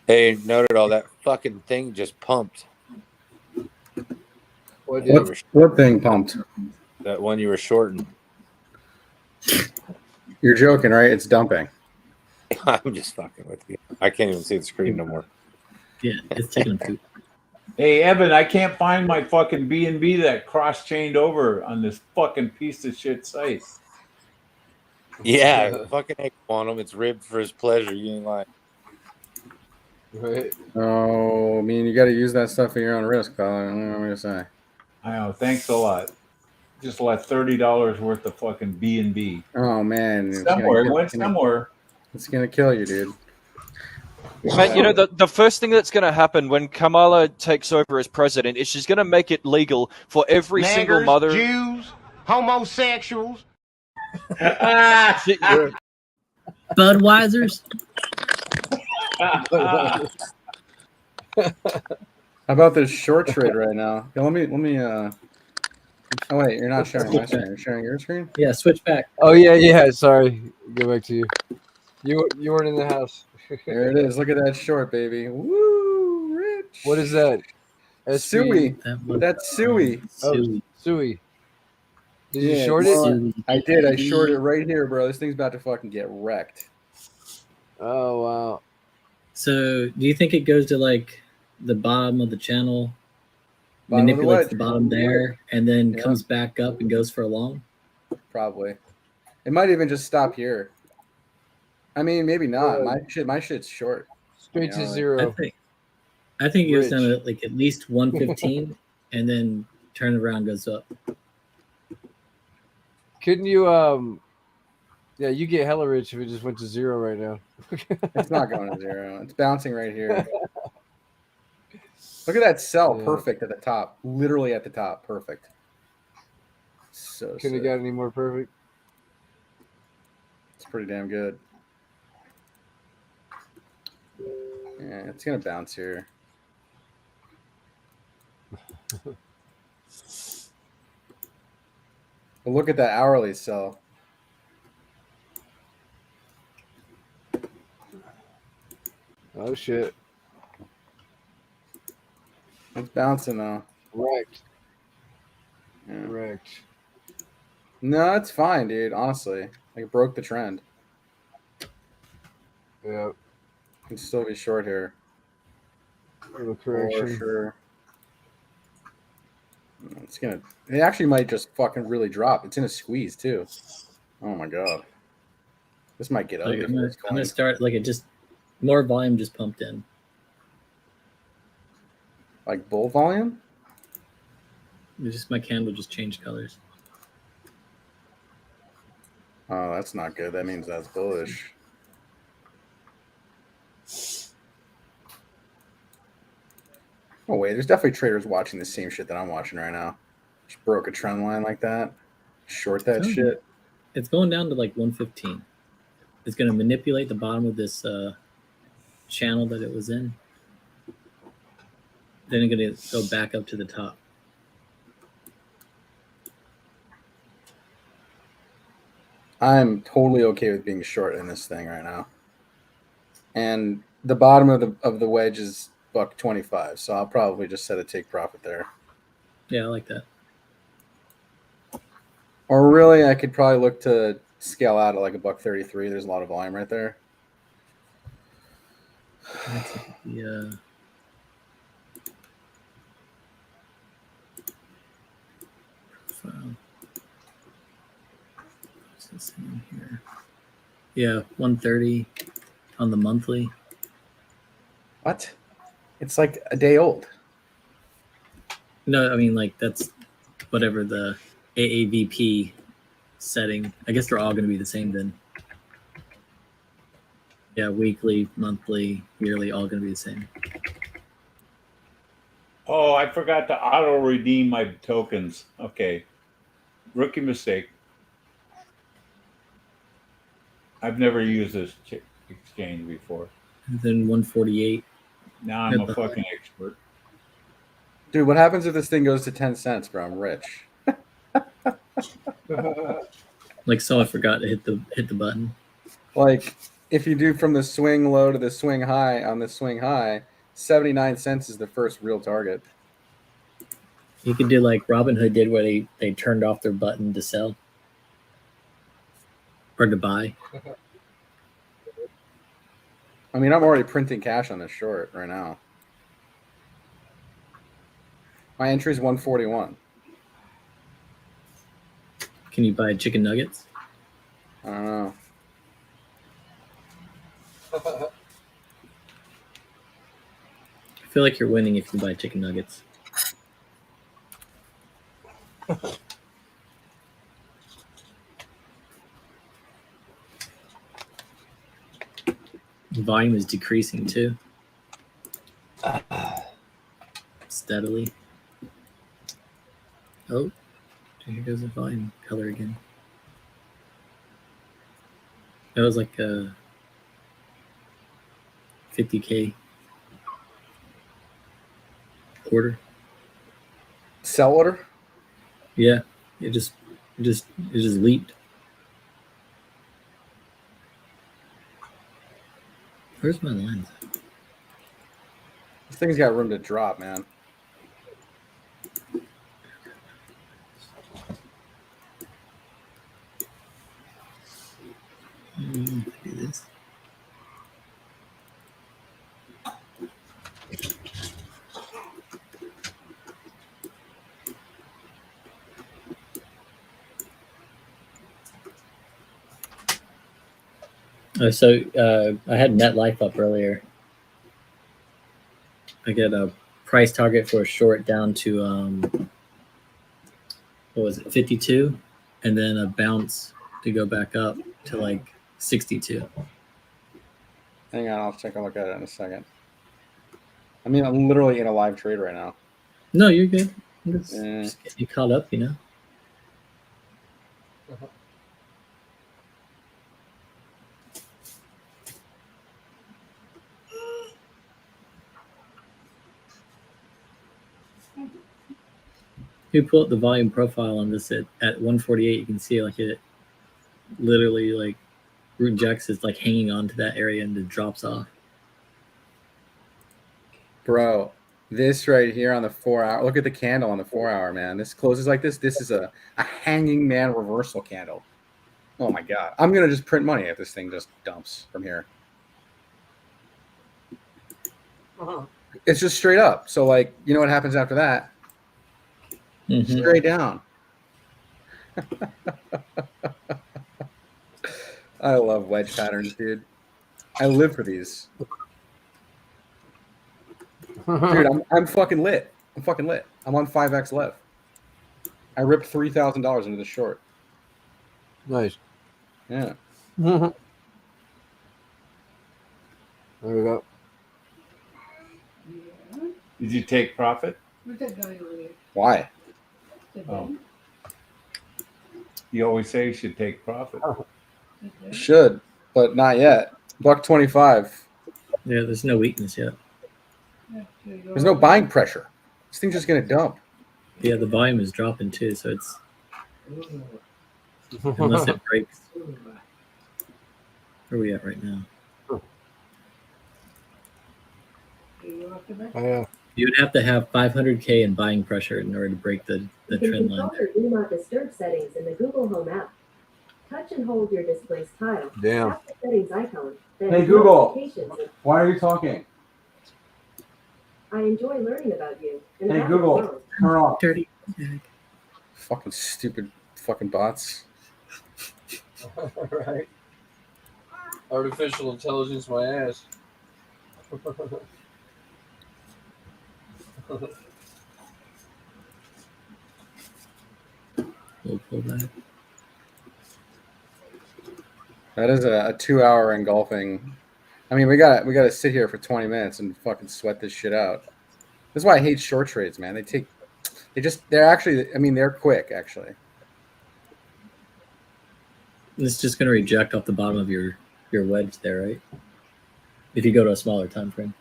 Hey, noted all that fucking thing just pumped. What thing pumped? That one you were shorting. You're joking, right? It's dumping. I'm just fucking with you. I can't even see the screen no more. Yeah, it's taking a poop. Hey Evan, I can't find my fucking B&B that cross-chained over on this fucking piece of shit site. Yeah, fucking egg on him. It's ribbed for his pleasure. You ain't lying. Right. Oh, I mean, you got to use that stuff at your own risk, pal. I don't know what I'm gonna say. I know. Thanks a lot. Just let $30 worth of fucking B&B. Oh man, Somewhere, it went somewhere. It's gonna kill you, dude. Man, you know, the first thing that's going to happen when Kamala takes over as president is she's going to make it legal for every single Niggers, mother. Jews, homosexuals. Budweisers. How about this short trade right now? Yeah, let me. Oh wait, you're not sharing my screen. You're sharing your screen. Yeah, switch back. Oh yeah. Sorry. Go back to you. You weren't in the house. There it is. Look at that short, baby. Woo, rich. What is that? Suey. That's Suey. Oh, Suey. Did you Yeah, short well, it? I did. I shorted it right here, bro. This thing's about to fucking get wrecked. Oh wow. So, do you think it goes to like the bottom of the channel, Bottom of the manipulates wedge. the bottom there, and then Yeah. comes back up and goes for a long? Probably. It might even just stop here. I mean, maybe not. My shit's short. Straight to like- zero. I think it goes down Rich. to like at least 115, and then turn around goes up. Couldn't you yeah, you get hella rich if it just went to zero right now. It's not going to zero. It's bouncing right here. Look at that cell. Yeah. Perfect at the top. Literally at the top. Perfect. So Couldn't have sick. got any more perfect. It's pretty damn good. Yeah, it's gonna bounce here. But look at that hourly cell. Oh shit. It's bouncing though. Wrecked. Yeah. Wrecked. No, it's fine, dude. Honestly, like it broke the trend. Yeah. Can still be short here. Little correction. For sure. It's gonna. It actually might just fucking really drop. It's in a squeeze too. Oh my god. This might get Like, ugly. I'm for this gonna coin. start like it just more volume just pumped in. Like bull volume. It's just my candle just changed colors. Oh, that's not good. That means that's bullish. Oh wait, there's definitely traders watching the same shit that I'm watching right now. Just broke a trend line like that. Short that Oh, shit. It's going down to like 115. It's going to manipulate the bottom of this channel that it was in. Then it's going to go back up to the top. I'm totally okay with being short in this thing right now. And the bottom of the wedge is $1.25, so I'll probably just set a take profit there. Yeah, I like that. Or really, I could probably look to scale out at like $1.33. There's a lot of volume right there. Yeah. Yeah, 130 on the monthly. What? It's like a day old. No, I mean like that's whatever the AAVP setting. I guess they're all going to be the same then. Yeah, weekly, monthly, yearly, all going to be the same. Oh, I forgot to auto redeem my tokens. Okay. Rookie mistake. I've never used this exchange before. And then 148. Now I'm a fucking expert. Dude, what happens if this thing goes to 10 cents, bro? I'm rich. Like someone forgot to hit the button. Like if you do from the swing low to the swing high on the swing high, 79 cents is the first real target. You could do like Robinhood did, where they turned off their button to sell or to buy. I mean, I'm already printing cash on this short right now. My entry is 141. Can you buy chicken nuggets? I don't know. I feel like you're winning if you buy chicken nuggets. Volume is decreasing too. Steadily. Oh, here goes the volume color again. That was like a 50K order. Sell order? Yeah, it just leaped. Where's my lines? This thing's got room to drop, man. Do this. I had MetLife up earlier. I get a price target for a short down to what was it, 52, and then a bounce to go back up to like 62. Hang on, I'll take a look at it in a second. I mean, I'm literally in a live trade right now. No, you're good. Just get you caught up, you know. If you pull up the volume profile on this at 148, you can see like it literally like rejects. It's like hanging on to that area and it drops off. Bro, this right here on the 4 hour, look at the candle on the 4 hour, man. This closes like this. This is a hanging man reversal candle. Oh my God. I'm going to just print money if this thing just dumps from here. It's just straight up. So like, you know what happens after that? Straight down. I love wedge patterns, dude. I live for these. Dude, I'm fucking lit. I'm fucking lit. I'm on 5x left. I ripped $3,000 into the short. Nice. Yeah. There we go. Did you take profit? Why? Oh. You always say you should take profit. Should, but not yet. $1.25. Yeah, there's no weakness yet. There's no buying pressure. This thing's just gonna dump. Yeah, the volume is dropping too, so it's unless it breaks. Where are we at right now? Oh, yeah. You would have to have 500K in buying pressure in order to break the trend line. Control your Do Not Disturb settings in the Google Home app. Touch and hold your displaced tile. Damn. Tap the settings icon. Then Hey, Google. notifications and- Why are you talking? I enjoy learning about you. and Hey, about Google, the world. turn off. Dirty. Fucking stupid fucking bots. Right. Artificial intelligence, my ass. We'll pull back. That is a 2-hour engulfing. I mean, we got to sit here for 20 minutes and fucking sweat this shit out. That's why I hate short trades, man. They're actually. I mean, they're quick actually. It's just going to reject off the bottom of your wedge there, right? If you go to a smaller time frame.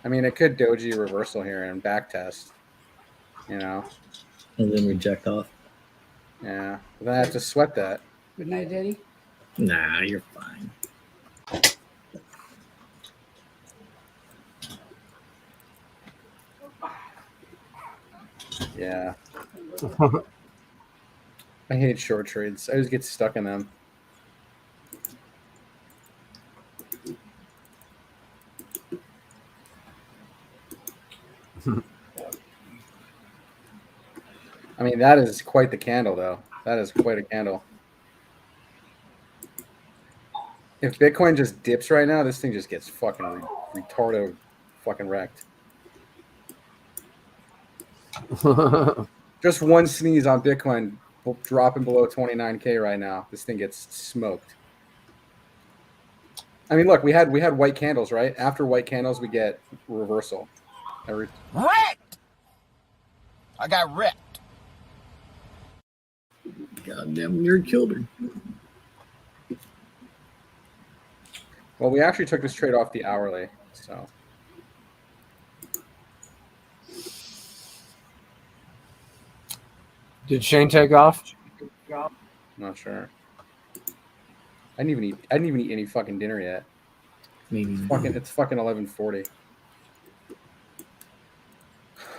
I mean, it could doji reversal here and back test. You know. And then reject off. Yeah, but then I have to sweat that. Good night, Daddy. Nah, you're fine. Yeah. I hate short trades. I always get stuck in them. I mean, that is quite the candle, though. That is quite a candle. If Bitcoin just dips right now, this thing just gets fucking retardo fucking wrecked. Just one sneeze on Bitcoin dropping below 29K right now. This thing gets smoked. I mean, look, we had white candles, right? After white candles, we get reversal. Wrecked! I got wrecked. Goddamn, near killed her. Well, we actually took this trade off the hourly, so. Did Shane take off? Not sure. I didn't even eat any fucking dinner yet. It's fucking 11:40.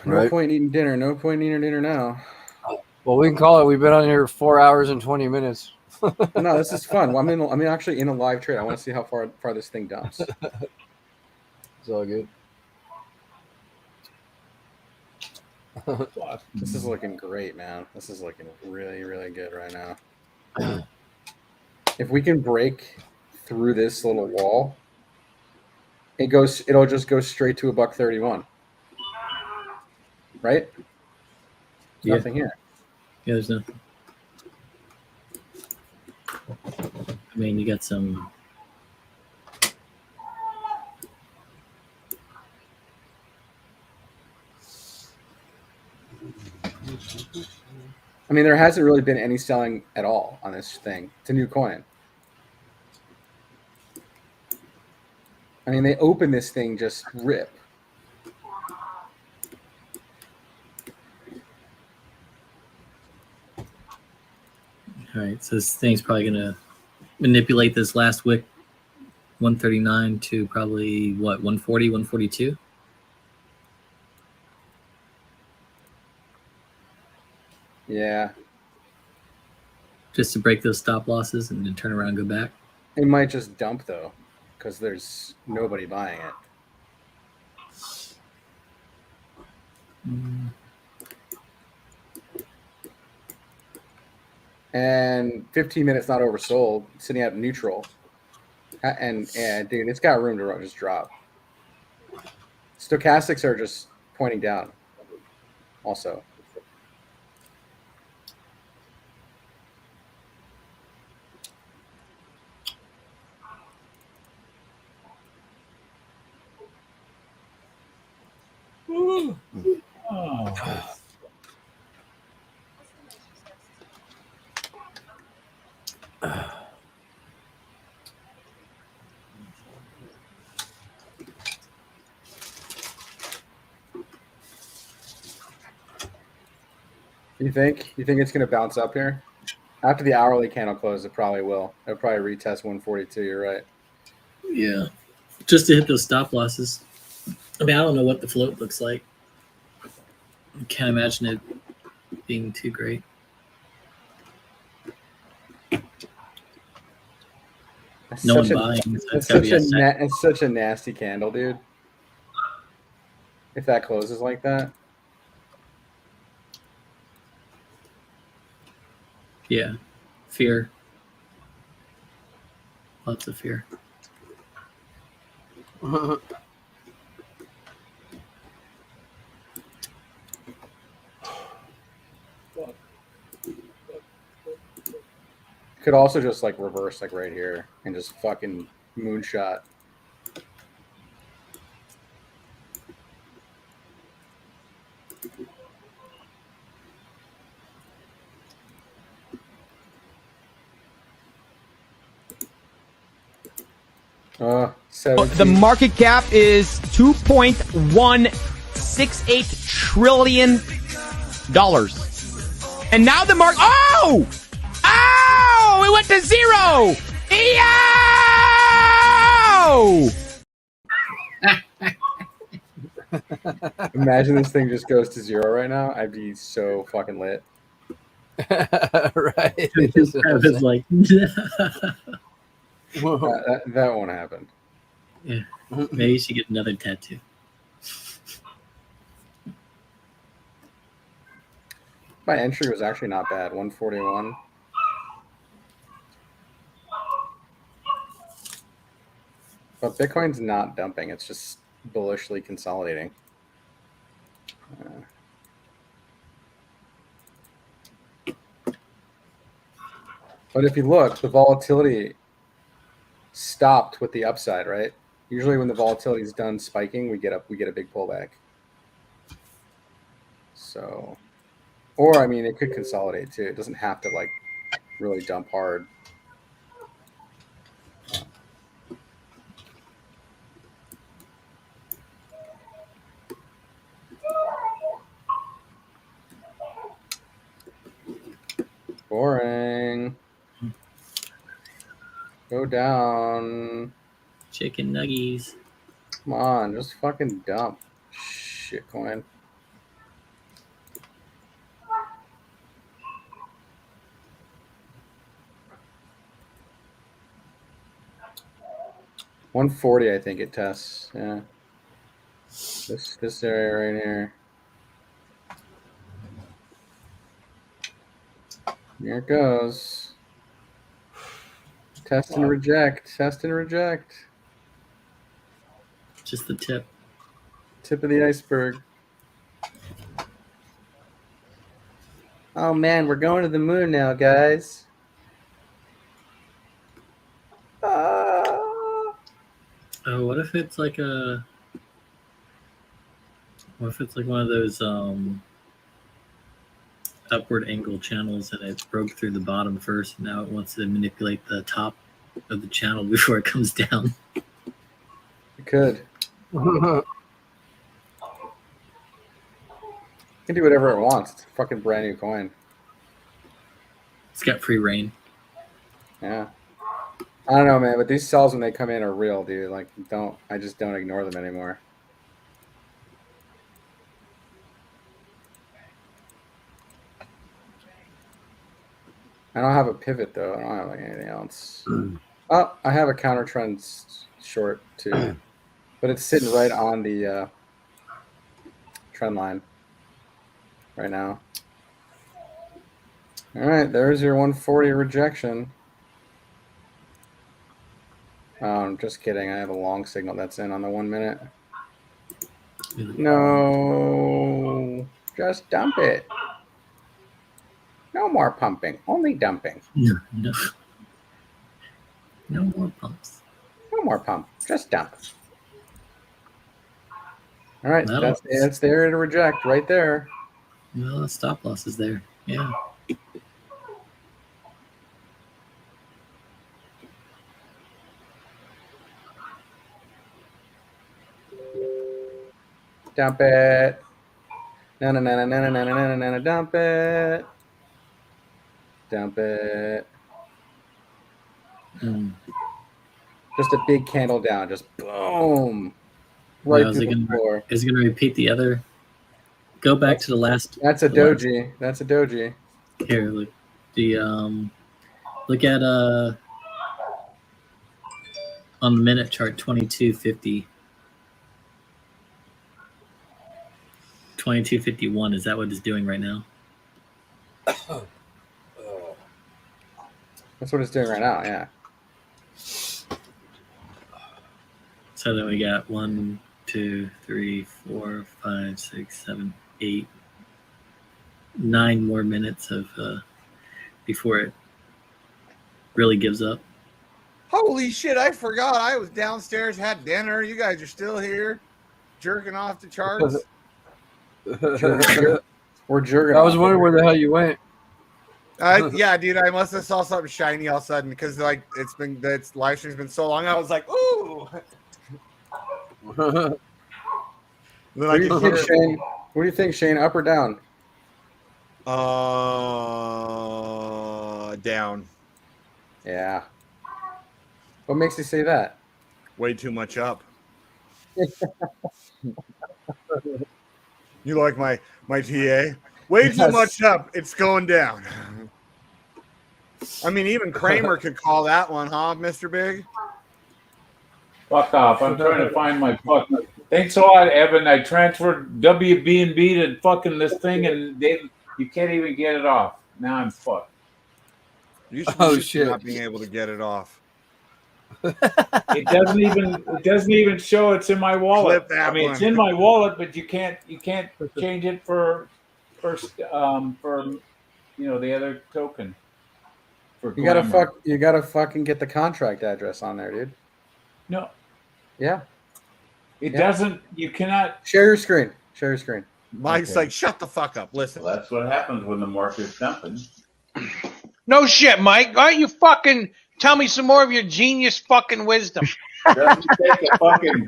No Right. point eating dinner. No point eating dinner now. Well, we can call it. We've been on here 4 hours and 20 minutes. No, this is fun. Well, I'm actually in a live trade. I want to see how far this thing dumps. It's all good. This is looking great, man. This is looking really, really good right now. If we can break through this little wall, it'll just go straight to $1.31. Right? Yeah. Nothing here. Yeah, there's nothing. I mean, you got some. I mean, there hasn't really been any selling at all on this thing. It's a new coin. I mean, they open this thing just rip. All right, so this thing's probably going to manipulate this last wick 139 to probably what, 140, 142? Yeah. Just to break those stop losses and then turn around and go back. It might just dump though, because there's nobody buying it. And 15 minutes not oversold, sitting at neutral. And dude, it's got room to just drop. Stochastics are just pointing down also. You think it's going to bounce up here? After the hourly candle close, it probably will. It'll probably retest 142. You're right. Yeah, just to hit those stop losses. I mean, I don't know what the float looks like. I can't imagine it being too great. No one buying. It's such a nasty candle, dude. If that closes like that. Yeah, fear. Lots of fear. Could also just like reverse like right here and just fucking moonshot. The market cap is $2.168 trillion. And now the market. Oh! Oh! It went to zero! Yo! Imagine this thing just goes to zero right now. I'd be so fucking lit. Right. Travis like, that won't happen. yeah. Maybe you should get another tattoo. My entry was actually not bad. 141. But Bitcoin's not dumping. It's just bullishly consolidating. But if you look, the volatility stopped with the upside, right? Usually when the volatility is done spiking, we get a big pullback. So, or I mean, it could consolidate too. It doesn't have to like really dump hard. Boring. Go down. Chicken nuggies. Come on, just fucking dump. Shitcoin. $140, I think it tests. Yeah. This area right here. Here it goes. Test and reject. Test and reject. Just the tip. Tip of the iceberg. Oh man, we're going to the moon now, guys. Oh, what if it's like a? What if it's like one of those upward angle channels and it broke through the bottom first, and now it wants to manipulate the top of the channel before it comes down? It could. It can do whatever it wants. It's a fucking brand new coin. It's got free reign. Yeah. I don't know, man, but these sells when they come in are real, dude. Like, I just don't ignore them anymore. I don't have a pivot though. I don't have like anything else. Oh, I have a counter trend short too, but it's sitting right on the trend line right now. All right, there's your 140 rejection. Just kidding. I have a long signal that's in on the 1 minute. No, just dump it. No more pumping, only dumping. No more pumps. No more pump, just dump. All right, that's there to reject right there. Well, the stop loss is there. Yeah. Dump it. No, dump it. Dump it. Just a big candle down, just boom. Right through the floor. Is it going to repeat the other? Go back to the last. That's a doji. That's a doji. Here, look. Look at on the minute chart 2250. 2251. Is that what it's doing right now? That's what it's doing right now, yeah. So then we got 1, 2, 3, 4, 5, 6, 7, 8, 9 more minutes of before it really gives up. Holy shit! I forgot I was downstairs, had dinner. You guys are still here, jerking off the charts. We're jerking. I was wondering where the hell you went. Yeah, dude, I must have saw something shiny all of a sudden because like its live stream's been so long. I was like, ooh. What do you think, Shane? What do you think, Shane? Up or down? Down. Yeah. What makes you say that? Way too much up. You like my TA? Way too much up. It's going down. I mean, even Kramer could call that one, huh, Mr. Big? Fuck off. I'm trying to find my fucking. Thanks a lot, Evan. I transferred WB&B to fucking this thing, and you can't even get it off. Now I'm fucked. You should not being able to get it off. It doesn't even show it's in my wallet. I mean, it's in my wallet, but you can't change it for the other token. You gotta fucking get the contract address on there, dude. No. Yeah. It doesn't. You cannot share your screen. Share your screen. Mike's like, shut the fuck up. Listen. Well, that's what happens when the market's dumping. No shit, Mike. Why don't you fucking tell me some more of your genius fucking wisdom? Doesn't take a fucking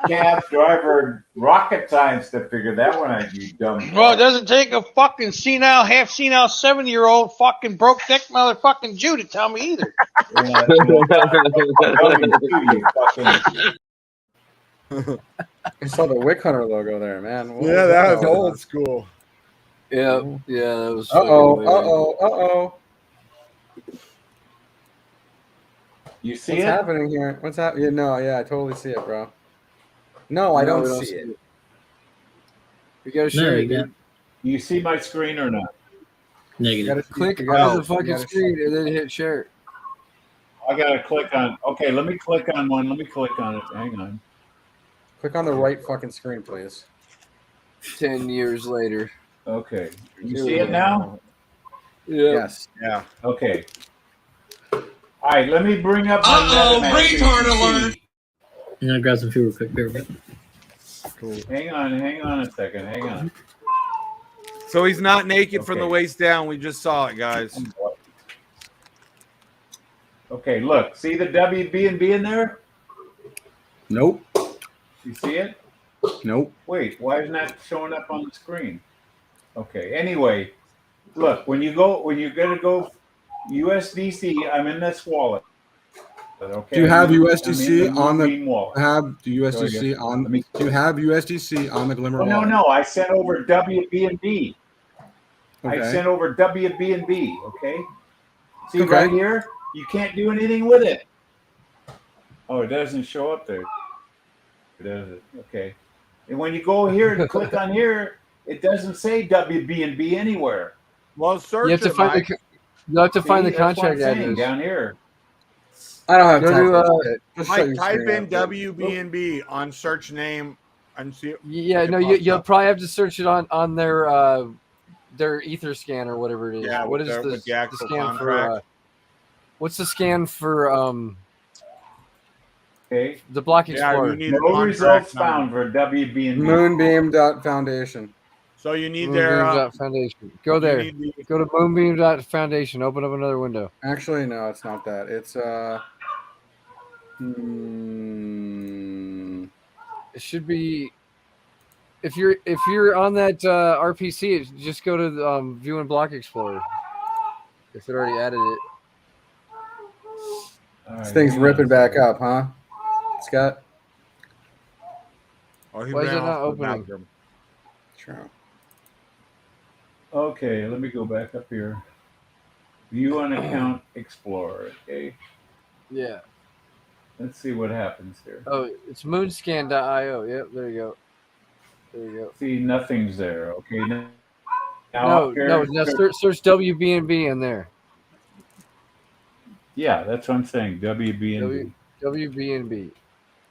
cab driver rocket science to figure that one out, you dumb. Well, it doesn't take a fucking senile, half senile 7-year-old fucking broke dick motherfucking Jew to tell me either. I saw the Wick Hunter logo there, man. What Yeah, was that was all old about? school. Yeah, that was. Uh-oh. You see What's it? happening here? What's happening? Yeah, I totally see it, bro. No, I don't see it. You gotta share it, dude. You see my screen or not? Negative. Click on the fucking screen and then hit share. I gotta click on. Okay, let me click on one. Let me click on it. Hang on. Click on the right fucking screen, please. 10 years later. Okay. You see it now? Yeah. Yes. Yeah. Okay. All right. Let me bring up my MetaMask. retard alert. I'm gonna grab some food real quick. Bear with me. Cool. Hang on a second. Hang on. So he's not naked from the waist down. We just saw it, guys. Okay, look. See the WB&B in there? Nope. You see it? Nope. Wait, why isn't that showing up on the screen? Okay. Anyway, look. When you're gonna go USDC, I'm in this wallet. Okay. Do you have USDC on the wallet? Do you have USDC on the Glimmer wallet? No. I sent over WB&B. Okay. I sent over WB&B. Okay. See Okay. right here? You can't do anything with it. Oh, it doesn't show up there. It doesn't. Okay. And when you go here and click on here, it doesn't say WB&B anywhere. Well, search You have to it, find Mike. you have to find the See, that's what I'm contract saying, address. down here. I don't have Go time to, for this shit. Just shut Mike, your type screen in up. WB&B on search name and see. Yeah, no, you'll probably have to search it on their ether scan or whatever it is. Yeah, what with is the- the with the actual scan contract. for? What's the scan for? Okay. The Block Yeah, Explorer. you need No a results contract found for WB&B. Moonbeam.foundation. So you need their. Moonbeam.foundation. Go there. You need Go to Moonbeam.foundation. Open up another window. Actually, no, it's not that. It's It should be. If you're on that RPC, just go to the, View and Block Explorer. If it already added it. this thing's ripping back up, huh, Scott? Oh, he Why is ran it not off to the opening? bathroom. True. Okay, let me go back up here. View on account Explorer. Okay. Yeah. Let's see what happens here. Oh, it's moonscan.io. Yep, there you go. There you go. See, nothing's there. Okay. Now No, up here, now search WB&B in there. Yeah, that's what I'm saying. WB&B. WB&B.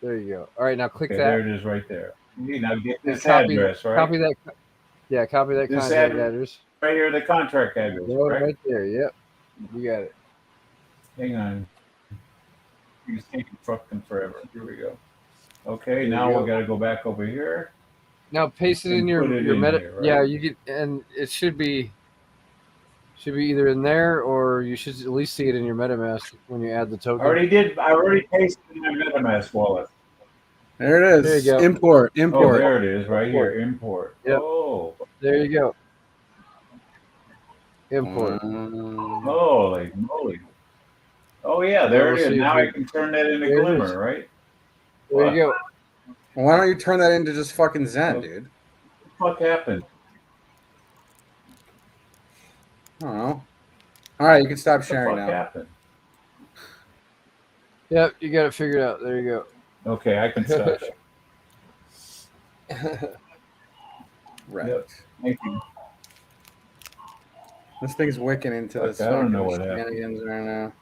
There you go. All right, now click Okay, that. there it is right there. Now get this Copy, address, right? Copy that. Yeah, copy that This contact address address. right here, the contract address, right? Right there. Yep. You got it. Hang on. It's taking fucking forever. Here we go. Okay, There you now go. we got to go back over here. Now paste it in And your put it your in meta. here, right? Yeah, you get, and it should be either in there or you should at least see it in your MetaMask when you add the token. I already pasted in my MetaMask wallet. There it is. There you go. Import. Oh, there it is, right here. Import. Yep. Oh. There you go. Import. Holy moly. Oh, yeah, there We'll it is. see Now if I can turn that into There it Glimmer, is. right? There you go. Well, why don't you turn that into just fucking Zen, dude? What the fuck happened? I don't know. All right, you can stop What the sharing fuck now. happened? Yep, you got it figured out. There you go. Okay, I can stop. Right. Yep. Thank you. This thing's wicking into Fuck, this I don't fucking know what happened. shenanigans right now.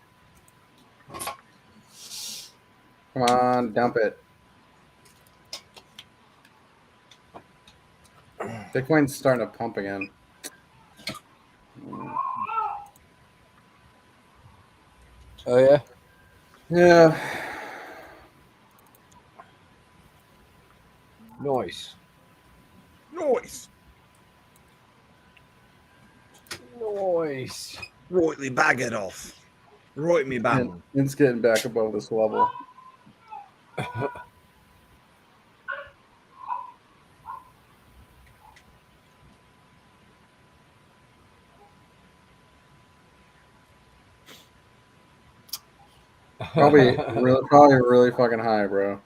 Come on, dump it. Bitcoin's starting to pump again. Oh yeah. Yeah. Noise. Noise. Noise. Rightly bag it off. Right me back. And it's getting back above this level. Probably really fucking high, bro.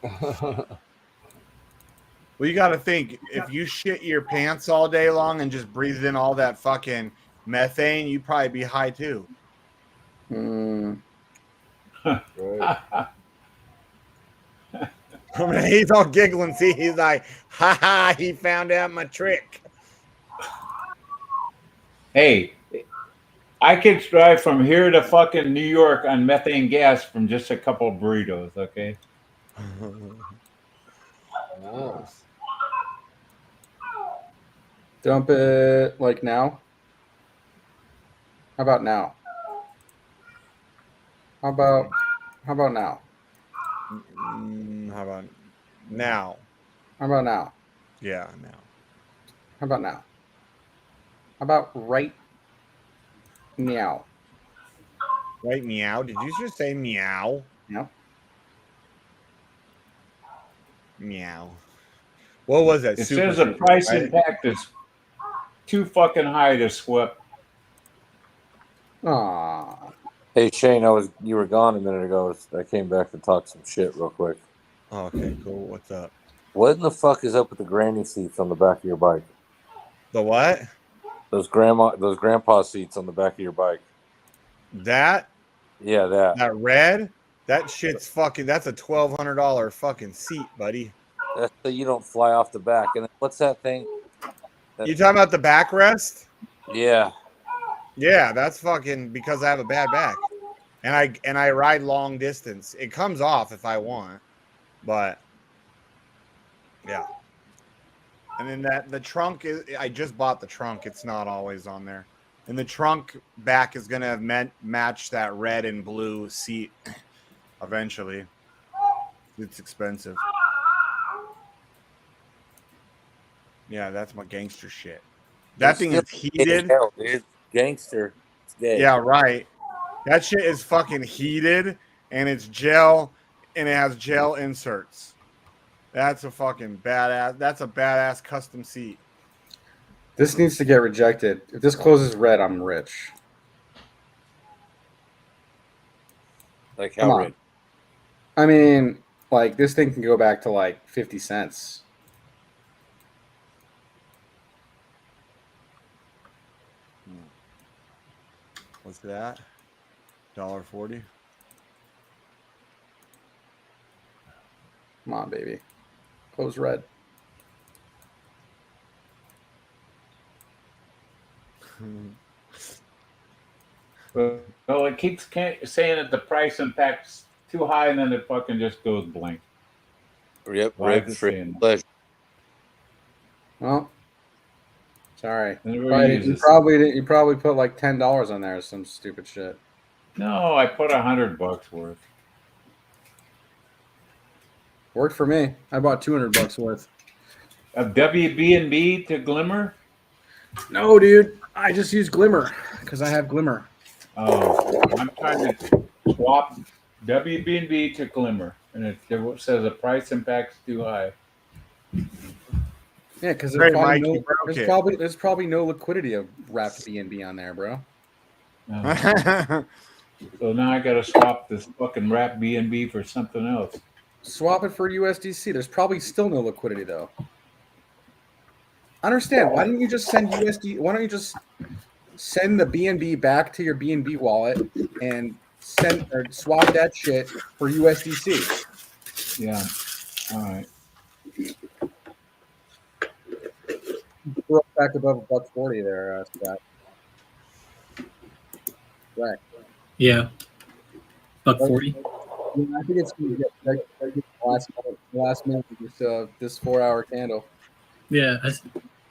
Well, you got to think, if you shit your pants all day long and just breathe in all that fucking methane, you'd probably be high too. Mm. Right. I mean, he's all giggling. See, he's like, ha ha, he found out my trick. Hey, I could drive from here to fucking New York on methane gas from just a couple of burritos, okay? Nice. Dump it like now. How about now? How about now? How about now? How about now? Yeah, now. How about now? How about right meow? Right meow? Did you just say meow? No. Meow. What was that? It Super says the Super, price right? impact is too fucking high to sweat. Aww. Hey Shane, you were gone a minute ago. I came back to talk some shit real quick. Oh, okay, cool. What's up? What in the fuck is up with the granny seats on the back of your bike? The what? Those grandpa seats on the back of your bike. That? Yeah, that. That red? That shit's fucking. That's a $1,200 fucking seat, buddy. That's so you don't fly off the back. And then what's that thing? You talking about the backrest? Yeah. Yeah, that's fucking because I have a bad back, and I ride long distance. It comes off if I want, but yeah. And then the trunk is. I just bought the trunk. It's not always on there, and the trunk back is gonna match that red and blue seat eventually. It's expensive. Yeah, that's my gangster shit. That thing is heated. Hell, dude. Gangster. It's gay. Yeah, right. That shit is fucking heated, and it's gel, and it has gel inserts. That's a fucking badass. That's a badass custom seat. This needs to get rejected. If this closes red, I'm rich. Like Come how on. rich? I mean, like this thing can go back to like 50 cents. What's that? $1.40. Come on, baby. Close red. Well, it keeps saying that the price impact's too high, and then it fucking just goes blank. Yep, Why red is it free saying that? pleasure. Well, sorry. Everybody You uses- probably didn't. You probably put like $10 on there or some stupid shit. No, I put $100 worth. Worked for me. I bought $200 worth. Of WB&B to Glimmer? No, dude. I just use Glimmer because I have Glimmer. Oh, I'm trying to swap WB&B to Glimmer, and it says the price impact's too high. Yeah, because Hey, Mike, you broke there's probably no liquidity of wrapped BNB on there, bro. So now I gotta swap this fucking wrap BNB for something else. Swap it for USDC. There's probably still no liquidity though. Understand? Why didn't you just send USD? Why don't you just send the BNB back to your BNB wallet and send or swap that shit for USDC? Yeah. All right. Broke back above $1.40 there, Scott. Right. Yeah. $1.40. I think it's going to get the last minute of this 4-hour candle. Yeah,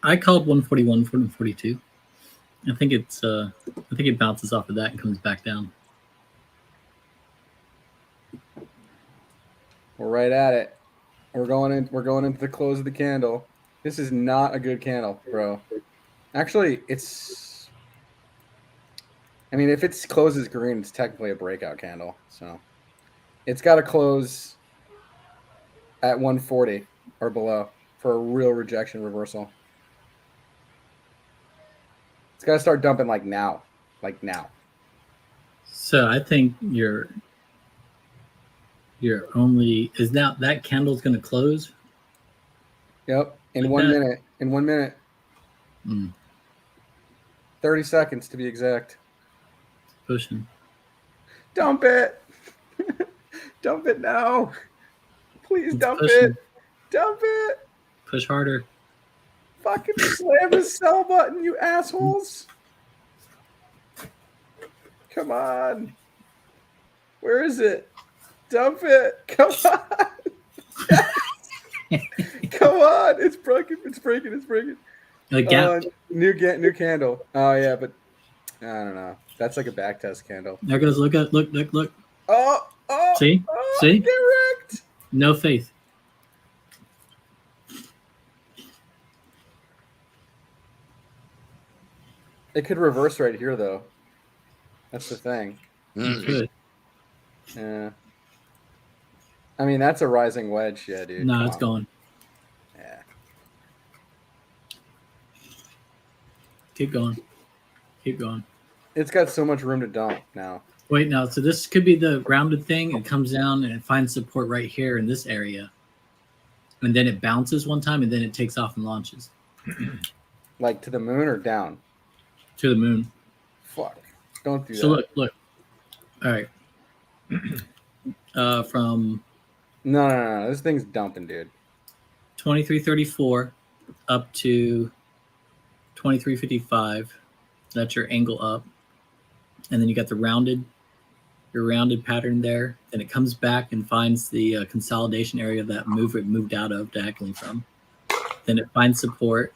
I called 141 for 142. I think it bounces off of that and comes back down. We're right at it. We're going into the close of the candle. This is not a good candle, bro. Actually, if it closes green, it's technically a breakout candle. So it's got to close at 140 or below for a real rejection reversal. It's got to start dumping like now. So I think you're only is now that candle's going to close. Yep, in Like 1 that? minute. In 1 minute. 30 seconds to be exact. Pushing. Dump it. Dump it now. Please It's dump pushing. it. Dump it. Push harder. Fucking slam the sell button, you assholes. Come on. Where is it? Dump it. Come on. Come on. It's broken. It's breaking. A gap. New candle. Oh, yeah, but I don't know. That's like a back test candle. There goes. Look. Oh. See? Get wrecked. No faith. It could reverse right here, though. That's the thing. It could. Yeah. I mean, that's a rising wedge, yeah, dude. No, Come it's on. going. Yeah. Keep going. It's got so much room to dump now. Wait, now, so this could be the rounded thing. It comes down and it finds support right here in this area. And then it bounces one time and then it takes off and launches. Like to the moon or down? To the moon. Fuck. Don't do that. So look. All right. From No. This thing's dumping, dude. 2334 up to 2355. That's your angle up. And then you got your rounded pattern there. Then it comes back and finds the consolidation area that it moved out of diagonally from. Then it finds support.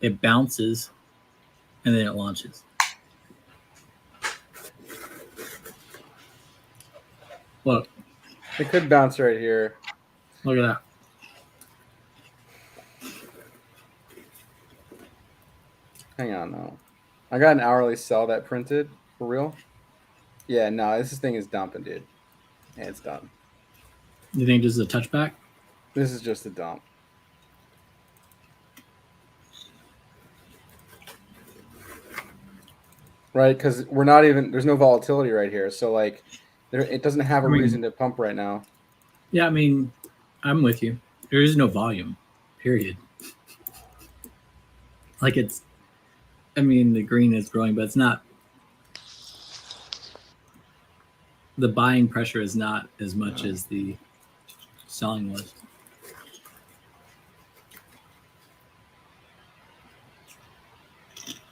It bounces, and then it launches. Look. It could bounce right here. Look at that. Hang on, no. I got an hourly sell that printed. For real? Yeah, no, this thing is dumping, dude. Yeah, it's done. You think this is a touchback? This is just a dump. Right? Because there's no volatility right here. So, like, it doesn't have a reason to pump right now. Yeah, I mean, I'm with you. There is no volume, period. Like the green is growing, but it's not. The buying pressure is not as much as the selling was.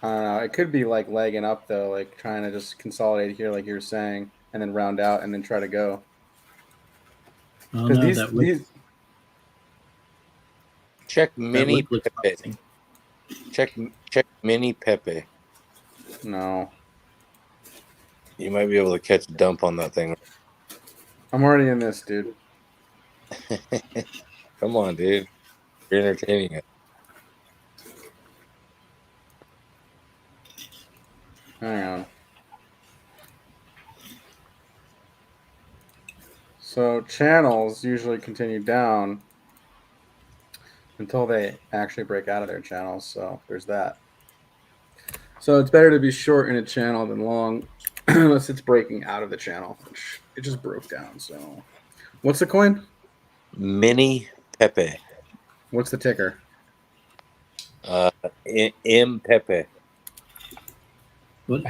I don't know. It could be like legging up though, like trying to just consolidate here, like you were saying, and then round out and then try to go. Oh Because no, these, that wick, these Check that Mini wick looks Pepe. promising. Check Mini Pepe. no, You might be able to catch a dump on that thing. I'm already in this, dude. Come on, dude. You're entertaining it. Hang on. So channels usually continue down until they actually break out of their channels. So there's that. So it's better to be short in a channel than long, unless it's breaking out of the channel, which it just broke down. So what's the coin? Mini Pepe. What's the ticker? M Pepe. What?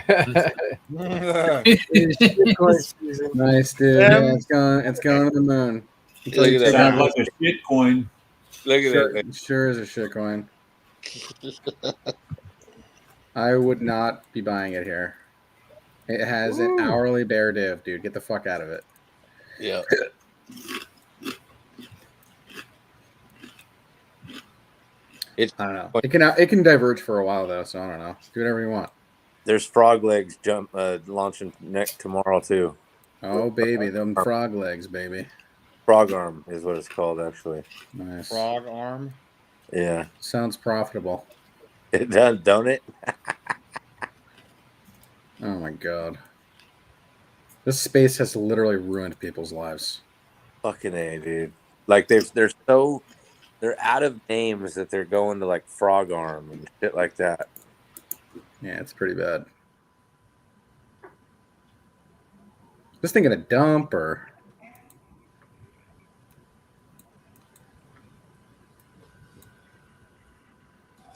It's shitcoin season. Nice, dude. Yeah, it's going. It's going to the moon. Until Look you at take that. Sounds out like a shit coin. Look at sure, that sure is a shit coin. thing. I would not be buying it here. It has an hourly bear div, dude. Get the fuck out of it. Yeah. It's I don't know. It can diverge for a while though, so I don't know. Do whatever you want. There's frog legs launching next tomorrow too. Oh baby, them frog legs, baby. Frog arm is what it's called actually. Nice. Frog arm. Yeah. Sounds profitable. It does, don't it? Oh my god. This space has literally ruined people's lives. Fucking A, dude. Like they're out of names that they're going to like frog arm and shit like that. Yeah, it's pretty bad. This thing gonna dump or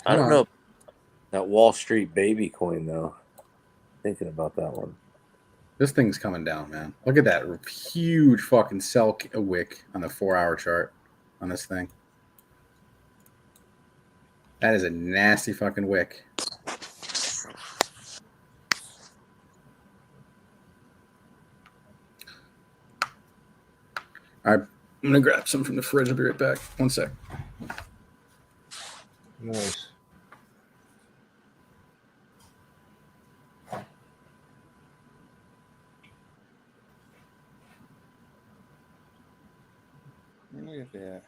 I don't know that Wall Street baby coin though. Thinking about that one. this thing's coming down, man. Look at that huge fucking sell wick on the 4-hour chart on this thing. That is a nasty fucking wick. All right, I'm gonna grab some from the fridge. I'll be right back. One sec. Nice. Look at that.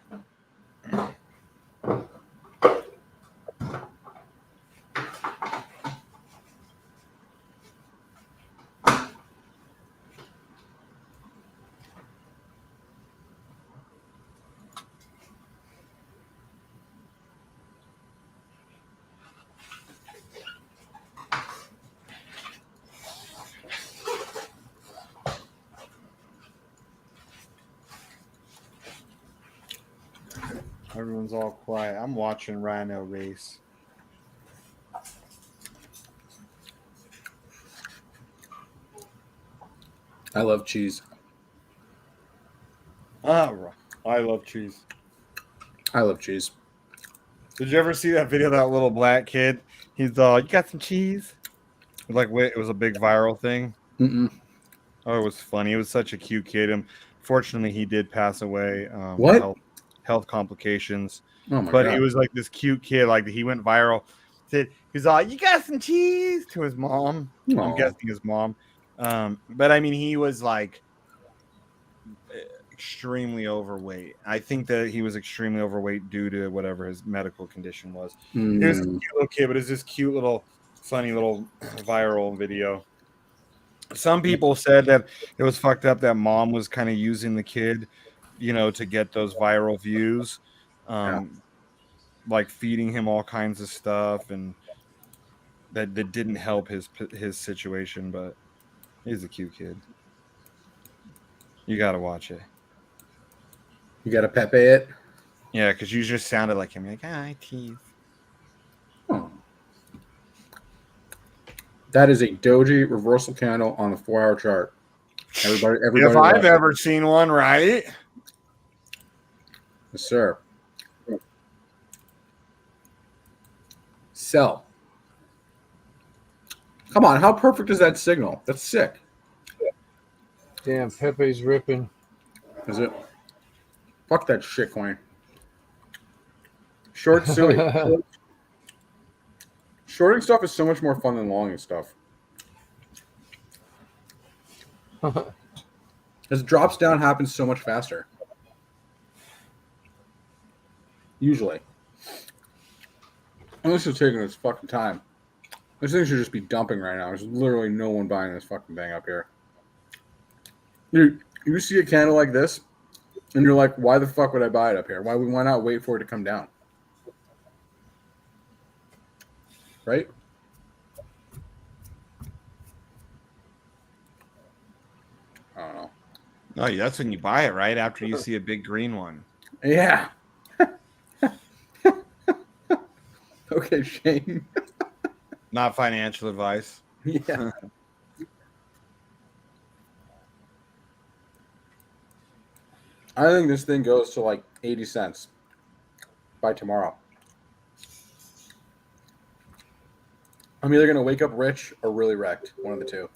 Everyone's all quiet. I'm watching Rhino race. I love cheese. I love cheese. I love cheese. Did you ever see that video of that little black kid? He's you got some cheese? Like, wait, it was a big viral thing. Mm-mm. Oh, it was funny. It was such a cute kid. And fortunately, he did pass away. What? Health complications. Oh my but god. it was like this cute kid. Like he went viral. Said he's you got some cheese to his mom. Aw. I'm guessing his mom. But I mean, he was like extremely overweight. I think that he was extremely overweight due to whatever his medical condition was. He was a cute little kid, but it's this cute little, funny little viral video. Some people said that it was fucked up that mom was kind of using the kid, to get those viral views, like feeding him all kinds of stuff, and that didn't help his situation. But he's a cute kid. You got to watch it. You got to Pepe it? Yeah, because you just sounded like him. You're like, hi, teeth. Oh. That is a doji reversal candle on the 4-hour chart. Everybody. If I've ever seen one, right? Yes, sir. Sell. Come on, how perfect is that signal? That's sick. Damn, Pepe's ripping. Is it? Fuck that shit coin. Short, silly. Shorting stuff is so much more fun than longing stuff. As drops down happens so much faster. Usually. Unless it's taking its fucking time. This thing should just be dumping right now. There's literally no one buying this fucking thing up here. Dude, you see a candle like this, and you're like, why the fuck would I buy it up here? Why not wait for it to come down? Right? I don't know. No, that's when you buy it, right? After you see a big green one. Yeah. Okay, Shane. Not financial advice. Yeah. I think this thing goes to like 80 cents by tomorrow. I'm either going to wake up rich or really wrecked. One of the two.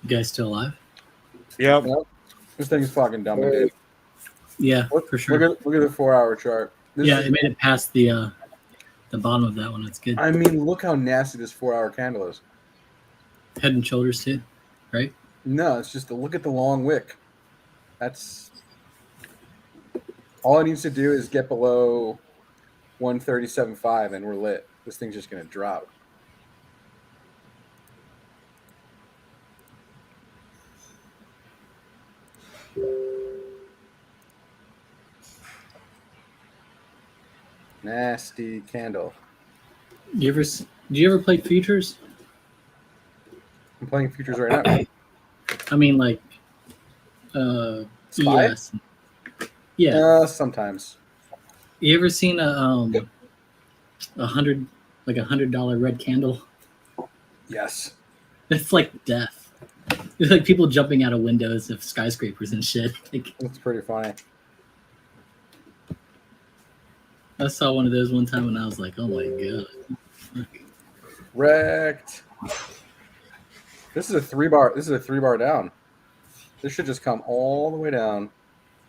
You guys still alive? Yep. This thing's fucking dumb, dude. Yeah, for sure. Look at the 4-hour chart. It made it past the bottom of that one. That's good. I mean, look how nasty this 4-hour candle is. Head and shoulders too, right? No, it's just to look at the long wick. That's all it needs to do is get below 137.5 and we're lit. This thing's just going to drop. Nasty candle. Do you ever play futures? I'm playing futures right now. I mean, like, Spy? ES. Yeah. Sometimes. You ever seen $100 red candle? Yes. It's like death. It's like people jumping out of windows of skyscrapers and shit. Like, That's pretty funny. I saw one of those one time and I was like, oh my god. Fuck. Wrecked. This is a 3-bar. This is a 3-bar down. This should just come all the way down.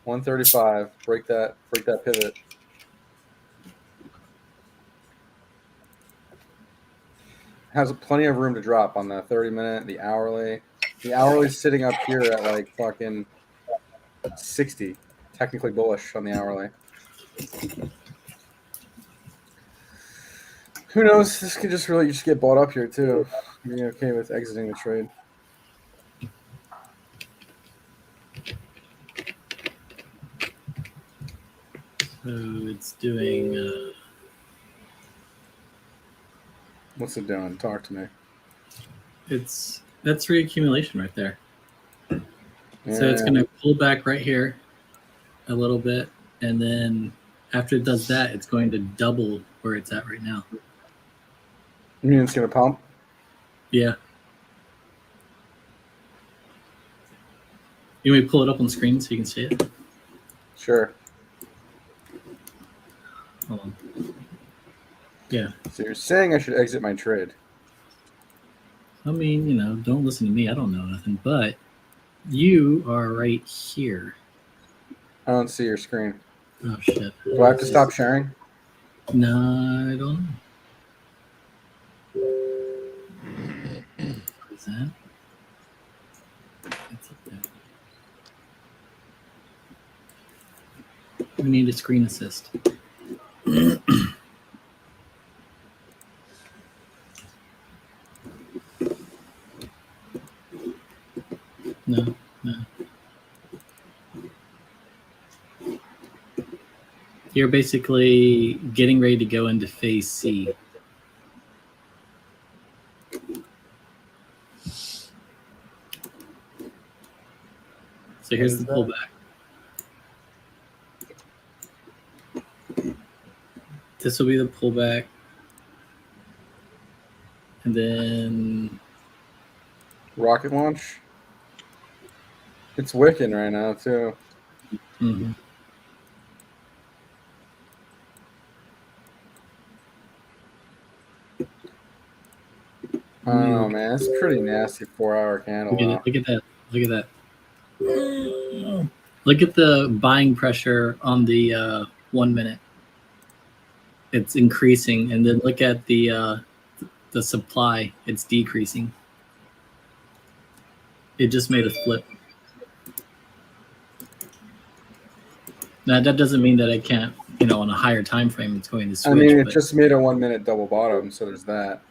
135. Break that pivot. Has plenty of room to drop on the 30-minute, the hourly. The hourly's sitting up here at like fucking 60. Technically bullish on the hourly. Who knows? This could just really just get bought up here too. Being okay with exiting the trade. So it's doing. What's it doing? Talk to me. That's reaccumulation right there. Yeah. So it's going to pull back right here a little bit, and then after it does that, it's going to double where it's at right now. You mean it's going to pump? Yeah. You want me to pull it up on the screen so you can see it? Sure. Hold on. Yeah. So you're saying I should exit my trade? I mean, don't listen to me. I don't know nothing, but you are right here. I don't see your screen. Oh, shit. Do I have to stop sharing? No, I don't know. What is that? It's up there. We need a screen assist. No. You're basically getting ready to go into phase C. So here's the pullback. This will be the pullback. And then rocket launch. It's wicking right now too. Mm-hmm. I don't know, man. It's pretty nasty 4-hour candle. Look at that. Look at that. Look at the buying pressure on the 1 minute. It's increasing, and then look at the supply. It's decreasing. It just made a flip. Now that doesn't mean that it can't, on a higher time frame, it's going to switch. I mean, it just made a 1 minute double bottom, so there's that.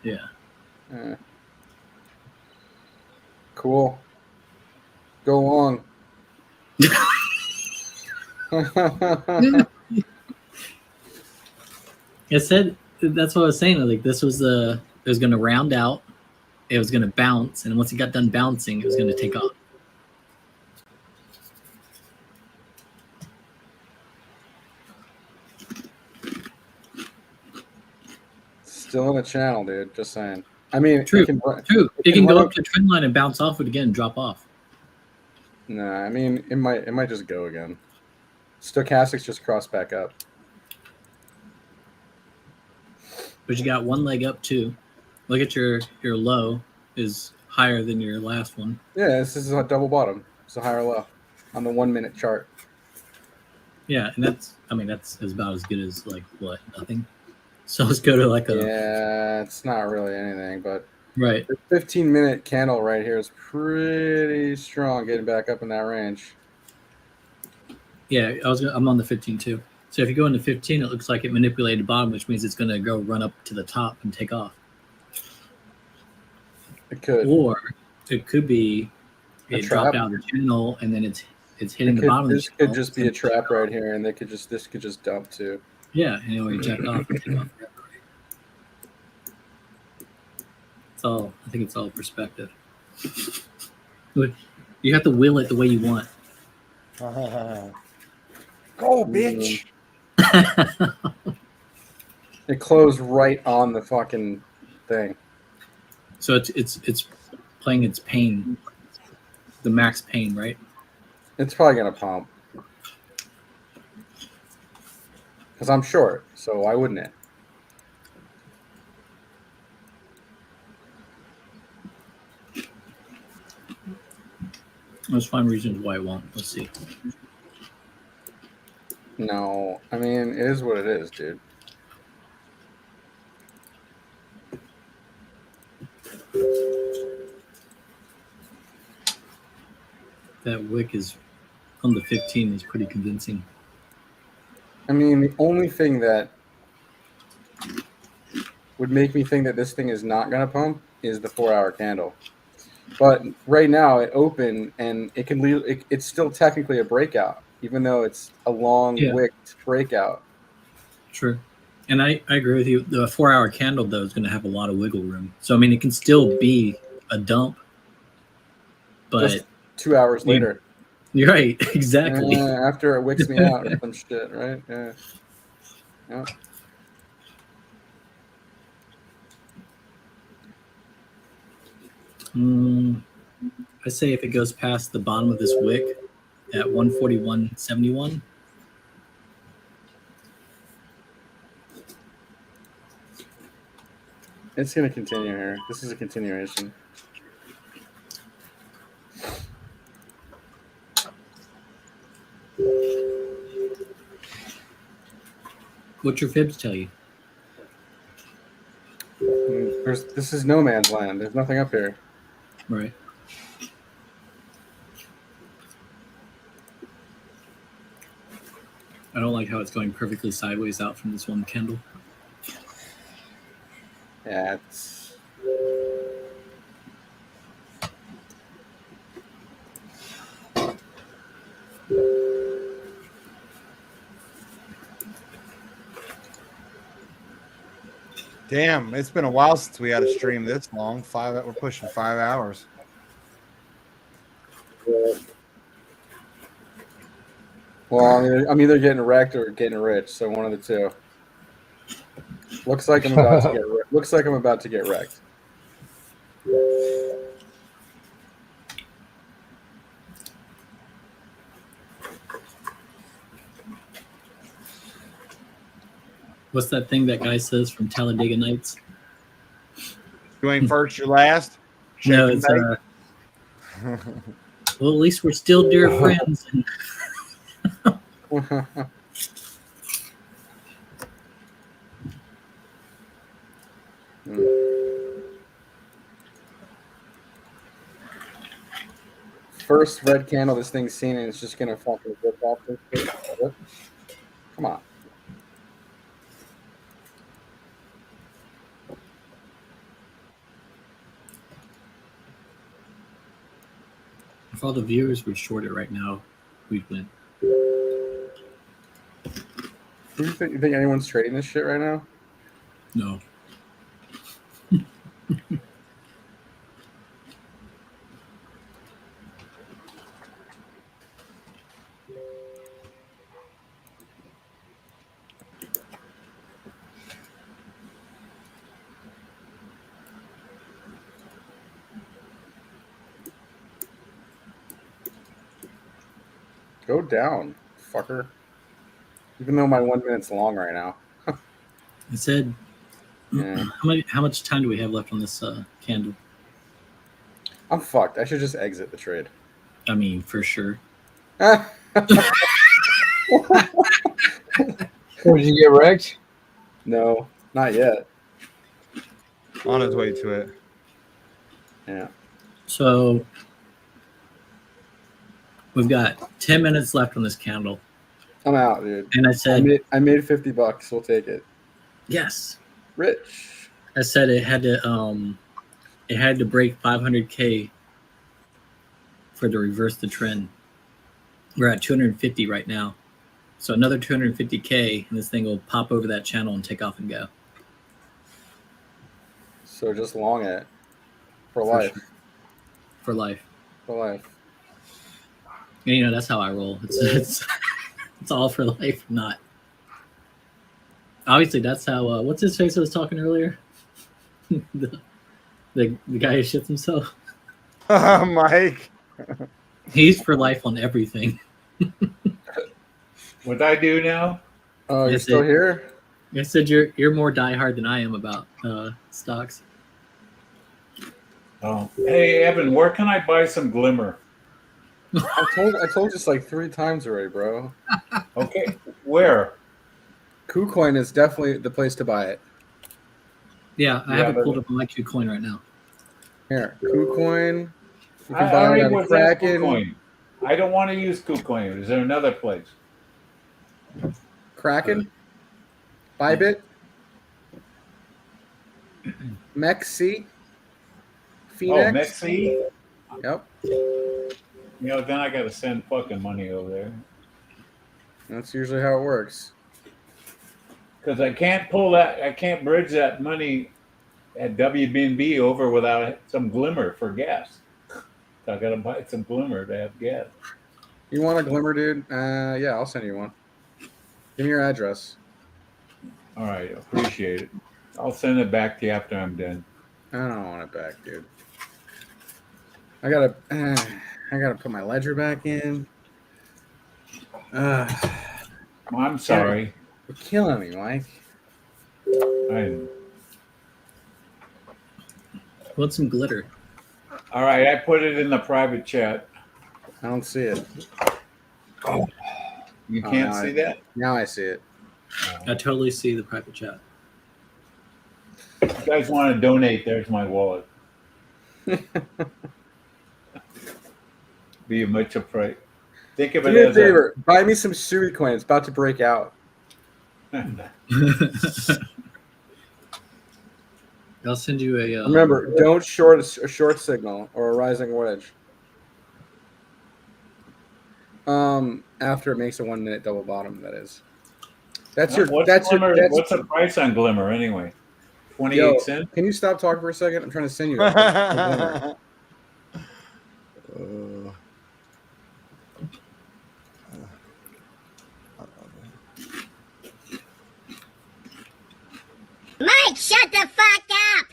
Yeah. Cool. Go long. I said that's what I was saying. Like this was it was going to round out, it was going to bounce, and once it got done bouncing, it was going to take off. Still in a channel, dude. Just saying. I mean, True. It can go run up to trend line and bounce off it again, and drop off. Nah, I mean, it might just go again. Stochastics just crossed back up. But you got one leg up too. Look at your low is higher than your last one. Yeah, this is a double bottom. It's a higher low on the 1 minute chart. Yeah, and that's about as good as like what, nothing. So let's go to like a Yeah, it's not really anything, but right. the 15-minute candle right here is pretty strong, getting back up in that range. Yeah, I'm on the 15 too. So if you go into 15, it looks like it manipulated bottom, which means it's going to go run up to the top and take off. It could, or it could be it dropped out of the channel and then it's hitting the bottom. This could just be a trap right here, and this could just dump too. Yeah, and it'll jack off and take off. I think it's all perspective. You have to will it the way you want. Go, bitch. It closed right on the fucking thing. So it's playing its pain, the max pain, right? It's probably gonna pump because I'm short. So why wouldn't it? Let's find reasons why it won't. Let's see. No, I mean, it is what it is, dude. That wick is on the 15 is pretty convincing. I mean, the only thing that would make me think that this thing is not going to pump is the 4-hour candle. But right now it opened and it can leave. It's still technically a breakout, even though it's a long wicked breakout. True. And I agree with you. The 4-hour candle, though, is going to have a lot of wiggle room. So, I mean, it can still be a dump. But just 2 hours later. You're right. Exactly. After it wicks me out or some shit, right? Yeah. Yeah. I say if it goes past the bottom of this wick at 141.71. It's going to continue here. This is a continuation. What's your fibs tell you? This is no man's land. There's nothing up here. Right. I don't like how it's going perfectly sideways out from this one candle. Yeah, it's... Damn, it's been a while since we had a stream this long. We're pushing 5 hours. Well, I'm either getting wrecked or getting rich, so one of the two. Looks like I'm about to get. Looks like I'm about to get wrecked. What's that thing that guy says from Talladega Nights? You ain't first, you're last. No, Shake it's and well, at least we're still dear friends. First red candle this thing's seen, and it's just gonna fucking rip off this shit. Come on. If all the viewers were shorted right now, we'd win. Who do you think anyone's trading this shit right now? No. Go down, fucker. Even though my 1 minute's long right now. I said, Yeah. how much time do we have left on this candle? I'm fucked. I should just exit the trade. I mean, for sure. Did you get wrecked? No, not yet. On his way to it. Yeah. So we've got 10 minutes left on this candle. I'm out, dude. And I said, I made $50. We'll take it. yes. Rich. I said it had to break 500K for to reverse the trend. We're at 250 right now. So another 250K and this thing will pop over that channel and take off and go. So just long it. For life. Sure. For life. For life. And, you know, that's how I roll. It's all for life, not. Obviously, that's how. What's his face I was talking earlier? the guy who shits himself. Mike. He's for life on everything. What I do now? Oh, you're still here? I said you're more diehard than I am about stocks. Oh, hey Evan, where can I buy some glimmer? I told you this like 3 times already, bro. Okay, where? KuCoin is definitely the place to buy it. Yeah, I have it pulled up on my KuCoin right now. Here, KuCoin. You I can buy already it on was at Kraken. KuCoin. I don't want to use KuCoin. Is there another place? Kraken. Bybit. Mexi. Phoenix. Oh, Mexi? Yep. You know, then I got to send fucking money over there. That's usually how it works. Because I can't pull that, I can't bridge that money at WBNB over without some glimmer for gas. So I got to buy some glimmer to have gas. You want a glimmer, dude? Yeah, I'll send you one. Give me your address. All right, appreciate it. I'll send it back to you after I'm done. I don't want it back, dude. I gotta put my ledger back in. I'm sorry. You're killing me, Mike. Want some glitter? All right, I put it in the private chat. I don't see it. You can't see that? Now I see it. I totally see the private chat. If you guys want to donate, there's my wallet. Be much afraid. Think of Do it me a as favor. Buy me some Sui coin. It's about to break out. I'll send you a. Remember, don't short a short signal or a rising wedge. After it makes a 1 minute double bottom, that is. That's your. What's That's Glimmer, your. what's the price on Glimmer anyway? 28 Yo, cents. Can you stop talking for a second? I'm trying to send you. A Mike, shut the fuck up!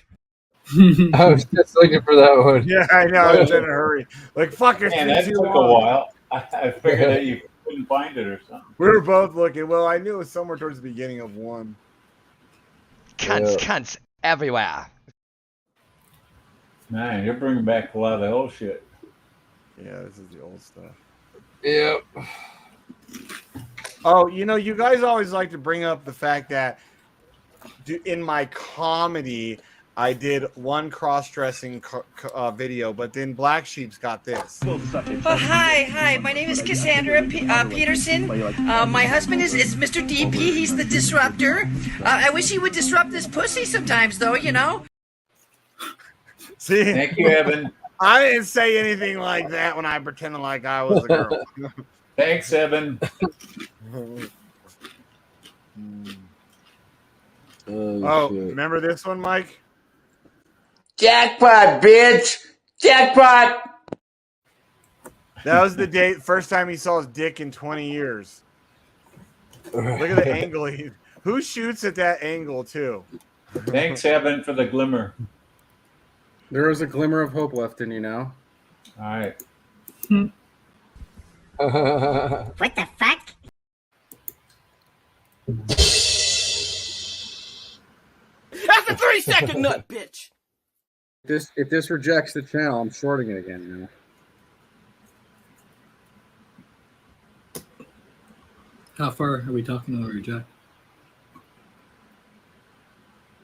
I was just looking for that one. Yeah, I know. I was in a hurry. Like, fuck, it's Man, been that too took a long. while. I figured that you couldn't find it or something. We were both looking. Well, I knew it was somewhere towards the beginning of one. Cunts everywhere. Man, you're bringing back a lot of the old shit. Yeah, this is the old stuff. Yep. Oh, you guys always like to bring up the fact that in my comedy, I did one cross-dressing video, but then Black Sheep's got this. Hi. My name is Cassandra Peterson. My husband is Mr. DP. He's the disruptor. I wish he would disrupt this pussy sometimes, though. See? Thank you, Evan. I didn't say anything like that when I pretended like I was a girl. Thanks, Evan. Oh, remember this one, Mike? Jackpot, bitch! Jackpot! That was the first time he saw his dick in 20 years. Look at the angle. Who shoots at that angle, too? Thanks, Evan, for the glimmer. There is a glimmer of hope left in you now. All right. What the fuck? That's a 3-second nut, bitch. If this rejects the channel, I'm shorting it again. How far are we talking over, Jack?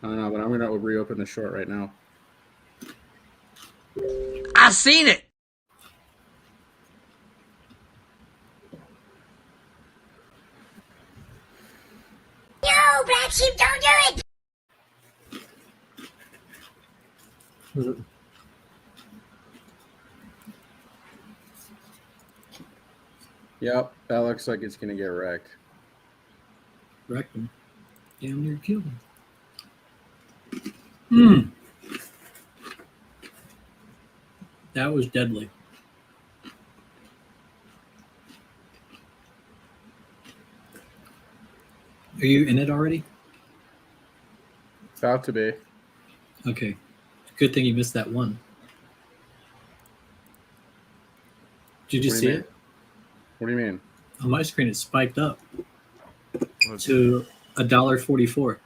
I don't know, but I'm going to reopen the short right now. I seen it. No, Black Sheep, don't do it! Yep, that looks like it's going to get wrecked. Wrecked him. Damn near killed him. That was deadly. Are you in it already? About to be. Okay. Good thing you missed that one. Did you see it? What do you mean? On my screen, it spiked up to $1.44.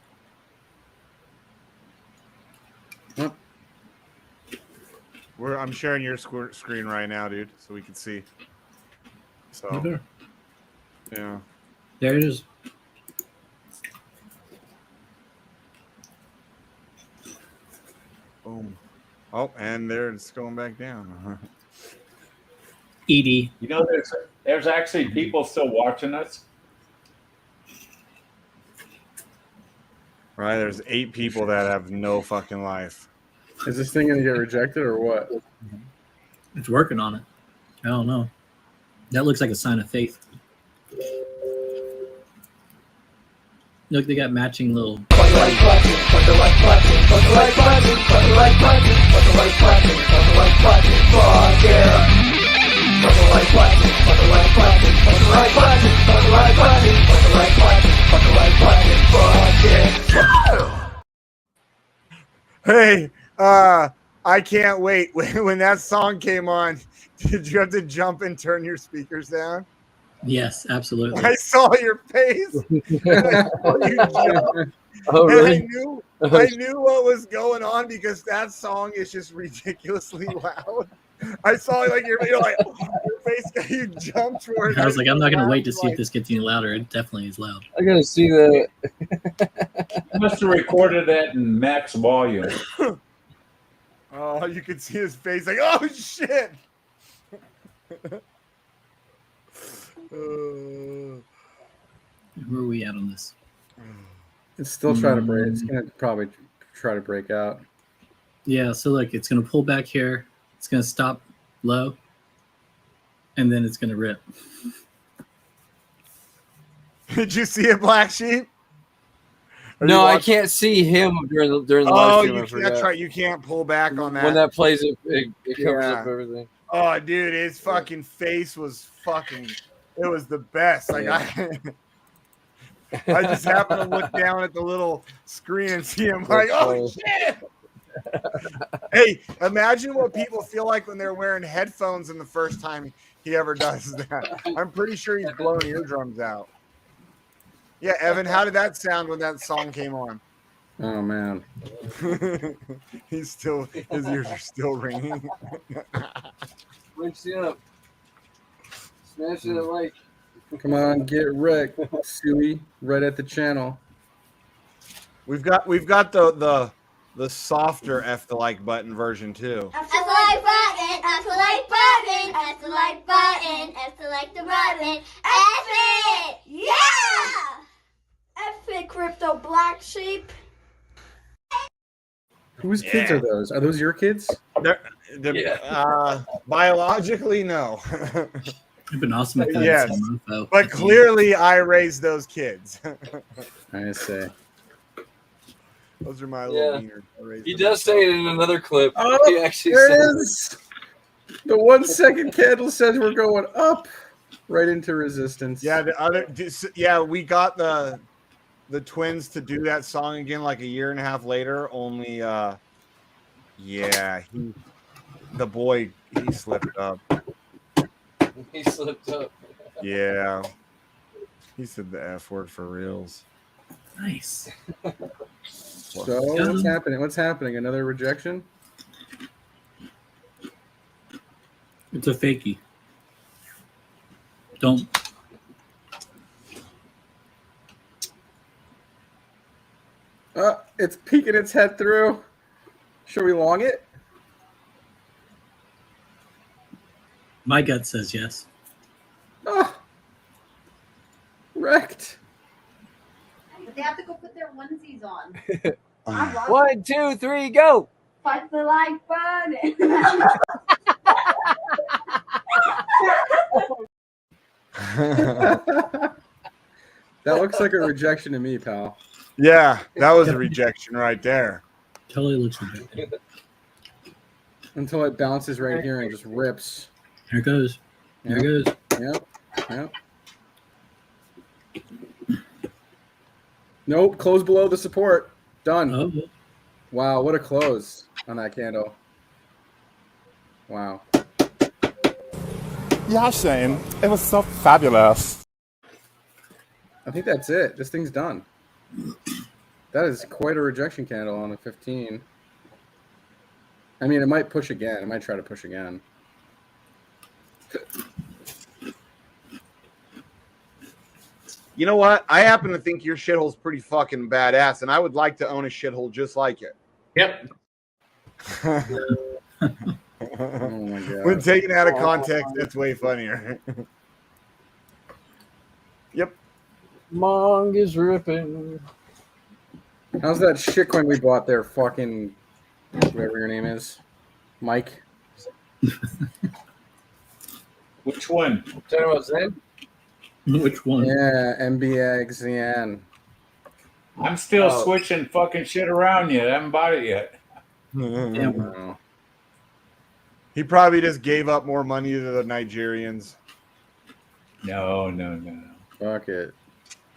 I'm sharing your screen right now, dude, so we can see. So, yeah. There it is. Boom. Oh, and there it's going back down. Edie. There's actually people still watching us. Right, there's 8 people that have no fucking life. Is this thing going to get rejected or what? It's working on it. I don't know. That looks like a sign of faith. Look, they got matching little. Hey, I can't wait. When that song came on, did you have to jump and turn your speakers down? Yes, absolutely. I saw your face. I saw you jump. Oh, really? And I knew what was going on because that song is just ridiculously loud. I saw like your face, you jumped for it. I was like, I'm not going to wait to see if this gets any louder. It definitely is loud. I gotta see that. You must have recorded that in max volume. Oh, you could see his face like, oh shit. Where are we at on this? It's still trying to break. It's going to probably try to break out. Yeah, so like it's going to pull back here. It's going to stop low. And then it's going to rip. Did you see it, Black Sheep? No, I can't see him during the live stream. That's right. You can't pull back on that. When that plays, it covers up everything. Oh, dude, his fucking face was fucking. It was the best. Like I just happened to look down at the little screen and see him like, oh shit. Hey, imagine what people feel like when they're wearing headphones and the first time he ever does that. I'm pretty sure he's blowing eardrums out. Yeah, Evan, how did that sound when that song came on? Oh man. His ears are still ringing. Wakes you up. Smash it like. Come on, get wrecked, Suey. Right at the channel. We've got the softer F the like button version too. F the like button, F the like button, F the like button, F the like the button, F it! Yeah! F it, Crypto BlackSheep. Whose kids are those? Are those your kids? Biologically, no. It'd been awesome if Yes, some info. but clearly I raised those kids. I say. Those are my little beaners. He does say it in another clip. Oh, He actually there it says is. The 1 second candle says we're going up, right into resistance. Yeah, we got the twins to do that song again like a year and a half later. Only, the boy he slipped up. He slipped up. Yeah, he said the F word for reals. Nice. So what's happening? What's happening? Another rejection? It's a fakie. Don't. It's peeking its head through. Should we long it? My gut says yes. Oh, wrecked. But they have to go put their onesies on. 1, 2, 3, go. Fight the like button. That looks like a rejection to me, pal. Yeah, that was a rejection right there. Totally looks rejected. Until it bounces right here and just rips. Here it goes. Here it goes. Yep. Nope. Close below the support. Done. Oh. Wow, what a close on that candle. Wow. Yeah, Shane. It was so fabulous. I think that's it. This thing's done. That is quite a rejection candle on a 15. I mean, it might push again. It might try to push again. You know what? I happen to think your shithole's pretty fucking badass, and I would like to own a shithole just like it. Yep. Oh my God. When taken out of context, that's way funnier. Yep. Mong is ripping. How's that shitcoin we bought there? Fucking whatever your name is, Mike. Which one? Talking about Zen? Which one? Yeah, MBXZN. I'm still switching fucking shit around yet. I haven't bought it yet. Wow. He probably just gave up more money to the Nigerians. No. Fuck it.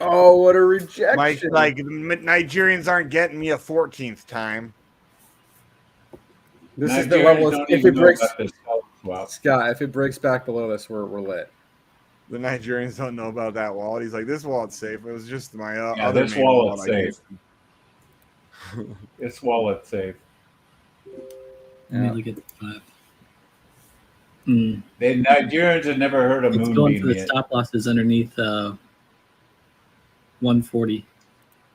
Oh, what a rejection! Like Nigerians aren't getting me a 14th time. This is the level. If it breaks, Wow. Scott, if it breaks back below this, we're lit. The Nigerians don't know about that wallet. He's like, this wallet's safe. It was just my other this main wallet's wallet safe. This wallet's safe. Let me look at the 5. The Nigerians have never heard of It's going for Moonbeam the yet. stop losses underneath 140.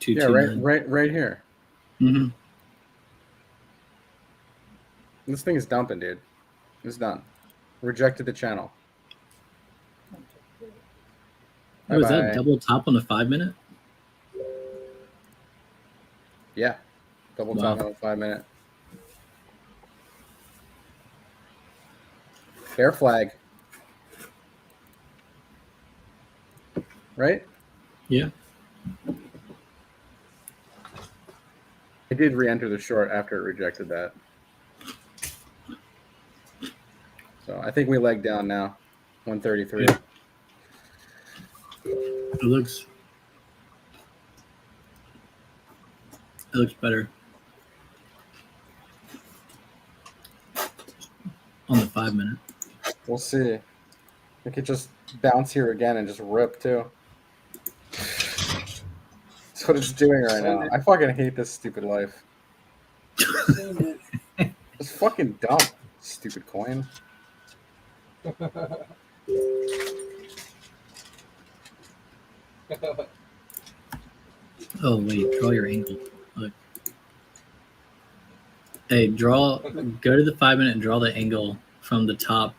Yeah, right here. Mm-hmm. This thing is dumping, dude. It's done. Rejected the channel. Oh, is that Bye-bye. double top on the 5 minute? Yeah. Double top on a 5 minute. Bear flag. Right? Yeah. I did re-enter the short after it rejected that. So I think we leg down now. 133. Yeah. It looks It looks better on the 5 minute. We'll see. It could just bounce here again and just rip too. That's what it's doing right now. I fucking hate this stupid life. It's fucking dumb. Stupid coin. Oh wait, draw your angle. Look. Hey, go to the 5 minute and draw the angle from the top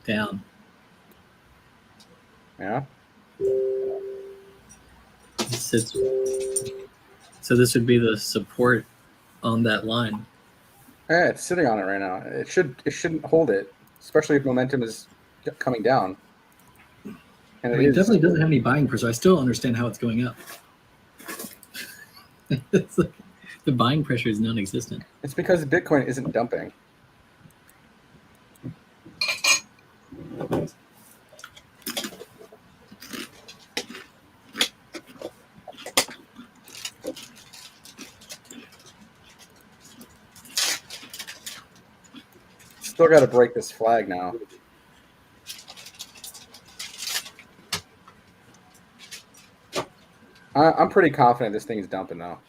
down. Yeah. So this would be the support on that line. Yeah, it's sitting on it right now. It shouldn't hold it, especially if momentum is coming down. And It definitely doesn't have any buying pressure. I still don't understand how it's going up. It's like, the buying pressure is non-existent. It's because Bitcoin isn't dumping. Still got to break this flag now. I'm pretty confident this thing is dumping now.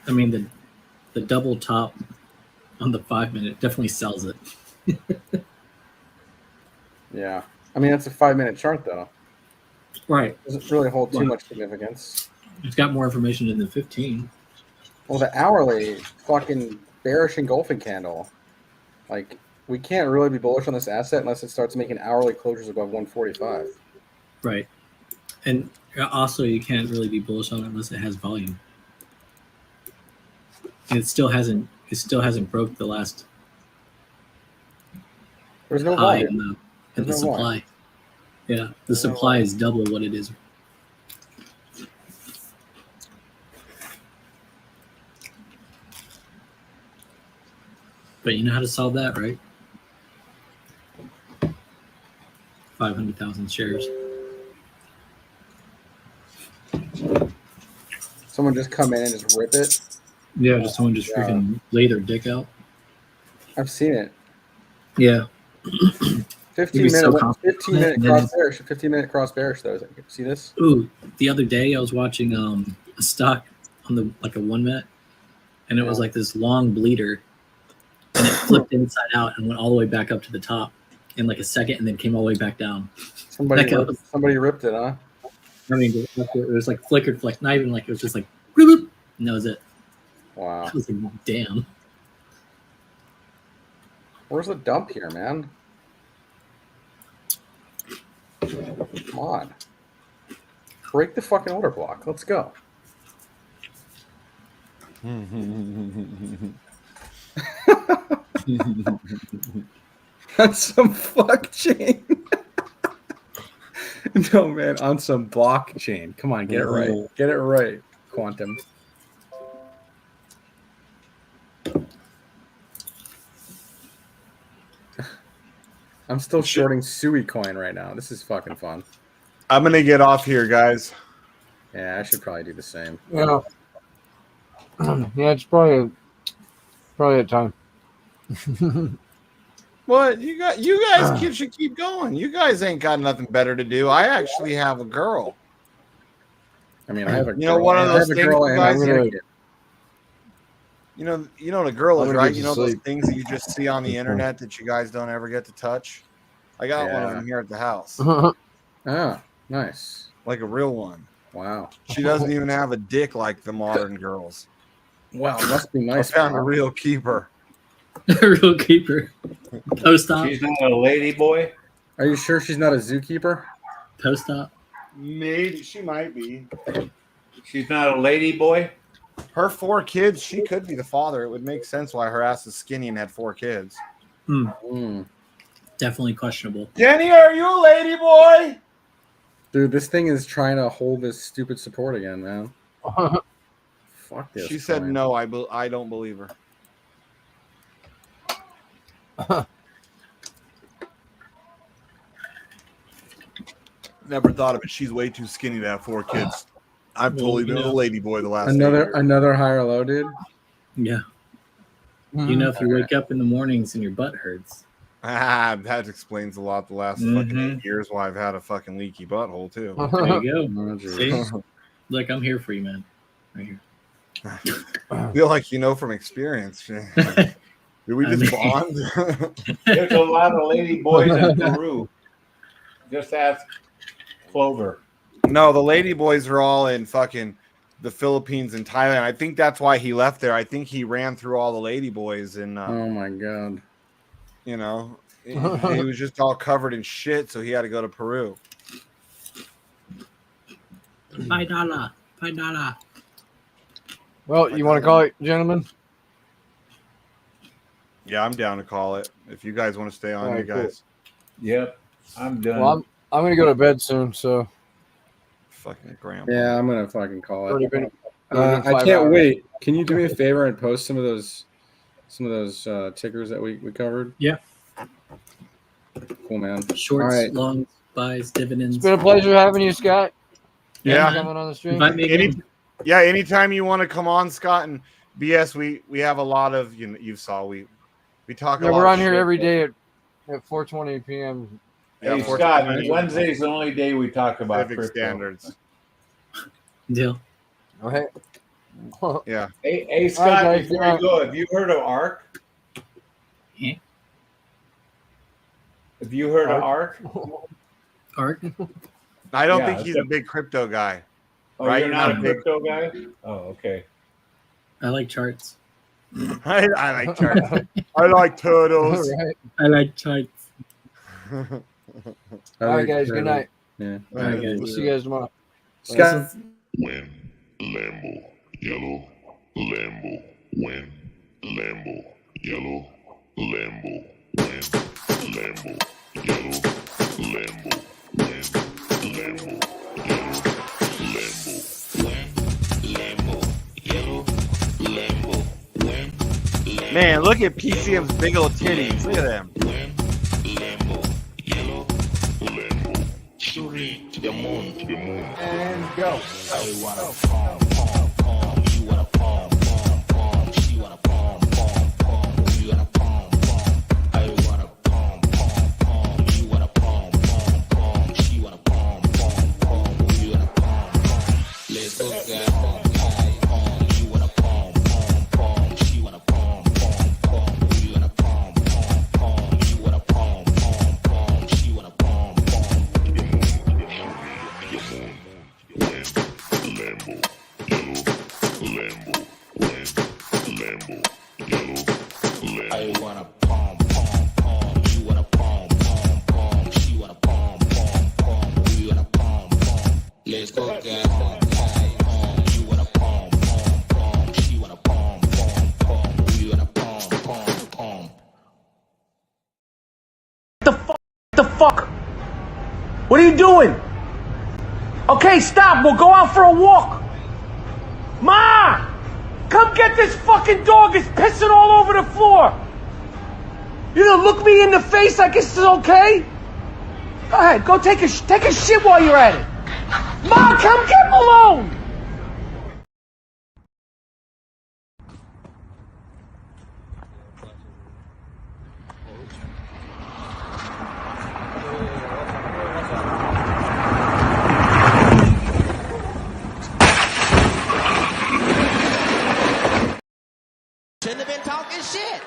I mean, the double top on the 5 minute definitely sells it. Yeah. I mean, it's a 5 minute chart, though. Right. Doesn't really hold too much significance. It's got more information than the 15. Well, the hourly fucking bearish engulfing candle. Like, we can't really be bullish on this asset unless it starts making hourly closures above 145. Right. And also, you can't really be bullish on it unless it has volume. And it still hasn't broke the last There's no high volume. in the There's no supply. volume. Yeah, the supply is double what it is. But you know how to solve that, right? 500,000 shares. Someone just come in and just rip it. Yeah, just someone just freaking lay their dick out. I've seen it. Yeah. 15 minute cross bearish. 15 minute cross bearish though. See this? Ooh, the other day I was watching a stock on the like a 1 minute, and it was like this long bleeder, and it flipped inside out and went all the way back up to the top in like a second, and then came all the way back down. Somebody ripped it, huh? I mean, it was like flickered, not even like it was just like, and that was it. Wow. I was like, damn. Where's the dump here, man? Come on. Break the fucking order block. Let's go. That's some fuck chain. No, man, on some blockchain. Come on, get it right. Get it right, Quantum. I'm still shorting Sui coin right now. This is fucking fun. I'm going to get off here, guys. Yeah, I should probably do the same. Yeah. Yeah, it's probably at time. What you guys should keep going. You guys ain't got nothing better to do. I actually have a girl. I mean, I have a girl. You know, one of those things, you guys. You know what a girl is, right? You know those things that you just see on the internet that you guys don't ever get to touch. I got one of them here at the house. Ah, nice. Like a real one. Wow. She doesn't even have a dick like the modern girls. Wow, must be nice. I found a real keeper. A real keeper. Post op. She's not a lady boy. Are you sure she's not a zookeeper? Post op. Maybe she might be. She's not a lady boy. Her 4 kids, she could be the father. It would make sense why her ass is skinny and had 4 kids. Definitely questionable. Jenny, are you a lady boy? Dude, this thing is trying to hold this stupid support again, man. Fuck this. She said no. I don't believe her. Never thought of it. She's way too skinny to have 4 kids. I've totally been a lady boy the last 8 years. Another high or low, dude. Yeah. You know, if you wake up in the mornings and your butt hurts. That explains a lot. The last fucking 8 years why I've had a fucking leaky butthole too. There you go. See? Look, I'm here for you, man. Right here. I feel like you know from experience. Did we just bond? There's a lot of lady boys in Peru. Just ask Clover. No, the lady boys are all in fucking the Philippines and Thailand. I think that's why he left there. I think he ran through all the lady boys and oh my god. You know, he was just all covered in shit, so he had to go to Peru. $5. Well, you want to call it, gentlemen? Yeah, I'm down to call it. If you guys want to stay on, All right, you guys. cool. Yep, I'm done. Well, I'm gonna go to bed soon, so. Fucking grandpa. Yeah, I'm gonna fucking call Already it. been I 5 can't hours. wait. Can you do me a favor and post some of those tickers that we covered? Yeah. Cool, man. Shorts, All right. longs, buys, dividends. It's been a pleasure having you, Scott. Yeah. Thanks for coming on the stream. Invite me again. Anytime you want to come on, Scott and BS, we have a lot of you saw we talk. Yeah, a lot we're of on here shit. every day at 4:20 p.m. Hey, Yeah, Scott, Wednesday's the only day we talk about Pacific crypto. standards. Deal. Okay. Yeah. Hey, Scott, All right, guys, before you go, have you heard of ARK? Yeah. Have you heard of ARK? ARK? I don't Yeah, think he's a big crypto guy. Oh, right? you're not a crypto guy? Oh, okay. I like charts. I like charts. I like turtles. All right. I like charts. All right, guys. Good night. Yeah. All right, guys. We'll see you guys tomorrow. Scott. When Lambo, yellow, Lambo, when Lambo, yellow, Lambo, when Lambo, yellow, Lambo, when Lambo, yellow, Lambo, when Lambo, yellow, Lambo, when Lambo. Man, look at PCM's big old titties. Look at them. Lambo, yellow, Lambo, shooting to the moon, And go. I wanna palm, palm, palm. You wanna palm, palm, palm. She wanna palm, palm, palm. You wanna palm, palm. I wanna palm, palm, palm. You wanna palm, palm, palm. She wanna palm, palm, palm. You wanna palm, palm. Let's go, guys. Palm, palm, palm. You wanna palm, palm, palm. She wanna palm, palm, palm. You wanna palm, palm, palm. You wanna palm, palm, palm. She wanna palm, palm. Lambo, yellow, Lambo, when Lambo, yellow, Lambo. I wanna palm, palm, palm. You wanna palm, palm, palm. She wanna palm, palm, palm. We wanna palm, palm. Let's go, guys. Palm, palm, palm. You wanna palm, palm, palm. She wanna palm, palm, palm. We wanna palm, palm, palm. The fuck? What are you doing? Okay, stop. We'll go out for a walk. Ma! Come get this fucking dog. It's pissing all over the floor. You gonna look me in the face like this is okay? Go ahead. Go take a shit while you're at it. Ma, come get Malone. Shouldn't have been talking shit.